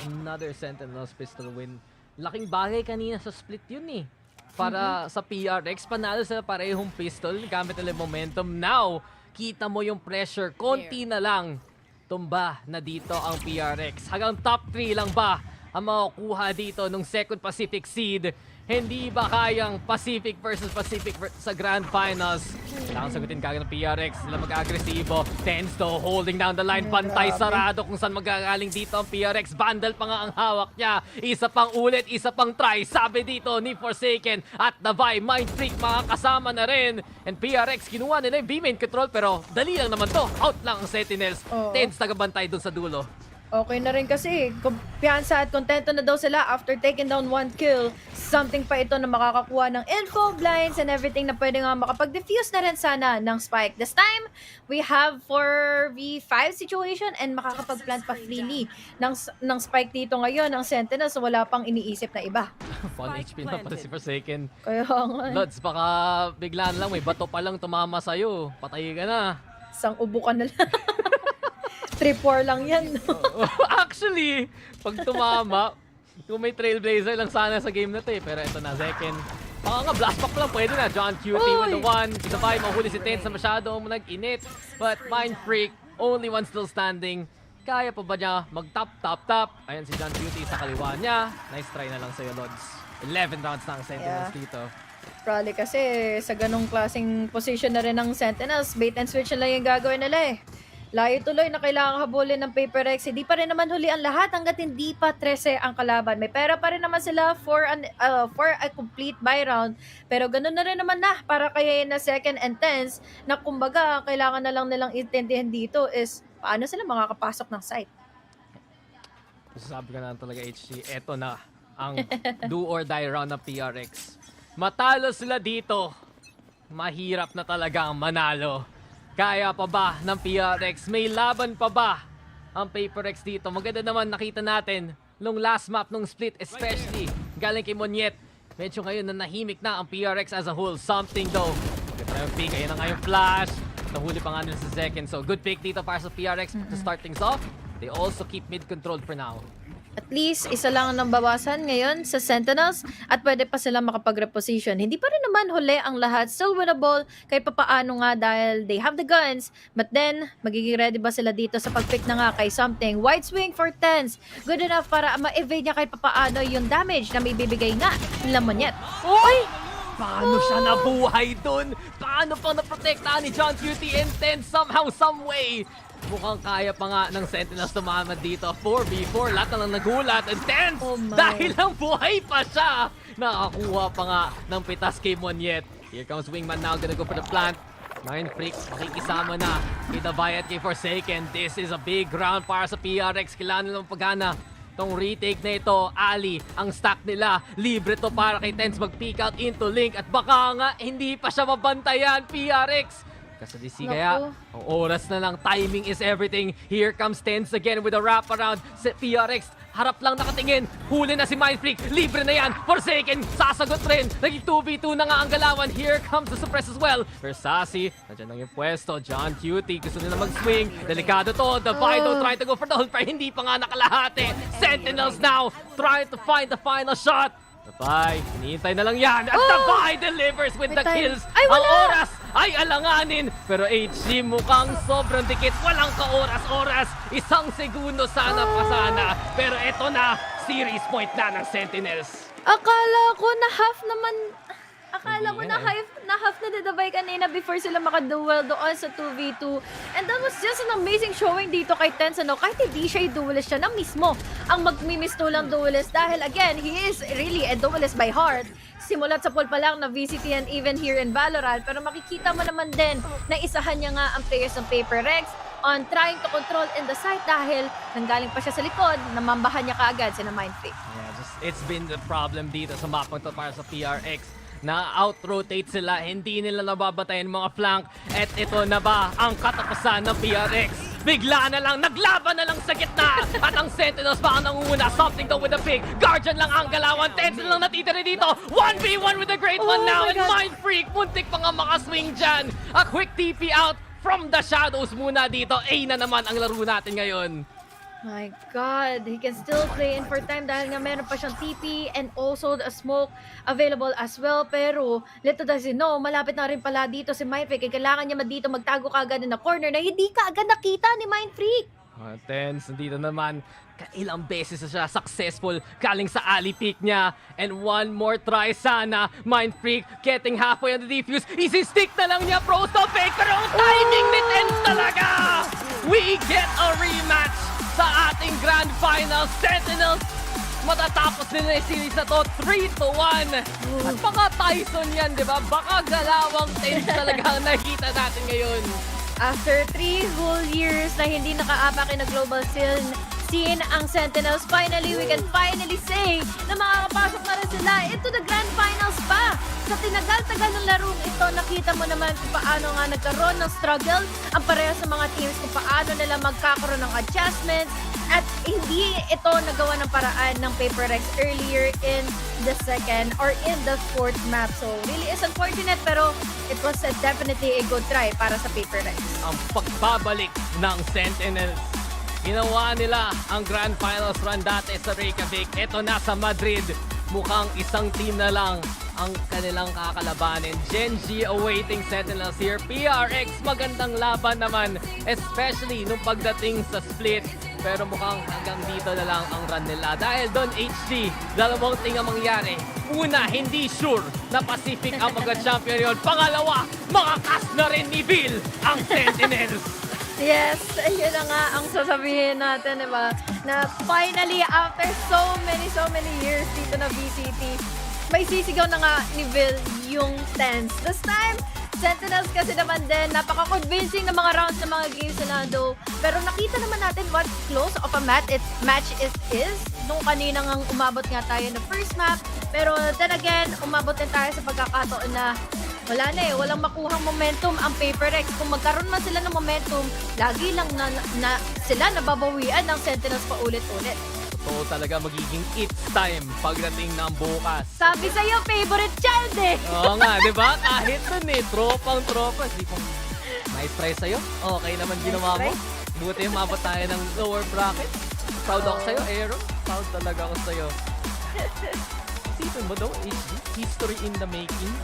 Another Sentinels pistol win. Laking bagay kanina sa split yun eh. Para sa PRX, panalo sila parehong pistol, gamit nila momentum. Now, kita mo yung pressure, konti na lang. Tumba na dito ang PRX. Hanggang top 3 lang ba ang makukuha dito nung second Pacific seed? Hindi ba kayang Pacific versus Pacific sa Grand Finals? Kailangan sagutin kagad ng PRX. Sila mag-agresibo. Tens though, holding down the line. Pantay sarado kung saan magagaling dito ang PRX. Vandal pa nga ang hawak niya. Isa pang ulit, isa pang try. Sabi dito ni Forsaken at Davai. Mind Freak mga kasama na rin. And PRX, kinuha nila yung B-main control pero dali lang naman to. Out lang ang Sentinels. Tens tagabantay dun sa dulo. Okay na rin kasi, kumpiyansa at kontento na daw sila after taking down 1 kill. Something pa ito na makakakuha ng info, blinds, and everything na pwede nga makapag-defuse na rin sana ng spike. This time, we have 4v5 situation and makakapag-plant pa freely ng spike dito ngayon ng Sentinel so wala pang iniisip na iba. 1 HP na pala si Forsaken. Kaya nga. Lods, baka biglaan lang may bato pa lang tumama sa'yo. Patay ka na. Isang ubo ka na lang. 3-4 lang yan. Actually, pag tumama, kung may Trailblazer lang sana sa game na to eh. Pero ito na, second. Baka nga, blast pack lang, pwede na. John Cutie with the one. Sabay, mahuli si Tense na masyadong nag-init. But Mind Freak, only one still standing. Kaya pa ba niya mag-top? Ayan si John Cutie sa kaliwa niya. Nice try na lang sa'yo, Lods. 11 rounds na ang Sentinels dito. Probably kasi sa ganong klaseng position na rin ng Sentinels, bait and switch na lang yung gagawin nila eh. Layo tuloy na kailangan habulin ng Paper Rex. Hindi pa rin naman huli ang lahat hanggat hindi pa 13 ang kalaban. May pera pa rin naman sila for a complete buy round. Pero ganun na rin naman na para kaya na second and tens na kumbaga kailangan na lang nilang intindihan dito is paano sila makakapasok ng site. Sabi ka na talaga, HC. Eto na ang do or die round ng PRX. Matalo sila dito. Mahirap na talaga ang manalo. Kaya pa ba ng PRX? May laban pa ba ang PaperX dito? Maganda naman nakita natin nung last map nung split, especially galing kay Monyet. Medyo ngayon na nahimik na ang PRX as a whole. Something though. Ganda yung pick. Ayun na nga yung flash. Nahuli pa nga nila sa second. So good pick dito para sa PRX to start things off. They also keep mid-controlled for now. At least, isa lang ang nabawasan ngayon sa Sentinels at pwede pa sila makapag-reposition. Hindi pa rin naman huli ang lahat. Still winnable kahit papaano nga dahil they have the guns. But then, magiging ready ba sila dito sa pag-pick na nga kay something? Wide swing for tens. Good enough para ma-evade niya kahit papaano yung damage na may bibigay nga nila Monyet. Oy! Paano siya nabuhay dun? Paano pang naprotektahan ni John Cutie and Ten somehow, some way? Mukhang kaya pa nga ng Sentinels tumama dito. 4v4, lahat na lang nagulat. And Tense, dahil lang buhay pa siya, nakakuha pa nga ng pitas kay Monyet. Here comes Wingman now, gonna go for the plant. Mind Freak, makikisama na kay Daviat kay Forsaken. This is a big round para sa PRX. Kailangan nilang paghana. Tong retake na ito, Ali, ang stack nila. Libre to para kay Tense mag-peek out into Link. At baka nga, hindi pa siya mabantayan, PRX. Kasi di si kaya, ang oras na lang, timing is everything. Here comes Tense again with a wraparound. Si PRX, harap lang nakatingin. Huli na si Mind Freak, libre na yan. Forsaken, sasagot rin. Naging 2v2 na nga ang galawan. Here comes the suppress as well. Versace, nandiyan lang yung pwesto. John Cutie, gusto nila mag-swing. Delikado to. The Vido trying to go for the ult, pero hindi pa nga nakalahati. Sentinels now trying to find the final shot. Dabay, hinihintay na lang yan. At Dabay delivers with the kills. Ang oras ay alanganin. Pero HC mukhang sobrang dikit. Walang ka-oras-oras. Isang segundo sana pa sana. Pero eto na, series point na ng Sentinels. Akala ko na half naman. Akala ko na half na dadabay kanina before sila makaduel doon sa 2v2. And that was just an amazing showing dito kay Tense. Kahit hindi siya yung duelist, siya na mismo ang magmimistulang duelist. Dahil again, he is really a duelist by heart. Simulat sa pool pa lang na VCT and even here in Valorant. Pero makikita mo naman din na isahan niya nga ang players ng PaperX on trying to control in the site dahil nanggaling pa siya sa likod, namambahan niya kaagad sina Mind Freak. Yeah, it's been the problem dito sa map to para sa PRX. Na out-rotate sila, hindi nila nababatayan mga flank. At ito na ba ang katapusan ng PRX? Bigla na lang, naglaban na lang sa gitna. At ang Sentinels pa ang nangunguna. Something though with a pick. Guardian lang ang galawan. Tense na lang natitira dito. 1v1 with a great one now. And Mind Freak, muntik pa nga makaswing dyan. A quick TP out from the shadows muna dito. A na naman ang laro natin ngayon. My God, he can still play in for time dahil nga meron pa siyang TP and also a smoke available as well. Pero, little does he know, malapit na rin pala dito si Mind Freak. Kailangan niya dito magtago kaagad na corner na hindi kaagad nakita ni Mind Freak. Tense, nandito naman. Ilang beses na siya successful galing sa alley pick niya. And one more try sana. Mind Freak getting halfway on the defuse. Easy stick na lang niya. Proto fake. Pero ang timing ni Tense talaga. We get a rematch sa ating Grand Final. Sentinels, matatapos nila yung series na to 3-1. At baka Tyson yan, di ba? Baka galawang Tense talaga ang nakita natin ngayon. After 3 whole years na hindi nakaapak in a global scene ang Sentinels, finally, we can finally say na makakapasok na rin sila into the Grand Finals pa. Sa tinagal-tagal ng larong ito, nakita mo naman kung paano nga nagkaroon ng struggle ang pareho sa mga teams, kung paano nila magkakaroon ng adjustments, at hindi ito nagawa ng paraan ng PaperX earlier in the second or in the fourth map. So, really is unfortunate, pero it was definitely a good try para sa PaperX. Ang pagbabalik ng Sentinels. Ginawa nila ang Grand Finals run dati sa Reykjavik. Ito na sa Madrid. Mukhang isang team na lang ang kanilang kakalabanin. Gen G awaiting Sentinels here. PRX, magandang laban naman, especially nung pagdating sa split. Pero mukhang hanggang dito na lang ang run nila. Dahil doon, HD, dalawang ting ang mangyari. Una, hindi sure na Pacific ang mag-champion yun. Pangalawa, makakas na rin ni Bill ang Sentinels. Yes, yun na nga ang sasabihin natin, diba? Na finally, after so many years dito na VCT, may sisigaw na nga ni Bill yung tens. This time, Sentinels kasi naman din, napaka-convincing ng mga rounds ng mga games na nando. Pero nakita naman natin what close of a match it is. Nung kanina nga umabot nga tayo na first map. Pero then again, umabot din tayo sa pagkakataon na wala na walang makuhang momentum ang PaperX. Kung magkaroon man sila ng momentum, lagi lang na sila nababawian ng Sentinels pa ulit-ulit. Ito talaga magiging it's time pagdating ng bukas. Sabi sa'yo, favorite child eh! Oo nga, di ba? Kahit nun tropang-tropa. Di pong nice try sa'yo. Okay naman ginawa mo. Buti umabot tayo ng lower bracket. Proud ako sa'yo, Aero. Proud talaga ako sa'yo. Isipin mo daw, history in the making.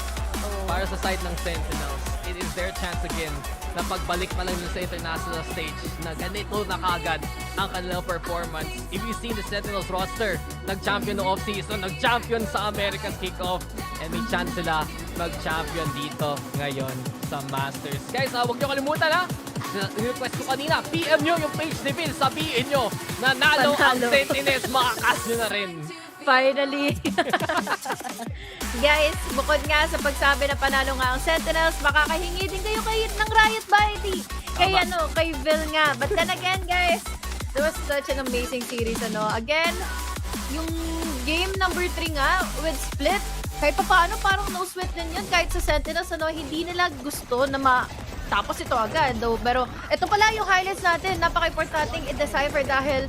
Para sa side ng Sentinels, it is their chance again na pagbalik pa lang sa international stage na ganito na kagad ang kanilang performance. If you see the Sentinels roster, nag-champion noong off-season, nag-champion sa American Kickoff, and may chance sila mag-champion dito ngayon sa Masters. Guys, huwag nyo kalimutan ha! Request ko kanina, PM nyo yung page ni Bill, sabihin nyo na nalo ang Sentinels, makakas nyo na rin. Finally! Guys, bukod nga sa pagsabi na panalo nga ang Sentinels, makakahingi din kayo ng Riot Variety. Kay Vil nga. But then again, guys, it was such an amazing series, Again, yung game number 3 nga with Split, kahit paano parang no-sweat din yun. Kahit sa Sentinels, hindi nila gusto na tapos ito agad. Pero ito pala yung highlights natin. Napaka-importanting i-decipher dahil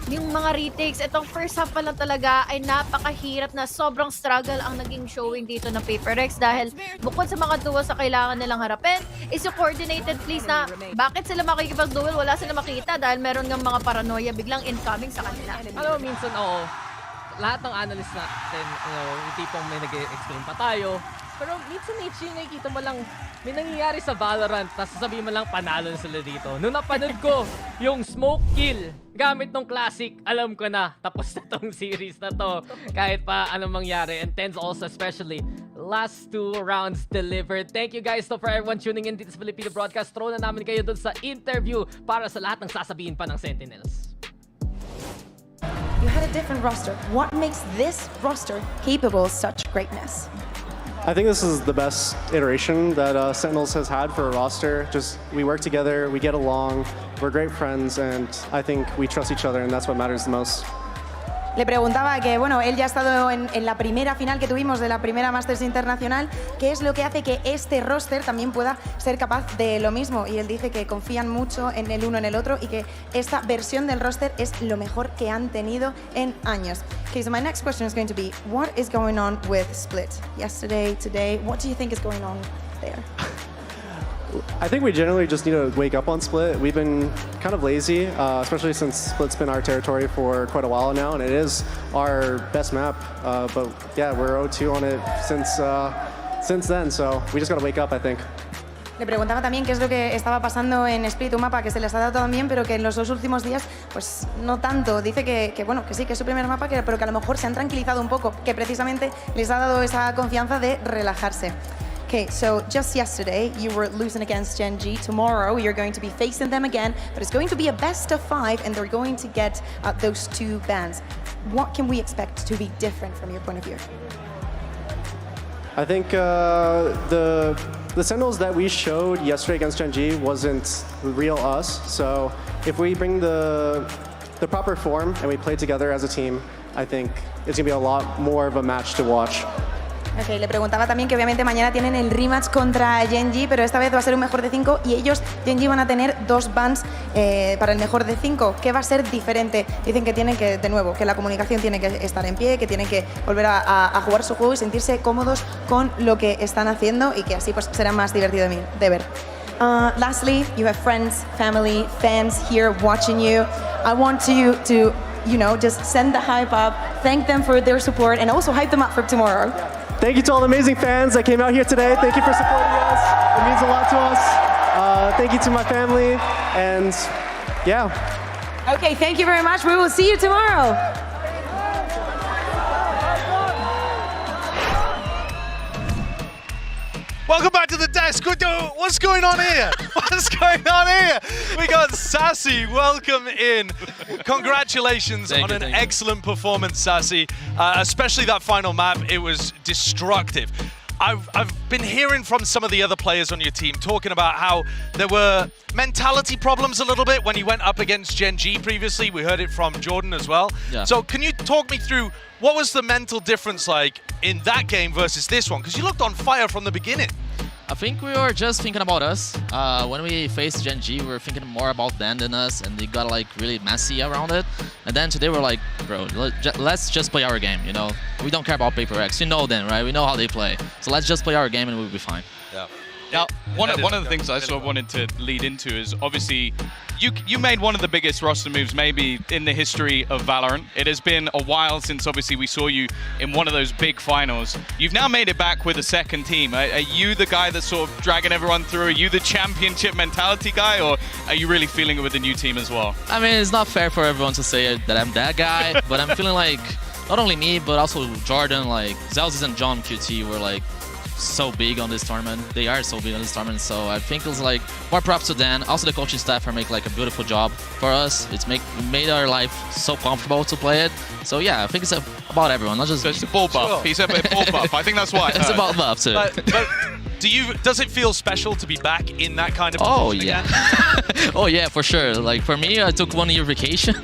yung mga retakes, itong first half pa lang talaga ay napakahirap na sobrang struggle ang naging showing dito ng PaperX dahil bukod sa mga duels na kailangan nilang harapin, is yung coordinated plays na bakit sila makikipag-duel, wala sila makita dahil meron ng mga paranoia biglang incoming sa kanila. Alam mo, minsan lahat ng analyst natin, yung tipong may nag-explain pa tayo, pero minsan nakikita mo lang, may nangyayari sa Valorant, tapos sasabihin mo lang panalo na sila dito. Nung napanood ko yung smoke kill gamit ng classic, alam ko na, tapos na tong series na to. Kahit pa anong mangyari. And Tens also especially, last 2 rounds delivered. Thank you guys for everyone tuning in dito sa Filipino Broadcast. Throw na namin kayo dun sa interview para sa lahat ng sasabihin pa ng Sentinels. You had a different roster. What makes this roster capable of such greatness? I think this is the best iteration that Sentinels has had for a roster. Just we work together, we get along, we're great friends, and I think we trust each other, and that's what matters the most. Le preguntaba que, bueno, él ya ha estado en la primera final que tuvimos de la primera Masters Internacional, ¿qué es lo que hace que este roster también pueda ser capaz de lo mismo? Y él dice que confían mucho en el uno en el otro y que esta versión del roster es lo mejor que han tenido en años. Okay, so my next question is going to be, what is going on with Split? Yesterday, today, what do you think is going on there? I think we generally just need to wake up on Split. We've been kind of lazy, especially since Split's been our territory for quite a while now, and it is our best map. But yeah, we're 0-2 on it since then, so we just got to wake up, I think. Le preguntaba también qué es lo que estaba pasando en Split, un mapa que se les ha dado todo bien, pero que en los 2 últimos días, pues no tanto. Dice que bueno, que sí, que es su primer mapa, pero que a lo mejor se han tranquilizado un poco, que precisamente les ha dado esa confianza de relajarse. Okay, so just yesterday you were losing against Gen G. Tomorrow you're going to be facing them again, but it's going to be a best of 5 and they're going to get those 2 bans. What can we expect to be different from your point of view? I think the Sentinels that we showed yesterday against Gen G wasn't the real us. So if we bring the proper form and we play together as a team, I think it's going to be a lot more of a match to watch. Okay, le preguntaba también que obviamente mañana tienen el rematch contra Gen G, pero esta vez va a ser un mejor de 5 y ellos, Gen G, van a tener 2 bans para el mejor de 5. ¿Qué va a ser diferente? Dicen que tienen que, de nuevo, que la comunicación tiene que estar en pie, que tienen que volver a jugar su juego y sentirse cómodos con lo que están haciendo y que así pues será más divertido de ver. Lastly, you have friends, family, fans here watching you. I want you to, just send the hype up, thank them for their support and also hype them up for tomorrow. thank you to all the amazing fans that came out here today. Thank you for supporting us. It means a lot to us. Thank you to my family, and yeah. Okay, thank you very much. We will see you tomorrow. Welcome back to the desk. What's going on here? What's going on here? We got Sassy. Welcome in. Congratulations on an excellent performance, Sassy. Especially that final map. It was destructive. I've been hearing from some of the other players on your team talking about how there were mentality problems a little bit when you went up against Gen G previously. We heard it from Jordan as well. Yeah. So can you talk me through what was the mental difference like in that game versus this one? Because you looked on fire from the beginning. I think we were just thinking about us. When we faced Gen G, we were thinking more about them than us, and they got like really messy around it. And then today we're like, bro, let's just play our game, you know? We don't care about Paper X. You know them, right? We know how they play. So let's just play our game and we'll be fine. Yeah. Now, one of the things I sort of wanted to lead into is obviously you made one of the biggest roster moves maybe in the history of Valorant. It has been a while since obviously we saw you in one of those big finals. You've now made it back with a second team. Are you the guy that's sort of dragging everyone through? Are you the championship mentality guy, or are you really feeling it with the new team as well? I mean, it's not fair for everyone to say that I'm that guy, but I'm feeling like not only me, but also Jordan, like Zelzis and John QT were like so big on this tournament. They are so big on this tournament, so I think it's like more props to Dan. Also the coaching staff are making like a beautiful job for us. It's made our life so comfortable to play it. So yeah, I think it's about everyone, not just so it's a ball buff. Sure. He's a ball buff. I think that's why. It's about buff too. But does it feel special to be back in that kind of Oh position yeah. again? Oh yeah, for sure. Like for me, I took 1 year vacation.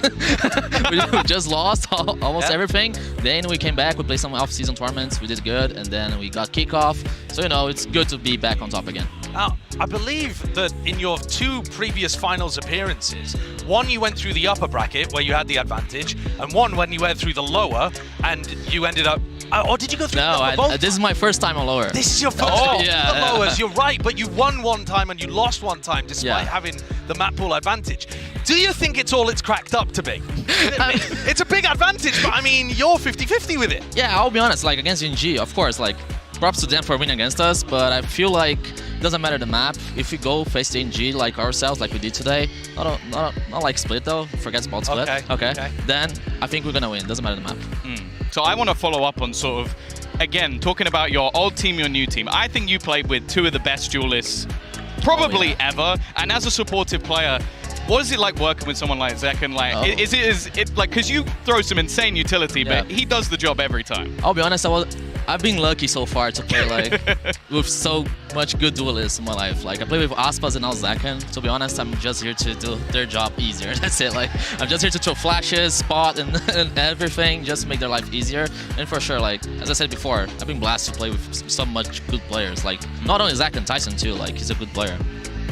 we just lost almost everything. Then we came back, we played some off-season tournaments, we did good, and then we got kickoff. So you know, it's good to be back on top again. Now, I believe that in your 2 previous finals appearances, one you went through the upper bracket where you had the advantage, and one when you went through the lower and you ended up. Or did you go through the upper both? This is my first time on lower. This is your first time on the lowers. You're right, but you won one time and you lost one time despite having the map pool advantage. Do you think it's all it's cracked up to be? It's a big advantage, but I mean, you're 50-50 with it. Yeah, I'll be honest. Like against NG, of course, like. Props to them for winning against us, but I feel like it doesn't matter the map. If we go face the NG like ourselves, like we did today, not like split though, forget about split. Okay. Then I think we're gonna win. Doesn't matter the map. So I want to follow up on sort of, again, talking about your old team, your new team. I think you played with 2 of the best duelists probably ever, and as a supportive player, what is it like working with someone like Zek? And like, is it like, because you throw some insane utility, but he does the job every time. I'll be honest, I've been lucky so far to play like with so much good duelists in my life. Like I play with Aspas and now Zakan. To be honest, I'm just here to do their job easier. That's it. Like I'm just here to throw flashes, spot, and everything, just to make their life easier. And for sure, like as I said before, I've been blessed to play with so much good players. Like not only Zakan, Tyson too. Like he's a good player.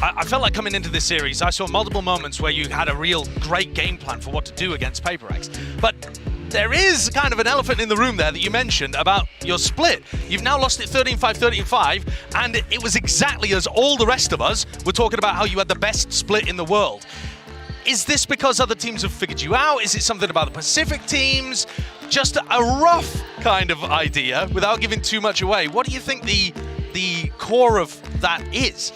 I felt like coming into this series, I saw multiple moments where you had a real great game plan for what to do against Paper X. But there is kind of an elephant in the room there that you mentioned about your split. You've now lost it 13-5, 13-5, and it was exactly as all the rest of us were talking about how you had the best split in the world. Is this because other teams have figured you out? Is it something about the Pacific teams? Just a rough kind of idea without giving too much away. What do you think the core of that is?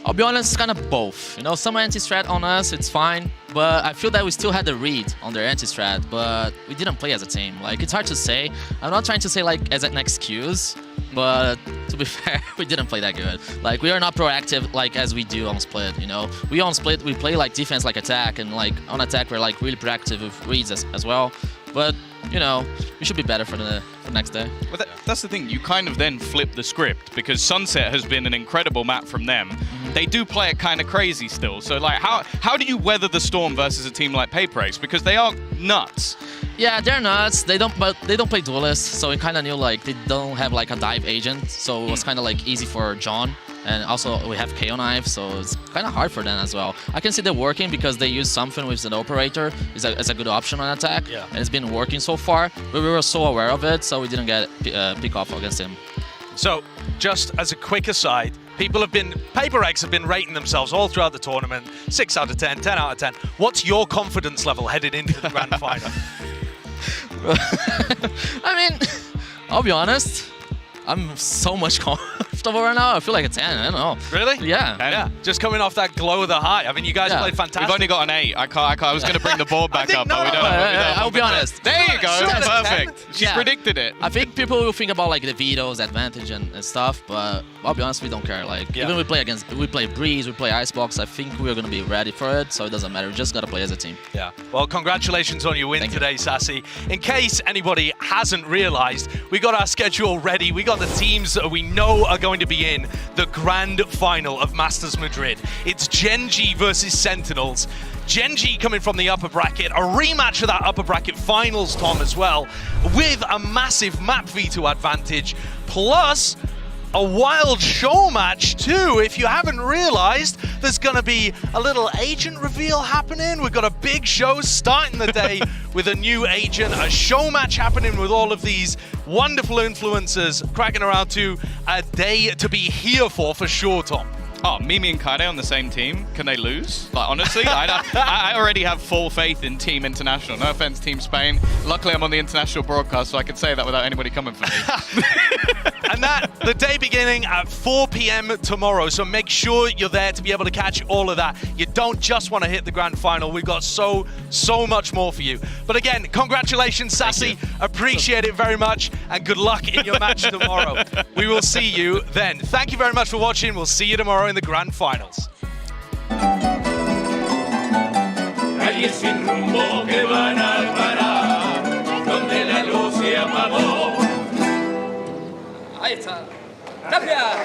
I'll be honest, it's kind of both. You know, some anti-strat on us, it's fine, but I feel that we still had the read on their anti-strat, but we didn't play as a team. Like, it's hard to say. I'm not trying to say, like, as an excuse, but to be fair, we didn't play that good. Like, we are not proactive, like, as we do on split, you know? We on split, we play, like, defense like attack, and, like, on attack, we're, like, really proactive with reads as well. But, you know, we should be better for the next day. But that's the thing, you kind of then flip the script, because Sunset has been an incredible map from them. They do play it kind of crazy still. So like, how do you weather the storm versus a team like Paper X? Because they are nuts. Yeah, they're nuts. They don't play duelists, so we kind of knew like they don't have like a dive agent, so it was kind of like easy for John. And also we have KO knife, so it's kind of hard for them as well. I can see they're working because they use something with an operator as a good option on attack, and it's been working so far. But we were so aware of it, so we didn't get pick off against him. So, just as a quick aside, Paper X have been rating themselves all throughout the tournament, 6 out of 10, 10 out of 10. What's your confidence level headed into the grand final? I mean, I'll be honest. I'm so much comfortable right now. I feel like a 10. I don't know. Really? Yeah. Yeah. Just coming off that glow of the high. I mean, you guys played fantastic. We've only got an 8. I was going to bring the board back up, but we don't. I'll be honest. There you go. Perfect. She predicted it. I think people will think about like the vetoes, advantage, and stuff, but I'll be honest, we don't care. Like even we play Breeze, we play Icebox. I think we're gonna be ready for it, so it doesn't matter. We just gotta play as a team. Yeah. Well, congratulations on your win today, Sassy. In case anybody hasn't realized, we got our schedule ready. We got the teams that we know are going to be in the grand final of Masters Madrid. It's Gen.G versus Sentinels. Gen.G coming from the upper bracket, a rematch of that upper bracket finals, Tom, as well, with a massive map veto advantage, plus a wild show match too. If you haven't realized, there's gonna be a little agent reveal happening. We've got a big show starting the day with a new agent, a show match happening with all of these wonderful influencers cracking around to a day to be here for sure, Tom. Oh, Mimi and Kade on the same team. Can they lose? Like, honestly, I already have full faith in Team International. No offense, Team Spain. Luckily, I'm on the international broadcast, so I can say that without anybody coming for me. And the day beginning at 4 p.m. tomorrow, so make sure you're there to be able to catch all of that. You don't just want to hit the grand final. We've got so much more for you. But again, congratulations, Sassy. Appreciate it very much, and good luck in your match tomorrow. We will see you then. Thank you very much for watching. We'll see you tomorrow in the grand finals. Calles sin rumbo que van al parar, donde la luz se apagó. Ahí está. Gracias.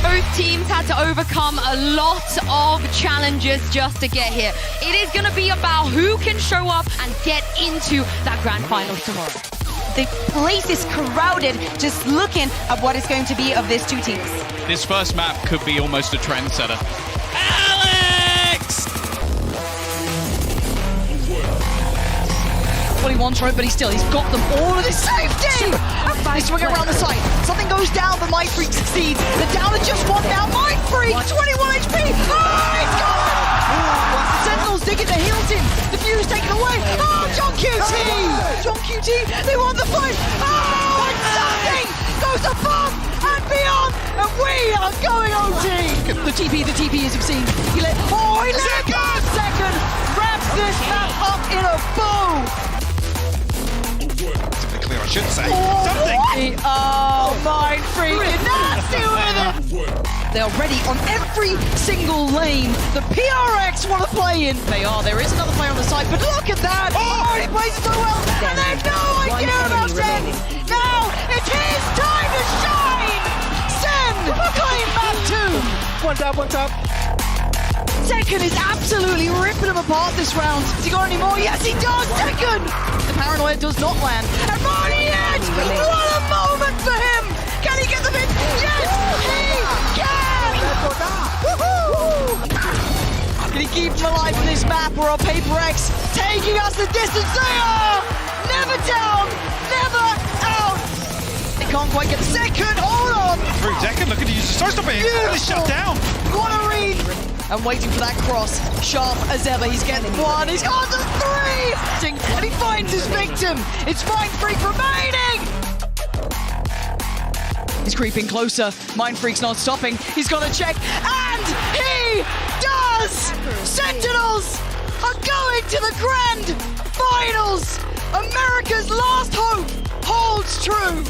Both teams had to overcome a lot of challenges just to get here. It is going to be about who can show up and get into that grand finals tomorrow. The place is crowded, just looking at what is going to be of these two teams. This first map could be almost a trendsetter. Well, he wants right, but he's got them all of this safety! They swing around the side. Something goes down, but Mindfreak succeeds. They're down to just one now. Mindfreak, 21 HP! Oh, he's gone! Sentinels digging the heels in. The fuse taken away. Oh, John QT! John QT, they won the fight. Oh, and something goes above and beyond, and we are going OT! The TP is obscene. He let second, wraps this map up in a bow! Clear, I should say. Something! Oh, Mindfreak, nasty with it! They are ready on every single lane. The PRX want to play in. They are. There is another player on the side, but look at that! Oh, he plays so well, and they have no idea about Sen! Now, it's his time to shine! Sen, claim map 2! One tap. Second is absolutely ripping him apart this round. Has he got any more? Yes, he does! Second! The paranoia does not land. And Marty Edge! What a moment for him! Can he get the pin? Yes, he can! Woohoo! Can he keep him alive on this map? Or are Paper X taking us the distance? They are! Never down! Never out! They can't quite get the second. Hold on! Through Decken, looking to use the star stopper here. Oh, shut down! What a read! And waiting for that cross. Sharp as ever. He's getting one. He's got the 3! And he finds his victim. It's Mindfreak remaining! He's creeping closer. Mindfreak's not stopping. He's got to check. And he does! Sentinels are going to the grand finals! America's last hope holds true!